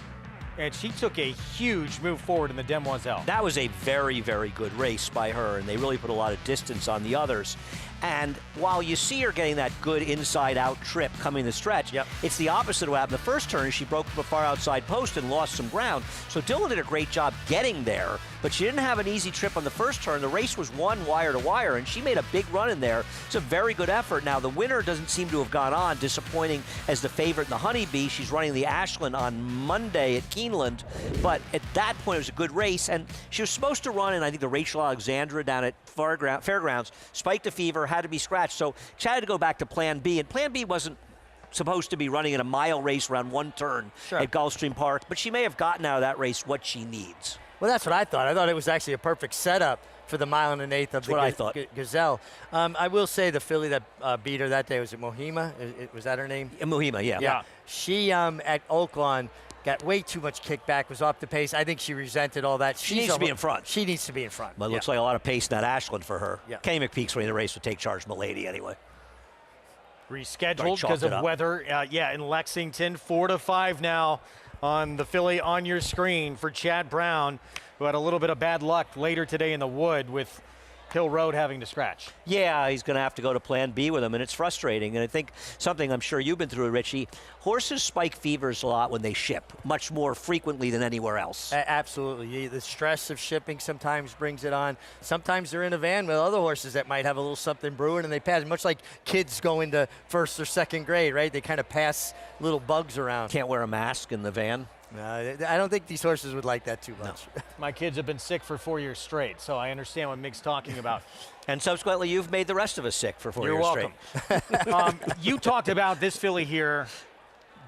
and she took a huge move forward in the Demoiselle. That was a very, very good race by her, and they really put a lot of distance on the others. And while you see her getting that good inside-out trip coming the stretch, it's the opposite of what happened the first turn. She broke the far outside post and lost some ground. So Dylan did a great job getting there, but she didn't have an easy trip on the first turn. The race was won wire to wire, and she made a big run in there. It's a very good effort. Now, the winner doesn't seem to have gone on, disappointing as the favorite in the Honeybee. She's running the Ashland on Monday at Keeneland, but at that point, it was a good race, and she was supposed to run in, I think, the Rachel Alexandra down at Fairgrounds, spiked a fever, had to be scratched. So Chad had to go back to Plan B, and Plan B wasn't supposed to be running in a mile race around 1 turn at Gulfstream Park, but she may have gotten out of that race what she needs. Well, that's what I thought. I thought it was actually a perfect setup for the 1 1/8 of the Gazelle. I will say the filly that beat her that day, was it Mohima? Was that her name? Mohima, yeah. She, at Oaklawn, got way too much kickback, was off the pace. I think she resented all that. She needs to be in front. She needs to be in front. But it looks like a lot of pace in that Ashland for her. Kenny McPeak's running the race would take charge Milady anyway. Rescheduled because of weather. In Lexington, 4 to 5 now on the filly on your screen for Chad Brown, who had a little bit of bad luck later today in the Wood with Hill Road having to scratch. Yeah, he's going to have to go to Plan B with him, and it's frustrating. And I think something I'm sure you've been through, Richie, horses spike fevers a lot when they ship, much more frequently than anywhere else. Absolutely. The stress of shipping sometimes brings it on. Sometimes they're in a van with other horses that might have a little something brewing, and they pass, much like kids go into 1st or 2nd grade, right? They kind of pass little bugs around. Can't wear a mask in the van. No, I don't think these horses would like that too much. No. My kids have been sick for 4 years straight, so I understand what Mick's talking about. And subsequently, you've made the rest of us sick for 4 years straight. You're welcome. You talked about this filly here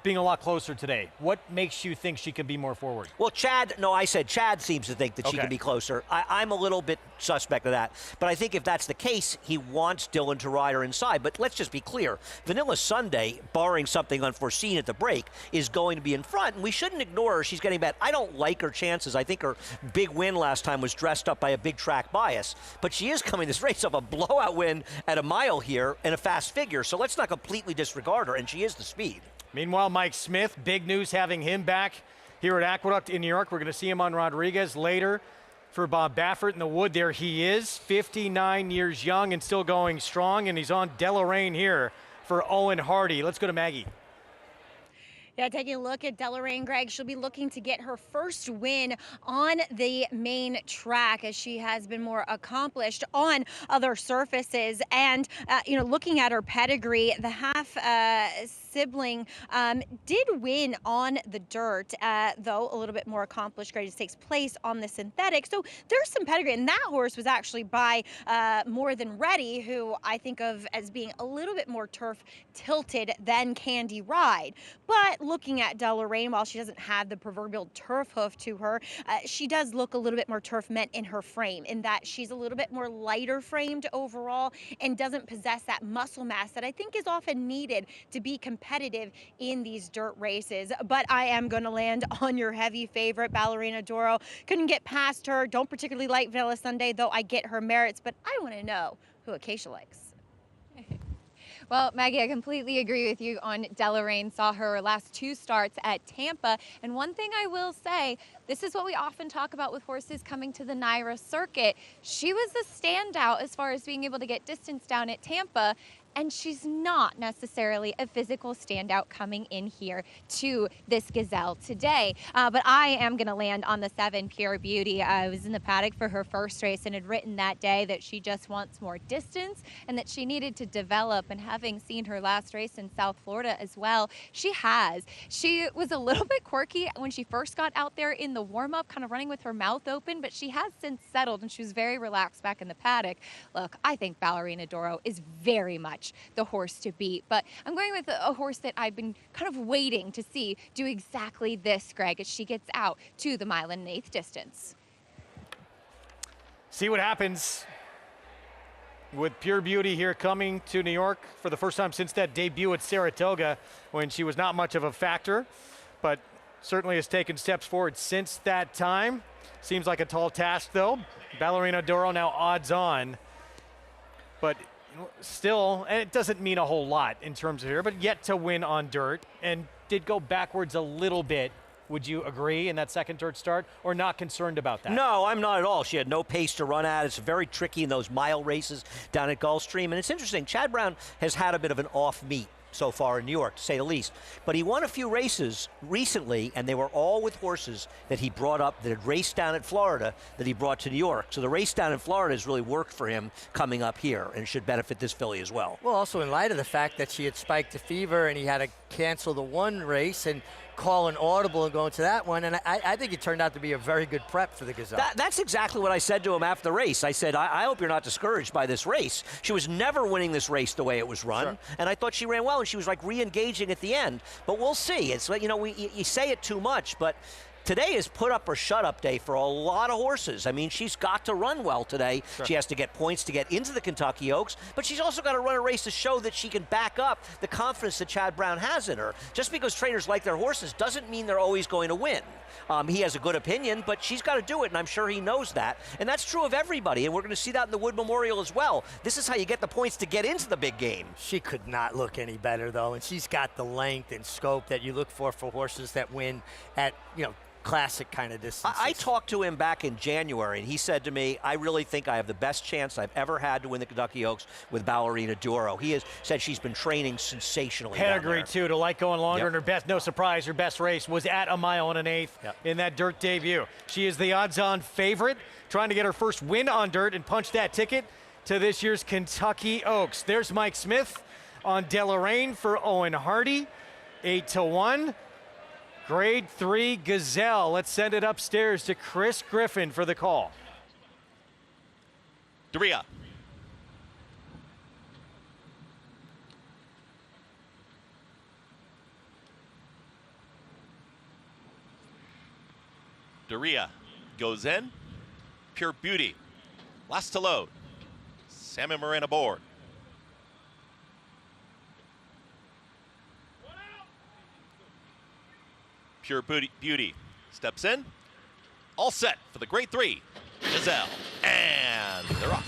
being a lot closer today. What makes you think she can be more forward? Well, I said Chad seems to think that she can be closer. I'm a little bit suspect of that. But I think if that's the case, he wants Dylan to ride her inside. But let's just be clear. Vanilla Sunday, barring something unforeseen at the break, is going to be in front. And we shouldn't ignore her. She's getting bad. I don't like her chances. I think her big win last time was dressed up by a big track bias. But she is coming this race off a blowout win at a mile here and a fast figure. So let's not completely disregard her. And she is the speed. Meanwhile, Mike Smith, big news having him back here at Aqueduct in New York. We're going to see him on Rodriguez later for Bob Baffert in the Wood. There he is, 59 years young and still going strong, and he's on Deloraine here for Owen Hardy. Let's go to Maggie. Yeah, taking a look at Deloraine, Greg, she'll be looking to get her first win on the main track, as she has been more accomplished on other surfaces. And, looking at her pedigree, the half sibling, did win on the dirt, though a little bit more accomplished grade takes place on the synthetic. So there's some pedigree, and that horse was actually by More Than Ready, who I think of as being a little bit more turf tilted than Candy Ride. But looking at Deloraine, while she doesn't have the proverbial turf hoof to her, she does look a little bit more turf meant in her frame, in that she's a little bit more lighter framed overall and doesn't possess that muscle mass that I think is often needed to be competitive in these dirt races. But I am going to land on your heavy favorite, Ballerina Doro. Couldn't get past her. Don't particularly like Villa Sunday, though I get her merits, but I want to know who Acacia likes. Well, Maggie, I completely agree with you on Deloraine. Saw her last 2 starts at Tampa. And one thing I will say, this is what we often talk about with horses coming to the NYRA circuit. She was a standout as far as being able to get distance down at Tampa. And she's not necessarily a physical standout coming in here to this Gazelle today. But I am going to land on the 7, Pure Beauty. I was in the paddock for her first race and had written that day that she just wants more distance and that she needed to develop. And having seen her last race in South Florida as well, she has. She was a little bit quirky when she first got out there in the warm-up, kind of running with her mouth open, but she has since settled and she was very relaxed back in the paddock. Look, I think Ballerina Doro is very much the horse to beat, but I'm going with a horse that I've been kind of waiting to see do exactly this, Greg, as she gets out to the 1 1/8 distance. See what happens with Pure Beauty here coming to New York for the first time since that debut at Saratoga, when she was not much of a factor, but certainly has taken steps forward since that time. Seems like a tall task, though. Ballerina Doro now odds on, but still, and it doesn't mean a whole lot in terms of here, but yet to win on dirt, and did go backwards a little bit. Would you agree in that second dirt start, or not concerned about that? No, I'm not at all. She had no pace to run at. It's very tricky in those mile races down at Gulfstream. And it's interesting, Chad Brown has had a bit of an off meet so far in New York, to say the least. But he won a few races recently, and they were all with horses that he brought up that had raced down at Florida that he brought to New York. So the race down in Florida has really worked for him coming up here, and should benefit this filly as well. Well, also in light of the fact that she had spiked a fever and he had to cancel the one race and call an audible and go into that one, and I think it turned out to be a very good prep for the Gazelle. That's exactly what I said to him after the race. I said, I hope you're not discouraged by this race. She was never winning this race the way it was run, and I thought she ran well, and she was like re-engaging at the end. But we'll see. It's like, you know, you say it too much, but today is put up or shut up day for a lot of horses. I mean, she's got to run well today. She has to get points to get into the Kentucky Oaks, but she's also got to run a race to show that she can back up the confidence that Chad Brown has in her. Just because trainers like their horses doesn't mean they're always going to win. He has a good opinion, but she's got to do it, and I'm sure he knows that. And that's true of everybody, and we're going to see that in the Wood Memorial as well. This is how you get the points to get into the big game. She could not look any better, though, and she's got the length and scope that you look for horses that win at, you know, classic kind of distances. I talked to him back in January, and he said to me, I really think I have the best chance I've ever had to win the Kentucky Oaks with Ballerina Doro. He has said she's been training sensationally. Pedigree, too, to like going longer, and her best, no surprise, her best race was at 1 1/8 in that dirt debut. She is the odds-on favorite, trying to get her first win on dirt and punch that ticket to this year's Kentucky Oaks. There's Mike Smith on Deloraine for Owen Hardy, 8-1. Grade 3 Gazelle. Let's send it upstairs to Chris Griffin for the call. Doria. Doria goes in. Pure Beauty. Last to load. Salmon Moran aboard. Pure Beauty steps in. All set for the grade 3 Gazelle. And they're off.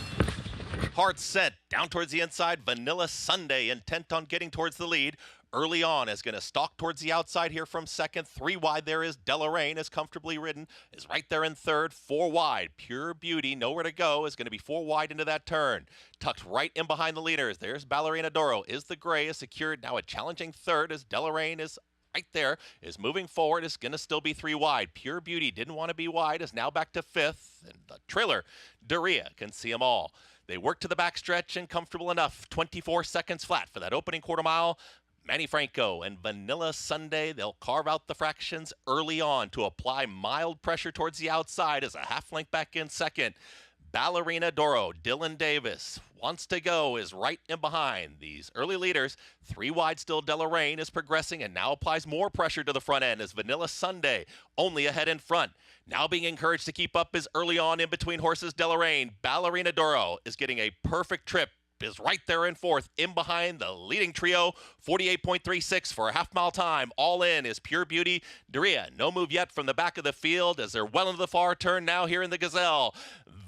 Hard set down towards the inside. Vanilla Sunday intent on getting towards the lead. Early on is going to stalk towards the outside here from second. 3 wide there is Deloraine, is comfortably ridden, is right there in third. 4 wide. Pure Beauty, nowhere to go, is going to be 4 wide into that turn. Tucked right in behind the leaders. There's Ballerina Doro. Is the gray, is secured now a challenging third as Deloraine is right there, is moving forward, is going to still be 3 wide. Pure Beauty didn't want to be wide, is now back to 5th. And the trailer, Doria, can see them all. They work to the backstretch and comfortable enough. 24 seconds flat for that opening quarter mile. Manny Franco and Vanilla Sunday, they'll carve out the fractions early on to apply mild pressure towards the outside as a half length back in second. Ballerina Doro, Dylan Davis wants to go, is right in behind these early leaders. 3 wide still, Deloraine is progressing and now applies more pressure to the front end as Vanilla Sunday only ahead in front. Now being encouraged to keep up is early on in between horses Deloraine. Ballerina Doro is getting a perfect trip, is right there in fourth, in behind the leading trio, 48.36 for a half-mile time. All in is Pure Beauty. Daria, no move yet from the back of the field as they're well into the far turn now here in the Gazelle.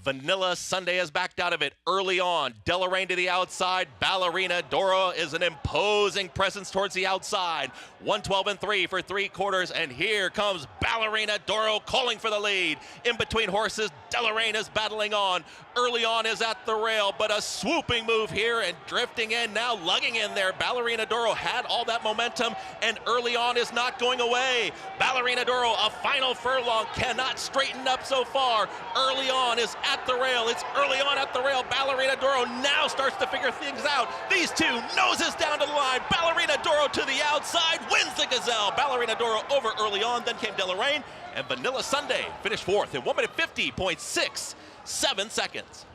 Vanilla Sunday has backed out of it early on. Deloraine to the outside. Ballerina Doro is an imposing presence towards the outside. 1:12.3 for 3/4, and here comes Ballerina Doro calling for the lead. In between horses, Deloraine is battling on. Early on is at the rail, but a swooping move here and drifting in now, lugging in there. Ballerina Doro had all that momentum, and early on is not going away. Ballerina Doro, a final furlong, cannot straighten up so far. Early on is at the rail. It's early on at the rail. Ballerina Doro now starts to figure things out. These two noses down to the line. Ballerina Doro to the outside, wins the Gazelle. Ballerina Doro over early on, then came Deloraine, and Vanilla Sunday finished fourth in 1:50.67 seconds.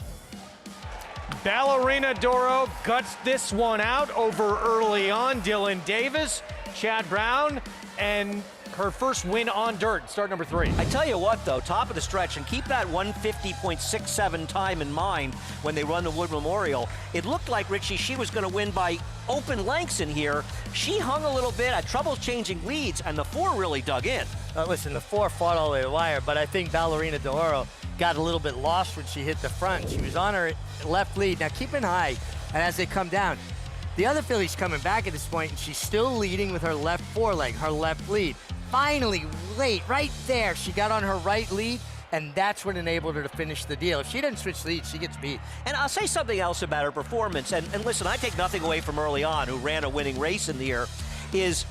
Ballerina Doro guts this one out over early on. Dylan Davis, Chad Brown, and her first win on dirt, start number 3. I tell you what, though, top of the stretch, and keep that 1:50.67 time in mind when they run the Wood Memorial. It looked like, Richie, she was going to win by open lengths in here. She hung a little bit, had trouble changing leads, and the 4 really dug in. Listen, the 4 fought all the way to the wire, but I think Ballerina Doro got a little bit lost when she hit the front. She was on her left lead. Now keep an eye, and as they come down, the other filly's coming back at this point, and she's still leading with her left foreleg, her left lead. Finally, late, right there, she got on her right lead, and that's what enabled her to finish the deal. If she doesn't switch leads, she gets beat. And I'll say something else about her performance, and listen, I take nothing away from early on, who ran a winning race in the year, is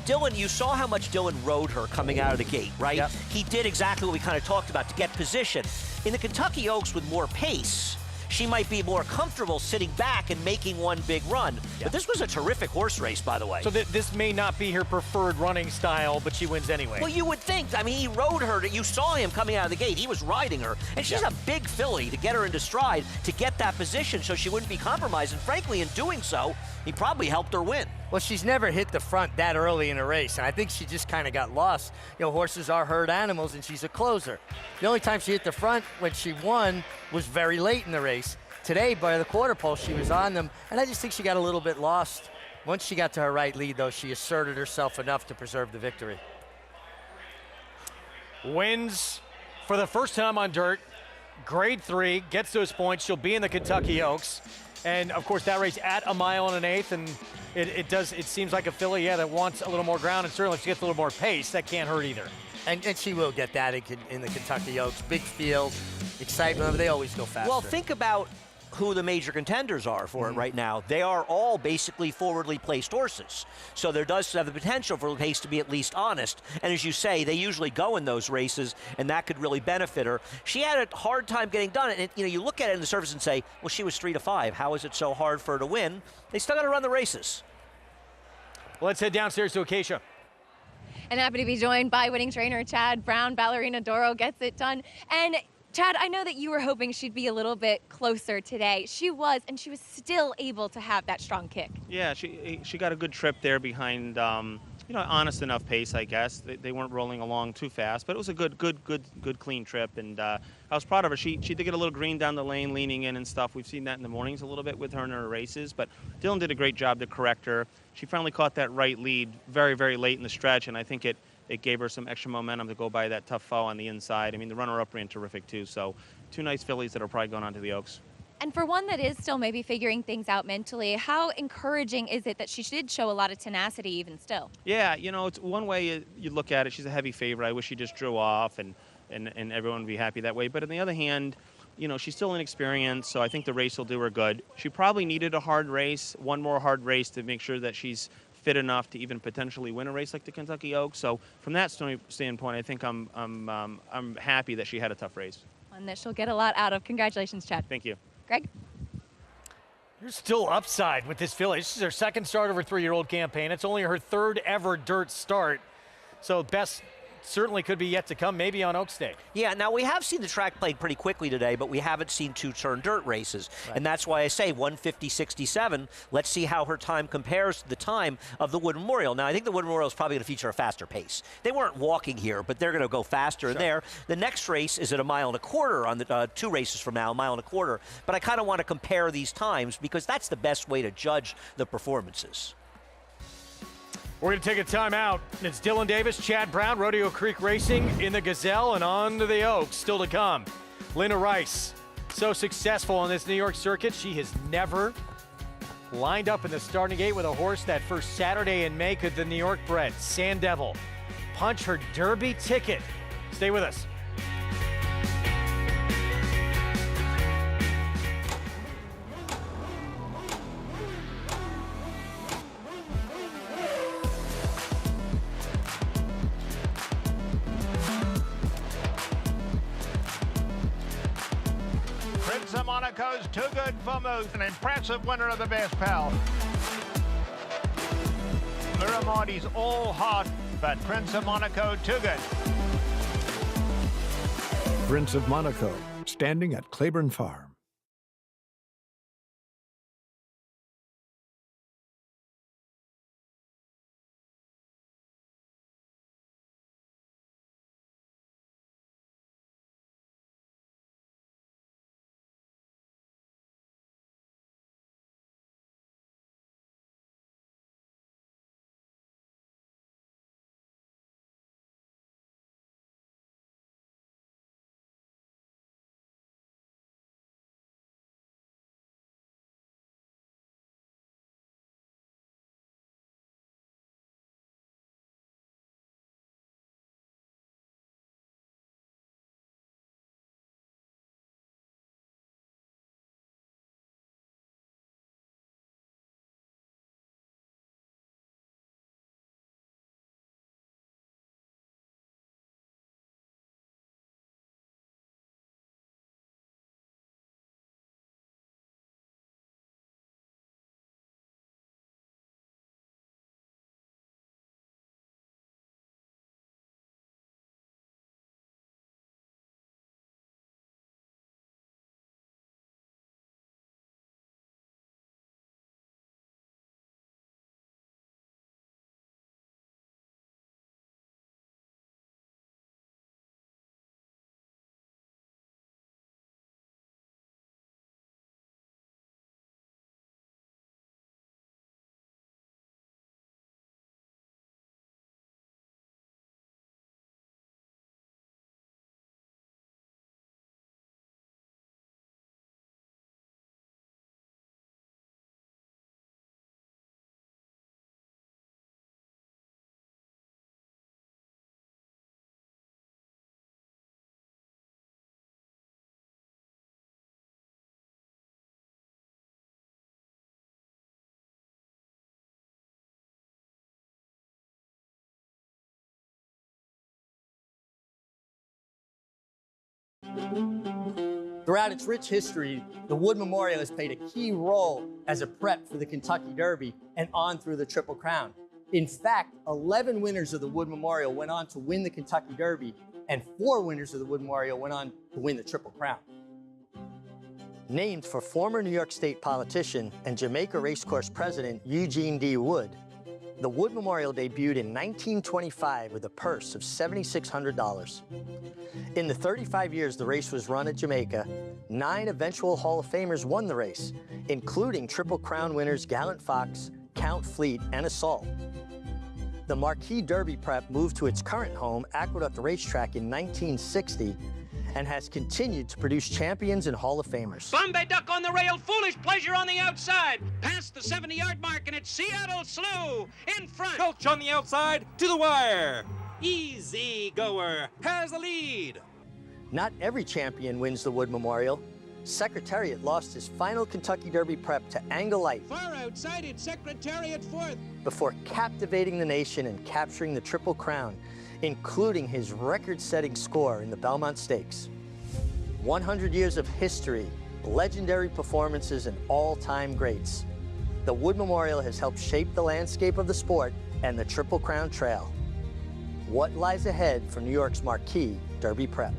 Dylan, you saw how much Dylan rode her coming out of the gate, right? Yep. He did exactly what we kind of talked about to get position. In the Kentucky Oaks with more pace, she might be more comfortable sitting back and making one big run. Yeah. But this was a terrific horse race, by the way. So this may not be her preferred running style, but she wins anyway. Well, you would think. I mean, he rode her. You saw him coming out of the gate. He was riding her. And she's a big filly to get her into stride, to get that position so she wouldn't be compromised. And frankly, in doing so, he probably helped her win. Well, she's never hit the front that early in a race, and I think she just kind of got lost. You know, horses are herd animals, and she's a closer. The only time she hit the front when she won was very late in the race. Today, by the quarter pole, she was on them, and I just think she got a little bit lost. Once she got to her right lead, though, she asserted herself enough to preserve the victory. Wins for the first time on dirt, grade 3, gets those points. She'll be in the Kentucky Oaks. And, of course, that race at 1 1/8, and it seems like a filly, that wants a little more ground, and certainly if she gets a little more pace, that can't hurt either. And she will get that in the Kentucky Oaks. Big field, excitement, they always go faster. Well, think about who the major contenders are for it right now. They are all basically forwardly placed horses. So there does have the potential for the pace to be at least honest. And as you say, they usually go in those races, and that could really benefit her. She had a hard time getting done. And you look at it in the surface and say, well, she was 3 to 5. How is it so hard for her to win? They still got to run the races. Well, let's head downstairs to Acacia. And happy to be joined by winning trainer Chad Brown. Ballerina Doro gets it done. And Chad, I know that you were hoping she'd be a little bit closer today. She was, and she was still able to have that strong kick. Yeah, she got a good trip there behind, honest enough pace, I guess. They weren't rolling along too fast, but it was a good, clean trip, and I was proud of her. She did get a little green down the lane, leaning in and stuff. We've seen that in the mornings a little bit with her in her races, but Dylan did a great job to correct her. She finally caught that right lead very, very late in the stretch, and I think it gave her some extra momentum to go by that tough foe on the inside. I mean, the runner-up ran terrific, too. So 2 nice fillies that are probably going on to the Oaks. And for one that is still maybe figuring things out mentally, how encouraging is it that she did show a lot of tenacity even still? Yeah, it's one way you look at it. She's a heavy favorite. I wish she just drew off and everyone would be happy that way. But on the other hand, she's still inexperienced, so I think the race will do her good. She probably needed a hard race, one more hard race to make sure that she's fit enough to even potentially win a race like the Kentucky Oaks. So from that standpoint, I think I'm happy that she had a tough race. One that she'll get a lot out of. Congratulations, Chad. Thank you. Greg? There's still upside with this filly. This is her second start of her 3-year-old campaign. It's only her 3rd ever dirt start. So best certainly could be yet to come, maybe on Oaks Day. Yeah, now we have seen the track played pretty quickly today, but we haven't seen 2-turn dirt races. Right. And that's why I say 1:50.67. Let's see how her time compares to the time of the Wood Memorial. Now, I think the Wood Memorial is probably going to feature a faster pace. They weren't walking here, but they're going to go faster in there. The next race is at 1.25 miles on the 2 races from now, 1.25 miles. But I kind of want to compare these times because that's the best way to judge the performances. We're going to take a timeout. It's Dylan Davis, Chad Brown, Rodeo Creek Racing in the Gazelle and on to the Oaks. Still to come. Linda Rice, so successful on this New York circuit. She has never lined up in the starting gate with a horse that first Saturday in May could the New York bred, Sandevil, punch her Derby ticket. Stay with us. Prince of Monaco's too good for Moose, an impressive winner of the Best Pal. Miramondi's all hot, but Prince of Monaco too good. Prince of Monaco, standing at Claiborne Farm. Throughout its rich history, the Wood Memorial has played a key role as a prep for the Kentucky Derby and on through the Triple Crown. In fact, 11 winners of the Wood Memorial went on to win the Kentucky Derby, and 4 winners of the Wood Memorial went on to win the Triple Crown. Named for former New York State politician and Jamaica Racecourse president Eugene D. Wood, the Wood Memorial debuted in 1925 with a purse of $7,600. In the 35 years the race was run at Jamaica, 9 eventual Hall of Famers won the race, including Triple Crown winners Gallant Fox, Count Fleet, and Assault. The Marquis Derby prep moved to its current home, Aqueduct Racetrack, in 1960, and has continued to produce champions and Hall of Famers. Bombay Duck on the rail, Foolish Pleasure on the outside. Past the 70-yard mark, and it's Seattle Slew in front. Coach on the outside to the wire. Easy Goer has the lead. Not every champion wins the Wood Memorial. Secretariat lost his final Kentucky Derby prep to Angle Light. Far outside, it's Secretariat fourth. Before captivating the nation and capturing the Triple Crown, including his record-setting score in the Belmont Stakes. 100 years of history legendary performances, and all-time greats. The Wood Memorial has helped shape the landscape of the sport and the Triple Crown Trail. What lies ahead for New York's marquee Derby Prep?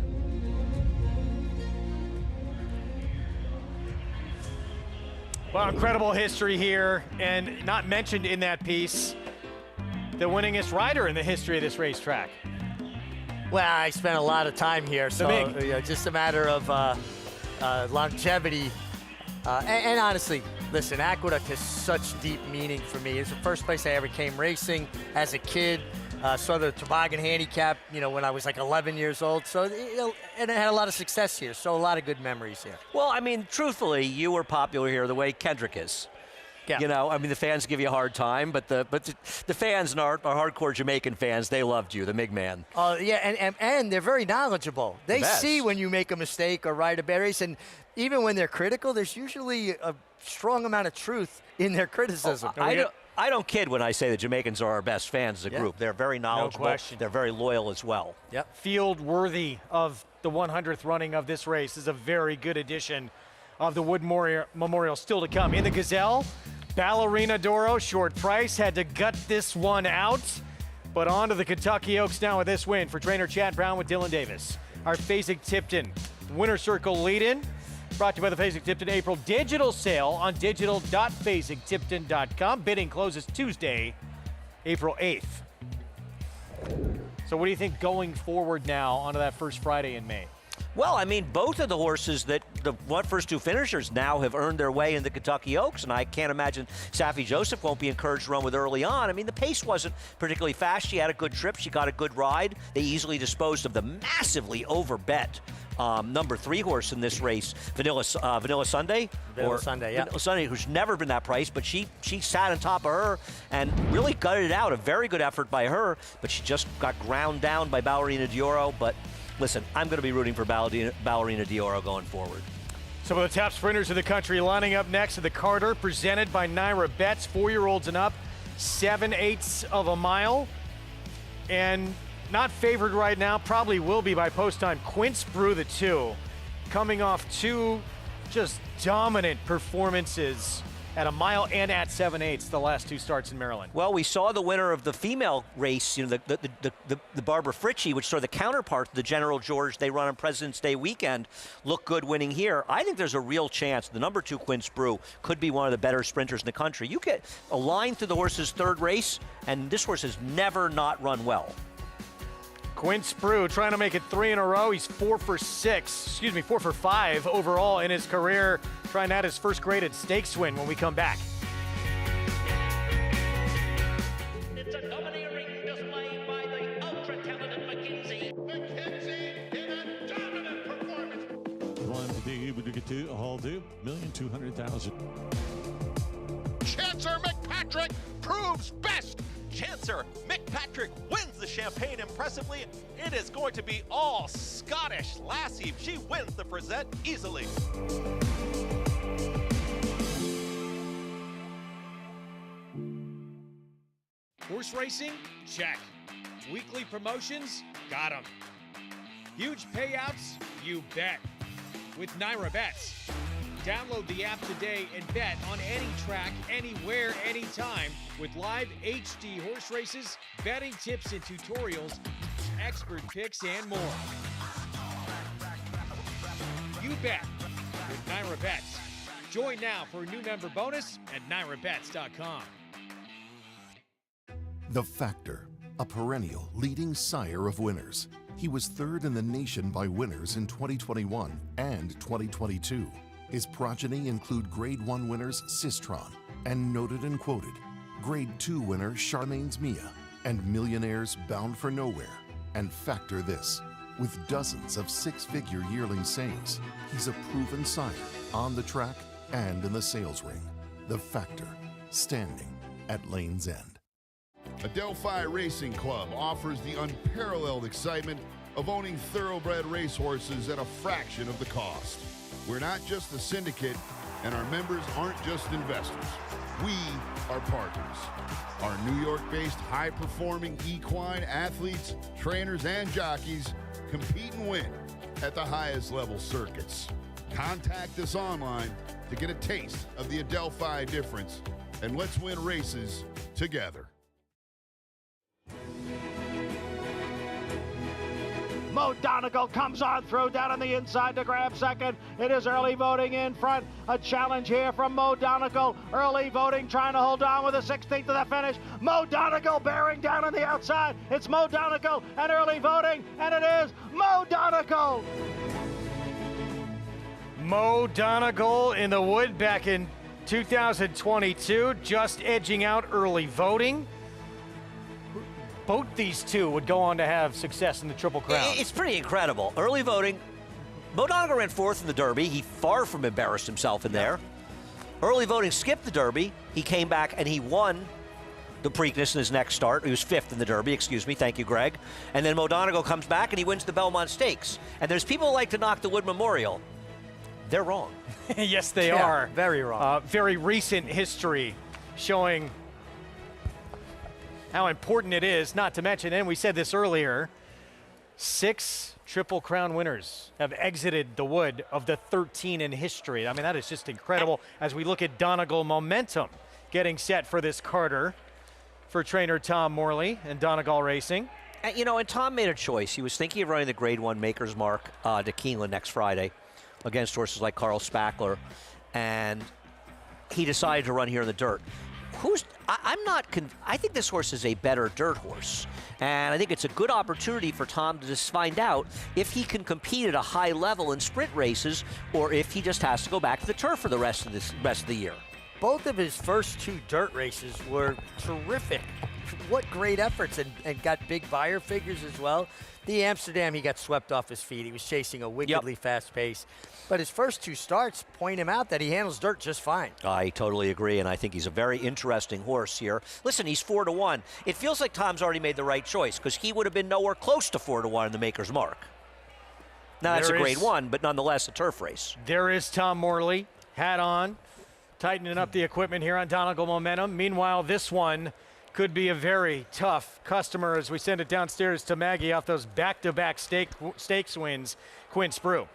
Well, incredible history here, and not mentioned in that piece, the winningest rider in the history of this racetrack. Well, I spent a lot of time here, so just a matter of longevity. And honestly, listen, Aqueduct has such deep meaning for me. It's the first place I ever came racing as a kid. Saw the toboggan handicap, when I was like 11 years old. So, and I had a lot of success here. So a lot of good memories here. Well, I mean, truthfully, you were popular here the way Kendrick is. Yeah. I mean, the fans give you a hard time, but the fans and our hardcore Jamaican fans, they loved you, the big man. Oh, yeah, and they're very knowledgeable. They Best. see when you make a mistake or ride a bad race, and even when they're critical, there's usually a strong amount of truth in their criticism. I don't kid when I say the Jamaicans are our best fans as a group. They're very knowledgeable. No question. They're very loyal as well. Yep. Field worthy of the 100th running of this race. This is a very good edition of the Wood Memorial still to come. In the Gazelle, Ballerina Doro, short price, had to gut this one out. But on to the Kentucky Oaks now with this win for trainer Chad Brown with Dylan Davis. Our Fasig-Tipton Winner Circle lead-in. Brought to you by the Fasig-Tipton April digital sale on digital.fasig-tipton.com. Bidding closes Tuesday, April 8th. So what do you think going forward now onto that first Friday in May? Well, I mean, both of the horses that the first two finishers now have earned their way in the Kentucky Oaks, and I can't imagine Safi Joseph won't be encouraged to run with early on. I mean, the pace wasn't particularly fast. She had a good trip. She got a good ride. They easily disposed of the massively overbet number 3 horse in this race, Vanilla Sunday. Vanilla Sunday, yeah. Vanilla Sunday, who's never been that price, but she sat on top of her and really gutted it out. A very good effort by her, but she just got ground down by Ballerina D'Oro. But listen, I'm going to be rooting for Ballerina D'Oro going forward. Some of the top sprinters in the country lining up next to the Carter, presented by Naira Betts, 4-year-olds and up, 7/8 of a mile. And not favored right now, probably will be by post time, Quince Brew the 2, coming off 2 just dominant performances at a mile and at 7/8 the last 2 starts in Maryland. Well, we saw the winner of the female race, the Barbara Fritchie, which sort of the counterpart to the General George they run on President's Day weekend, look good winning here. I think there's a real chance the number 2 Quince Brew could be one of the better sprinters in the country. You get a line through the horse's 3rd race, and this horse has never not run well. Quince Brew trying to make it 3 in a row. He's 4 for 5 overall in his career. Trying to add his first graded stakes win when we come back. It's a domineering display by the ultra-talented McKenzie. McKenzie in a dominant performance. 1 all due, 1,200,000. Chancer McPatrick proves best. Chancer McPatrick wins the Champagne impressively. It is going to be all Scottish Lassie. She wins the present easily. Horse racing? Check. Weekly promotions? Got 'em. Huge payouts? You bet. With Naira Bets. Download the app today and bet on any track, anywhere, anytime with live HD horse races, betting tips and tutorials, expert picks, and more. You bet with Naira Bets. Join now for a new member bonus at nairabets.com. The Factor, a perennial leading sire of winners. He was 3rd in the nation by winners in 2021 and 2022. His progeny include Grade 1 winners Sistron and Noted and Quoted, Grade 2 winner Charmaine's Mia, and Millionaires Bound for Nowhere. And factor this, with dozens of 6-figure yearling sales, he's a proven sire on the track and in the sales ring. The Factor, standing at Lane's End. Adelphi Racing Club offers the unparalleled excitement of owning thoroughbred racehorses at a fraction of the cost. We're not just a syndicate, and our members aren't just investors. We are partners. Our New York-based high-performing equine athletes, trainers, and jockeys compete and win at the highest level circuits. Contact us online to get a taste of the Adelphi difference, and let's win races together. Mo Donegal comes on through down on the inside to grab second. It is early voting in front. A challenge here from Mo Donegal. Early voting trying to hold on with a 16th to the finish. Mo Donegal bearing down on the outside. It's Mo Donegal and early voting, and it is Mo Donegal. Mo Donegal in the Wood back in 2022, just edging out early voting. Both these two would go on to have success in the Triple Crown. It's pretty incredible. Early voting, Mo Donegal ran 4th in the Derby. He far from embarrassed himself in there. Early voting skipped the Derby. He came back and he won the Preakness in his next start. He was 5th in the Derby, excuse me. Thank you, Greg. And then Mo Donegal comes back and he wins the Belmont Stakes. And there's people who like to knock the Wood Memorial. They're wrong. Yes, they are. Very wrong. Very recent history showing how important it is, not to mention, and we said this earlier, 6 Triple Crown winners have exited the Wood of the 13 in history. I mean, that is just incredible as we look at Donegal momentum getting set for this Carter for trainer Tom Morley and Donegal Racing. And, you know, and Tom made a choice. He was thinking of running the Grade 1 Maker's Mark to Keeneland next Friday against horses like Carl Spackler, and he decided to run here in the dirt. I think this horse is a better dirt horse, and I think it's a good opportunity for Tom to just find out if he can compete at a high level in sprint races, or if he just has to go back to the turf for the rest of the year. Both of his first 2 dirt races were terrific. What great efforts, and got big buyer figures as well. The Amsterdam, he got swept off his feet. He was chasing a wickedly fast pace. But his first 2 starts point him out that he handles dirt just fine. I totally agree, and I think he's a very interesting horse here. Listen, he's 4-1. It feels like Tom's already made the right choice, because he would have been nowhere close to 4-1 in the Maker's Mark. Now, that's a Grade 1, but nonetheless a turf race. There is Tom Morley, hat on, tightening up the equipment here on Donegal Momentum. Meanwhile, this one could be a very tough customer as we send it downstairs to Maggie off those back-to-back stakes wins. Quinn Sprue.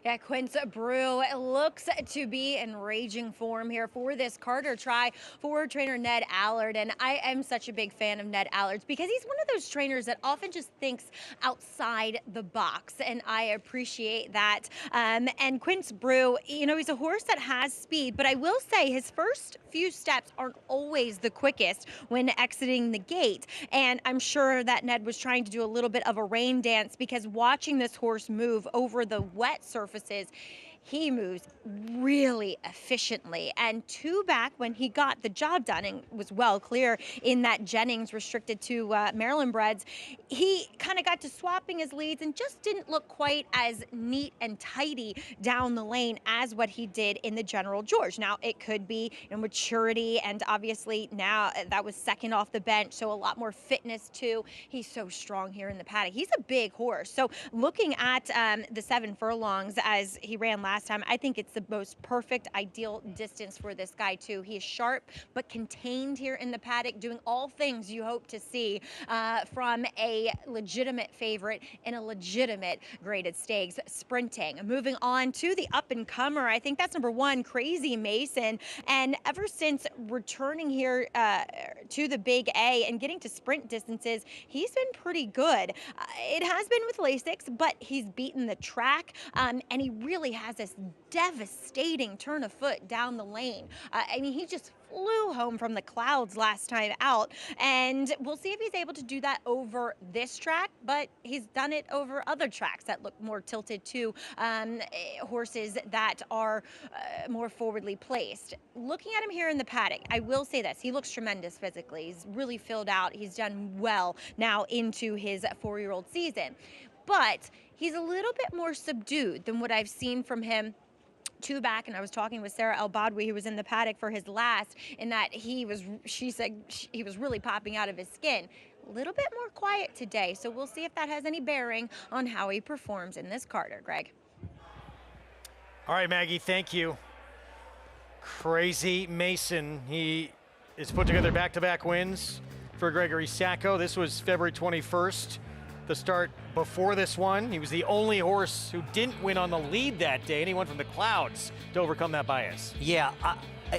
Yeah, Quince Brew looks to be in raging form here for this Carter try for trainer Ned Allard. And I am such a big fan of Ned Allard's because he's one of those trainers that often just thinks outside the box. And I appreciate that. And Quince Brew, you know, he's a horse that has speed, but I will say his first few steps aren't always the quickest when exiting the gate. And I'm sure that Ned was trying to do a little bit of a rain dance, because watching this horse move over the wet surfaces, he moves really efficiently. And 2 back when he got the job done and was well clear in that Jennings restricted to Maryland breds, he kind of got to swapping his leads and just didn't look quite as neat and tidy down the lane as what he did in the General George. Now, it could be maturity, and obviously now that was second off the bench, so a lot more fitness too. He's so strong here in the paddock. He's a big horse. So looking at the 7 furlongs as he ran last time, I think it's the most perfect, ideal distance for this guy too. He is sharp but contained here in the paddock, doing all things you hope to see from a legitimate favorite in a legitimate graded stakes sprinting. Moving on to the up-and-comer, I think that's number 1, Crazy Mason. And ever since returning here to the Big A and getting to sprint distances, he's been pretty good. It has been with Lasix, but he's beaten the track, and he really has this devastating turn of foot down the lane. I mean, he just flew home from the clouds last time out, and we'll see if he's able to do that over this track, but he's done it over other tracks that look more tilted to horses that are more forwardly placed. Looking at him here in the paddock, I will say this, he looks tremendous physically. He's really filled out. He's done well now into his 4-year-old season, but he's a little bit more subdued than what I've seen from him 2 back, and I was talking with Sarah El-Badwi, who was in the paddock for his last, in that she said he was really popping out of his skin. A little bit more quiet today, so we'll see if that has any bearing on how he performs in this Carter, Greg. All right, Maggie, thank you. Crazy Mason, he has put together back-to-back wins for Gregory Sacco. This was February 21st the start before this one. He was the only horse who didn't win on the lead that day, and he went from the clouds to overcome that bias. Yeah,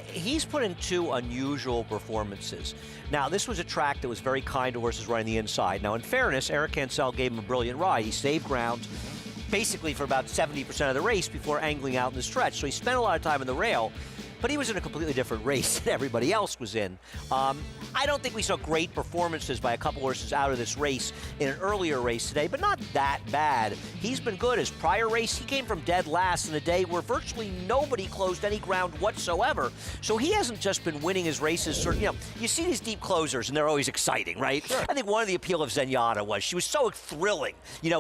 he's put in 2 unusual performances. Now, this was a track that was very kind to horses running the inside. Now, in fairness, Eric Cancel gave him a brilliant ride. He saved ground basically for about 70% of the race before angling out in the stretch. So he spent a lot of time in the rail, but he was in a completely different race than everybody else was in. I don't think we saw great performances by a couple horses out of this race in an earlier race today, but not that bad. He's been good. His prior race, he came from dead last in a day where virtually nobody closed any ground whatsoever. So he hasn't just been winning his races. You see these deep closers, and they're always exciting, right? Sure. I think one of the appeal of Zenyatta was she was so thrilling,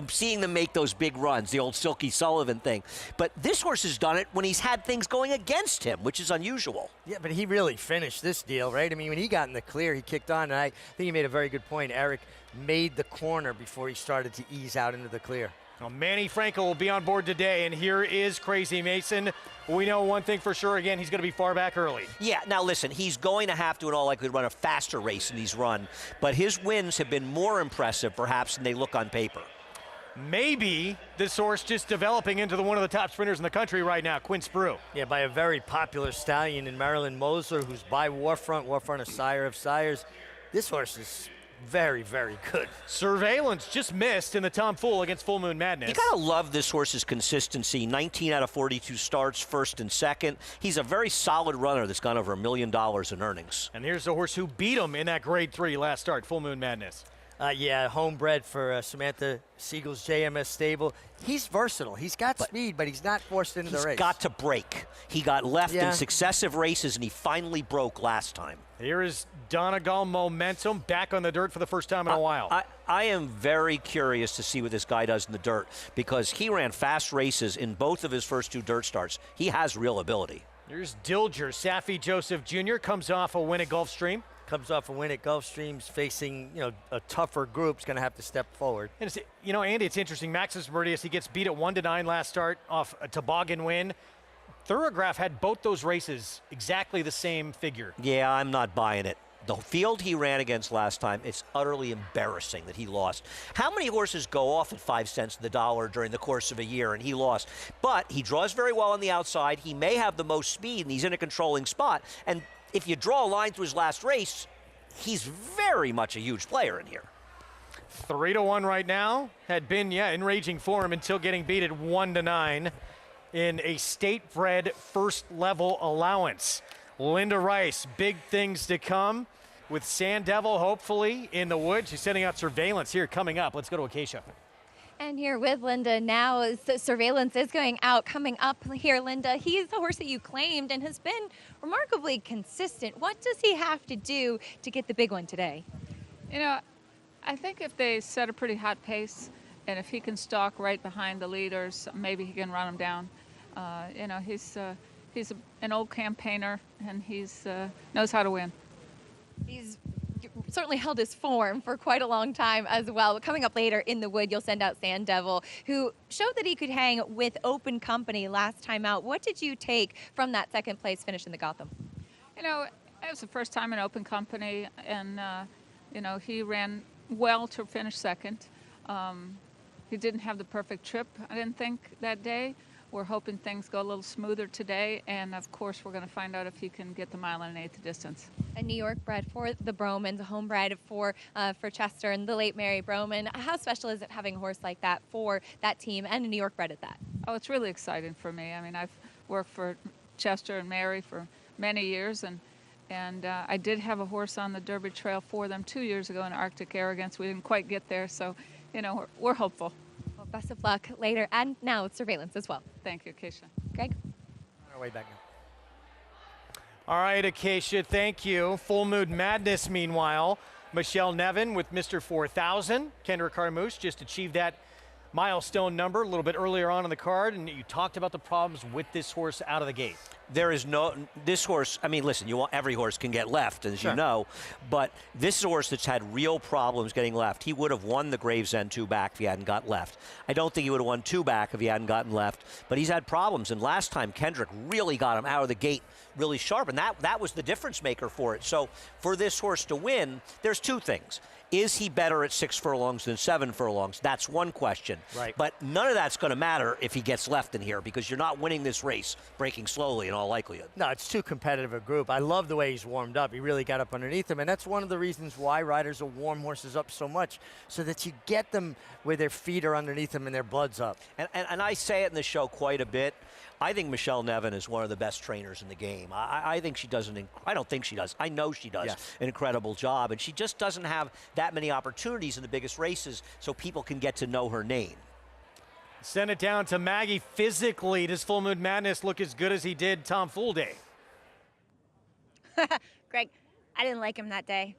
seeing them make those big runs, the old Silky Sullivan thing. But this horse has done it when he's had things going against him, which is unusual. Yeah, but he really finished this deal, right? I mean, when he got in the clear, he kicked on, and I think he made a very good point. Eric made the corner before he started to ease out into the clear. Well, Manny Franco will be on board today, and here is Crazy Mason. We know one thing for sure, again, he's going to be far back early. Yeah, now listen, he's going to have to, in all likelihood, run a faster race than he's run, but his wins have been more impressive, perhaps, than they look on paper. Maybe this horse just developing into one of the top sprinters in the country right now, Quinn Sprue. Yeah, by a very popular stallion in Marilyn Moser, who's by Warfront, a sire of sires. This horse is very, very good. Surveillance just missed in the Tom Fool against Full Moon Madness. You gotta love this horse's consistency. 19 out of 42 starts, first and second. He's a very solid runner that's gone over $1 million in earnings. And here's the horse who beat him in that Grade 3 last start, Full Moon Madness. Yeah, homebred for Samantha Siegel's JMS stable. He's versatile. He's got speed, but he's not forced into the race. He's got to break. He got left in successive races, and he finally broke last time. Here is Donegal Momentum back on the dirt for the first time in a while. I am very curious to see what this guy does in the dirt because he ran fast races in both of his first 2 dirt starts. He has real ability. Here's Dilger. Safi Joseph Jr. comes off a win at Gulfstream. Comes off a win at Gulfstream's facing, a tougher group. Is going to have to step forward. And it's, Andy, it's interesting. Maxis Meridius, he gets beat at 1-9 last start off a toboggan win. Thorograph had both those races exactly the same figure. Yeah, I'm not buying it. The field he ran against last time, it's utterly embarrassing that he lost. How many horses go off at 5 cents to the dollar during the course of a year and he lost? But he draws very well on the outside. He may have the most speed and he's in a controlling spot. And if you draw a line through his last race, he's very much a huge player in here. 3-1 right now. Had been, in raging form until getting beat at 1-9 in a state-bred first-level allowance. Linda Rice, big things to come with Sandevil, hopefully, in the wood. She's sending out Surveillance here coming up. Let's go to Acacia. And here with Linda now, Surveillance is going out, coming up here, Linda. He's the horse that you claimed and has been remarkably consistent. What does he have to do to get the big one today? I think if they set a pretty hot pace and if he can stalk right behind the leaders, maybe he can run them down. He's an old campaigner and he's knows how to win. He's certainly held his form for quite a long time as well. But coming up later in the wood, you'll send out Sandevil, who showed that he could hang with Open Company last time out. What did you take from that second place finish in the Gotham? It was the first time in Open Company, and he ran well to finish second. He didn't have the perfect trip, I didn't think, that day. We're hoping things go a little smoother today, and of course we're going to find out if he can get the 1 1/8 distance. A New York bred for the Bromans, a homebred for Chester and the late Mary Broman. How special is it having a horse like that for that team and a New York bred at that? Oh, it's really exciting for me. I mean, I've worked for Chester and Mary for many years, and I did have a horse on the Derby Trail for them 2 years ago in Arctic Arrogance. We didn't quite get there, so we're hopeful. Well, best of luck later, and now with Surveillance as well. Thank you, Acacia. Greg? On our way back now. All right, Acacia, thank you. Full Moon Madness, meanwhile. Michelle Nevin with Mr. 4000. Kendra Carmouche just achieved that milestone number a little bit earlier on in the card, and you talked about the problems with this horse out of the gate. There is this horse, I mean, listen, every horse can get left, as you know, but this is a horse that's had real problems getting left. He would have won the Gravesend 2 back if he hadn't got left. I don't think he would have won 2 back if he hadn't gotten left, but he's had problems, and last time Kendrick really got him out of the gate really sharp, and that was the difference maker for it. So for this horse to win, there's 2 things. Is he better at 6 furlongs than 7 furlongs? That's one question. Right. But none of that's going to matter if he gets left in here because you're not winning this race breaking slowly in all likelihood. No, it's too competitive a group. I love the way he's warmed up. He really got up underneath them, and that's one of the reasons why riders will warm horses up so much, so that you get them where their feet are underneath them and their blood's up. And I say it in the show quite a bit. I think Michelle Nevin is one of the best trainers in the game. I think she does I don't think she does. I know she does an incredible job, and she just doesn't have that many opportunities in the biggest races so people can get to know her name. Send it down to Maggie. Physically, does Full Moon Madness look as good as he did Tom Fool Day? Greg, I didn't like him that day.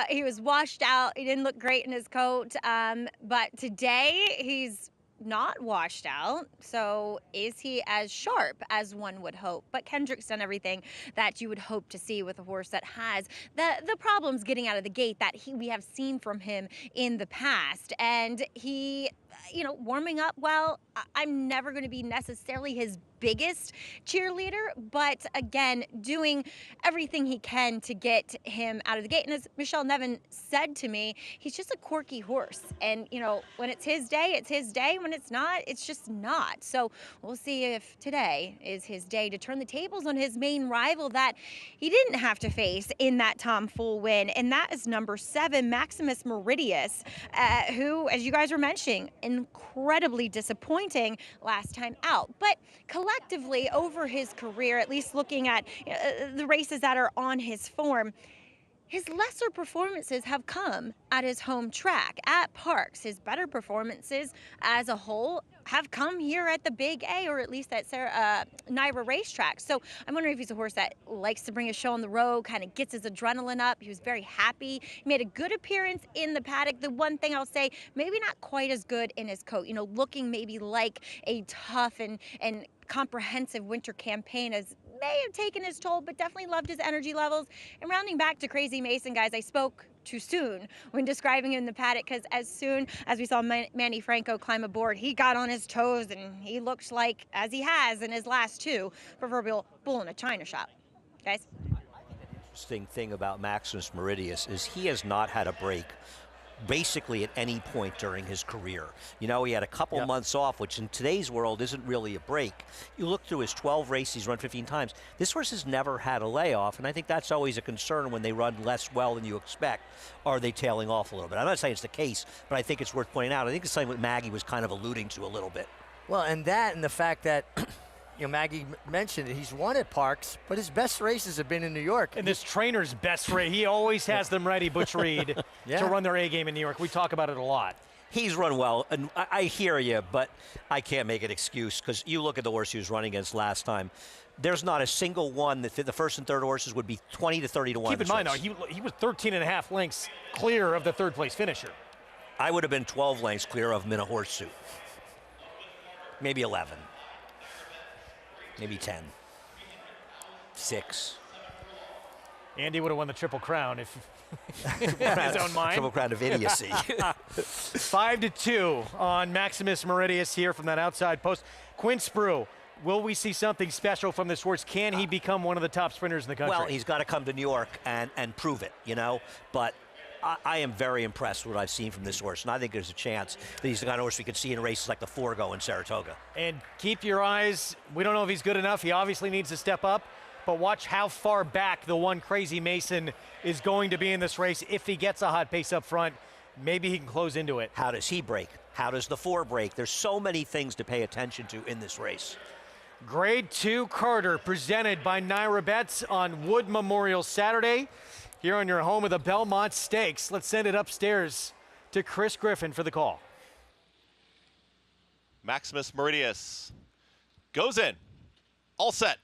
He was washed out. He didn't look great in his coat. But today, he's not washed out. So is he as sharp as one would hope? But Kendrick's done everything that you would hope to see with a horse that has the problems getting out of the gate that we have seen from him in the past. And he, warming up well. I'm never going to be necessarily his biggest cheerleader, but again, doing everything he can to get him out of the gate. And as Michelle Nevin said to me, he's just a quirky horse. And, when it's his day, it's his day. When it's not, it's just not. So we'll see if today is his day to turn the tables on his main rival that he didn't have to face in that Tom Fool win. And that is number 7, Maximus Meridius, who, as you guys were mentioning, incredibly disappointing last time out. But collectively over his career, at least looking at the races that are on his form, his lesser performances have come at his home track, at Parks. His better performances as a whole have come here at the Big A, or at least at Naira racetrack. So I'm wondering if he's a horse that likes to bring a show on the road, kind of gets his adrenaline up. He was very happy. He made a good appearance in the paddock. The one thing I'll say, maybe not quite as good in his coat, looking maybe like a tough and comprehensive winter campaign as may have taken his toll, but definitely loved his energy levels. And rounding back to Crazy Mason, guys, I spoke too soon when describing him in the paddock, because as soon as we saw Manny Franco climb aboard, he got on his toes and he looked like, as he has in his last 2, proverbial bull in a china shop. Guys? Interesting thing about Maximus Meridius is he has not had a break basically at any point during his career. He had a couple months off, which in today's world isn't really a break. You look through his 12 races, he's run 15 times. This horse has never had a layoff, and I think that's always a concern when they run less well than you expect. Are they tailing off a little bit? I'm not saying it's the case, but I think it's worth pointing out. I think it's something that Maggie was kind of alluding to a little bit. Well, and the fact that Maggie mentioned it. He's won at Parks, but his best races have been in New York. And this trainer's best race, he always has them ready, Butch Reed, to run their A game in New York. We talk about it a lot. He's run well, and I hear you, but I can't make an excuse because you look at the horse he was running against last time. There's not a single one that the first and third horses would be 20 to 30 to 1. Keep in mind, though, he was 13.5 lengths clear of the third-place finisher. I would have been 12 lengths clear of him in a horse suit. Maybe 11. Maybe 10. 6. Andy would have won the Triple Crown if his own mind. Triple Crown of idiocy. 5-2 on Maximus Meridius here from that outside post. Quinn Sprue, will we see something special from this horse? Can he become one of the top sprinters in the country? Well, he's got to come to New York and prove it, But I am very impressed with what I've seen from this horse, and I think there's a chance that he's the kind of horse we could see in races like the Forgo in Saratoga. And keep your eyes, we don't know if he's good enough. He obviously needs to step up, but watch how far back the one Crazy Mason is going to be in this race. If he gets a hot pace up front, maybe he can close into it. How does he break? How does the 4 break? There's so many things to pay attention to in this race. Grade 2 Carter presented by Naira Bets on Wood Memorial Saturday. Here on your home of the Belmont Stakes. Let's send it upstairs to Chris Griffin for the call. Maximus Meridius goes in. All set.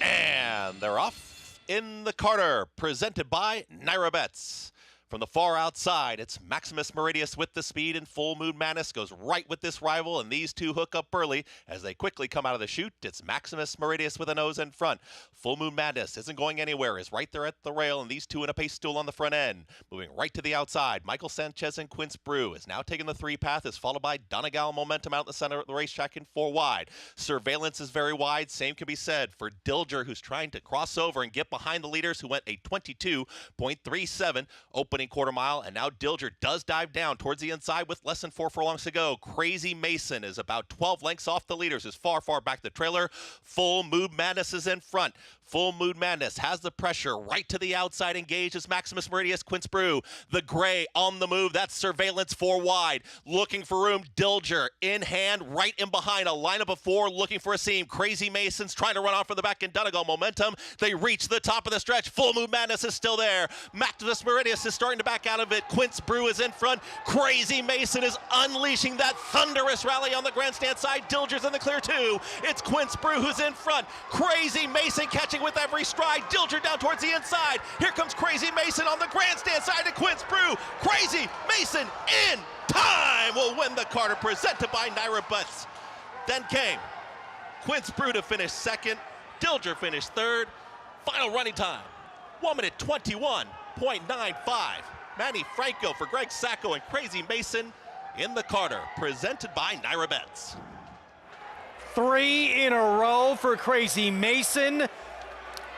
And they're off in the Carter, presented by Naira Bets. From the far outside, it's Maximus Meridius with the speed, and Full Moon Madness goes right with this rival, and these two hook up early as they quickly come out of the chute. It's Maximus Meridius with a nose in front. Full Moon Madness isn't going anywhere, is right there at the rail, and these two in a pace stool on the front end. Moving right to the outside, Michael Sanchez and Quince Brew is now taking the 3 path, is followed by Donegal Momentum out in the center of the racetrack in 4 wide. Surveillance is very wide. Same can be said for Dilger, who's trying to cross over and get behind the leaders, who went a 22.37 opening quarter mile, and now Dilger does dive down towards the inside with less than 4 furlongs to go. Crazy Mason is about 12 lengths off the leaders, is far back the trailer. Full Moon Madness is in front. Full Moon Madness has the pressure right to the outside, engaged as Maximus Meridius, Quince Brew. The gray on the move, that's Surveillance 4 wide. Looking for room, Dilger in hand, right in behind, a lineup of 4 looking for a seam. Crazy Mason's trying to run off for the back in Donegal Momentum. They reach the top of the stretch. Full Moon Madness is still there. Maximus Meridius is starting to back out of it. Quince Brew is in front. Crazy Mason is unleashing that thunderous rally on the grandstand side. Dilger's in the clear too. It's Quince Brew who's in front. Crazy Mason catching with every stride. Dilger down towards the inside. Here comes Crazy Mason on the grandstand side to Quince Brew. Crazy Mason in time will win the Carter, presented by Naira Butts. Then came Quince Brew to finish second. Dilger finished third. Final running time, 1 minute 21.95. Manny Franco for Greg Sacco and Crazy Mason in the Carter, presented by Naira Bets. 3 in a row for Crazy Mason.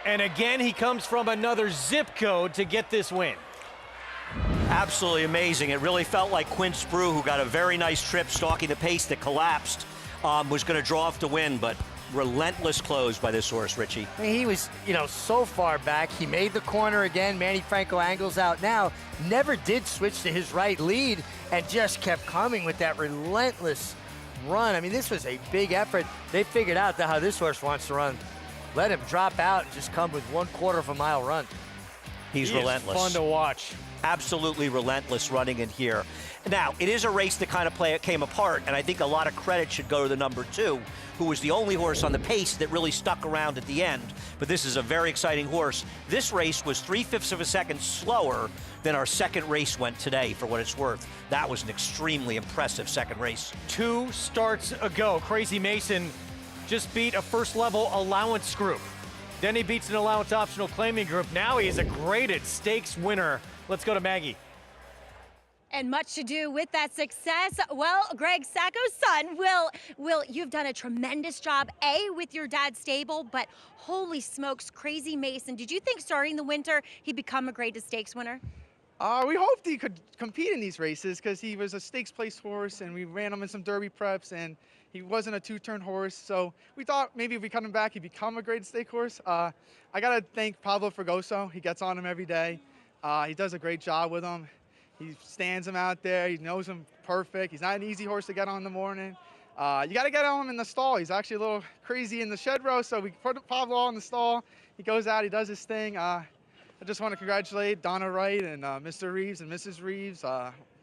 And again, he comes from another zip code to get this win. Absolutely amazing. It really felt like Quince Brew, who got a very nice trip stalking the pace that collapsed, was going to draw off the win, but relentless close by this horse, Richie. I mean, he was, so far back. He made the corner again. Manny Franco angles out now. Never did switch to his right lead and just kept coming with that relentless run. I mean, this was a big effort. They figured out how this horse wants to run. Let him drop out and just come with 1/4 of a mile run. He's relentless. Fun to watch. Absolutely relentless running in here. Now, it is a race that kind of came apart, and I think a lot of credit should go to the number 2, who was the only horse on the pace that really stuck around at the end. But this is a very exciting horse. This race was 3/5 of a second slower than our second race went today, for what it's worth. That was an extremely impressive second race. 2 starts ago, Crazy Mason just beat a first-level allowance group. Then he beats an allowance optional claiming group. Now he is a graded stakes winner. Let's go to Maggie. And much to do with that success. Well, Greg Sacco's son, Will, you've done a tremendous job, with your dad's stable, but holy smokes, Crazy Mason. Did you think starting the winter he'd become a graded stakes winner? We hoped he could compete in these races because he was a stakes place horse, and we ran him in some derby preps, and he wasn't a 2-turn horse. So we thought maybe if we cut him back, he'd become a graded stake horse. I got to thank Pablo Fregoso. He gets on him every day. He does a great job with him. He stands him out there. He knows him perfect. He's not an easy horse to get on in the morning. You got to get him in the stall. He's actually a little crazy in the shed row, so we put Pablo in the stall. He goes out. He does his thing. I just want to congratulate Donna Wright and Mr. Reeves and Mrs. Reeves,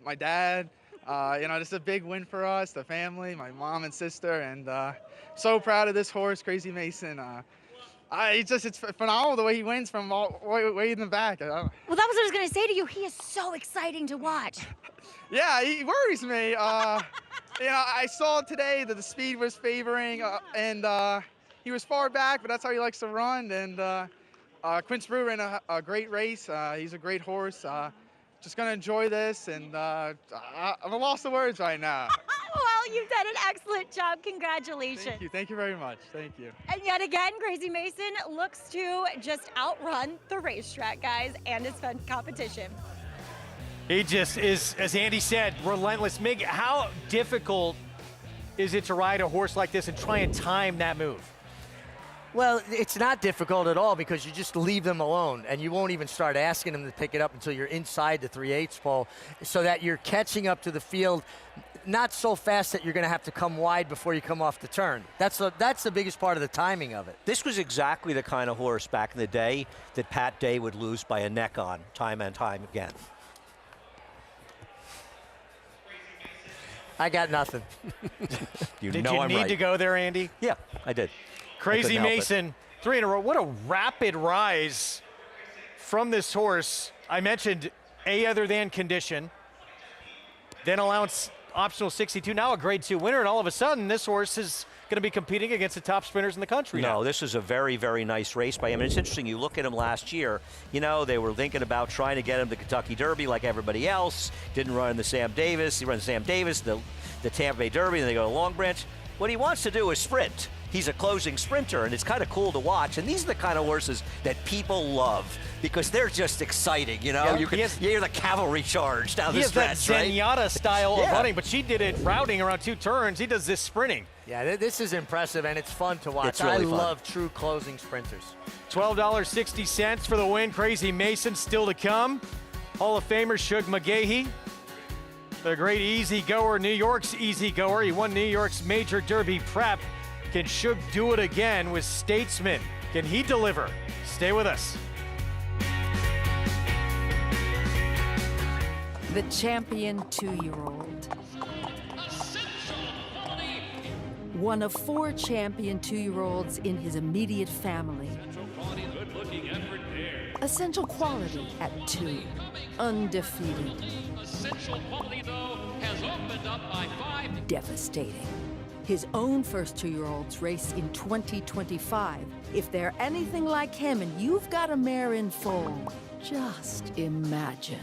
my dad. This is a big win for us, the family, my mom and sister, and so proud of this horse, Crazy Mason. It's phenomenal the way he wins from way in the back. Well, that was what I was going to say to you. He is so exciting to watch. Yeah, he worries me. I saw today that the speed was favoring, and he was far back, but that's how he likes to run. And Quince Brew ran a great race. He's a great horse. Just going to enjoy this, and I'm a loss of words right now. Well, you've done an excellent job. Congratulations. Thank you very much. Thank you. And yet again, Crazy Mason looks to just outrun the racetrack, guys, and his fun competition. He just is, as Andy said, relentless. Mig, how difficult is it to ride a horse like this and try and time that move? Well, it's not difficult at all because you just leave them alone and you won't even start asking them to pick it up until you're inside the 3/8 pole, so that you're catching up to the field not so fast that you're going to have to come wide before you come off the turn. That's the biggest part of the timing of it. This was exactly the kind of horse back in the day that Pat Day would lose by a neck on time and time again. I got nothing. Did you need to go there, Andy? Yeah, I did. Crazy Mason, 3 in a row. What a rapid rise from this horse. I mentioned A other than condition. Then allowance optional 62. Now a grade 2 winner, and all of a sudden this horse is going to be competing against the top sprinters in the country now. No, this is a very, very nice race by him. And it's interesting, you look at him last year, you know, they were thinking about trying to get him the Kentucky Derby like everybody else. Didn't run the Sam Davis. He runs Sam Davis, the Tampa Bay Derby, and they go to Long Branch. What he wants to do is sprint. He's a closing sprinter, and it's kind of cool to watch. And these are the kind of horses that people love because they're just exciting, you know? Yeah, you hear the cavalry charge down the stretch, He has that Zenyatta style of running, but she did it routing around 2 turns. He does this sprinting. Yeah, this is impressive, and it's fun to watch. It's really fun. I love true closing sprinters. $12.60 for the win. Crazy Mason still to come. Hall of Famer Shug McGahee. The great easy goer, New York's easy goer. He won New York's Major Derby Prep. Can Shug do it again with Statesman? Can he deliver? Stay with us. The champion 2-year-old. One of 4 champion 2-year-olds in his immediate family. Essential quality at 2. Undefeated. Essential quality, though, has opened up by 5. Devastating. His own first 2-year-olds race in 2025. If they're anything like him and you've got a mare in foal, just imagine.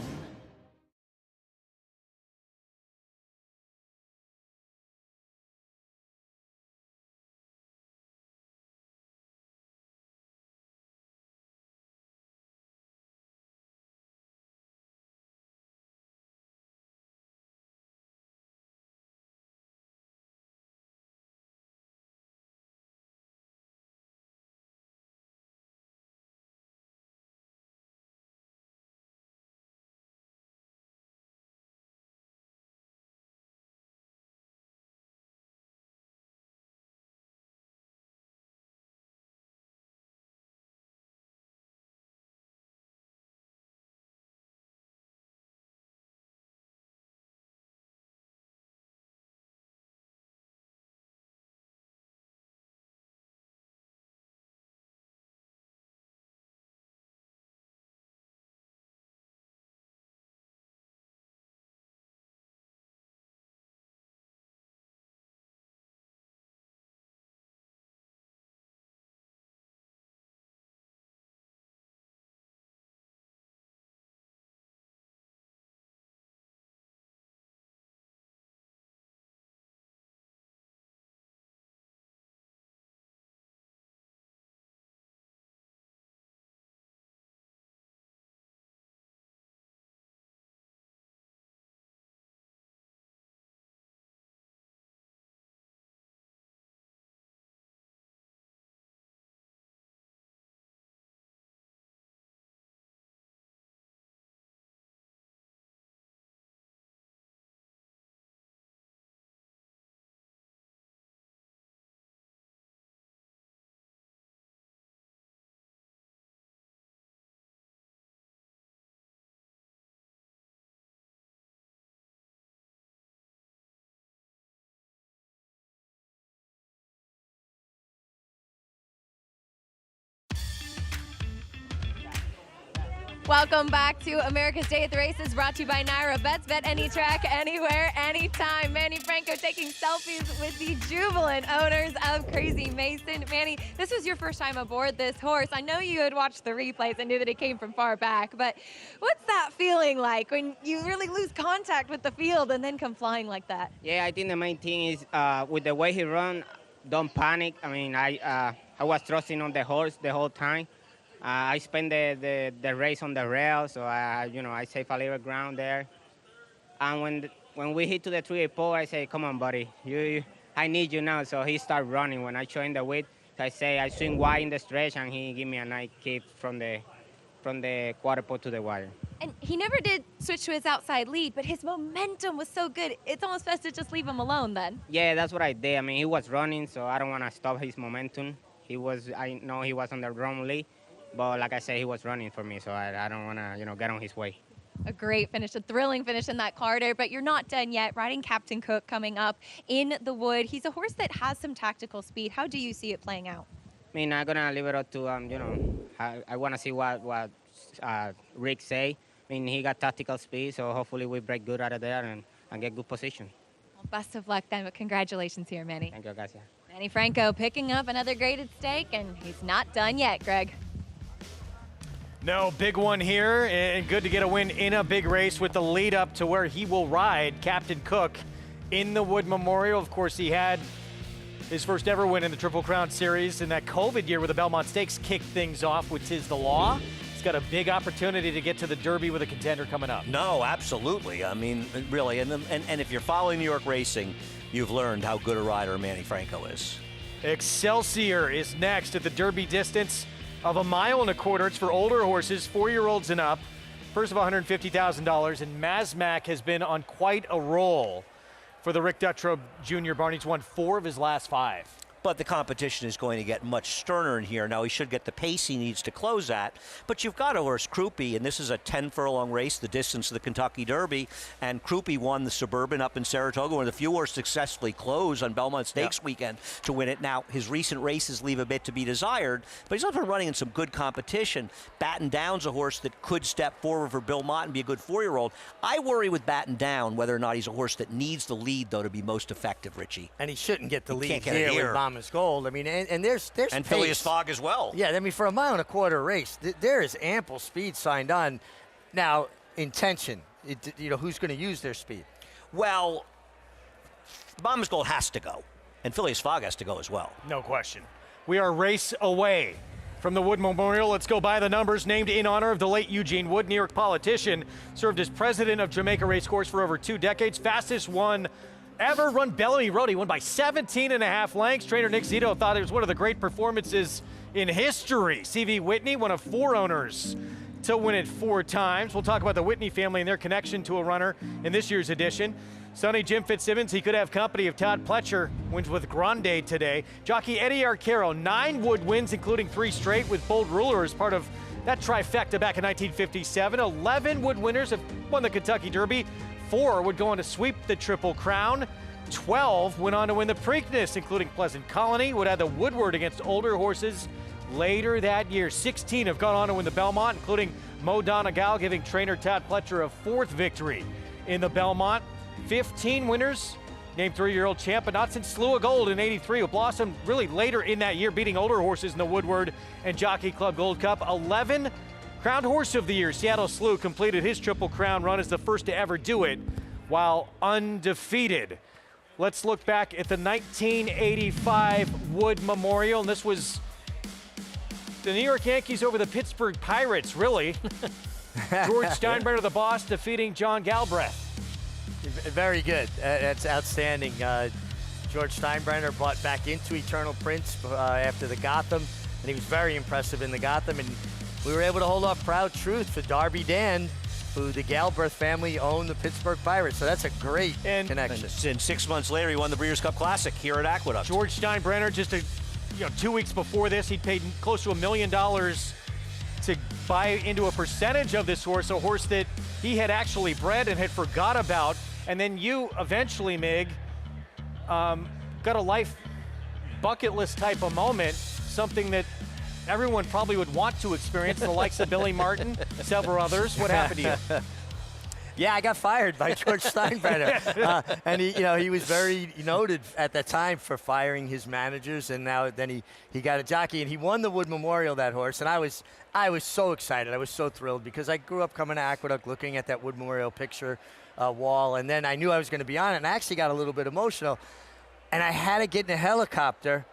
Welcome back to America's Day at the Races, brought to you by Naira Bets. Bet any track, anywhere, anytime. Manny Franco taking selfies with the jubilant owners of Crazy Mason. Manny, this was your first time aboard this horse. I know you had watched the replays and knew that it came from far back, but what's that feeling like when you really lose contact with the field and then come flying like that? Yeah, I think the main thing is with the way he run, don't panic. I mean, I was trusting on the horse the whole time. I spent the race on the rail, so I save a little ground there. And when we hit to the 3-8 pole, I say, "Come on, buddy, I need you now." So he started running. When I joined the width, I say I swing wide in the stretch, and he give me a nice kick from the quarter pole to the wire. And he never did switch to his outside lead, but his momentum was so good. It's almost best to just leave him alone then. Yeah, that's what I did. I mean, he was running, so I don't want to stop his momentum. I know he was on the wrong lead. But like I said, he was running for me, so I don't want to, get on his way. A great finish, a thrilling finish in that Carter, but you're not done yet. Riding Captain Cook coming up in the Wood. He's a horse that has some tactical speed. How do you see it playing out? I mean, I'm going to leave it up to, I want to see what Rick say. mean, he got tactical speed, so hopefully we break good out of there and get good position. Well, best of luck then, but congratulations here, Manny. Thank you, guys. Manny Franco picking up another graded stake, and he's not done yet, Greg. No, big one here, and good to get a win in a big race with the lead up to where he will ride Captain Cook in the Wood Memorial. Of course, he had his first ever win in the Triple Crown Series in that COVID year where the Belmont Stakes kicked things off with 'Tis the Law. He's got a big opportunity to get to the Derby with a contender coming up. No, absolutely. I mean, really, and if you're following New York racing, you've learned how good a rider Manny Franco is. Excelsior is next at the Derby distance of 1.25 miles. It's for older horses, 4-year-olds and up. First of $150,000, and Mazmac has been on quite a roll for the Rick Dutrow Jr. Barney's won 4 of his last 5. But the competition is going to get much sterner in here. Now, he should get the pace he needs to close at. But you've got a horse, Crouppy, and this is a 10-furlong race, the distance of the Kentucky Derby. And Crouppy won the Suburban up in Saratoga, one of the few horses successfully close on Belmont Stakes weekend to win it. Now, his recent races leave a bit to be desired, but he's also been running in some good competition. Batten Down's a horse that could step forward for Bill Mott and be a good 4-year-old. I worry with Batten Down whether or not he's a horse that needs the lead, though, to be most effective, Richie. And he shouldn't get the He lead can't get it here here. with Mama's Gold. I mean, and there's And pace. Phileas Fogg as well. Yeah, I mean, for a 1.25 mile race, there is ample speed signed on. Now, intention, who's going to use their speed? Well, Mama's Gold has to go, and Phileas Fogg has to go as well. No question. We are a race away from the Wood Memorial. Let's go by the numbers. Named in honor of the late Eugene Wood, New York politician, served as president of Jamaica Racecourse for over 2 decades. Fastest one ever run Bellamy Road. He won by 17.5 lengths. Trainer Nick Zito thought it was one of the great performances in history. C.V. Whitney, one of 4 owners to win it 4 times. We'll talk about the Whitney family and their connection to a runner in this year's edition. Sonny Jim Fitzsimmons, he could have company of Todd Pletcher, wins with Grande today. Jockey Eddie Arcaro, 9 Wood wins, including 3 straight with Bold Ruler as part of that trifecta back in 1957. 11 Wood winners have won the Kentucky Derby. 4 would go on to sweep the Triple Crown. 12 went on to win the Preakness, including Pleasant Colony, would add the Woodward against older horses later that year. 16 have gone on to win the Belmont, including Mo Donegal, giving trainer Todd Pletcher a 4th victory in the Belmont. 15 winners, named 3-year-old champ, but not since Slew of Gold in '83, who blossomed really later in that year, beating older horses in the Woodward and Jockey Club Gold Cup. 11 Crowned Horse of the Year. Seattle Slew completed his Triple Crown run as the first to ever do it while undefeated. Let's look back at the 1985 Wood Memorial, and this was the New York Yankees over the Pittsburgh Pirates, really. George Steinbrenner, the boss, defeating John Galbraith. Very good. That's outstanding. George Steinbrenner brought back into Eternal Prince after the Gotham, and he was very impressive in the Gotham. And we were able to hold off Proud Truth for Darby Dan, who the Galbraith family owned the Pittsburgh Pirates. So that's a great connection. And 6 months later, he won the Breeders' Cup Classic here at Aqueduct. George Steinbrenner, just 2 weeks before this, he'd paid close to $1 million to buy into a percentage of this horse, a horse that he had actually bred and had forgot about. And then you eventually, Mig, got a life bucket list type of moment, something that everyone probably would want to experience, the likes of Billy Martin, several others. What happened to you? Yeah, I got fired by George Steinbrenner. And he was very noted at that time for firing his managers, and then he got a jockey, and he won the Wood Memorial, that horse. And I was so excited. I was so thrilled because I grew up coming to Aqueduct looking at that Wood Memorial picture wall, and then I knew I was going to be on it, and I actually got a little bit emotional. And I had to get in a helicopter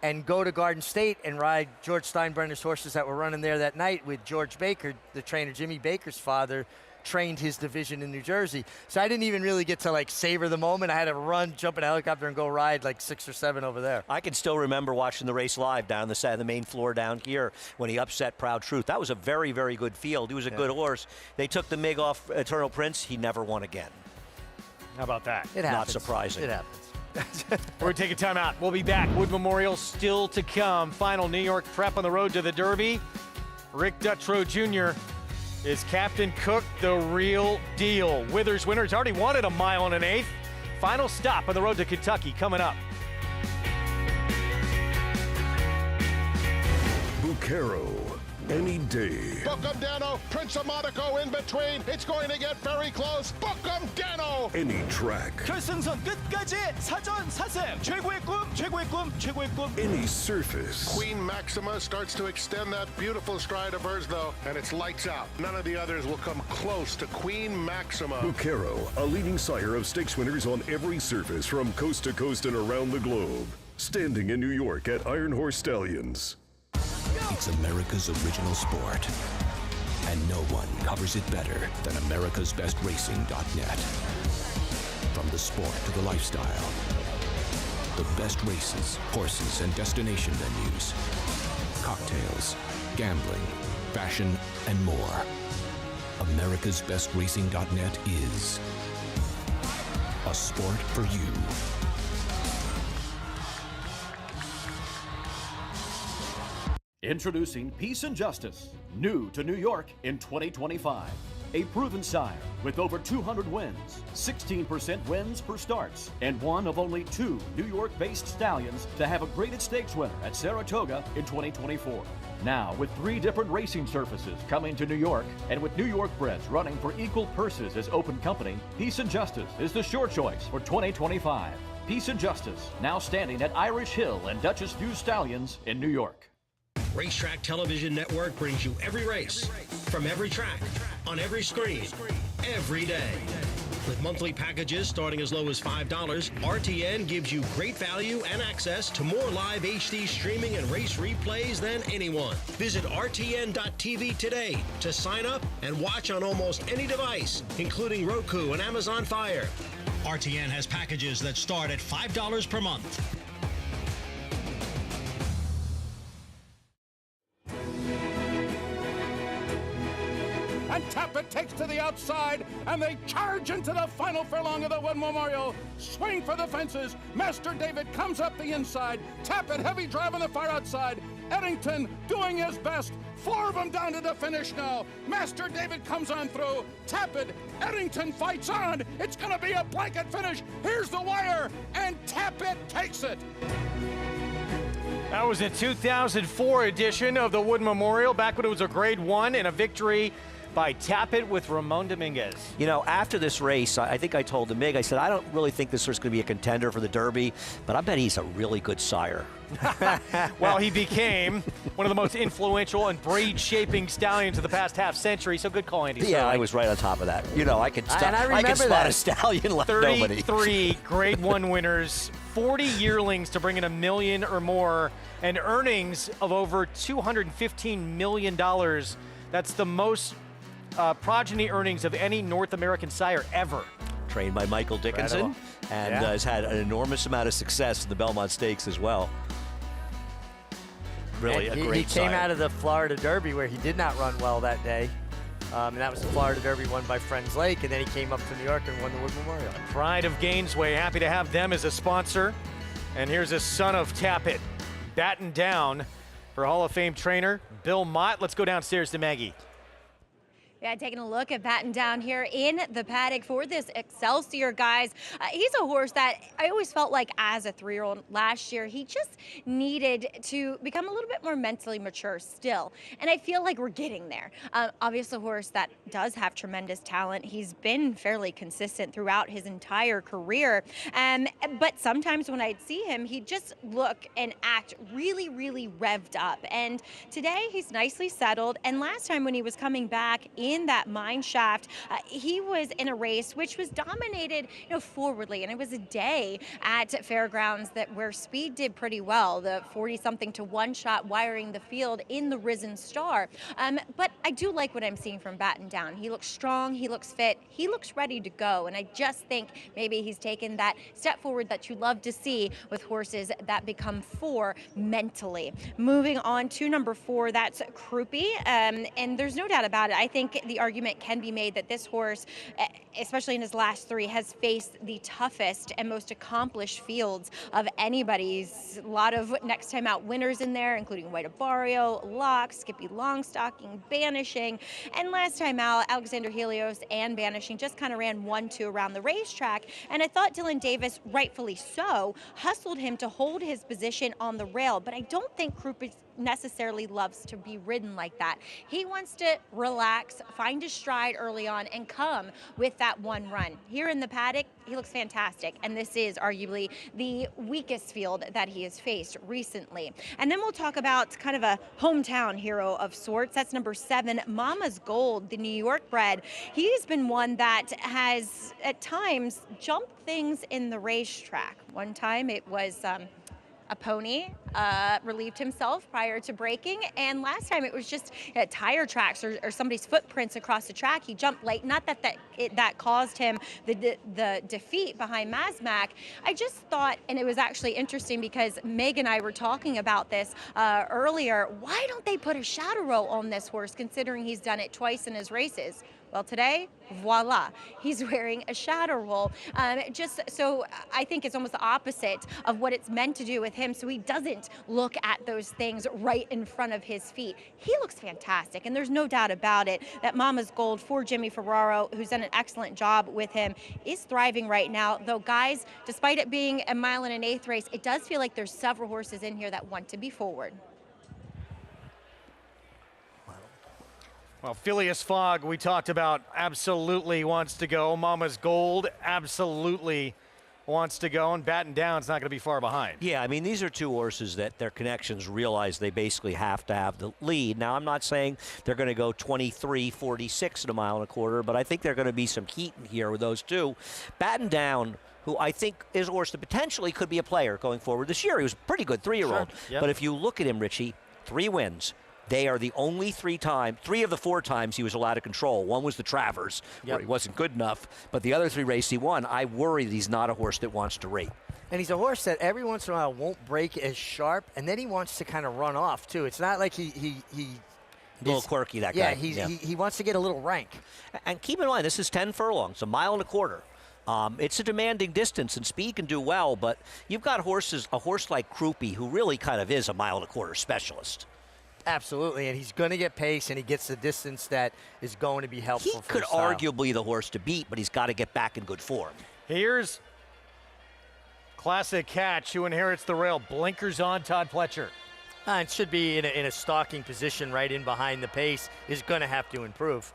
and go to Garden State and ride George Steinbrenner's horses that were running there that night with George Baker, the trainer. Jimmy Baker's father trained his division in New Jersey. So I didn't even really get to savor the moment. I had to run, jump in a helicopter, and go ride 6 or 7 over there. I can still remember watching the race live down the main floor down here when he upset Proud Truth. That was a very, very good field. He was a good horse. They took the MIG off Eternal Prince. He never won again. How about that? It happens. Not surprising. It happens. We're going to take a time out. We'll be back. Wood Memorial still to come. Final New York prep on the road to the Derby. Rick Dutrow Jr. is Captain Cook, the real deal. Withers winner's already won it 1 1/8 miles. Final stop on the road to Kentucky coming up. Bucaro, any day. Book 'em, Dano. Prince of Monaco in between. It's going to get very close. Book 'em, Dano. Any track. 결승선 끝까지 사전 사색. 최고의 꿈, 최고의 꿈, 최고의 꿈. Any surface. Queen Maxima starts to extend that beautiful stride of hers, though, and it's lights out. None of the others will come close to Queen Maxima. Bucero, a leading sire of stakes winners on every surface from coast to coast and around the globe. Standing in New York at Iron Horse Stallions. It's America's original sport, and no one covers it better than americasbestracing.net. From the sport to the lifestyle, the best races, horses, and destination venues, cocktails, gambling, fashion, and more. americasbestracing.net is a sport for you. Introducing Peace and Justice, new to New York in 2025. A proven sire with over 200 wins, 16% wins per starts, and one of only 2 New York-based stallions to have a graded stakes winner at Saratoga in 2024. Now, with 3 different racing surfaces coming to New York, and with New York breds running for equal purses as open company, Peace and Justice is the sure choice for 2025. Peace and Justice, now standing at Irish Hill and Duchess View Stallions in New York. Racetrack Television Network brings you every race, from every track, on every screen, every day. With monthly packages starting as low as $5, RTN gives you great value and access to more live HD streaming and race replays than anyone. Visit RTN.tv today to sign up and watch on almost any device, including Roku and Amazon Fire. RTN has packages that start at $5 per month. And Tappet takes to the outside, and they charge into the final furlong of the Wood Memorial. Swing for the fences. Master David comes up the inside. Tappet heavy drive on the far outside. Eddington doing his best. 4 of them down to the finish now. Master David comes on through. Tappet, Eddington fights on. It's going to be a blanket finish. Here's the wire, and Tappet takes it. That was a 2004 edition of the Wood Memorial, back when it was a Grade 1 and a victory by Tappet with Ramon Dominguez. You know, after this race, I think I told the Mig, I said, I don't really think this was going to be a contender for the Derby, but I bet he's a really good sire. Well, he became one of the most influential and breed-shaping stallions of the past half century, so good call, Andy. Yeah, I was right on top of that. You know, I could remember spot that. a stallion like nobody. 33 Grade 1 winners, 40 yearlings to bring in $1 million or more, and earnings of over $215 million. That's the most progeny earnings of any North American sire ever. Trained by Michael Dickinson, and has had an enormous amount of success in the Belmont Stakes as well. Really and a great He came sire. out of the Florida Derby where he did not run well that day. And that was the Florida Derby won by Friends Lake, and then he came up to New York and won the Wood Memorial. Pride of Gainesway, happy to have them as a sponsor. And here's a son of Tappet, batting down for Hall of Fame trainer Bill Mott. Let's go downstairs to Maggie. Yeah, taking a look at Batten down here in the paddock for this Excelsior, guys. He's a horse that I always felt like as a 3-year-old last year, he just needed to become a little bit more mentally mature still. And I feel like we're getting there. Obviously a horse that does have tremendous talent. He's been fairly consistent throughout his entire career. But sometimes when I'd see him, he'd just look and act really, really revved up. And today he's nicely settled. And last time when he was coming back in that mine shaft, he was in a race which was dominated, forwardly, and it was a day at Fairgrounds where speed did pretty well. The 40-something to 1 shot wiring the field in the Risen Star. But I do like what I'm seeing from Batten down. He looks strong, he looks fit, he looks ready to go, and I just think maybe he's taken that step forward that you love to see with horses that become 4 mentally. Moving on to number 4, that's Croupy, and there's no doubt about it. I think the argument can be made that this horse, especially in his last 3, has faced the toughest and most accomplished fields of anybody's. A lot of next time out winners in there, including White Abario, Locke, Skippy Longstocking, Banishing, and last time out, Alexander Helios and Banishing just kind of ran 1-2 around the racetrack, and I thought Dylan Davis, rightfully so, hustled him to hold his position on the rail, but I don't think necessarily loves to be ridden like that. He wants to relax, find his stride early on, and come with that one run. Here in the paddock, he looks fantastic, and this is arguably the weakest field that he has faced recently. And then we'll talk about kind of a hometown hero of sorts. That's number 7, Mama's Gold, the New York bred. He's been one that has, at times, jumped things in the racetrack. One time it was a pony relieved himself prior to braking, and last time it was just tire tracks or somebody's footprints across the track. He jumped late. Not that caused him the defeat behind Mazmak. I just thought, and it was actually interesting because Meg and I were talking about this earlier, why don't they put a shadow roll on this horse considering he's done it twice in his races? Well, today, voila, he's wearing a shadow roll. Just so I think it's almost the opposite of what it's meant to do with him, so he doesn't look at those things right in front of his feet. He looks fantastic, and there's no doubt about it that Mama's Gold for Jimmy Ferraro, who's done an excellent job with him, is thriving right now. Though, guys, despite it being a 1 1/8 race, it does feel like there's several horses in here that want to be forward. Well, Phileas Fogg, we talked about, absolutely wants to go. Mama's Gold absolutely wants to go, and Batten Down's not going to be far behind. Yeah, I mean, these are two horses that their connections realize they basically have to have the lead. Now, I'm not saying they're going to go 23-46 at 1 1/4, but I think there are going to be some heat in here with those two. Batten Down, who I think is a horse that potentially could be a player going forward this year. He was a pretty good 3-year-old. Sure. Yep. But if you look at him, Richie, 3 wins. They are the only 3 of the 4 times he was allowed to control. One was the Travers, where he wasn't good enough, but the other 3 races he won, I worry that he's not a horse that wants to rate. And he's a horse that every once in a while won't break as sharp, and then he wants to kind of run off, too. It's not like he a little quirky, that guy. Yeah, he wants to get a little rank. And keep in mind, this is 10 furlongs, 1 1/4. It's a demanding distance, and speed can do well, but you've got a horse like Krupe, who really kind of is a 1 1/4 specialist. Absolutely, and he's going to get pace, and he gets the distance that is going to be helpful He for could his style. arguably the horse to beat, but he's got to get back in good form. Here's Classic Catch, who inherits the rail. Blinkers on, Todd Pletcher. It should be in a stalking position right in behind the pace. Is going to have to improve.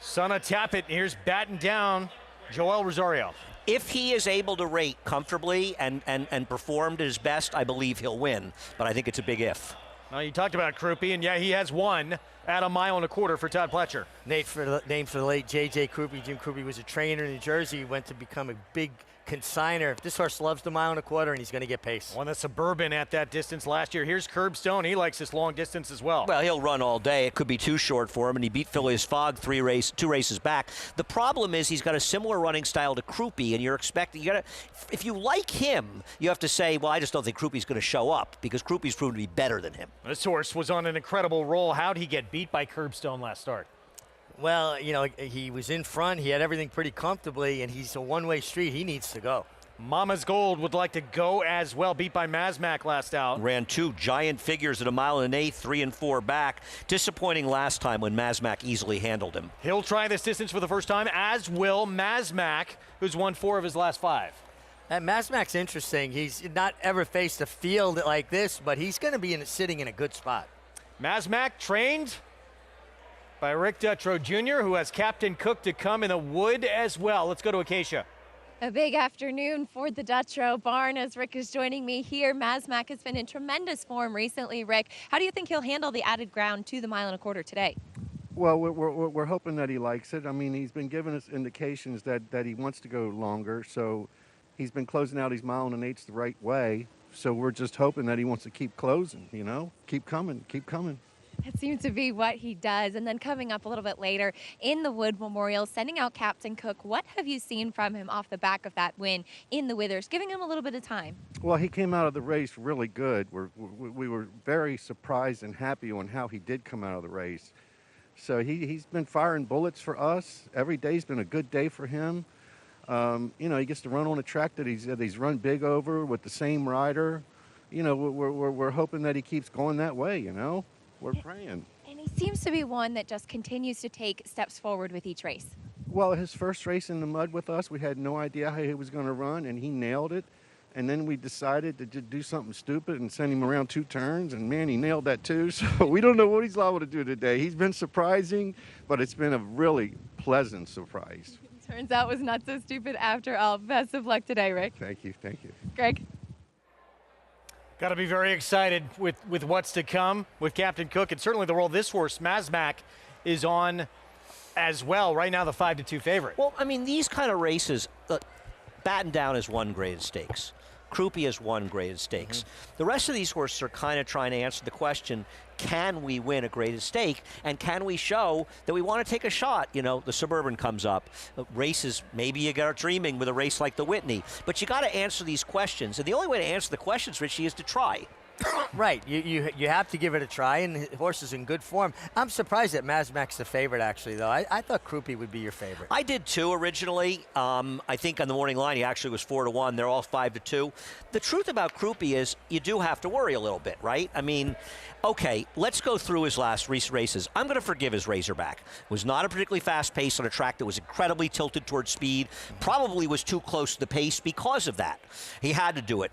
Son of Tappet, here's Batten Down, Joel Rosario. If he is able to rate comfortably and performed at his best, I believe he'll win, but I think it's a big if. Well, you talked about Krupe, and yeah, he has won at 1 1/4 for Todd Pletcher. Named for the late J.J. Krupe. Jim Krupe was a trainer in New Jersey. He went to become a big consigner. This horse loves the 1 1/4, and he's going to get pace. Won the Suburban at that distance last year. Here's Curbstone. He likes this long distance as well. Well, he'll run all day. It could be too short for him, and he beat Phileas Fogg 2 races back. The problem is he's got a similar running style to Krupe, and you're expecting, if you like him, you have to say, well, I just don't think Krupe's going to show up, because Krupe's proven to be better than him. This horse was on an incredible roll. How'd he get beat by Curbstone last start? Well, he was in front. He had everything pretty comfortably, and he's a one-way street. He needs to go. Mama's Gold would like to go as well, beat by Mazmak last out. Ran 2 giant figures at 1 1/8, 3 and 4 back. Disappointing last time when Mazmak easily handled him. He'll try this distance for the first time, as will Mazmak, who's won 4 of his last 5. And Mazmak's interesting. He's not ever faced a field like this, but he's going to be sitting in a good spot. Mazmak trained by Rick Dutrow Jr., who has Captain Cook to come in the Wood as well. Let's go to Acacia. A big afternoon for the Dutrow barn as Rick is joining me here. Mazmak has been in tremendous form recently, Rick. How do you think he'll handle the added ground to the 1 1/4 today? Well, we're hoping that he likes it. I mean, he's been giving us indications that he wants to go longer, so he's been closing out his 1 1/8 the right way. So we're just hoping that he wants to keep closing, keep coming, keep coming. That seems to be what he does. And then coming up a little bit later in the Wood Memorial, sending out Captain Cook. What have you seen from him off the back of that win in the Withers, giving him a little bit of time? Well, he came out of the race really good. We were very surprised and happy on how he did come out of the race. So he's been firing bullets for us. Every day's been a good day for him. He gets to run on a track that he's run big over with the same rider. We're hoping that he keeps going that way, We're praying. And he seems to be one that just continues to take steps forward with each race. Well, his first race in the mud with us, we had no idea how he was going to run, and he nailed it. and then we decided to just do something stupid and send him around 2 turns, and man, he nailed that too. So we don't know what he's liable to do today. He's been surprising, but it's been a really pleasant surprise. Turns out it was not so stupid after all. Best of luck today, Rick. Thank you. Greg? Got to be very excited with what's to come with Captain Cook, and certainly the role this horse, Mazmak, is on as well. Right now, the 5-2 favorite. Well, I mean, these kind of races, Batten Down has won graded stakes. Croupi has won graded stakes. The rest of these horses are kind of trying to answer the question, can we win a graded stake, and can we show that we want to take a shot? You know, the Suburban comes up. Races, maybe you are dreaming with a race like the Whitney, but you got to answer these questions, and the only way to answer the questions, Richie, is to try. Right, you have to give it a try, and the horse is in good form. I'm surprised that Mazmak's the favorite, actually, though. I thought Croupi would be your favorite. I did too originally. I think on the morning line he actually was 4-1. They're all 5-2. The truth about Croupi is you do have to worry a little bit, right? I mean, okay, let's go through his last races. I'm going to forgive his Razorback. It was not a particularly fast pace on a track that was incredibly tilted towards speed. Probably was too close to the pace because of that. He had to do it.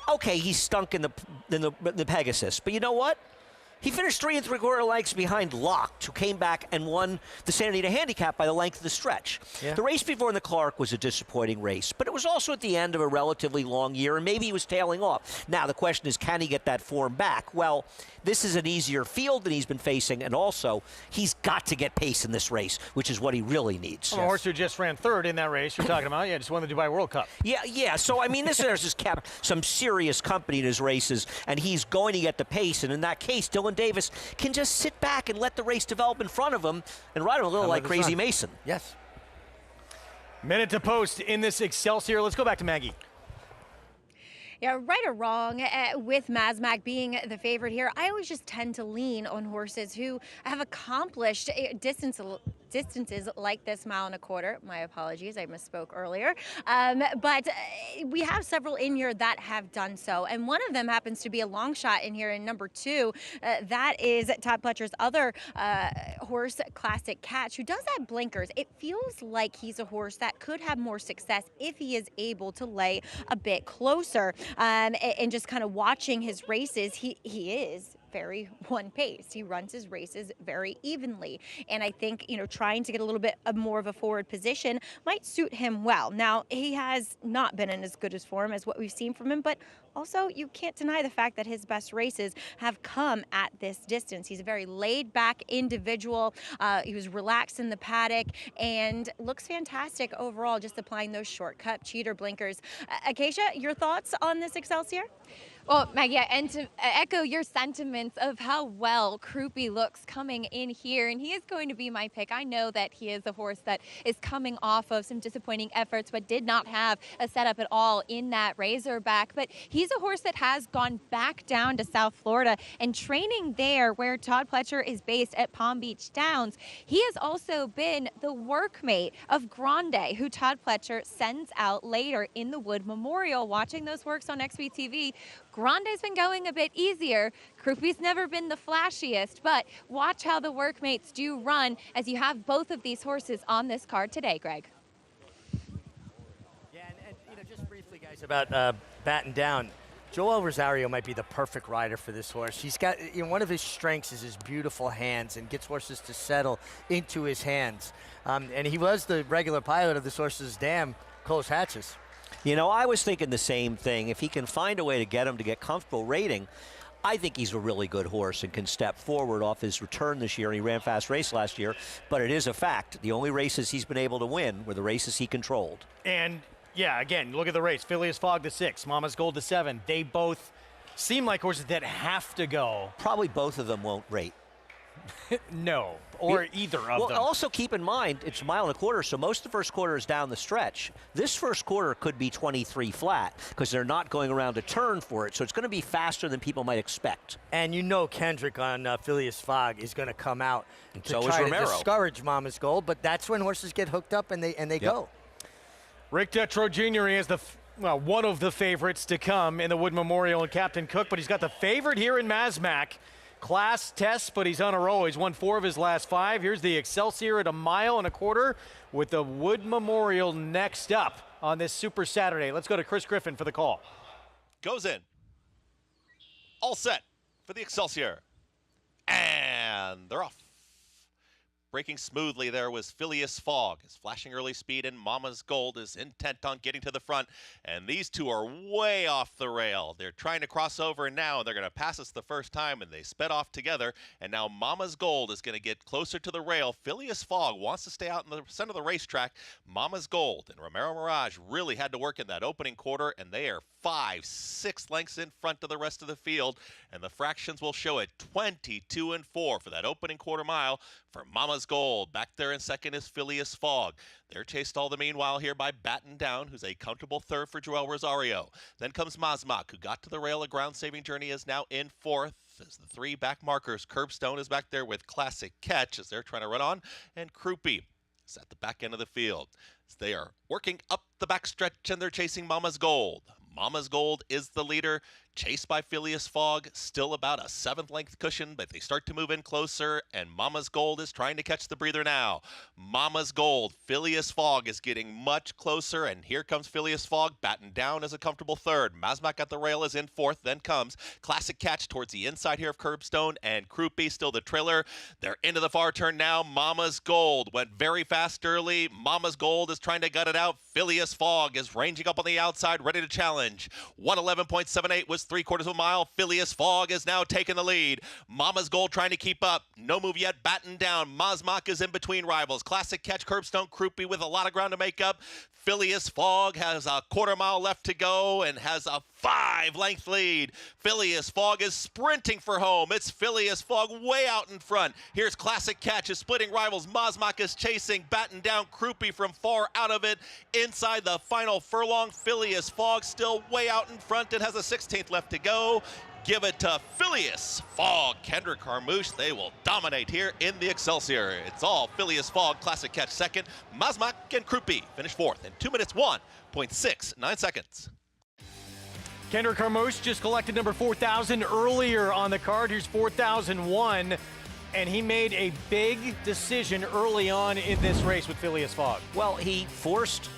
Okay, he stunk in the Pegasus, but you know what? He finished 3 3/4 lengths behind Locked, who came back and won the Santa Anita Handicap by the length of the stretch. Yeah. The race before in the Clark was a disappointing race, but it was also at the end of a relatively long year, and maybe he was tailing off. Now, the question is, can he get that form back? Well, this is an easier field than he's been facing, and also, he's got to get pace in this race, which is what he really needs. Well, a horse who just ran 3rd in that race you're talking about, just won the Dubai World Cup. Yeah, so, I mean, this horse has kept some serious company in his races, and he's going to get the pace, and in that case, Dylan Davis can just sit back and let the race develop in front of him and ride him a little like Crazy Mason. Yes. Minute to post in this Excelsior. Let's go back to Maggie. Yeah, right or wrong, with Mazmak being the favorite here, I always just tend to lean on horses who have accomplished distances like this 1.25 miles. My apologies, I misspoke earlier. But we have several in here that have done so, and one of them happens to be a long shot in here in number 2. That is Todd Pletcher's other horse, Classic Catch, who does have blinkers. It feels like he's a horse that could have more success if he is able to lay a bit closer. And just kind of watching his races, he is very one pace. He runs his races very evenly. And I think, trying to get a little bit more of a forward position might suit him well. Now, he has not been in as good as form as what we've seen from him, but also you can't deny the fact that his best races have come at this distance. He's a very laid-back individual. He was relaxed in the paddock and looks fantastic overall, just applying those shortcut cheater blinkers. Acacia, your thoughts on this Excelsior? Well, Maggie, and to echo your sentiments of how well Croupi looks coming in here, and he is going to be my pick. I know that he is a horse that is coming off of some disappointing efforts, but did not have a setup at all in that Razorback. But he's a horse that has gone back down to South Florida and training there where Todd Pletcher is based at Palm Beach Downs. He has also been the workmate of Grande, who Todd Pletcher sends out later in the Wood Memorial. Watching those works on XBTV, Grande's been going a bit easier. Croupi's never been the flashiest, but watch how the workmates do run as you have both of these horses on this card today, Greg. Yeah, and just briefly, guys, about Batten Down. Joel Rosario might be the perfect rider for this horse. He's got, one of his strengths is his beautiful hands and gets horses to settle into his hands. And he was the regular pilot of this horse's dam, Close Hatches. I was thinking the same thing. If he can find a way to get him to get comfortable rating, I think he's a really good horse and can step forward off his return this year. He ran fast race last year, but it is a fact. The only races he's been able to win were the races he controlled. And, yeah, again, look at the race. Phileas Fogg to 6, Mama's Gold to 7. They both seem like horses that have to go. Probably both of them won't rate. No, or either of them. Well, also keep in mind, it's 1.25 miles, so most of the first quarter is down the stretch. This first quarter could be 23 flat because they're not going around a turn for it, so it's going to be faster than people might expect. And Kendrick on Phileas Fogg is going to come out and to so try is Romero. To discourage Mama's Gold, but that's when horses get hooked up and they go. Rick Dutrow Jr. is one of the favorites to come in the Wood Memorial and Captain Cook, but he's got the favorite here in Mazmak. Class test, but he's on a roll. He's won 4 of his last 5. Here's the Excelsior at 1.25 miles with the Wood Memorial next up on this Super Saturday. Let's go to Chris Griffin for the call. goes in. All set for the Excelsior. And they're off. Braking smoothly there was Phileas Fogg. His flashing early speed and Mama's Gold is intent on getting to the front. And these two are way off the rail. They're trying to cross over now, and they're going to pass us the first time, and they sped off together. And now Mama's Gold is going to get closer to the rail. Phileas Fogg wants to stay out in the center of the racetrack. Mama's Gold and Romero Mirage really had to work in that opening quarter, and they are 5-6 lengths in front of the rest of the field. And the fractions will show it 22-4 for that opening quarter mile for Mama's Gold. Back there in second is Phileas Fogg. They're chased all the meanwhile here by Batten Down, who's a comfortable third for Joel Rosario. Then comes Mazmak, who got to the rail. A ground-saving journey is now in fourth. As the three back markers, Curbstone is back there with Classic Catch as they're trying to run on, and Kroopy is at the back end of the field. As they are working up the backstretch and they're chasing Mama's Gold. Mama's Gold is the leader, chased by Phileas Fogg, still about a 7th length cushion, but they start to move in closer, and Mama's Gold is trying to catch the breather now. Mama's Gold, Phileas Fogg is getting much closer, and here comes Phileas Fogg, Batten Down as a comfortable third. Mazmak at the rail is in fourth, then comes Classic Catch towards the inside here of Curbstone, and Kroopy still the trailer. They're into the far turn now. Mama's Gold went very fast early. Mama's Gold is trying to gut it out. Phileas Fogg is ranging up on the outside, ready to challenge. 111.78 was 3/4 of a mile. Phileas Fogg is now taking the lead. Mama's Gold trying to keep up. No move yet. Batten Down. Mazmak is in between rivals. Classic Catch, Curbstone, Kroopy with a lot of ground to make up. Phileas Fogg has a 1/4 mile left to go and has a 5-length lead. Phileas Fogg is sprinting for home. It's Phileas Fogg way out in front. Here's Classic Catch is splitting rivals. Mazmak is chasing. Batten Down, Kroopy from far out of it. Inside the final furlong, Phileas Fogg still way out in front and has a 16th left to go. Give it to Phileas Fogg. Kendrick Carmouche, they will dominate here in the Excelsior. It's all Phileas Fogg. Classic Catch second. Mazmak and Kroopy finish fourth in 2 minutes, 1.69 seconds. Kendrick Carmouche just collected number 4,000 earlier on the card. Here's 4,001. And he made a big decision early on in this race with Phileas Fogg. Well, he forced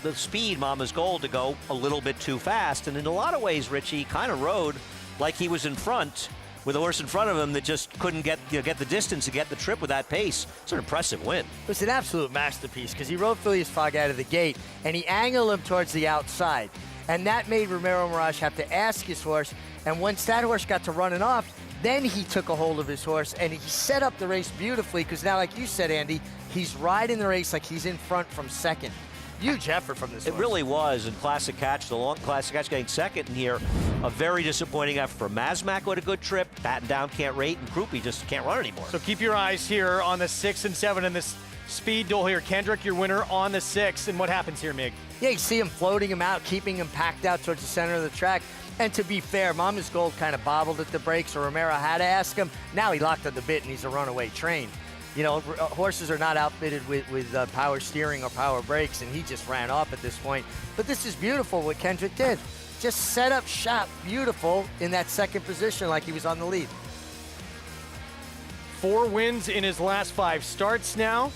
the speed, Mama's Gold, to go a little bit too fast. And in a lot of ways, Richie kind of rode like he was in front with a horse in front of him that just couldn't get the distance and get the trip with that pace. It's an impressive win. It was an absolute masterpiece because he rode Phileas Fogg out of the gate and he angled him towards the outside. And that made Romero Mirage have to ask his horse. And once that horse got to running off, then he took a hold of his horse and he set up the race beautifully because now, like you said, Andy, he's riding the race like he's in front from second. Huge effort from this horse. It really was, and Classic Catch, the long Classic Catch getting second in here. A very disappointing effort for Mazmak with a good trip. Batten Down can't rate, and Kroopy just can't run anymore. So keep your eyes here on the 6 and 7 in this speed duel here. Kendrick, your winner on the 6, and what happens here, Mig? Yeah, you see him floating him out, keeping him packed out towards the center of the track. And to be fair, Mama's Gold kind of bobbled at the brakes, so Romero had to ask him. Now he locked on the bit, and he's a runaway train. You know, horses are not outfitted with power steering or power brakes, and he just ran off at this point. But this is beautiful what Kendrick did. Just set up shop beautiful in that second position like he was on the lead. 4 wins in his last 5 starts now.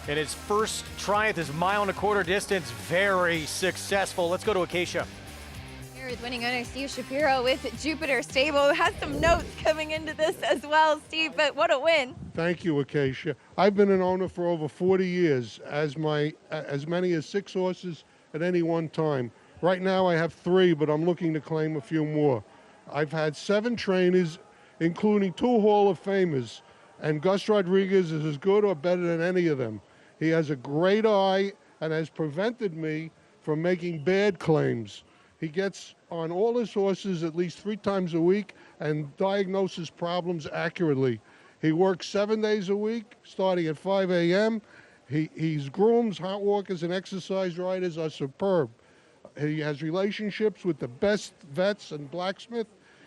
And his first try at this 1.25 distance, very successful. Let's go to Acacia. Here is winning owner Steve Shapiro with Jupiter Stable. Has some notes coming into this as well, Steve, but what a win. Thank you, Acacia. I've been an owner for over 40 years, as many as 6 horses at any one time. Right now I have 3, but I'm looking to claim a few more. I've had 7 trainers, including 2 Hall of Famers, and Gus Rodriguez is as good or better than any of them. He has a great eye and has prevented me from making bad claims. He gets on all his horses at least 3 times a week and diagnoses problems accurately. He works 7 days a week, starting at 5 a.m. His grooms, hot walkers, and exercise riders are superb. He has relationships with the best vets and blacksmith.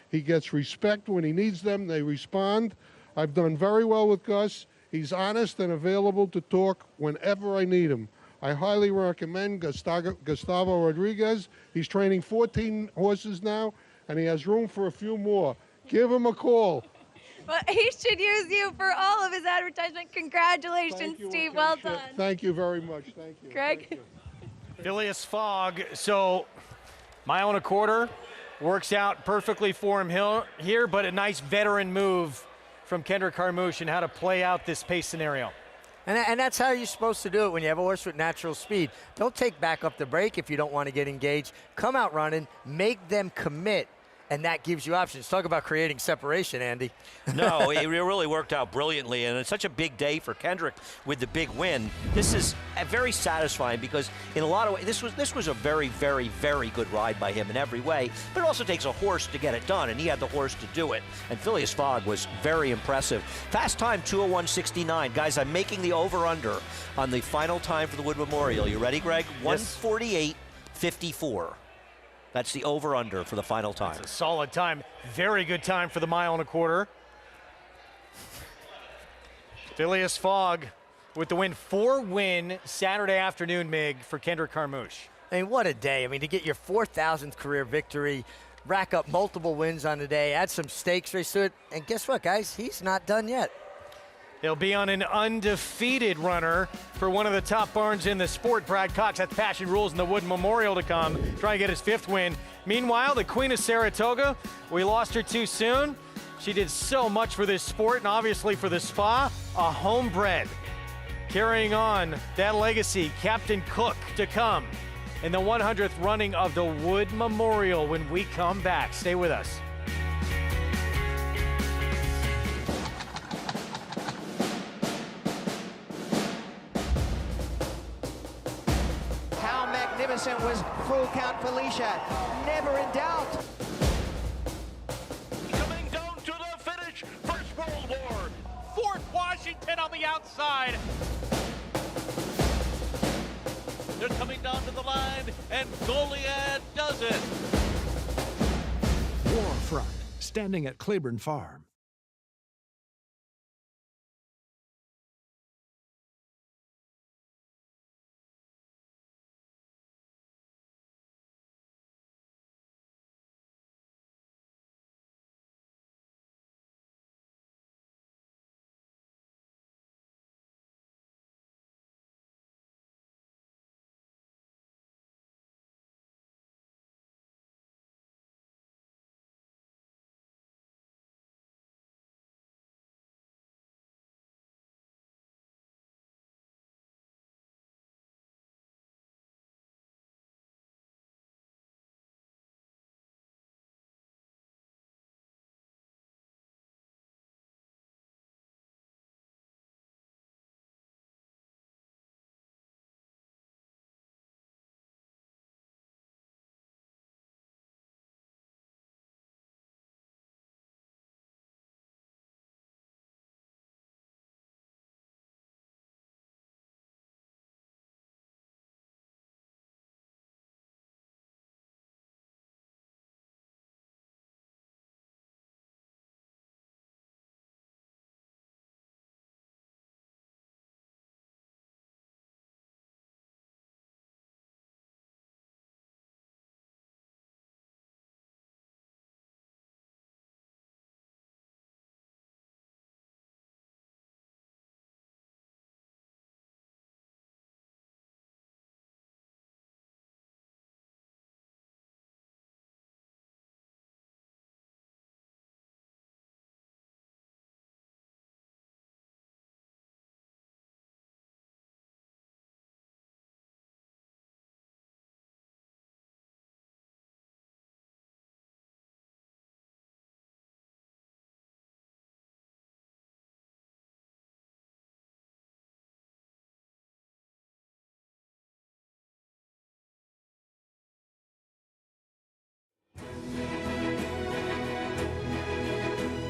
He gets respect when he needs them. They respond. I've done very well with Gus. He's honest and available to talk whenever I need him. I highly recommend Gustavo Rodriguez. He's training 14 horses now, and he has room for a few more. Give him a call. Well, he should use you for all of his advertisement. Congratulations, Steve. Well done. Thank you very much. Thank you. Greg? Thank you. Phileas Fogg, so 1.25 mile, Works out perfectly for him here, but a nice veteran move from Kendrick Carmouche and how to play out this pace scenario. And that's how you're supposed to do it when you have a horse with natural speed. Don't take back up the break if you don't want to get engaged. Come out running, make them commit, and that gives you options. Talk about creating separation, Andy. No, it really worked out brilliantly, and it's such a big day for Kendrick with the big win. This is very satisfying because in a lot of ways, this was a very, very, very good ride by him in every way, but it also takes a horse to get it done, and he had the horse to do it. And Phileas Fogg was very impressive. Fast time, 2:01.69. Guys, I'm making the over-under on the final time for the Wood Memorial. You ready, Greg? Yes. 1:48.54. That's the over-under for the final time. That's a solid time. Very good time for the 1.25 miles. Phileas Fogg with the win. 4-win Saturday afternoon, Mig, for Kendrick Carmouche. I mean, what a day. I mean, to get your 4,000th career victory, rack up multiple wins on the day, add some stakes race to it, and guess what, guys? He's not done yet. He'll be on an undefeated runner for one of the top barns in the sport, Brad Cox. That's Passion Rules in the Wood Memorial to come, try and get his 5th win. Meanwhile, the Queen of Saratoga, we lost her too soon. She did so much for this sport and obviously for the spa, a homebred. Carrying on that legacy, Captain Cook to come in the 100th running of the Wood Memorial when we come back. Stay with us. Was Full Count Felicia, never in doubt. Coming down to the finish, First World War. Fort Washington on the outside. They're coming down to the line, and Goliad does it. Warfront, standing at Claiborne Farm.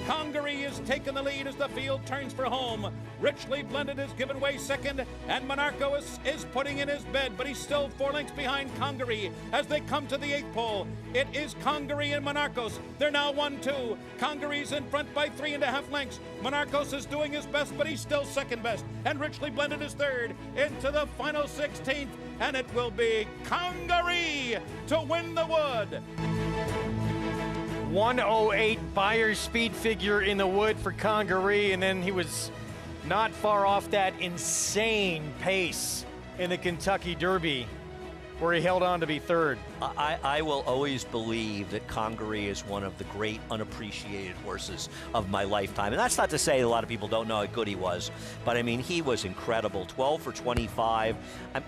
Congaree is taking the lead as the field turns for home. Richly Blended is given way second, and Monarchos is putting in his bed, but he's still 4 lengths behind Congaree as they come to the 8th pole. It is Congaree and Monarchos. They're now 1-2. Congaree's in front by 3.5 lengths. Monarchos is doing his best, but he's still second best, and Richly Blended is third into the final 16th, and it will be Congaree to win the Wood. 1:08 Buyer's speed figure in the Wood for Congaree, and then he was not far off that insane pace in the Kentucky Derby, where he held on to be third. I will always believe that Congaree is one of the great unappreciated horses of my lifetime. And that's not to say a lot of people don't know how good he was, but I mean, he was incredible. 12 for 25.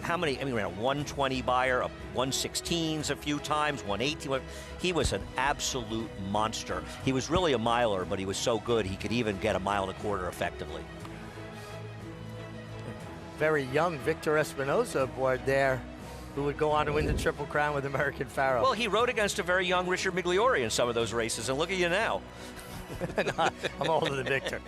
How many? I mean, he ran a 120 buyer, a 116s a few times, 118. He was an absolute monster. He was really a miler, but he was so good he could even get a mile and a quarter effectively. Very young Victor Espinosa aboard there, who would go on to win the Triple Crown with American Pharoah. Well, he rode against a very young Richard Migliori in some of those races, and look at you now. No, I'm older than Victor.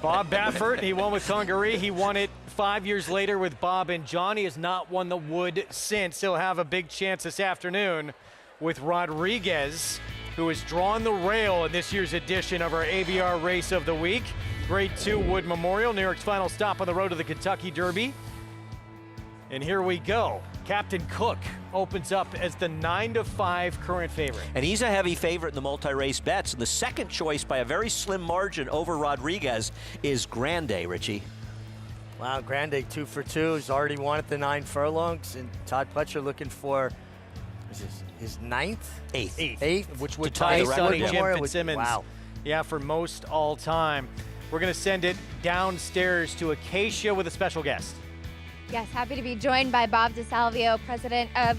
Bob Baffert, he won with Congaree. He won it 5 years later with Bob and John. He has not won the Wood since. He'll have a big chance this afternoon with Rodriguez, who has drawn the rail in this year's edition of our ABR Race of the Week. Grade 2 Wood Memorial, New York's final stop on the road to the Kentucky Derby. And here we go. Captain Cook opens up as the 9-5 current favorite. And he's a heavy favorite in the multi-race bets. And the second choice by a very slim margin over Rodriguez is Grande, Richie. Wow, Grande 2 for 2. He's already won at the 9 furlongs. And Todd Pletcher looking for his 9th? Eighth. Which would To tie tie Sonny Wood Jim Memorial. Fitzsimmons. Wow. Yeah, for most all time. We're going to send it downstairs to Acacia with a special guest. Yes, happy to be joined by Bob DeSalvio, president of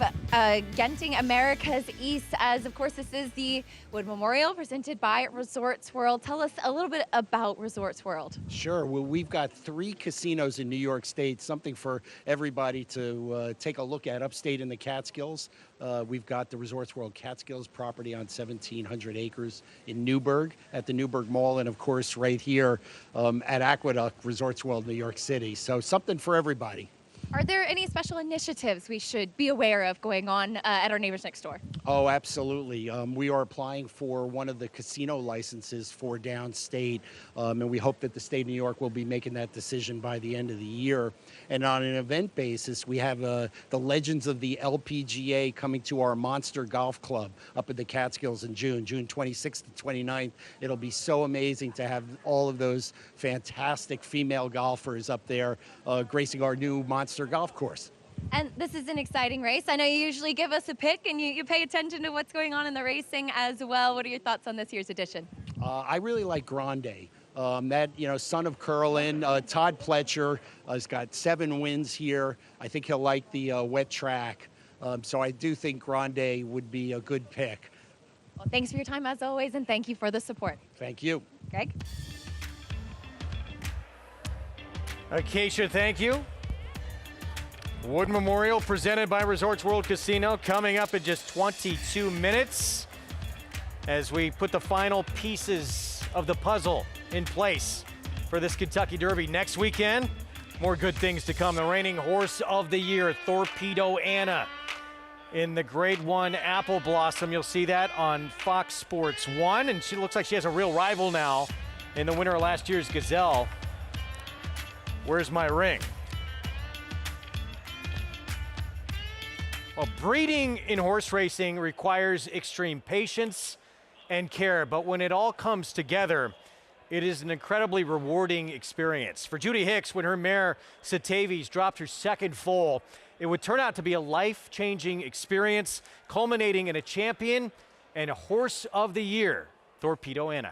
Genting Americas East, as of course this is the Wood Memorial presented by Resorts World. Tell us a little bit about Resorts World. Sure. Well, we've got 3 casinos in New York State, something for everybody to take a look at. Upstate in the Catskills, we've got the Resorts World Catskills property on 1,700 acres in Newburgh at the Newburgh Mall, and of course right here at Aqueduct, Resorts World, New York City. So something for everybody. Are there any special initiatives we should be aware of going on at our neighbors next door? Oh, absolutely. We are applying for one of the casino licenses for downstate, and we hope that the state of New York will be making that decision by the end of the year. And on an event basis, we have the Legends of the LPGA coming to our Monster Golf Club up at the Catskills in June 26th to 29th. It'll be so amazing to have all of those fantastic female golfers up there gracing our new Monster Golf course. And this is an exciting race. I know you usually give us a pick and you pay attention to what's going on in the racing as well. What are your thoughts on this year's edition? I really like Grande. Son of Curlin, Todd Pletcher has got 7 wins here. I think he'll like the wet track. So I do think Grande would be a good pick. Well, thanks for your time as always, and thank you for the support. Thank you. Greg? Acacia, thank you. Wood Memorial presented by Resorts World Casino coming up in just 22 minutes as we put the final pieces of the puzzle in place for this Kentucky Derby next weekend. More good things to come. The reigning horse of the year, Torpedo Anna, in the Grade 1 Apple Blossom. You'll see that on Fox Sports 1, and she looks like she has a real rival now in the winner of last year's Gazelle. Where's my ring? Well, breeding in horse racing requires extreme patience and care, but when it all comes together, it is an incredibly rewarding experience. For Judy Hicks, when her mare Satavis dropped her second foal, it would turn out to be a life-changing experience, culminating in a champion and a horse of the year, Torpedo Anna.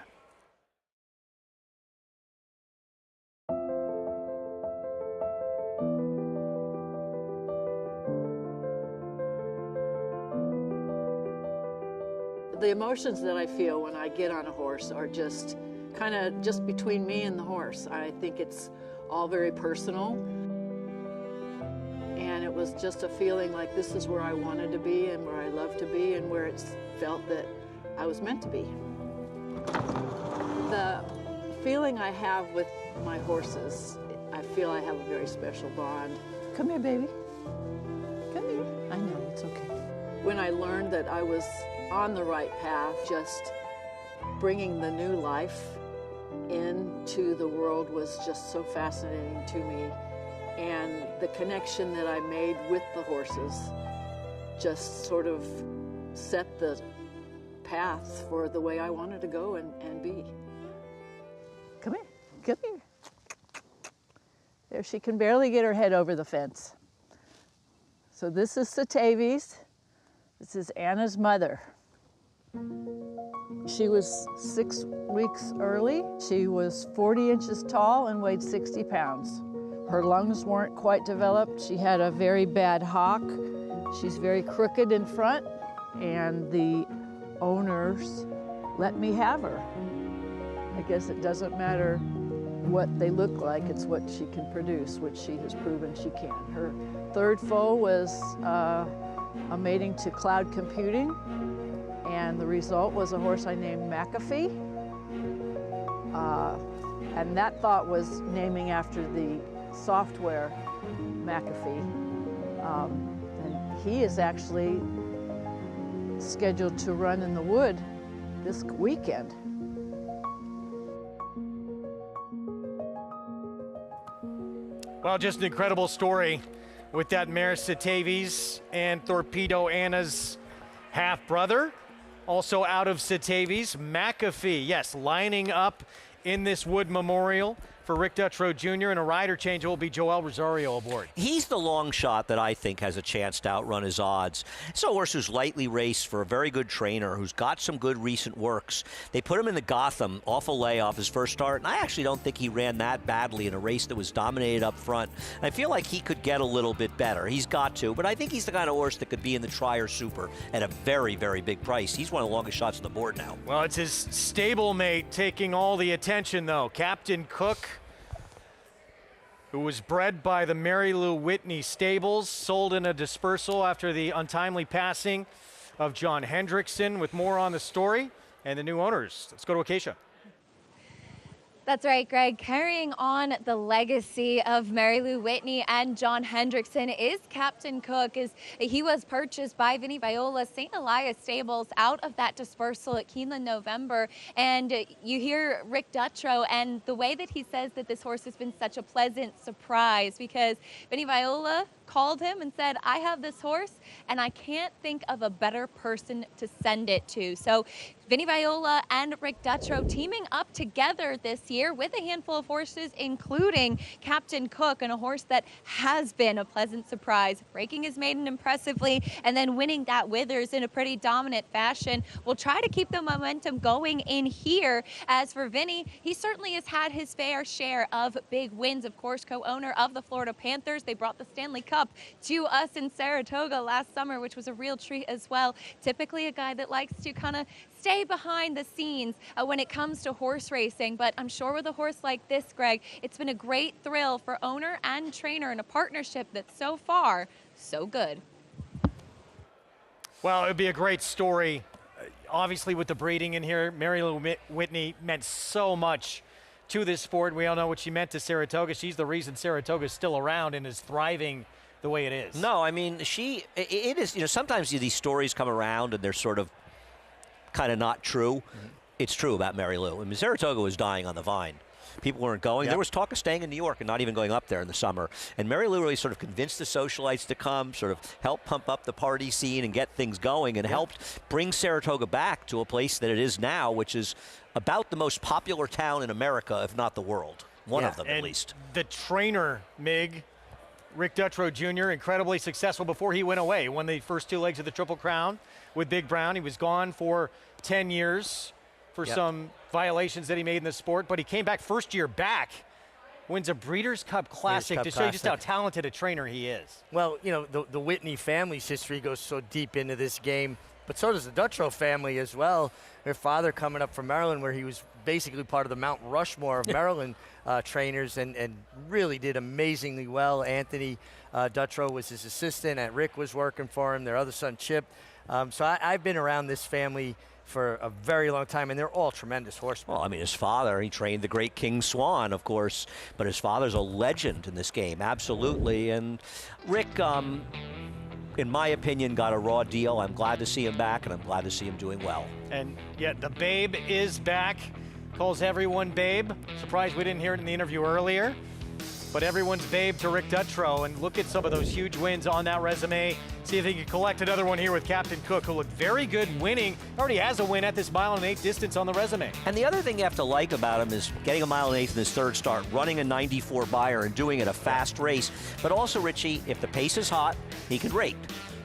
The emotions that I feel when I get on a horse are just kind of just between me and the horse. I think it's all very personal. And it was just a feeling like this is where I wanted to be and where I love to be and where it's felt that I was meant to be. The feeling I have with my horses, I feel I have a very special bond. Come here, baby. Come here. I know, it's okay. When I learned that I was on the right path, just bringing the new life into the world was just so fascinating to me. And the connection that I made with the horses just sort of set the path for the way I wanted to go and be. Come here, come here. There, she can barely get her head over the fence. So this is Sandevil. This is Anna's mother. She was 6 weeks early. She was 40 inches tall and weighed 60 pounds. Her lungs weren't quite developed. She had a very bad hock. She's very crooked in front, and the owners let me have her. I guess it doesn't matter what they look like, it's what she can produce, which she has proven she can. Her third foal was a mating to cloud computing, and the result was a horse I named McAfee. And that thought was naming after the software McAfee. And he is actually scheduled to run in the Wood this weekend. Well, just an incredible story with that mare Sandevil and Torpedo Anna's half-brother. Also out of Sandevil, McAfee, yes, lining up in this Wood Memorial for Rick Dutrow Jr. and a rider change will be Joel Rosario aboard. He's the long shot that I think has a chance to outrun his odds. It's a horse who's lightly raced for a very good trainer who's got some good recent works. They put him in the Gotham off a layoff his first start, and I actually don't think he ran that badly in a race that was dominated up front. I feel like he could get a little bit better. He's got to, but I think he's the kind of horse that could be in the Trier Super at a very, very big price. He's one of the longest shots on the board now. Well, it's his stablemate taking all the attention, though. Captain Cook, who was bred by the Mary Lou Whitney stables, sold in a dispersal after the untimely passing of John Hendrickson. With more on the story and the new owners, let's go to Acacia. That's right, Greg. Carrying on the legacy of Mary Lou Whitney and John Hendrickson is Captain Cook. He was purchased by Vinnie Viola, St. Elias Stables, out of that dispersal at Keeneland November. And you hear Rick Dutrow and the way that he says that this horse has been such a pleasant surprise, because Vinnie Viola called him and said, I have this horse and I can't think of a better person to send it to. So Vinnie Viola and Rick Dutrow teaming up together this year with a handful of horses, including Captain Cook, and a horse that has been a pleasant surprise, breaking his maiden impressively and then winning that Withers in a pretty dominant fashion. We'll try to keep the momentum going in here. As for Vinnie, he certainly has had his fair share of big wins. Of course, co-owner of the Florida Panthers. They brought the Stanley Cup to us in Saratoga last summer, which was a real treat as well. Typically a guy that likes to kind of stay behind the scenes when it comes to horse racing, but I'm sure with a horse like this, Greg, it's been a great thrill for owner and trainer in a partnership that's so far so good. Well, it would be a great story. Obviously, with the breeding in here, Mary Lou Whitney meant so much to this sport. We all know what she meant to Saratoga. She's the reason Saratoga is still around and is thriving the way it is. No, I mean, it is, you know, sometimes these stories come around and they're sort of kind of not true. Mm-hmm. It's true about Mary Lou. I mean, Saratoga was dying on the vine. People weren't going. Yep. There was talk of staying in New York and not even going up there in the summer. And Mary Lou really sort of convinced the socialites to come, sort of helped pump up the party scene and get things going, and helped bring Saratoga back to a place that it is now, which is about the most popular town in America, if not the world. One of them, at least. The trainer, Mig, Rick Dutrow Jr., incredibly successful before he went away. He won the first 2 legs of the Triple Crown with Big Brown. He was gone for 10 years for some violations that he made in the sport, but he came back first year back, wins a Breeders' Cup Classic to show you just how talented a trainer he is. Well, you know, the Whitney family's history goes so deep into this game, but so does the Dutrow family as well. Their father coming up from Maryland, where he was basically part of the Mount Rushmore of Maryland trainers, and really did amazingly well. Anthony Dutrow was his assistant, and Rick was working for him, their other son Chip. So I've been around this family for a very long time, and they're all tremendous horsemen. Well, I mean, his father, he trained the great King Swan, of course, but his father's a legend in this game, absolutely. And Rick, in my opinion, got a raw deal. I'm glad to see him back, and I'm glad to see him doing well. And yet the Babe is back. Calls everyone Babe. Surprised we didn't hear it in the interview earlier. But everyone's Babe to Rick Dutrow. And look at some of those huge wins on that resume. See if he can collect another one here with Captain Cook, who looked very good winning. Already has a win at this 1:08 distance on the resume. And the other thing you have to like about him is getting a 1:08 in his third start, running a 94 buyer and doing it a fast race. But also, Richie, if the pace is hot, he can rate.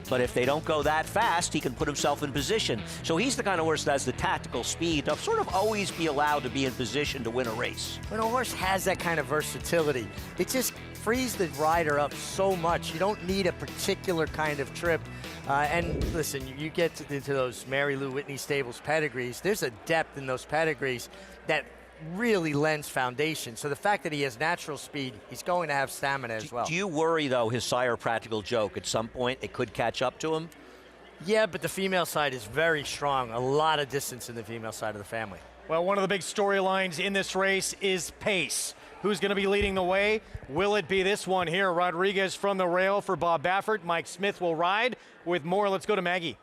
But if they don't go that fast, he can put himself in position. So he's the kind of horse that has the tactical speed to sort of always be allowed to be in position to win a race. When a horse has that kind of versatility, it just frees the rider up so much. You don't need a particular kind of trip. And listen, you get into those Mary Lou Whitney Stables pedigrees, there's a depth in those pedigrees that really lends foundation. So the fact that he has natural speed, he's going to have stamina as well. Do you worry, though, his sire Practical Joke, at some point it could catch up to him? Yeah, but the female side is very strong. A lot of distance in the female side of the family. Well, one of the big storylines in this race is pace. Who's going to be leading the way? Will it be this one here? Rodriguez from the rail for Bob Baffert. Mike Smith will ride with more. Let's go to Maggie.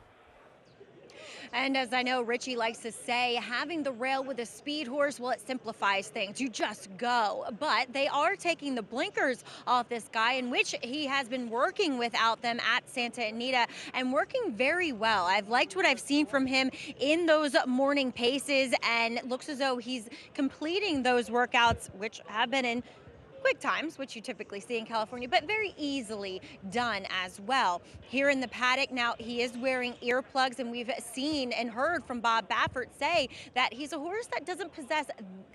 And as I know Richie likes to say, having the rail with a speed horse, well, it simplifies things. You just go. But they are taking the blinkers off this guy, in which he has been working without them at Santa Anita and working very well. I've liked what I've seen from him in those morning paces, and it looks as though he's completing those workouts, which have been in quick times, which you typically see in California, but very easily done as well. Here in the paddock now, he is wearing earplugs, and we've seen and heard from Bob Baffert say that he's a horse that doesn't possess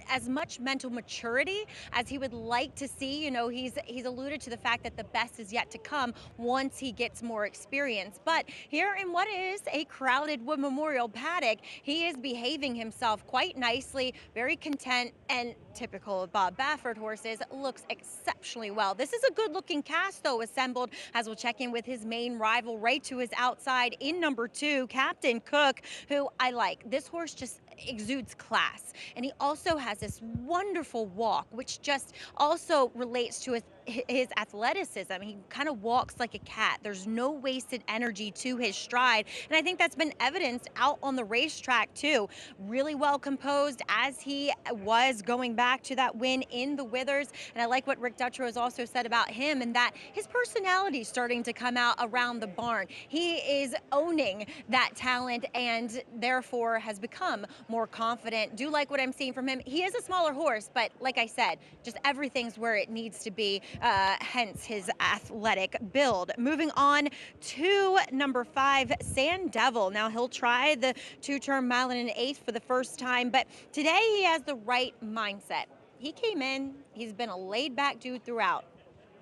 as much mental maturity as he would like to see. You know, he's alluded to the fact that the best is yet to come once he gets more experience. But here in what is a crowded Wood Memorial paddock, he is behaving himself quite nicely, very content, and typical of Bob Baffert horses, looks exceptionally well. This is a good looking cast though assembled, as we'll check in with his main rival right to his outside in number 2, Captain Cook, who I like. This horse just exudes class, and he also has this wonderful walk, which just also relates to his athleticism. He kind of walks like a cat. There's no wasted energy to his stride, and I think that's been evidenced out on the racetrack too. Really well composed, as he was going back to that win in the Withers. And I like what Rick Dutrow has also said about him, and that his personality is starting to come out around the barn. He is owning that talent and therefore has become more confident. Do like what I'm seeing from him. He is a smaller horse, but like I said, just everything's where it needs to be, hence his athletic build. Moving on to number 5, Sandevil. Now he'll try the 2-turn 1.8 for the first time, but today he has the right mindset. He came in, he's been a laid-back dude throughout.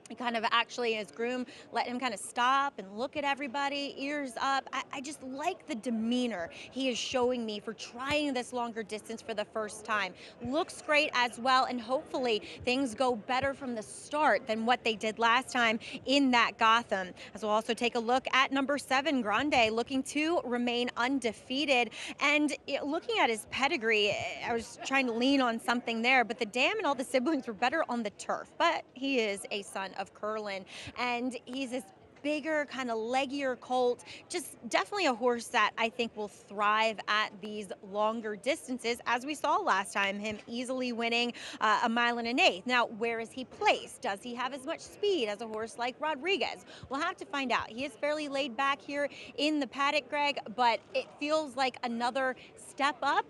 He kind of actually, his groom let him kind of stop and look at everybody, ears up. I just like the demeanor he is showing me for trying this longer distance for the first time. Looks great as well, and hopefully things go better from the start than what they did last time in that Gotham. As we'll also take a look at number 7, Grande, looking to remain undefeated. And looking at his pedigree, I was trying to lean on something there, but the dam and all the siblings were better on the turf. But he is a son of Curlin, and he's this bigger, kind of leggier colt. Just definitely a horse that I think will thrive at these longer distances, as we saw last time, him easily winning a 1.8 Now, where is he placed? Does he have as much speed as a horse like Rodriguez? We'll have to find out. He is fairly laid back here in the paddock, Greg, but it feels like another step up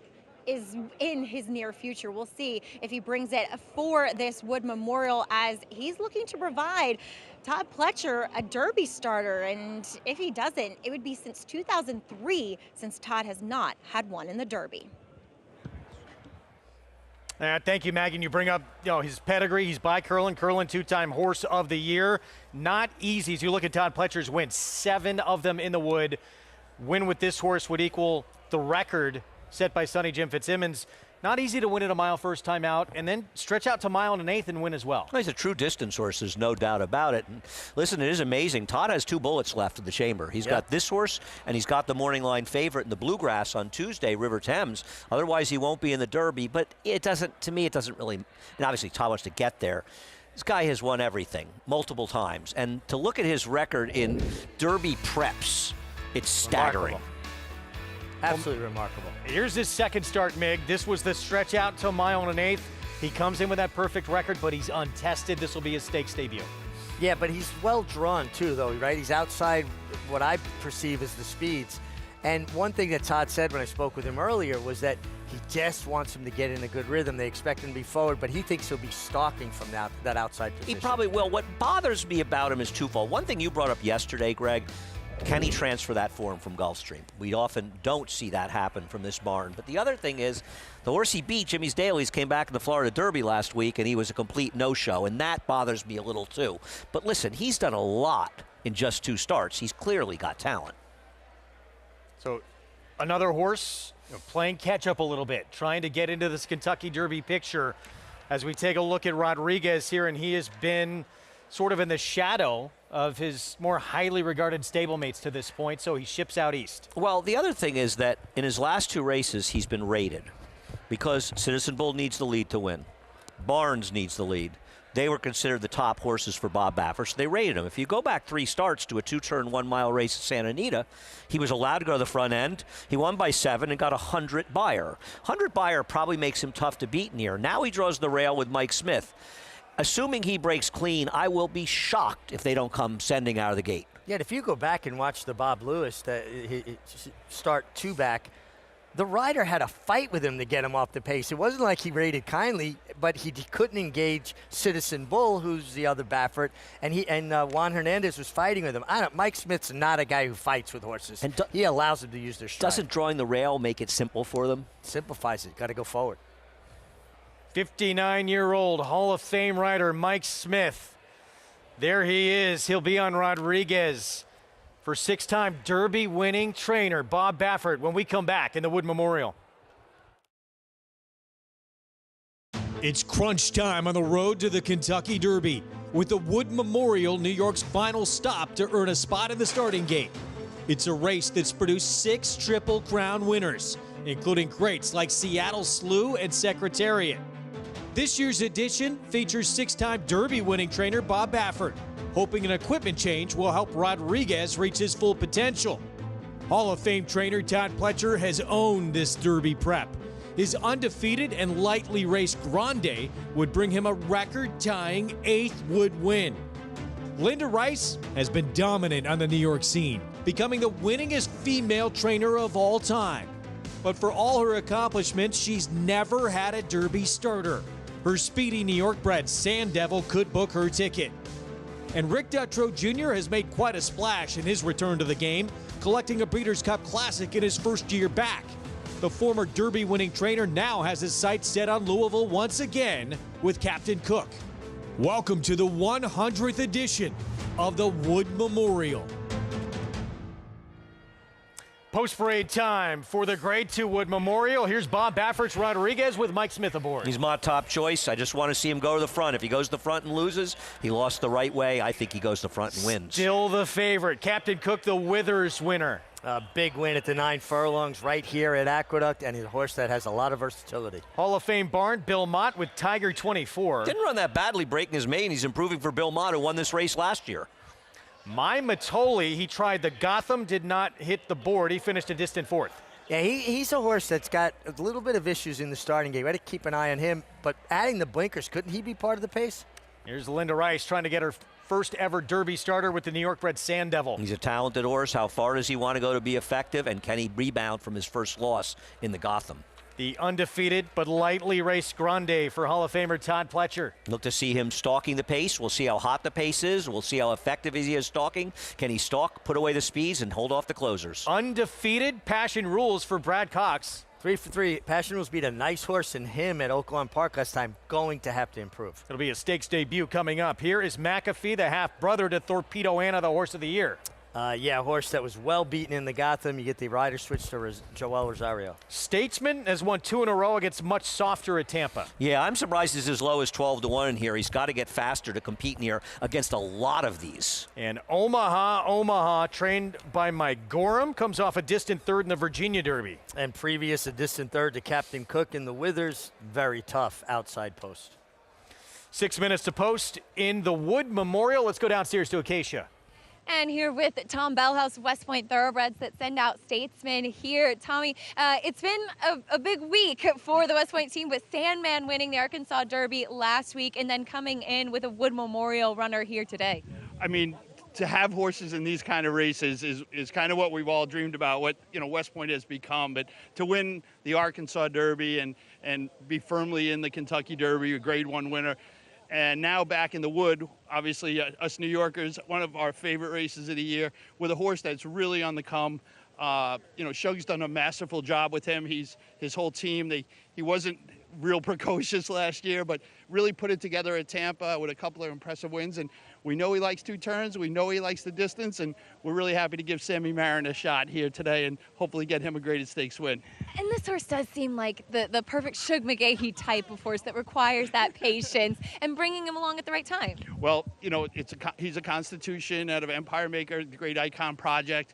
is in his near future. We'll see if he brings it for this Wood Memorial, as he's looking to provide Todd Pletcher a Derby starter, and if he doesn't, it would be since 2003 since Todd has not had one in the Derby. Thank you, Maggie. You bring up his pedigree. He's by Curlin. Curlin, 2-time Horse of the Year. Not easy. As you look at Todd Pletcher's wins, 7 of them in the Wood. Win with this horse would equal the record set by Sonny Jim Fitzsimmons. Not easy to win at a mile first time out, and then stretch out to 1.125 and win as well. He's a true distance horse, there's no doubt about it. And listen, it is amazing. Todd has 2 bullets left in the chamber. He's got this horse, and he's got the morning line favorite in the Bluegrass on Tuesday, River Thames. Otherwise, he won't be in the Derby, but it doesn't, to me, it doesn't really, and obviously Todd wants to get there. This guy has won everything multiple times, and to look at his record in Derby preps, it's staggering. Remarkable. Absolutely remarkable. Here's his second start, Mig. This was the stretch out to 1.125. He comes in with that perfect record, but he's untested. This will be his stakes debut. Yeah, but he's well drawn too, though, right? He's outside what I perceive as the speeds. And one thing that Todd said when I spoke with him earlier was that he just wants him to get in a good rhythm. They expect him to be forward, but he thinks he'll be stalking from that outside position. He probably will. What bothers me about him is twofold. One thing you brought up yesterday, Greg, can he transfer that form from Gulfstream? We often don't see that happen from this barn. But the other thing is, the horse he beat, Jimmy's Dailies, came back in the Florida Derby last week, and he was a complete no-show, and that bothers me a little too. But listen, he's done a lot in just 2 starts. He's clearly got talent. So another horse playing catch-up a little bit, trying to get into this Kentucky Derby picture as we take a look at Rodriguez here, and he has been sort of in the shadow of his more highly regarded stablemates to this point, so he ships out east. Well, the other thing is that in his last 2 races, he's been rated because Citizen Bull needs the lead to win. Barnes needs the lead. They were considered the top horses for Bob Baffert, so they rated him. If you go back 3 starts to a 2-turn, 1-mile race at Santa Anita, he was allowed to go to the front end. He won by 7 and got 100 Beyer. 100 Beyer probably makes him tough to beat near. Now he draws the rail with Mike Smith. Assuming he breaks clean, I will be shocked if they don't come sending out of the gate. Yeah, and if you go back and watch the Bob Lewis start 2 back, the rider had a fight with him to get him off the pace. It wasn't like he rated kindly, but he couldn't engage Citizen Bull, who's the other Baffert, and Juan Hernandez was fighting with him. Mike Smith's not a guy who fights with horses. And he allows them to use their stride. Doesn't drawing the rail make it simple for them? Simplifies it. Got to go forward. 59-year-old Hall of Fame rider Mike Smith. There he is. He'll be on Rodriguez for 6-time Derby winning trainer Bob Baffert when we come back in the Wood Memorial. It's crunch time on the road to the Kentucky Derby with the Wood Memorial, New York's final stop to earn a spot in the starting gate. It's a race that's produced 6 Triple Crown winners, including greats like Seattle Slew and Secretariat. This year's edition features 6-time Derby winning trainer Bob Baffert, hoping an equipment change will help Rodriguez reach his full potential. Hall of Fame trainer Todd Pletcher has owned this Derby prep. His undefeated and lightly raced Grande would bring him a record-tying 8th Wood win. Linda Rice has been dominant on the New York scene, becoming the winningest female trainer of all time. But for all her accomplishments, she's never had a Derby starter. Her speedy New York bred Sandevil could book her ticket. And Rick Dutrow Jr. has made quite a splash in his return to the game, collecting a Breeders' Cup Classic in his first year back. The former Derby-winning trainer now has his sights set on Louisville once again with Captain Cook. Welcome to the 100th edition of the Wood Memorial. Post-parade time for the Grade 2 Wood Memorial. Here's Bob Baffert's Rodriguez with Mike Smith aboard. He's my top choice. I just want to see him go to the front. If he goes to the front and loses, he lost the right way. I think he goes to the front and wins. Still the favorite. Captain Cook, the Withers winner. A big win at the 9 furlongs right here at Aqueduct, and a horse that has a lot of versatility. Hall of Fame barn, Bill Mott with Tiger 24. Didn't run that badly breaking his main. He's improving for Bill Mott, who won this race last year. My Matoli, he tried the Gotham, did not hit the board. He finished a distant 4th. Yeah, he's a horse that's got a little bit of issues in the starting gate. We had to keep an eye on him, but adding the blinkers, couldn't he be part of the pace? Here's Linda Rice trying to get her first ever Derby starter with the New York bred Sandevil. He's a talented horse. How far does he want to go to be effective, and can he rebound from his first loss in the Gotham? The undefeated but lightly raced Grande for Hall of Famer Todd Pletcher. Look to see him stalking the pace. We'll see how hot the pace is. We'll see how effective he is stalking. Can he stalk, put away the speeds, and hold off the closers? Undefeated Passion Rules for Brad Cox. 3 for 3. Passion Rules beat a nice horse in him at Oaklawn Park last time. Going to have to improve. It'll be a stakes debut coming up. Here is McAfee, the half-brother to Torpedo Anna, the horse of the year. Yeah, a horse that was well beaten in the Gotham. You get the rider switch to Joel Rosario. Statesman has won 2 in a row against much softer at Tampa. Yeah, I'm surprised he's as low as 12-1 in here. He's got to get faster to compete in here against a lot of these. And Omaha, trained by Mike Gorham, comes off a distant 3rd in the Virginia Derby. And previous a distant 3rd to Captain Cook in the Withers. Very tough outside post. 6 minutes to post in the Wood Memorial. Let's go downstairs to Acacia. And here with Tom Bellhouse, West Point Thoroughbreds that send out statesmen here. Tommy, it's been a big week for the West Point team with Sandman winning the Arkansas Derby last week and then coming in with a Wood Memorial runner here today. I mean, to have horses in these kind of races is kind of what we've all dreamed about, what West Point has become. But to win the Arkansas Derby and be firmly in the Kentucky Derby, a Grade 1 winner, and now back in the Wood, obviously us New Yorkers, one of our favorite races of the year, with a horse that's really on the come. Shug's done a masterful job with him. His whole team. He wasn't real precocious last year, but really put it together at Tampa with a couple of impressive wins. And we know he likes 2 turns. We know he likes the distance, and we're really happy to give Sammy Marin a shot here today and hopefully get him a graded stakes win. And this horse does seem like the perfect Shug McGahee type of horse that requires that patience and bringing him along at the right time. Well, he's a Constitution out of Empire Maker, the Great Icon Project.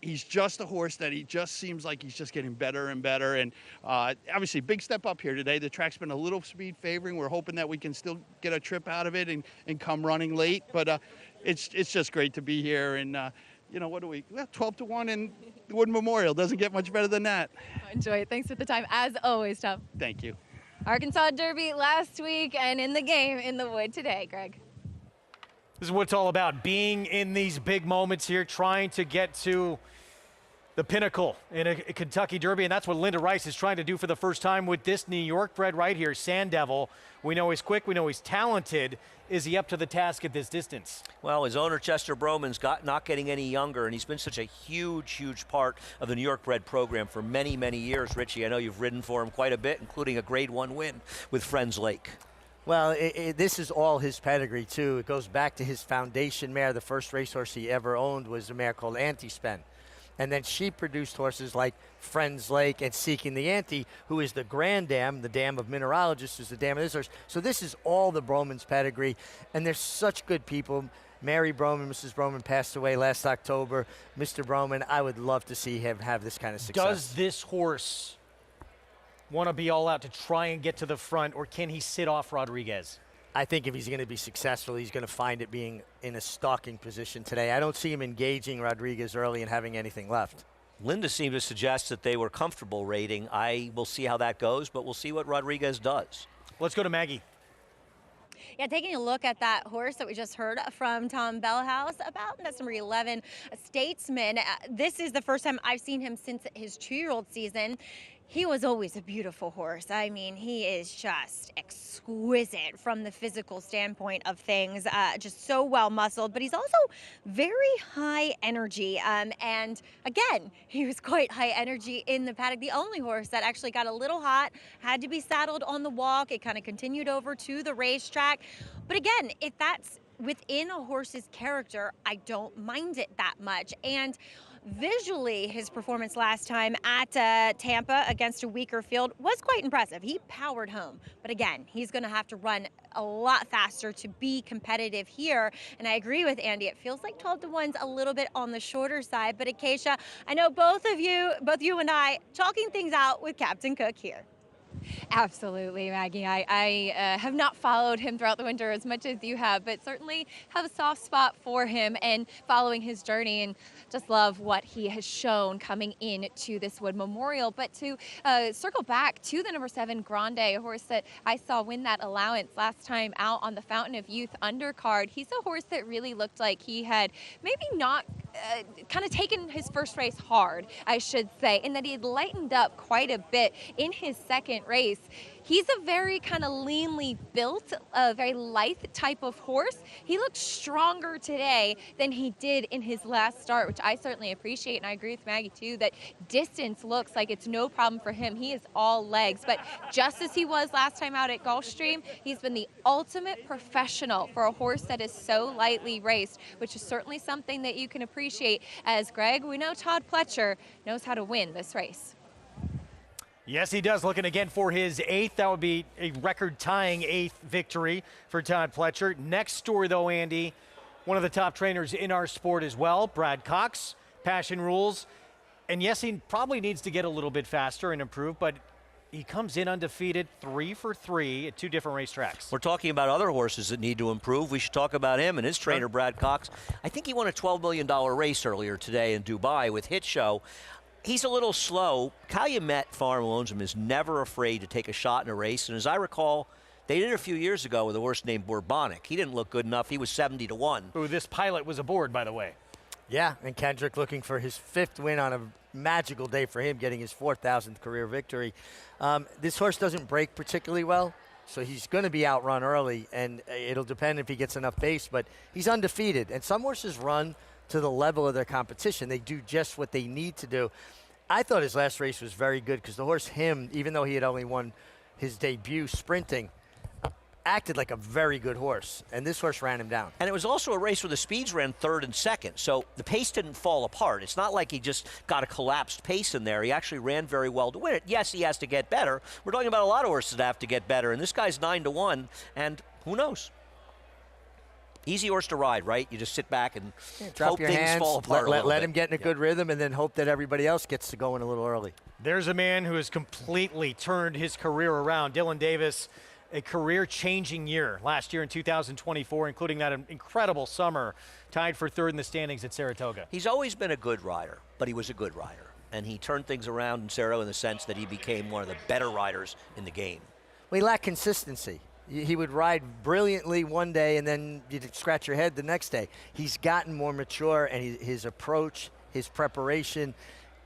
He's just a horse that he just seems like he's just getting better and better. And obviously, big step up here today. The track's been a little speed favoring. We're hoping that we can still get a trip out of it and come running late. But it's just great to be here. And, what do we? Well, 12-1 in the Wood Memorial. Doesn't get much better than that. Enjoy it. Thanks for the time, as always, Tom. Thank you. Arkansas Derby last week and in the game in the Wood today, Greg. This is what it's all about, being in these big moments here, trying to get to the pinnacle in a Kentucky Derby, and that's what Linda Rice is trying to do for the first time with this New York bred right here, Sandevil. We know he's quick, we know he's talented. Is he up to the task at this distance? Well, his owner, Chester Broman's not getting any younger, and he's been such a huge part of the New York bred program for many, many years. Richie, I know you've ridden for him quite a bit, including a Grade 1 win with Friends Lake. Well, this is all his pedigree, too. It goes back to his foundation mare. The first racehorse he ever owned was a mare called Anti-Spen. And then she produced horses like Friends Lake and Seeking the Ante, who is the Grand Dam, the dam of mineralogists, who's the dam of this horse. So this is all the Broman's pedigree. And they're such good people. Mary Broman, Mrs. Broman passed away last October. Mr. Broman, I would love to see him have this kind of success. Does this horse want to be all out to try and get to the front, or can he sit off Rodriguez? I think if he's going to be successful, he's going to find it being in a stalking position today. I don't see him engaging Rodriguez early and having anything left. Linda seemed to suggest that they were comfortable rating. I will see how that goes, but we'll see what Rodriguez does. Let's go to Maggie. Yeah, taking a look at that horse that we just heard from Tom Bellhouse about, that's number 11, Statesman. This is the first time I've seen him since his 2-year-old season. He was always a beautiful horse. I mean, he is just exquisite from the physical standpoint of things, just so well muscled, but he's also very high energy. And again, he was quite high energy in the paddock. The only horse that actually got a little hot, had to be saddled on the walk. It kind of continued over to the racetrack. But again, if that's within a horse's character, I don't mind it that much. And visually, his performance last time at Tampa against a weaker field was quite impressive. He powered home. But again, he's going to have to run a lot faster to be competitive here. And I agree with Andy. It feels like 12-1's a little bit on the shorter side. But Acacia, I know both you and I, talking things out with Captain Cook here. Absolutely, Maggie. I have not followed him throughout the winter as much as you have, but certainly have a soft spot for him and following his journey, and just love what he has shown coming in to this Wood Memorial. But to circle back to the number 7 Grande, a horse that I saw win that allowance last time out on the Fountain of Youth undercard. He's a horse that really looked like he had maybe not kind of taken his first race hard, I should say, and that he had lightened up quite a bit in his second race. He's a very kind of leanly built, very lithe type of horse. He looked stronger today than he did in his last start, which I certainly appreciate, and I agree with Maggie too, that distance looks like it's no problem for him. He is all legs, but just as he was last time out at Gulfstream, he's been the ultimate professional for a horse that is so lightly raced, which is certainly something that you can appreciate. As Greg, we know Todd Pletcher knows how to win this race. Yes, he does. Looking again for his 8th. That would be a record-tying 8th victory for Todd Pletcher. Next story, though, Andy, one of the top trainers in our sport as well, Brad Cox, Passion Rules. And yes, he probably needs to get a little bit faster and improve, but he comes in undefeated, 3 for 3 at 2 different racetracks. We're talking about other horses that need to improve. We should talk about him and his trainer, Brad Cox. I think he won a $12 million race earlier today in Dubai with Hit Show. He's a little slow. Calumet Farm owns him, is never afraid to take a shot in a race. And as I recall, they did it a few years ago with a horse named Bourbonic. He didn't look good enough. He was 70-1. Who this pilot was aboard, by the way. Yeah, and Kendrick looking for his 5th win on a magical day for him, getting his 4,000th career victory. This horse doesn't break particularly well, so he's going to be outrun early, and it'll depend if he gets enough pace, but he's undefeated. And some horses run to the level of their competition. They do just what they need to do. I thought his last race was very good because the horse, him, even though he had only won his debut sprinting, acted like a very good horse, and this horse ran him down. And it was also a race where the speeds ran 3rd and 2nd, so the pace didn't fall apart. It's not like he just got a collapsed pace in there. He actually ran very well to win it. Yes, he has to get better. We're talking about a lot of horses that have to get better, and this guy's 9-1, and who knows? Easy horse to ride, right? You just sit back and hope your things hands, fall apart. let him get in a good rhythm, and then hope that everybody else gets to go in a little early. There's a man who has completely turned his career around. Dylan Davis, a career-changing year last year in 2024, including that incredible summer, tied for 3rd in the standings at Saratoga. He's always been a good rider, but he was a good rider. And he turned things around in Saratoga in the sense that he became one of the better riders in the game. Well, he lacked consistency. He would ride brilliantly one day, and then you'd scratch your head the next day. He's gotten more mature, and his approach, his preparation,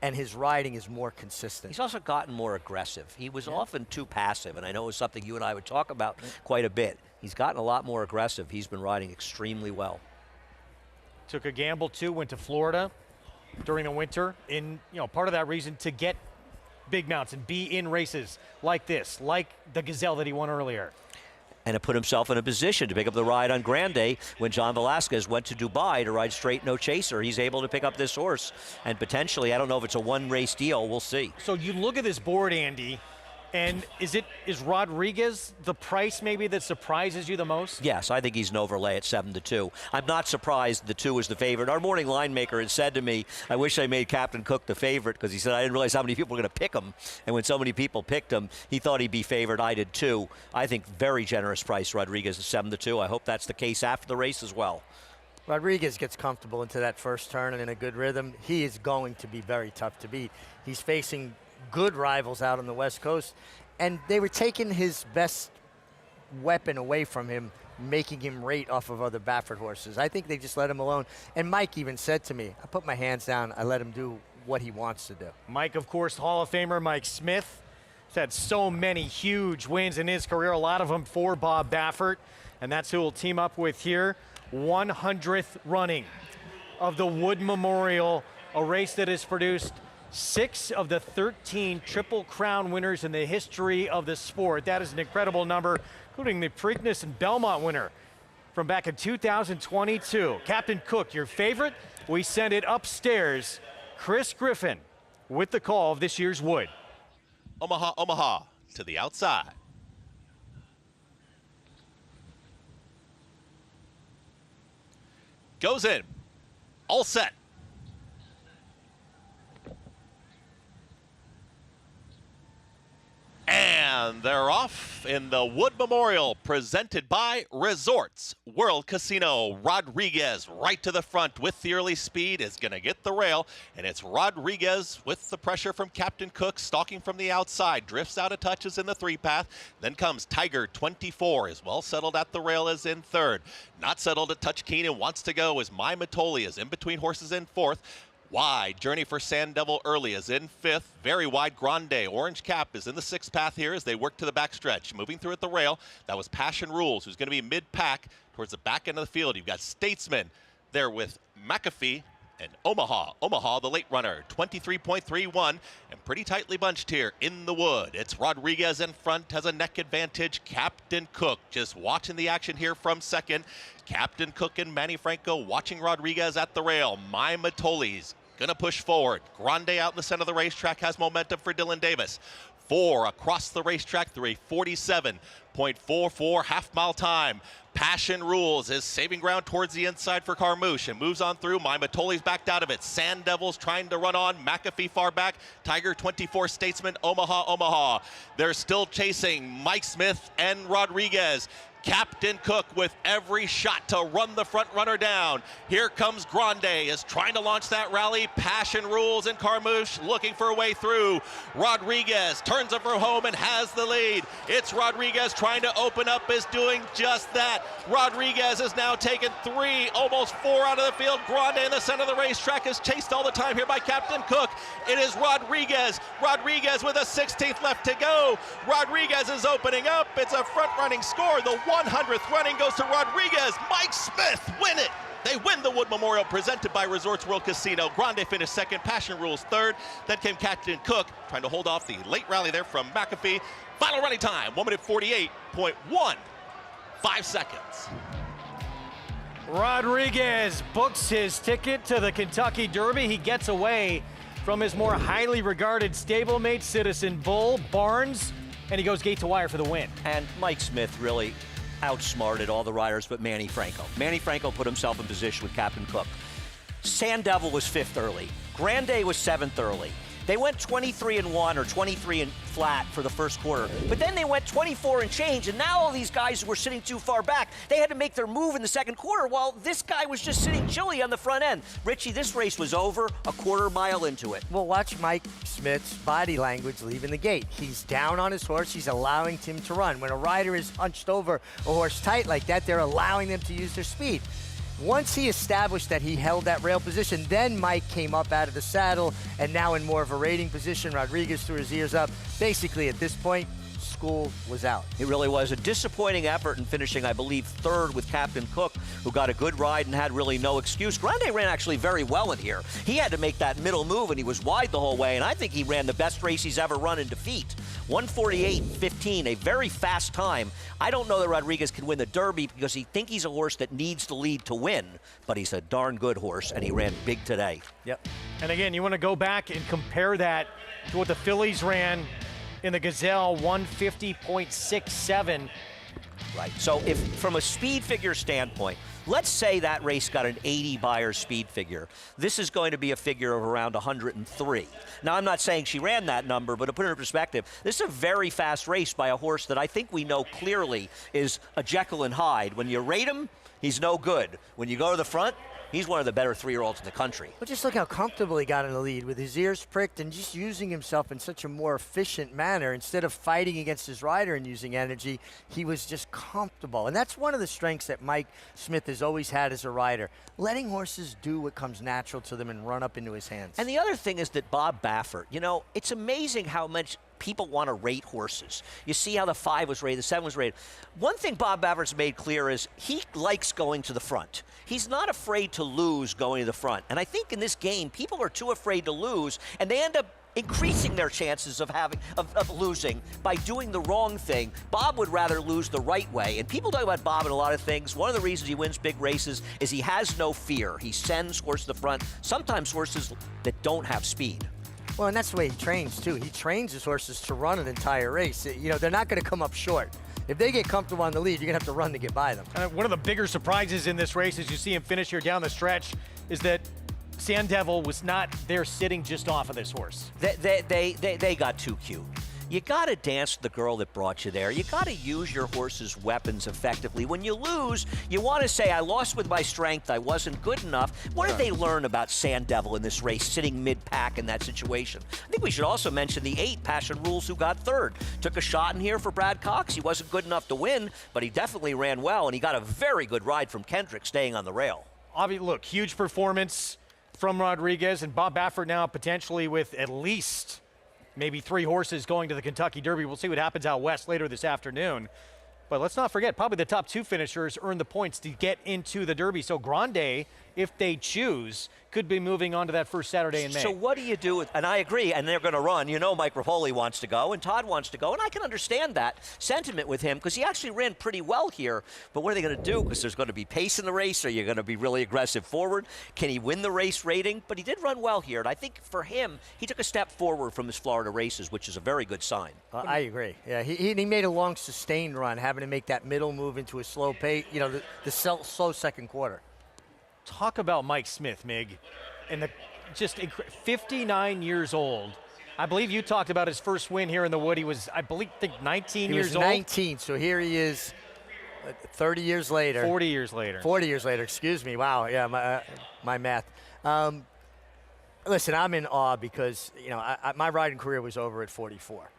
and his riding is more consistent. He's also gotten more aggressive. He was often too passive, and I know it's something you and I would talk about quite a bit. He's gotten a lot more aggressive. He's been riding extremely well. Took a gamble, too, went to Florida during the winter, part of that reason to get big mounts and be in races like this, like the Gazelle that he won earlier. And to put himself in a position to pick up the ride on Grande when John Velasquez went to Dubai to ride straight no chaser. He's able to pick up this horse, and potentially, I don't know if it's a one-race deal. We'll see. So you look at this board, Andy, and is Rodriguez the price maybe that surprises you the most? Yes, I think he's an overlay at 7-2. I'm not surprised the 2 is the favorite. Our morning line maker had said to me, I wish I made Captain Cook the favorite, because he said I didn't realize how many people were going to pick him. And when so many people picked him, he thought he'd be favored. I did too. I think very generous price Rodriguez at 7-2. I hope that's the case after the race as well. Rodriguez gets comfortable into that first turn and in a good rhythm. He is going to be very tough to beat. He's facing good rivals out on the West Coast, and they were taking his best weapon away from him, making him rate off of other Baffert horses. I think they just let him alone. And Mike even said to me, I put my hands down, I let him do what he wants to do. Mike, of course, Hall of Famer Mike Smith. He's had so many huge wins in his career, a lot of them for Bob Baffert, and that's who we'll team up with here. 100th running of the Wood Memorial, a race that has produced 6 of the 13 Triple Crown winners in the history of the sport. That is an incredible number, including the Preakness and Belmont winner from back in 2022. Captain Cook, your favorite? We send it upstairs. Chris Griffin with the call of this year's Wood. Omaha, Omaha, to the outside. Goes in. All set. And they're off in the Wood Memorial, presented by Resorts World Casino. Rodriguez right to the front with the early speed is going to get the rail, and it's Rodriguez with the pressure from Captain Cook, stalking from the outside, drifts out of touches in the 3-path. Then comes Tiger 24, is well settled at the rail, is in 3rd. Not settled at Touch Keen and wants to go is My Matoli, is in between horses in 4th. Wide Journey for Sandevil early is in 5th. Very wide Grande. Orange Cap is in the 6th path here as they work to the backstretch. Moving through at the rail, that was Passion Rules, who's going to be mid-pack towards the back end of the field. You've got Statesman there with McAfee and Omaha. Omaha, the late runner, 23.31, and pretty tightly bunched here in the Wood. It's Rodriguez in front, has a neck advantage. Captain Cook just watching the action here from second. Captain Cook and Manny Franco watching Rodriguez at the rail. My Matoli's gonna push forward. Grande out in the center of the racetrack has momentum for Dylan Davis. 4 across the racetrack through a 47.44 half-mile time. Passion Rules is saving ground towards the inside for Carmouche and moves on through. Matoli's backed out of it. Sandevil's trying to run on. McAfee far back. Tiger 24 Statesman, Omaha. They're still chasing Mike Smith and Rodriguez. Captain Cook with every shot to run the front runner down. Here comes Grande, is trying to launch that rally. Passion Rules and Carmouche looking for a way through. Rodriguez turns it for home and has the lead. It's Rodriguez trying to open up, is doing just that. Rodriguez has now taken 3, almost 4 out of the field. Grande in the center of the racetrack is chased all the time here by Captain Cook. It is Rodriguez. Rodriguez with a 16th left to go. Rodriguez is opening up. It's a front running score. The 100th running goes to Rodriguez. Mike Smith win it. They win the Wood Memorial presented by Resorts World Casino. Grande finished second, Passion Rules third. Then came Captain Cook trying to hold off the late rally there from McAfee. Final running time, 1 minute 48.15 seconds. Rodriguez books his ticket to the Kentucky Derby. He gets away from his more highly regarded stablemate, Citizen Bull, Barnes, and he goes gate to wire for the win. And Mike Smith really outsmarted all the riders but Manny Franco. Manny Franco put himself in position with Captain Cook. Sandevil was 5th early. Grande was 7th early. They went 23-1 or 23 and flat for the first quarter, but then they went 24 and change, and now all these guys who were sitting too far back, they had to make their move in the second quarter while this guy was just sitting chilly on the front end. Richie, this race was over a quarter mile into it. Well, watch Mike Smith's body language leaving the gate. He's down on his horse. He's allowing him to run. When a rider is hunched over a horse tight like that, they're allowing them to use their speed. Once he established that he held that rail position, then Mike came up out of the saddle, and now in more of a rating position, Rodriguez threw his ears up. Basically, at this point, school was out. It really was a disappointing effort in finishing, I believe, 3rd with Captain Cook, who got a good ride and had really no excuse. Grande ran actually very well in here. He had to make that middle move, and he was wide the whole way, and I think he ran the best race he's ever run in defeat. 1:48.15, a very fast time. I don't know that Rodriguez can win the Derby because he thinks he's a horse that needs to lead to win, but he's a darn good horse, and he ran big today. Yep. And again, you want to go back and compare that to what the fillies ran in the Gazelle, 150.67. Right. So if from a speed figure standpoint, let's say that race got an 80 Beyer speed figure. This is going to be a figure of around 103. Now, I'm not saying she ran that number, but to put it in perspective, this is a very fast race by a horse that I think we know clearly is a Jekyll and Hyde. When you rate him, he's no good. When you go to the front, he's one of the better 3-year-olds in the country. Well, just look how comfortable he got in the lead with his ears pricked and just using himself in such a more efficient manner. Instead of fighting against his rider and using energy, he was just comfortable. And that's one of the strengths that Mike Smith has always had as a rider, letting horses do what comes natural to them and run up into his hands. And the other thing is that Bob Baffert, you know, it's amazing how much people want to rate horses. You see how the 5 was rated, the 7 was rated. One thing Bob Baffert's made clear is he likes going to the front. He's not afraid to lose going to the front. And I think in this game, people are too afraid to lose, and they end up increasing their chances of losing by doing the wrong thing. Bob would rather lose the right way. And people talk about Bob in a lot of things. One of the reasons he wins big races is he has no fear. He sends horses to the front, sometimes horses that don't have speed. Well, and that's the way he trains, too. He trains his horses to run an entire race. You know, they're not going to come up short. If they get comfortable on the lead, you're going to have to run to get by them. One of the bigger surprises in this race, as you see him finish here down the stretch, is that Sandevil was not there sitting just off of this horse. They got too cute. You got to dance with the girl that brought you there. You got to use your horse's weapons effectively. When you lose, you want to say, I lost with my strength, I wasn't good enough. What did they learn about Sandevil in this race, sitting mid-pack in that situation? I think we should also mention the 8, Passion Rules, who got 3rd. Took a shot in here for Brad Cox. He wasn't good enough to win, but he definitely ran well, and he got a very good ride from Kendrick, staying on the rail. Look, huge performance from Rodriguez, and Bob Baffert now potentially with at least maybe 3 horses going to the Kentucky Derby. We'll see what happens out west later this afternoon. But let's not forget, probably the top 2 finishers earn the points to get into the Derby. So Grande if they choose, could be moving on to that first Saturday in May. So what do you do with, and I agree, and they're going to run. You know Mike Rapoli wants to go, and Todd wants to go, and I can understand that sentiment with him because he actually ran pretty well here. But what are they going to do? Because there's going to be pace in the race. Are you going to be really aggressive forward? Can he win the race rating? But he did run well here, and I think for him, he took a step forward from his Florida races, which is a very good sign. I agree. Yeah, he made a long sustained run, having to make that middle move into a slow pace, the slow second quarter. Talk about Mike Smith, Mig, and the 59 years old. I believe you talked about his first win here in the Wood. He was, I think 19 years old. He was 19, so here he is 30 years later. 40 years later. 40 years later, excuse me. Wow, yeah, my math. Listen, I'm in awe because, my riding career was over at 44.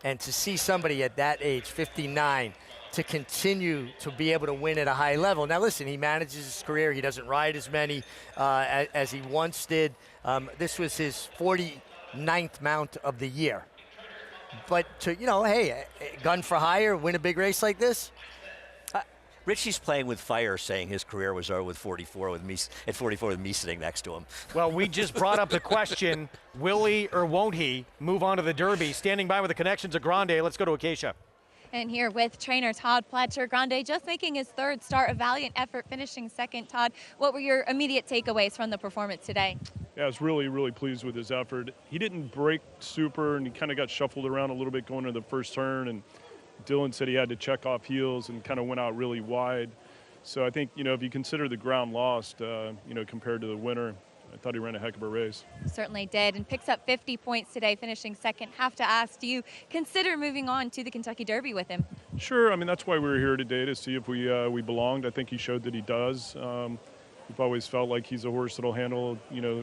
And to see somebody at that age, 59, to continue to be able to win at a high level. Now, listen, he manages his career. He doesn't ride as many as he once did. This was his 49th mount of the year. But to, hey, gun for hire, win a big race like this? Richie's playing with fire, saying his career was over with 44 with me at 44 with me sitting next to him. Well, we just brought up the question: will he or won't he move on to the Derby? Standing by with the connections of Grande. Let's go to Acacia. And here with trainer Todd Pletcher. Grande just making his third start, a valiant effort, finishing second. Todd, what were your immediate takeaways from the performance today? Yeah, I was really, really pleased with his effort. He didn't break super, and he kind of got shuffled around a little bit going to the first turn, and Dylan said he had to check off heels and kind of went out really wide. So I think, if you consider the ground lost, compared to the winner, I thought he ran a heck of a race. Certainly did, and picks up 50 points today, finishing second. Have to ask, do you consider moving on to the Kentucky Derby with him? Sure. I mean, that's why we were here today, to see if we belonged. I think he showed that he does. We've always felt like he's a horse that'll handle,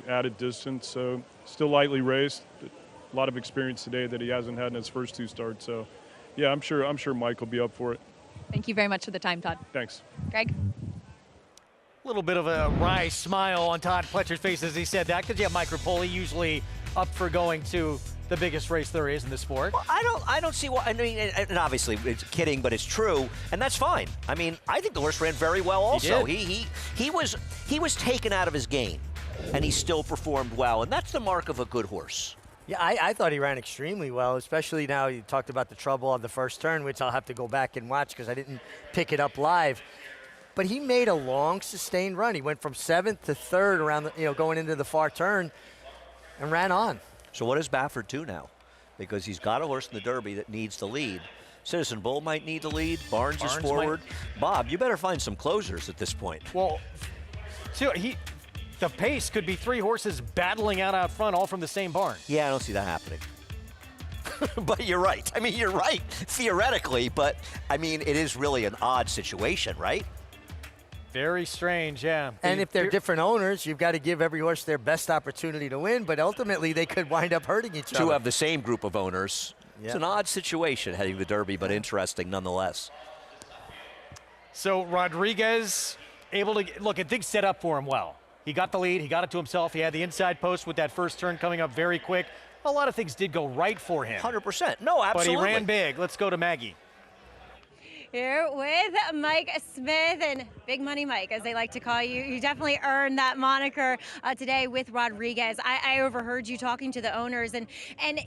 added distance. So still lightly raced, but a lot of experience today that he hasn't had in his first two starts. So, yeah, I'm sure Mike will be up for it. Thank you very much for the time, Todd. Thanks. Greg? A little bit of a wry smile on Todd Pletcher's face as he said that, because you have Mike Rapoli usually up for going to the biggest race there is in the sport. Well, I don't see why. I mean, and obviously it's kidding, but it's true, and that's fine. I mean, I think the horse ran very well. Also, he was taken out of his game, and he still performed well, and that's the mark of a good horse. Yeah, I thought he ran extremely well, especially now you talked about the trouble on the first turn, which I'll have to go back and watch because I didn't pick it up live. But he made a long, sustained run. He went from 7th to 3rd around, going into the far turn and ran on. So what does Baffert do now? Because he's got a horse in the Derby that needs the lead. Citizen Bull might need the lead. Barnes is forward. Bob, you better find some closers at this point. Well, the pace could be 3 horses battling out front, all from the same barn. Yeah, I don't see that happening. But you're right. I mean, you're right, theoretically, but, I mean, it is really an odd situation, right? Very strange, yeah. And if they're different owners, you've got to give every horse their best opportunity to win, but ultimately they could wind up hurting each other. Two have the same group of owners. Yeah. It's an odd situation heading the Derby, but interesting nonetheless. So Rodriguez able to, look, I think set up for him well. He got the lead, he got it to himself, he had the inside post with that first turn coming up very quick. A lot of things did go right for him. 100%. No, absolutely. But he ran big. Let's go to Maggie. Here with Mike Smith, and Big Money Mike, as they like to call you. You definitely earned that moniker today with Rodriguez. I overheard you talking to the owners and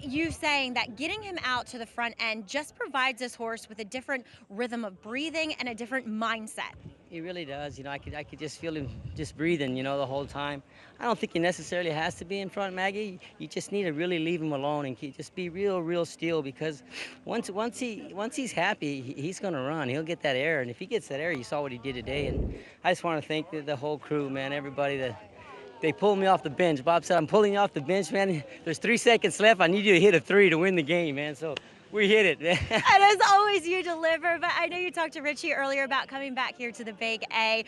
you saying that getting him out to the front end just provides this horse with a different rhythm of breathing and a different mindset. He really does. I could just feel him just breathing, the whole time. I don't think he necessarily has to be in front, Maggie. You just need to really leave him alone and just be real still, because once he's happy, he's going to run. He'll get that air, and if he gets that air, you saw what he did today. And I just want to thank the whole crew, man, everybody that. They pulled me off the bench. Bob said, I'm pulling you off the bench, man. There's 3 seconds left. I need you to hit a 3 to win the game, man. So we hit it. And as always, you deliver. But I know you talked to Richie earlier about coming back here to the Big A,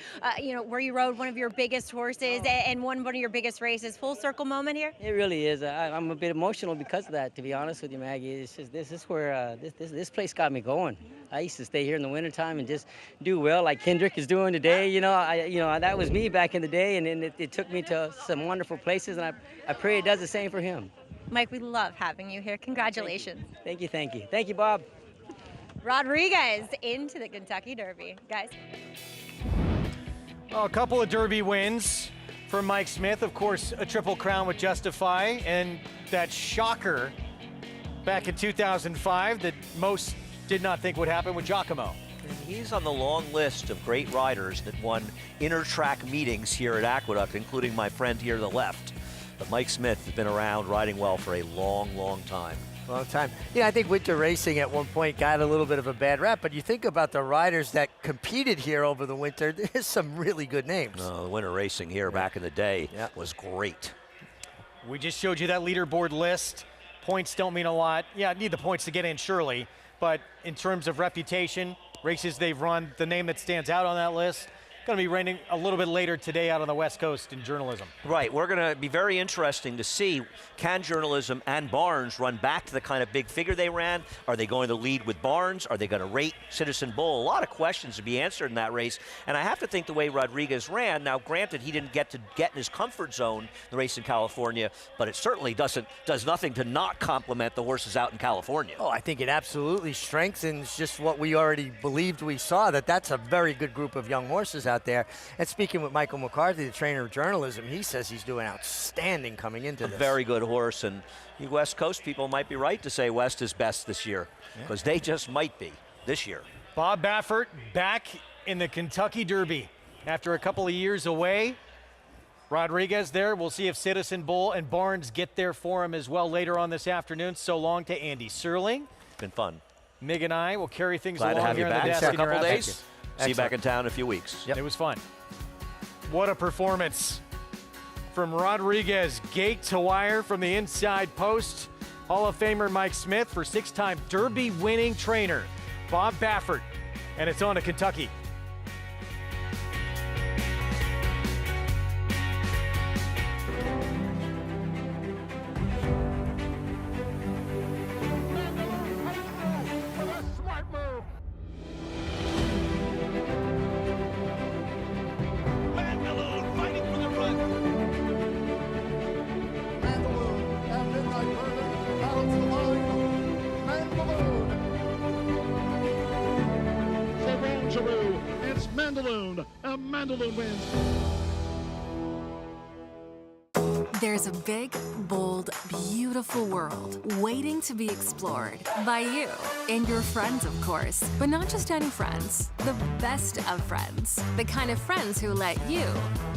where you rode one of your biggest horses and won one of your biggest races. Full circle moment here? It really is. I'm a bit emotional because of that, to be honest with you, Maggie. It's just this is where this place got me going. I used to stay here in the wintertime and just do well like Kendrick is doing today. That was me back in the day, and it took me to some wonderful places, and I pray it does the same for him. Mike, we love having you here. Congratulations. Thank you. Thank you, Bob. Rodriguez into the Kentucky Derby. Guys. A couple of Derby wins. from Mike Smith. Of course, a Triple Crown with Justify, and that shocker back in 2005 that most did not think would happen with Giacomo. And he's on the long list of great riders that won inter-track meetings here at Aqueduct, including my friend here to the left. But Mike Smith has been around riding well for a long, long time. Long time. Yeah, I think winter racing at one point got a little bit of a bad rap, but you think about the riders that competed here over the winter, there's some really good names. No, the winter racing here back in the day was great. We just showed you that leaderboard list. Points don't mean a lot. Yeah, need the points to get in, surely. But in terms of reputation, races they've run, the name that stands out on that list, going to be raining a little bit later today out on the West Coast in journalism. Right, we're going to be very interesting to see, can journalism and Barnes run back to the kind of big figure they ran? Are they going to lead with Barnes? Are they going to rate Citizen Bull? A lot of questions to be answered in that race, and I have to think the way Rodriguez ran, now granted he didn't get in his comfort zone, the race in California, but it certainly does nothing to not compliment the horses out in California. Oh, I think it absolutely strengthens just what we already believed we saw, that's a very good group of young horses out there. And speaking with Michael McCarthy, the trainer of journalism, he says he's doing outstanding coming into this. A very good horse, and you West Coast people might be right to say West is best this year, because they just might be this year. Bob Baffert back in the Kentucky Derby after a couple of years away. Rodriguez there. We'll see if Citizen Bull and Barnes get there for him as well later on this afternoon. So long to Andy Serling. Been fun. Mig and I will carry things Glad along to have here you in back. the desk. A couple days. Excellent. See you back in town in a few weeks. Yep. It was fun. What a performance from Rodriguez. Gate to wire from the inside post. Hall of Famer Mike Smith for 6-time Derby winning trainer Bob Baffert. And it's on to Kentucky. It's Mandaloon, and Mandaloon wins. There's a big, bold, beautiful world waiting to be explored by you and your friends, of course. But not just any friends, the best of friends. The kind of friends who let you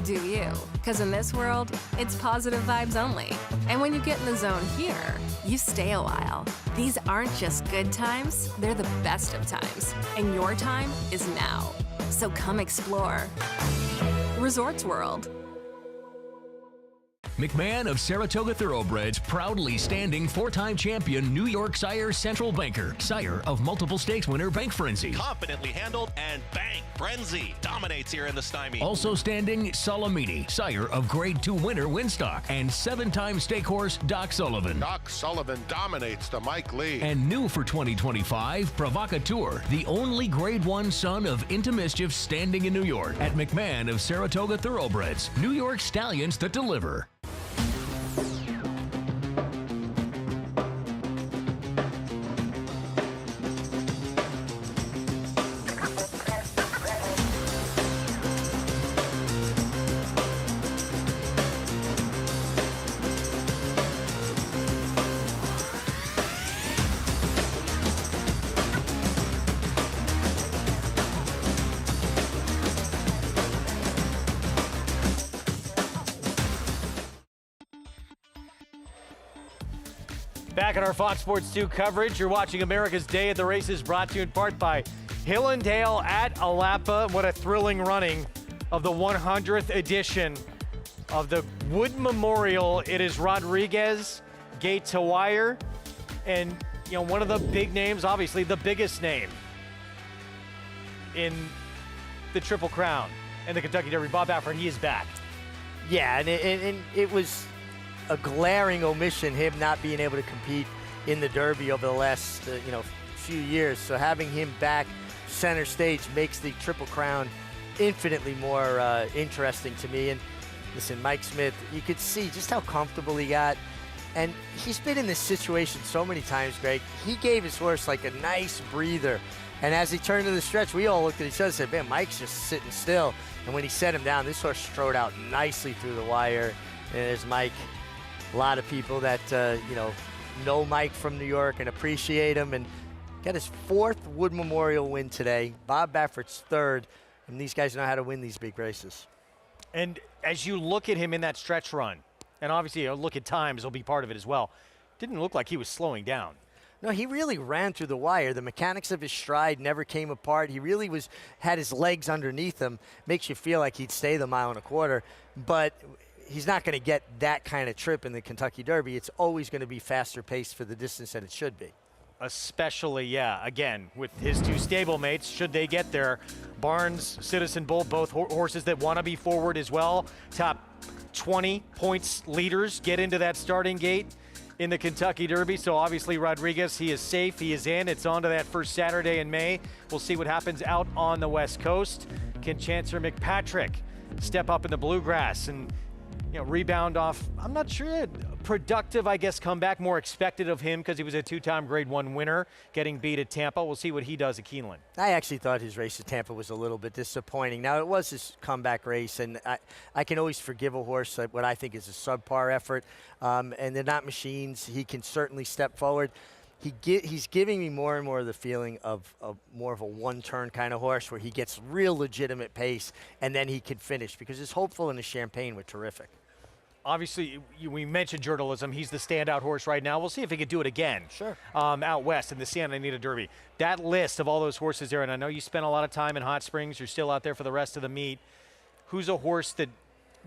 do you. Because in this world, it's positive vibes only. And when you get in the zone here, you stay a while. These aren't just good times, they're the best of times. And your time is now. So come explore. Resorts World. McMahon of Saratoga Thoroughbreds, proudly standing 4-time champion New York sire Central Banker, sire of multiple stakes winner Bank Frenzy. Confidently handled, and Bank Frenzy dominates here in the Stymie. Also standing Salamini, sire of Grade 2 winner Winstock, and 7-time stake horse Doc Sullivan. Doc Sullivan dominates to Mike Lee. And new for 2025, Provocateur, the only Grade 1 son of Into Mischief standing in New York. At McMahon of Saratoga Thoroughbreds, New York stallions that deliver. Back at our Fox Sports 2 coverage, you're watching America's Day at the Races, brought to you in part by Hillendale at Alapa. What a thrilling running of the 100th edition of the Wood Memorial. It is Rodriguez, Gate to Wire, and one of the big names, obviously the biggest name in the Triple Crown and the Kentucky Derby. Bob Baffert, he is back. Yeah, and it was a glaring omission, him not being able to compete in the Derby over the last few years. So having him back center stage makes the Triple Crown infinitely more interesting to me. And listen, Mike Smith, you could see just how comfortable he got. And he's been in this situation so many times, Greg. He gave his horse like a nice breather And as he turned to the stretch, we all looked at each other and said, man, Mike's just sitting still. And when he set him down, this horse strode out nicely through the wire. And there's Mike. A lot of people that, know Mike from New York and appreciate him. And got his 4th Wood Memorial win today. Bob Baffert's 3rd. And these guys know how to win these big races. And as you look at him in that stretch run, and obviously look at times will be part of it as well, didn't look like he was slowing down. No, he really ran through the wire. The mechanics of his stride never came apart. He really had his legs underneath him. Makes you feel like he'd stay the 1.25 miles, but he's not going to get that kind of trip in the Kentucky Derby. It's always going to be faster paced for the distance that it should be. Especially, again, with his 2 stablemates, should they get there. Barnes, Citizen Bull, both horses that want to be forward as well. Top 20 points leaders get into that starting gate in the Kentucky Derby. So obviously Rodriguez, he is safe, he is in. It's on to that first Saturday in May. We'll see what happens out on the West Coast. Can Chancellor McPatrick step up in the bluegrass and rebound off, I'm not sure, productive, I guess, comeback, more expected of him because he was a 2-time Grade 1 winner, getting beat at Tampa. We'll see what he does at Keeneland. I actually thought his race at Tampa was a little bit disappointing. Now, it was his comeback race, and I can always forgive a horse at what I think is a subpar effort, and they're not machines. He can certainly step forward. He's giving me more and more of the feeling of more of a one-turn kind of horse where he gets real legitimate pace, and then he could finish because his Hopeful and his Champagne were terrific. Obviously, we mentioned journalism. He's the standout horse right now. We'll see if he can do it again. Sure. Out west in the Santa Anita Derby. That list of all those horses there, and I know you spent a lot of time in Hot Springs. You're still out there for the rest of the meet. Who's a horse that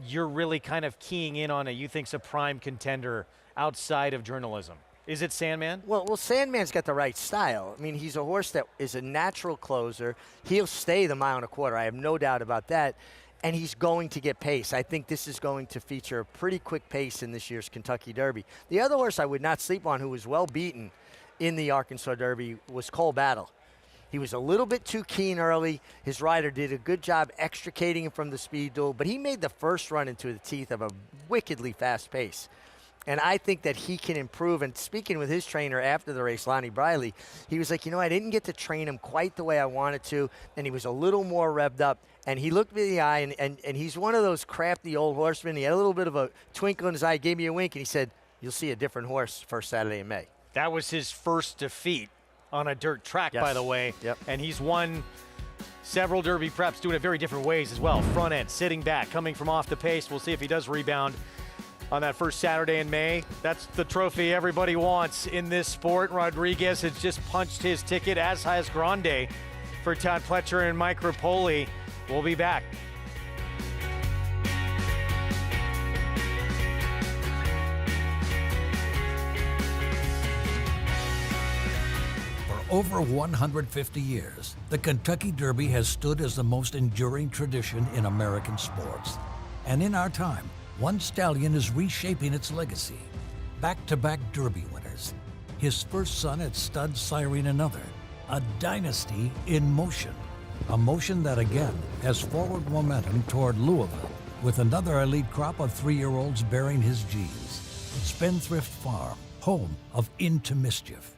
you're really kind of keying in on that you think's a prime contender outside of journalism? Is it Sandman? Well, Sandman's got the right style. I mean, he's a horse that is a natural closer. He'll stay the 1.25 miles. I have no doubt about that. And he's going to get pace. I think this is going to feature a pretty quick pace in this year's Kentucky Derby. The other horse I would not sleep on, who was well beaten in the Arkansas Derby, was Cole Battle. He was a little bit too keen early. His rider did a good job extricating him from the speed duel, but he made the first run into the teeth of a wickedly fast pace. And I think that he can improve. And speaking with his trainer after the race, Lonnie Briley, he was like, I didn't get to train him quite the way I wanted to. And he was a little more revved up. And he looked me in the eye, and he's one of those crafty old horsemen. He had a little bit of a twinkle in his eye, gave me a wink, and he said, you'll see a different horse first Saturday in May. That was his first defeat on a dirt track, by the way. Yep. And he's won several Derby preps doing it very different ways as well. Front end, sitting back, coming from off the pace. We'll see if he does rebound on that first Saturday in May. That's the trophy everybody wants in this sport. Rodriguez has just punched his ticket, as has Grande for Todd Pletcher and Mike Rapoli. We'll be back. For over 150 years, the Kentucky Derby has stood as the most enduring tradition in American sports. And in our time, one stallion is reshaping its legacy. Back-to-back Derby winners. His first son at stud siring another. A dynasty in motion. A motion that again has forward momentum toward Louisville, with another elite crop of 3-year-olds bearing his genes. Spendthrift Farm, home of Into Mischief.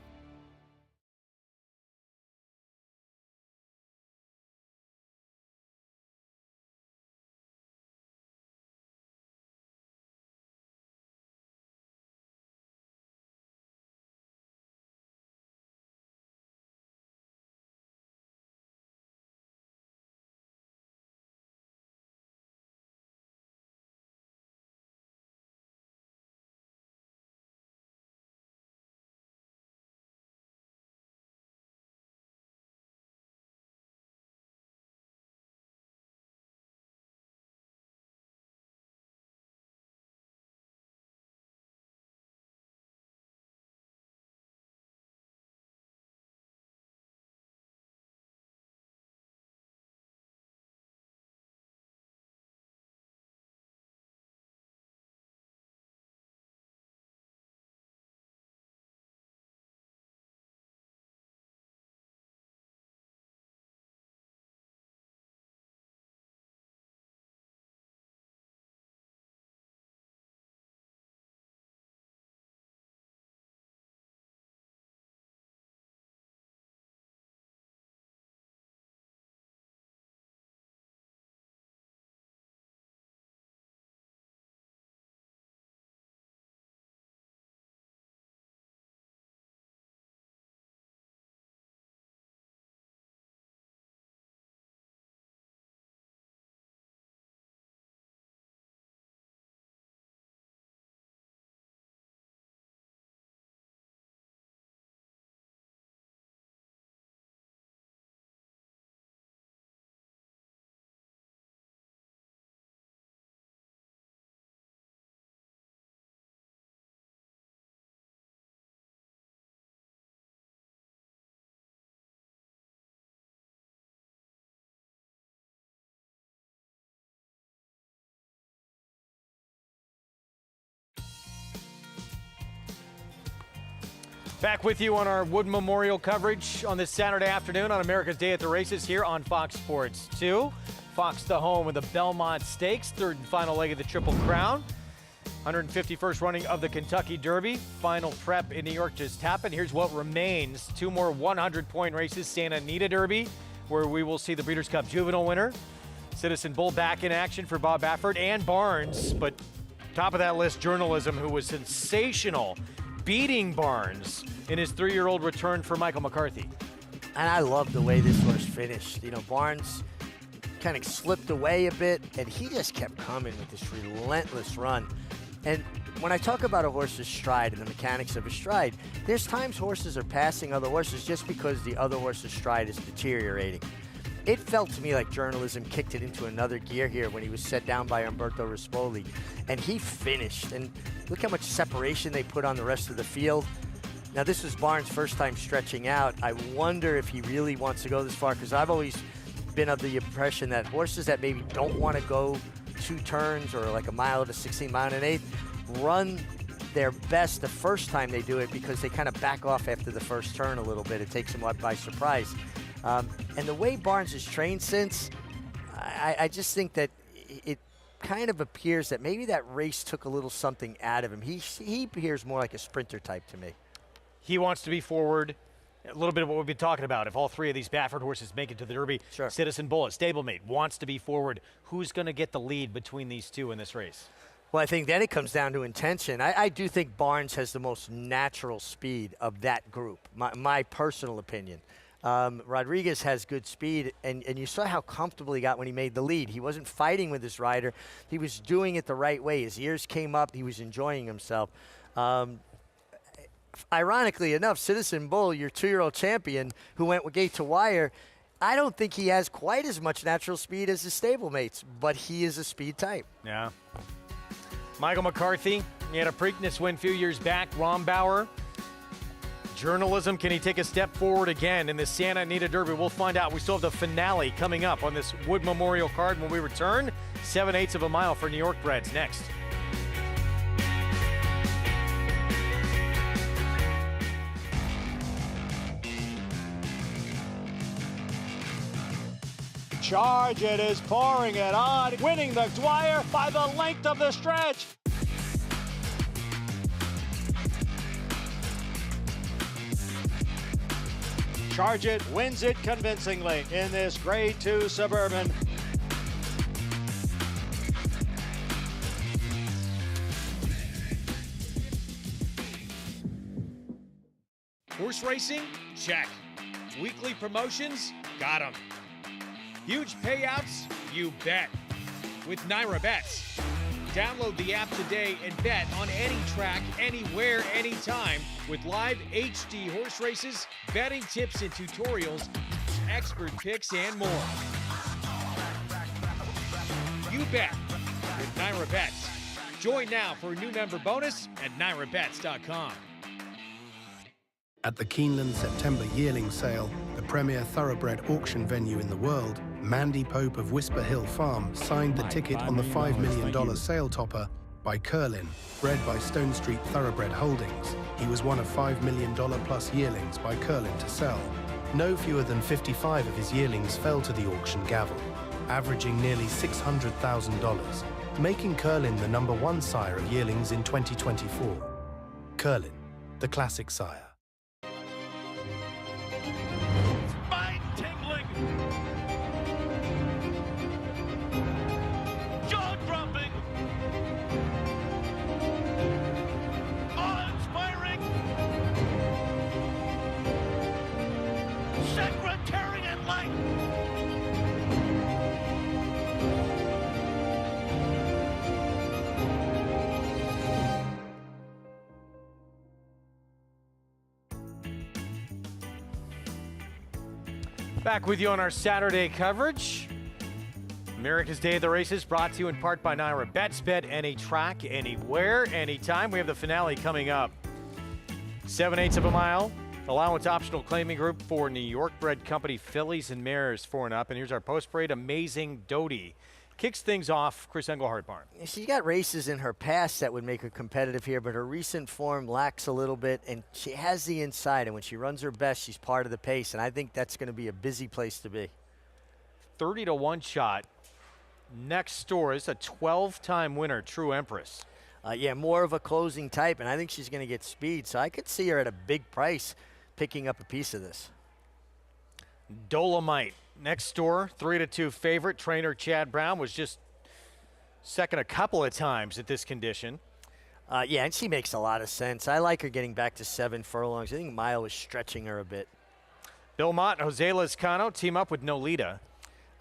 Back with you on our Wood Memorial coverage on this Saturday afternoon on America's Day at the Races here on Fox Sports 2. Fox the home of the Belmont Stakes, third and final leg of the Triple Crown. 151st running of the Kentucky Derby. Final prep in New York just happened. Here's what remains. 2 more 100-point races. Santa Anita Derby, where we will see the Breeders' Cup Juvenile winner. Citizen Bull back in action for Bob Baffert and Barnes. But top of that list, Journalism, who was sensational, beating Barnes in his 3-year-old return for Michael McCarthy. And I love the way this horse finished. You know, Barnes kind of slipped away a bit, and he just kept coming with this relentless run. And when I talk about a horse's stride and the mechanics of a stride, there's times horses are passing other horses just because the other horse's stride is deteriorating. It felt to me like Journalism kicked it into another gear here when he was set down by Umberto Rispoli, and he finished. And look how much separation they put on the rest of the field. Now, this was Barnes' first time stretching out. I wonder if he really wants to go this far, because I've always been of the impression that horses that maybe don't want to go 2 turns or like a mile to 16 mile and an eighth run their best the first time they do it, because they kind of back off after the first turn a little bit. It takes them up by surprise. And the way Barnes has trained since, I just think that it kind of appears that maybe that race took a little something out of him. He appears more like a sprinter type to me. He wants to be forward. A little bit of what we've been talking about. If all 3 of these Baffert horses make it to the Derby, sure. Citizen Bull, stablemate, wants to be forward. Who's going to get the lead between these 2 in this race? Well, I think then it comes down to intention. I do think Barnes has the most natural speed of that group, my personal opinion. Rodriguez has good speed, and you saw how comfortable he got when he made the lead. He wasn't fighting with his rider. He was doing it the right way. His ears came up. He was enjoying himself. Ironically enough, Citizen Bull, your 2-year-old champion who went with gate to wire, I don't think he has quite as much natural speed as his stablemates, but he is a speed type. Yeah. Michael McCarthy, he had a Preakness win a few years back. Rombauer. Journalism, can he take a step forward again in the Santa Anita Derby? We'll find out. We still have the finale coming up on this Wood Memorial card when we return. 7/8 of a mile for New York breds next. Charge, it is pouring it on, winning the Dwyer by the length of the stretch. Charge It wins it convincingly in this Grade 2 Suburban. Horse racing? Check. Weekly promotions? Got 'em. Huge payouts? You bet. With Naira Bets. Download the app today and bet on any track, anywhere, anytime with live HD horse races, betting tips and tutorials, expert picks, and more. You bet with Naira Bets. Join now for a new member bonus at nairabets.com. At the Keeneland September yearling sale, the premier thoroughbred auction venue in the world, Mandy Pope of Whisper Hill Farm signed the ticket on the $5 million sale topper by Curlin, bred by Stone Street Thoroughbred Holdings. He was one of $5 million plus yearlings by Curlin to sell. No fewer than 55 of his yearlings fell to the auction gavel, averaging nearly $600,000, making Curlin the #1 sire of yearlings in 2024. Curlin, the classic sire. Spine-tingling, jaw-dropping, awe-inspiring, Secretariat-like. Back with you on our Saturday coverage. America's Day at the Races brought to you in part by Naira Bets. Bet any track, anywhere, anytime. We have the finale coming up. 7/8 of a mile. Allowance optional claiming group for New York bred company fillies and mares 4 and up. And here's our post parade. Amazing Doty kicks things off Chris Engelhardt barn. She's got races in her past that would make her competitive here, but her recent form lacks a little bit, and she has the inside, and when she runs her best, she's part of the pace, and I think that's going to be a busy place to be. 30-1 shot. Next door is a 12-time winner, True Empress. Yeah, more of a closing type, and I think she's going to get speed, so I could see her at a big price picking up a piece of this. Dolomite. Next door, 3-2 favorite. Trainer Chad Brown was just second a couple of times at this condition. Yeah, and she makes a lot of sense. I like her getting back to 7 furlongs. I think Mile was stretching her a bit. Bill Mott and Jose Lezcano team up with Nolita.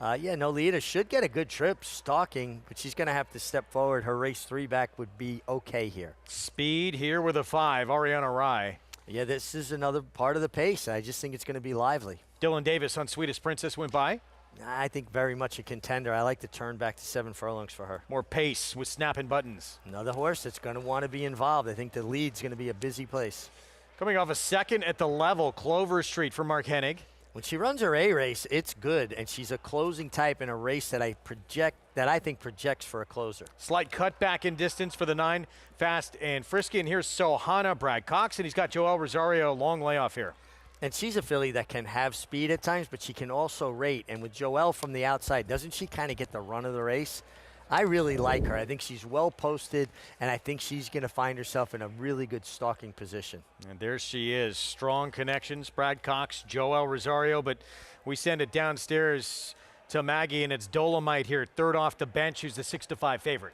Yeah, Nolita should get a good trip stalking, but she's going to have to step forward. Her race 3 back would be okay here. Speed here with a 5, Ariana Rye. Yeah, this is another part of the pace. I just think it's going to be lively. Dylan Davis on Sweetest Princess went by. I think very much a contender. I like to turn back to 7 furlongs for her. More pace with snapping buttons. Another horse that's going to want to be involved. I think the lead's going to be a busy place. Coming off a second at the level, Clover Street for Mark Hennig. When she runs her A race, it's good, and she's a closing type in a race that I think projects for a closer. Slight cutback in distance for the 9, fast and frisky. And here's Sohana, Brad Cox, and he's got Joel Rosario, long layoff here. And she's a filly that can have speed at times, but she can also rate. And with Joelle from the outside, doesn't she kind of get the run of the race? I really like her. I think she's well posted, and I think she's going to find herself in a really good stalking position. And there she is. Strong connections. Brad Cox, Joel Rosario, but we send it downstairs to Maggie, and it's Dolomite here, third off the bench, who's the 6-5 favorite.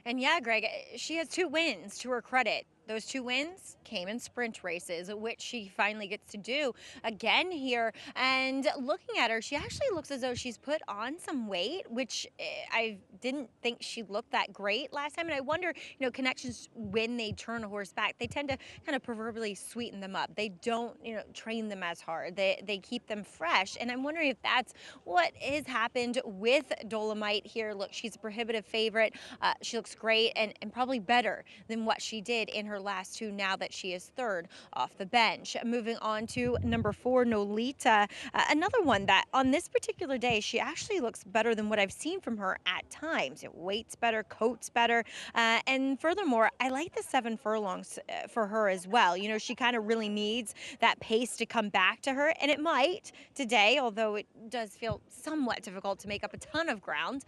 And yeah, Greg, she has 2 wins to her credit. Those 2 wins came in sprint races, which she finally gets to do again here. And looking at her, she actually looks as though she's put on some weight, which I didn't think she looked that great last time. And I wonder, connections, when they turn a horse back, they tend to kind of proverbially sweeten them up. They don't, train them as hard. They keep them fresh. And I'm wondering if that's what has happened with Dolomite here. Look, she's a prohibitive favorite. She looks great and probably better than what she did in her last 2 now that she is third off the bench. Moving on to number 4, Nolita. Another one that on this particular day, she actually looks better than what I've seen from her at times. It weights better, coats better. And furthermore, I like the 7 furlongs for her as well. She kind of really needs that pace to come back to her, and it might today, although it does feel somewhat difficult to make up a ton of ground.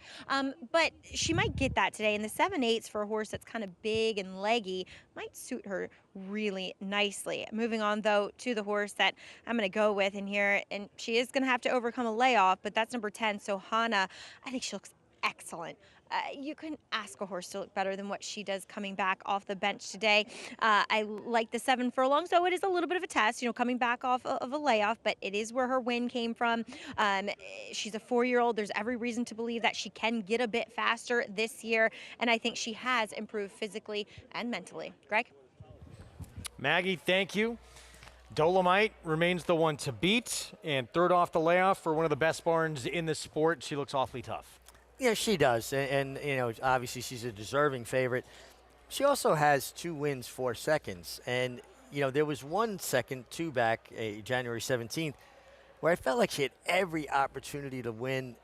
But she might get that today, and the 7/8s for a horse that's kind of big and leggy might suit her really nicely. Moving on, though, to the horse that I'm going to go with in here, and she is going to have to overcome a layoff, but that's number 10, Sohana. I think she looks excellent. You couldn't ask a horse to look better than what she does coming back off the bench today. I like the 7 furlongs, so it is a little bit of a test, coming back off of a layoff, but it is where her win came from. She's a 4-year-old. There's every reason to believe that she can get a bit faster this year, and I think she has improved physically and mentally. Greg? Maggie, thank you. Dolomite remains the one to beat, and third off the layoff for one of the best barns in the sport. She looks awfully tough. Yeah, she does, and obviously she's a deserving favorite. She also has 2 wins, 4 seconds, and there was 1 second, 2 back, January 17th, where I felt like she had every opportunity to win,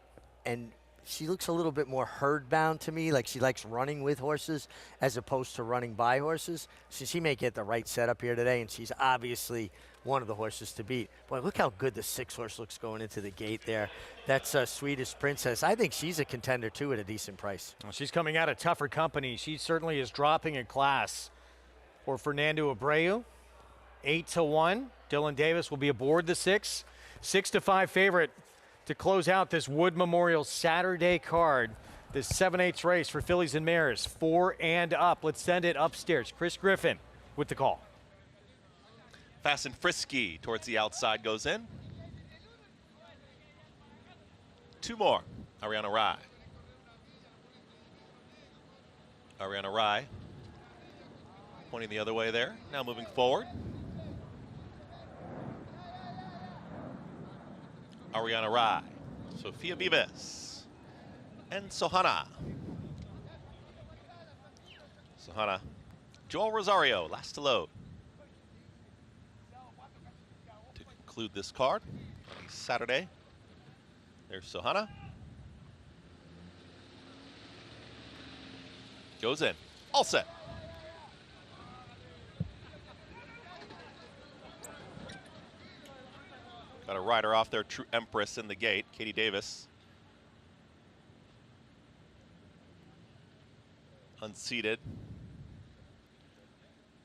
and she looks a little bit more herd-bound to me, like she likes running with horses as opposed to running by horses. So she may get the right setup here today, and she's obviously one of the horses to beat. Boy, look how good the 6 horse looks going into the gate there. That's Sweetest Princess. I think she's a contender, too, at a decent price. Well, she's coming out of tougher company. She certainly is dropping in class. For Fernando Abreu, 8-1. Dylan Davis will be aboard the 6. 6-5 favorite to close out this Wood Memorial Saturday card. This 7/8 race for fillies and mares, 4 and up. Let's send it upstairs. Chris Griffin with the call. Fast and frisky towards the outside goes in. 2 more. Ariana Rye. Ariana Rye pointing the other way there. Now moving forward. Ariana Rye, Sofia Vives, and Sohana. Sohana, Joel Rosario, last to load. To conclude this card on a Saturday, there's Sohana. Goes in. All set. Got a rider off there, True Empress in the gate, Katie Davis. Unseated.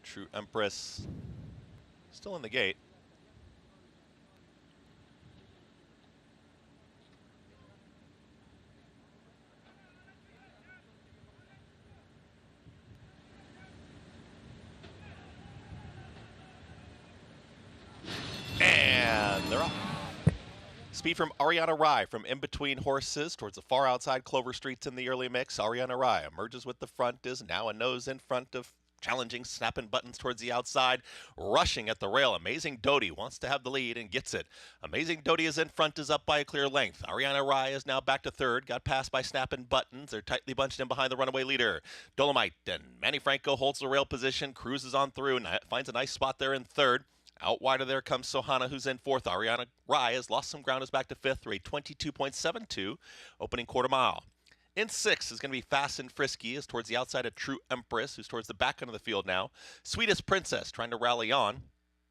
True Empress still in the gate. And they're off. Speed from Ariana Rye from in between horses towards the far outside. Clover Street's in the early mix. Ariana Rye emerges with the front, is now a nose in front of challenging, snapping buttons towards the outside, rushing at the rail. Amazing Doty wants to have the lead and gets it. Amazing Doty is in front, is up by a clear length. Ariana Rye is now back to third, got passed by snapping buttons. They're tightly bunched in behind the runaway leader, Dolomite. And Manny Franco holds the rail position, cruises on through, and finds a nice spot there in third. Out wide of there comes Sohana, who's in fourth. Ariana Rye has lost some ground, is back to fifth through a 22.72 opening quarter mile. In sixth is going to be Fast and Frisky, is towards the outside of True Empress, who's towards the back end of the field now. Sweetest Princess trying to rally on.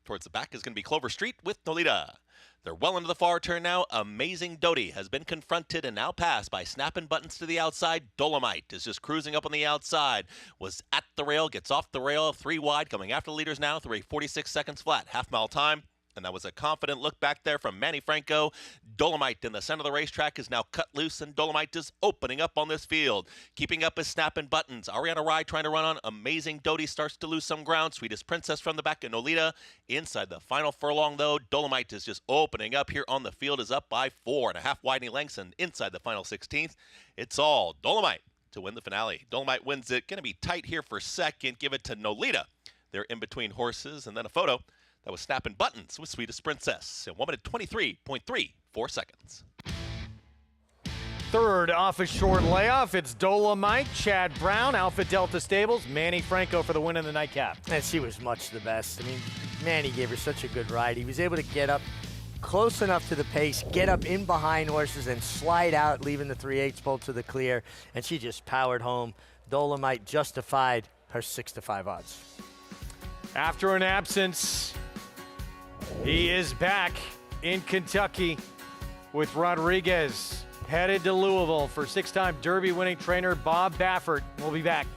Towards the back is going to be Clover Street with Nolita. They're well into the far turn now. Amazing Doty has been confronted and now passed by snapping buttons to the outside. Dolomite is just cruising up on the outside. Was at the rail, gets off the rail, 3 wide, coming after the leaders now through a 46 seconds flat, half-mile time. And that was a confident look back there from Manny Franco. Dolomite in the center of the racetrack is now cut loose, and Dolomite is opening up on this field. Keeping up his snapping buttons. Ariana Rye trying to run on. Amazing Doty starts to lose some ground. Sweetest Princess from the back, and Nolita inside the final furlong, though. Dolomite is just opening up here on the field, is up by 4.5 widening lengths, and inside the final 16th, it's all Dolomite to win the finale. Dolomite wins it. Going to be tight here for second. Give it to Nolita. They're in between horses, and then a photo. That was snapping buttons with Sweetest Princess in 1 minute 23.34 seconds. Third off a short layoff, it's Dolomite, Chad Brown, Alpha Delta Stables, Manny Franco for the win in the nightcap. And she was much the best. I mean, Manny gave her such a good ride. He was able to get up close enough to the pace, get up in behind horses, and slide out, leaving the 3/8 pole to the clear. And she just powered home. Dolomite justified her 6-5 odds. After an absence, he is back in Kentucky with Rodriguez, headed to Louisville for 6-time Derby winning trainer Bob Baffert. We'll be back.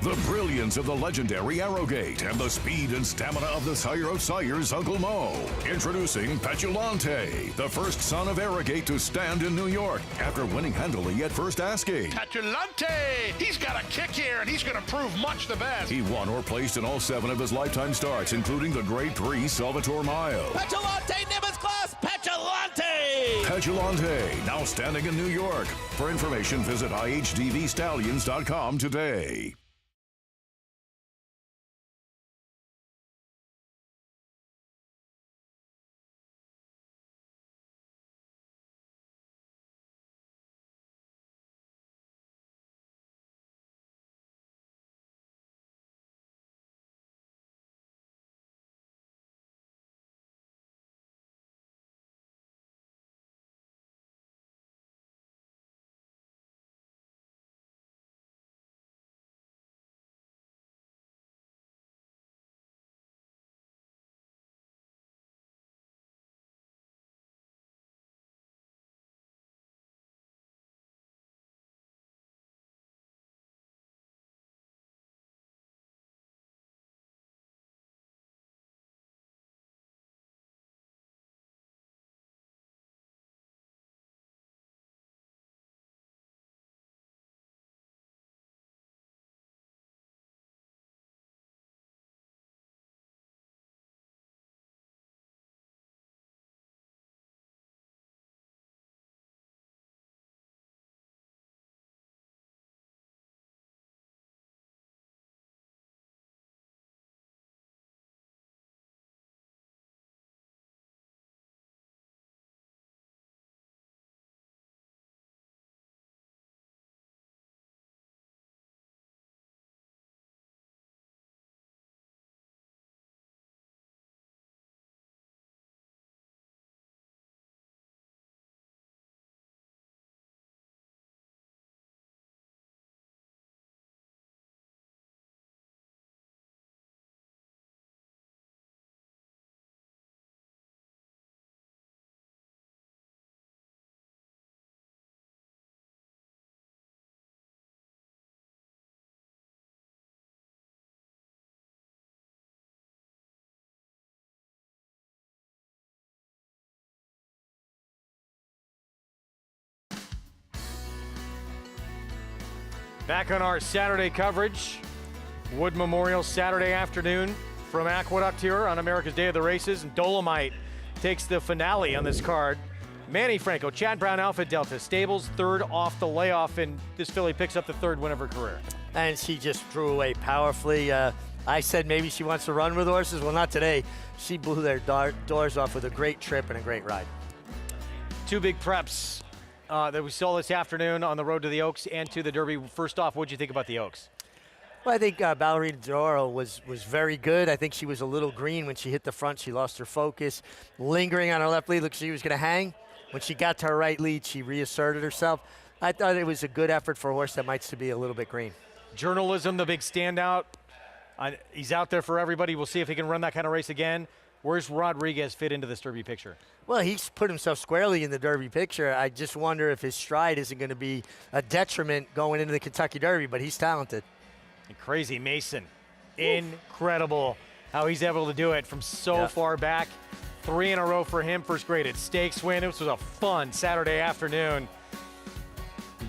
The brilliance of the legendary Arrowgate and the speed and stamina of the sire of sires, Uncle Mo. Introducing Petulante, the first son of Arrowgate to stand in New York after winning handily at first asking. Petulante! He's got a kick here, and he's going to prove much the best. He won or placed in all 7 of his lifetime starts, including the Grade 3 Salvatore Mile. Petulante, Nimbus class, Petulante! Petulante, now standing in New York. For information, visit ihdvstallions.com today. Back on our Saturday coverage, Wood Memorial Saturday afternoon from Aqueduct here on America's Day of the Races, and Dolomite takes the finale on this card. Manny Franco, Chad Brown, Alpha Delta, Stables third off the layoff, and this filly picks up the third win of her career. And she just drew away powerfully. I said maybe she wants to run with horses. Well, not today. She blew their doors off with a great trip and a great ride. Two big preps that we saw this afternoon on the road to the Oaks and to the Derby. First off, what did you think about the Oaks? Well, I think Ballerina d'Oro was very good. I think she was a little green when she hit the front. She lost her focus. Lingering on her left lead, looked like she was going to hang. When she got to her right lead, she reasserted herself. I thought it was a good effort for a horse that might still be a little bit green. Journalism, the big standout. He's out there for everybody. We'll see if he can run that kind of race again. Where's Rodriguez fit into this Derby picture? Well, he's put himself squarely in the Derby picture. I just wonder if his stride isn't going to be a detriment going into the Kentucky Derby, but he's talented. And Crazy Mason, incredible how he's able to do it from so far back. 3 in a row for him, first graded stakes win. This was a fun Saturday afternoon.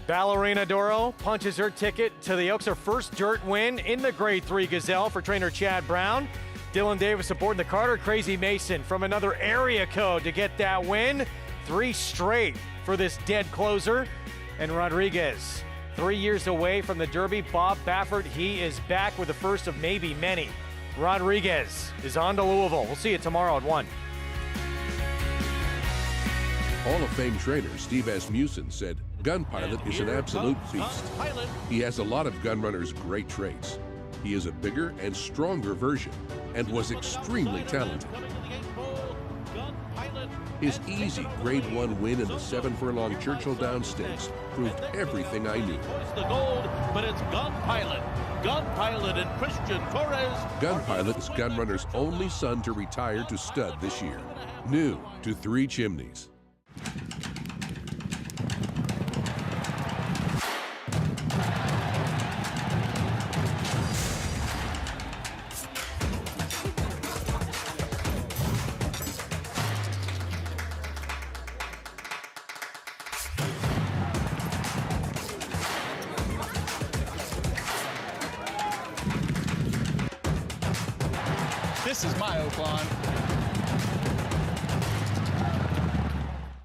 Ballerina d'Oro punches her ticket to the Oaks, her first dirt win in the Grade 3 Gazelle for trainer Chad Brown. Dylan Davis aboard the Carter. Crazy Mason from another area code to get that win. 3 straight for this dead closer. And Rodriguez, 3 years away from the Derby. Bob Baffert, he is back with the first of maybe many. Rodriguez is on to Louisville. We'll see you tomorrow at 1. Hall of Fame trainer Steve Asmussen said, Gun Pilot is an absolute beast. He has a lot of gun runners' great traits. He is a bigger and stronger version and was extremely talented. His easy Grade 1 win in the 7-furlong Churchill Downs Stakes proved everything I knew. The gold, but it's Gun Pilot. Gun Pilot and Christian Torres. Gun Pilot is gun runner's only son to retire to stud this year. New to 3 Chimneys. This is my Oaklawn.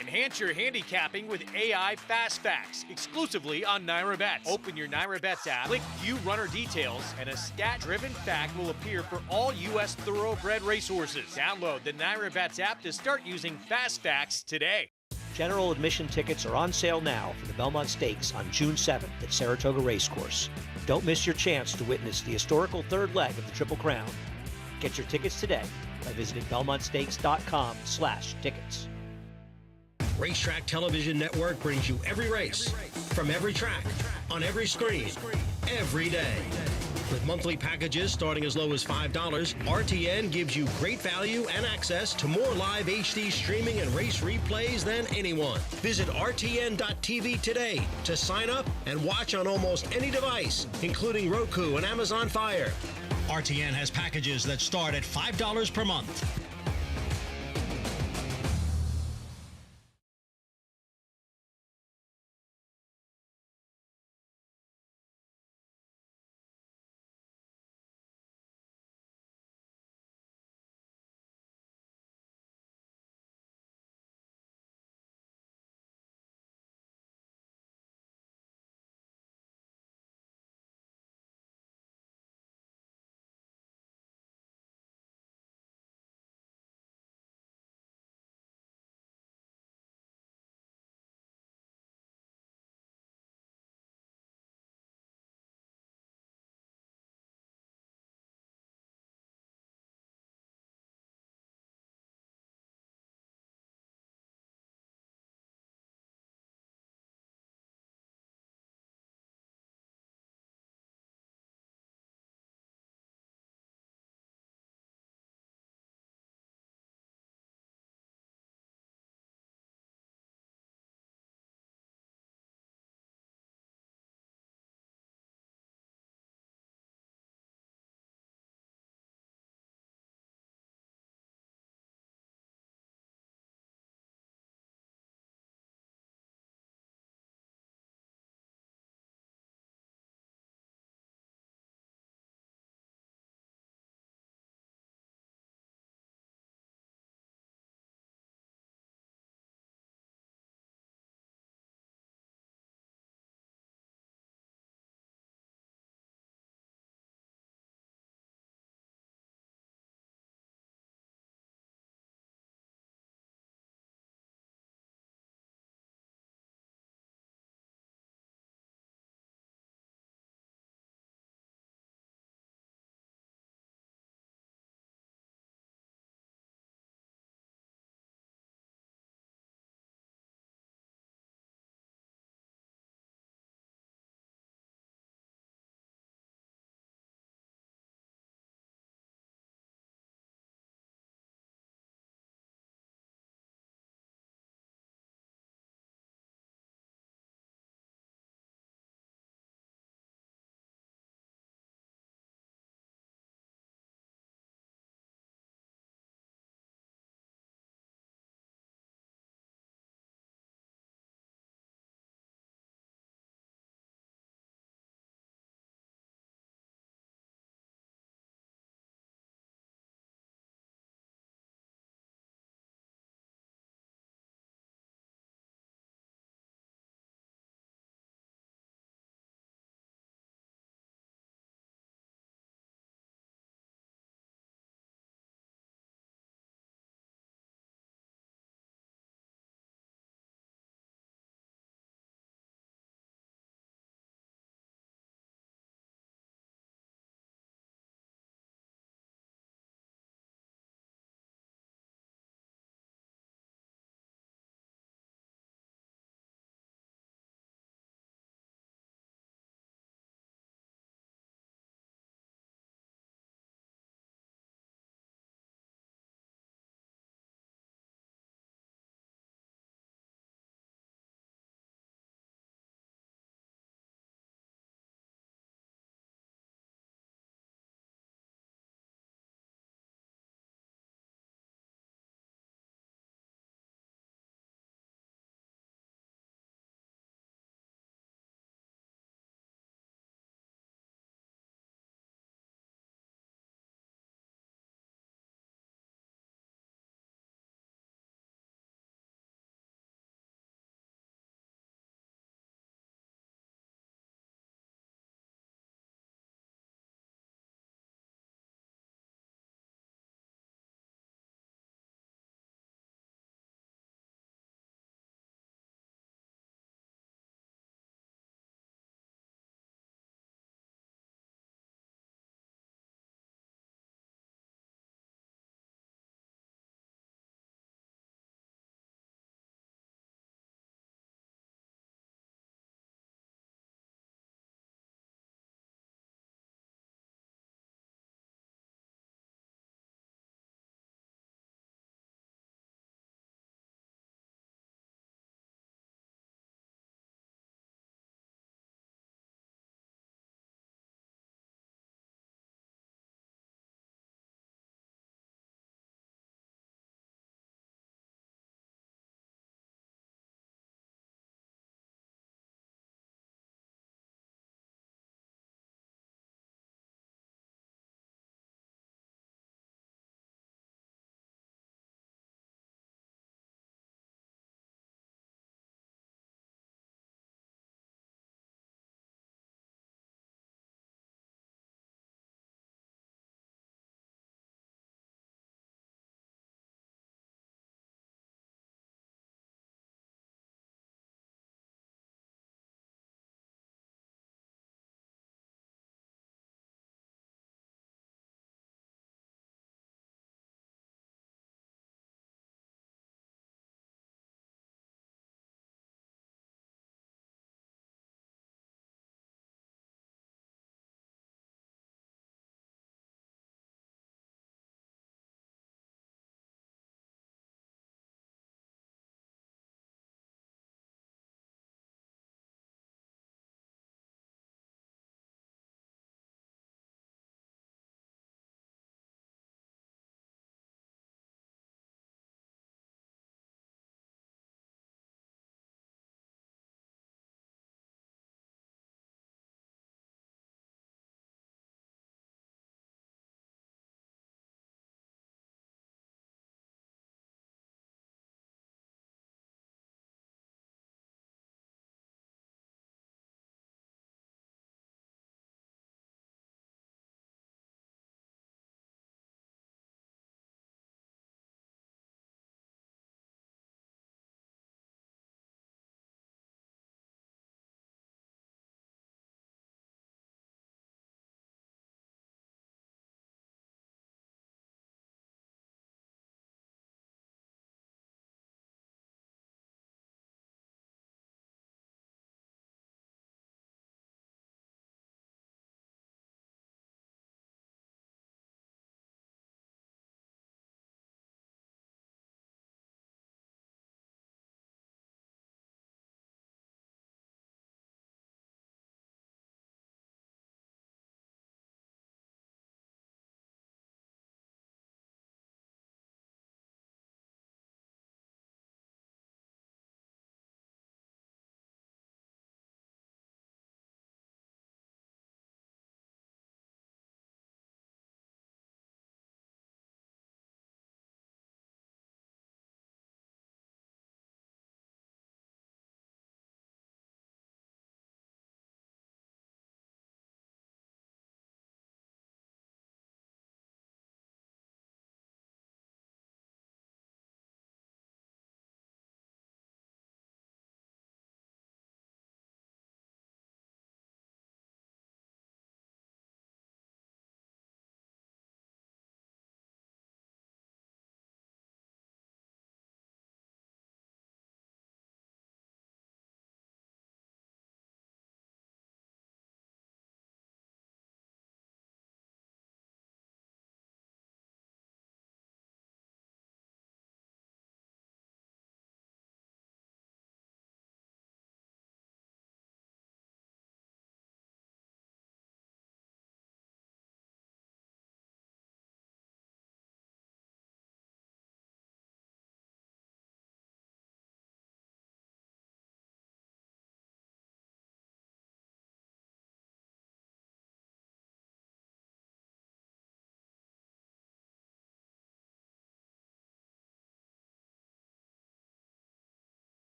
Enhance your handicapping with AI Fast Facts, exclusively on Naira Bets. Open your Naira Bets app, click View Runner Details, and a stat-driven fact will appear for all U.S. thoroughbred racehorses. Download the Naira Bets app to start using Fast Facts today. General admission tickets are on sale now for the Belmont Stakes on June 7th at Saratoga Racecourse. Don't miss your chance to witness the historical third leg of the Triple Crown. Get your tickets today by visiting belmontstakes.com/tickets. Racetrack Television Network brings you every race, from every track, on every screen, every day. With monthly packages starting as low as $5, RTN gives you great value and access to more live HD streaming and race replays than anyone. Visit RTN.tv today to sign up and watch on almost any device, including Roku and Amazon Fire. RTN has packages that start at $5 per month.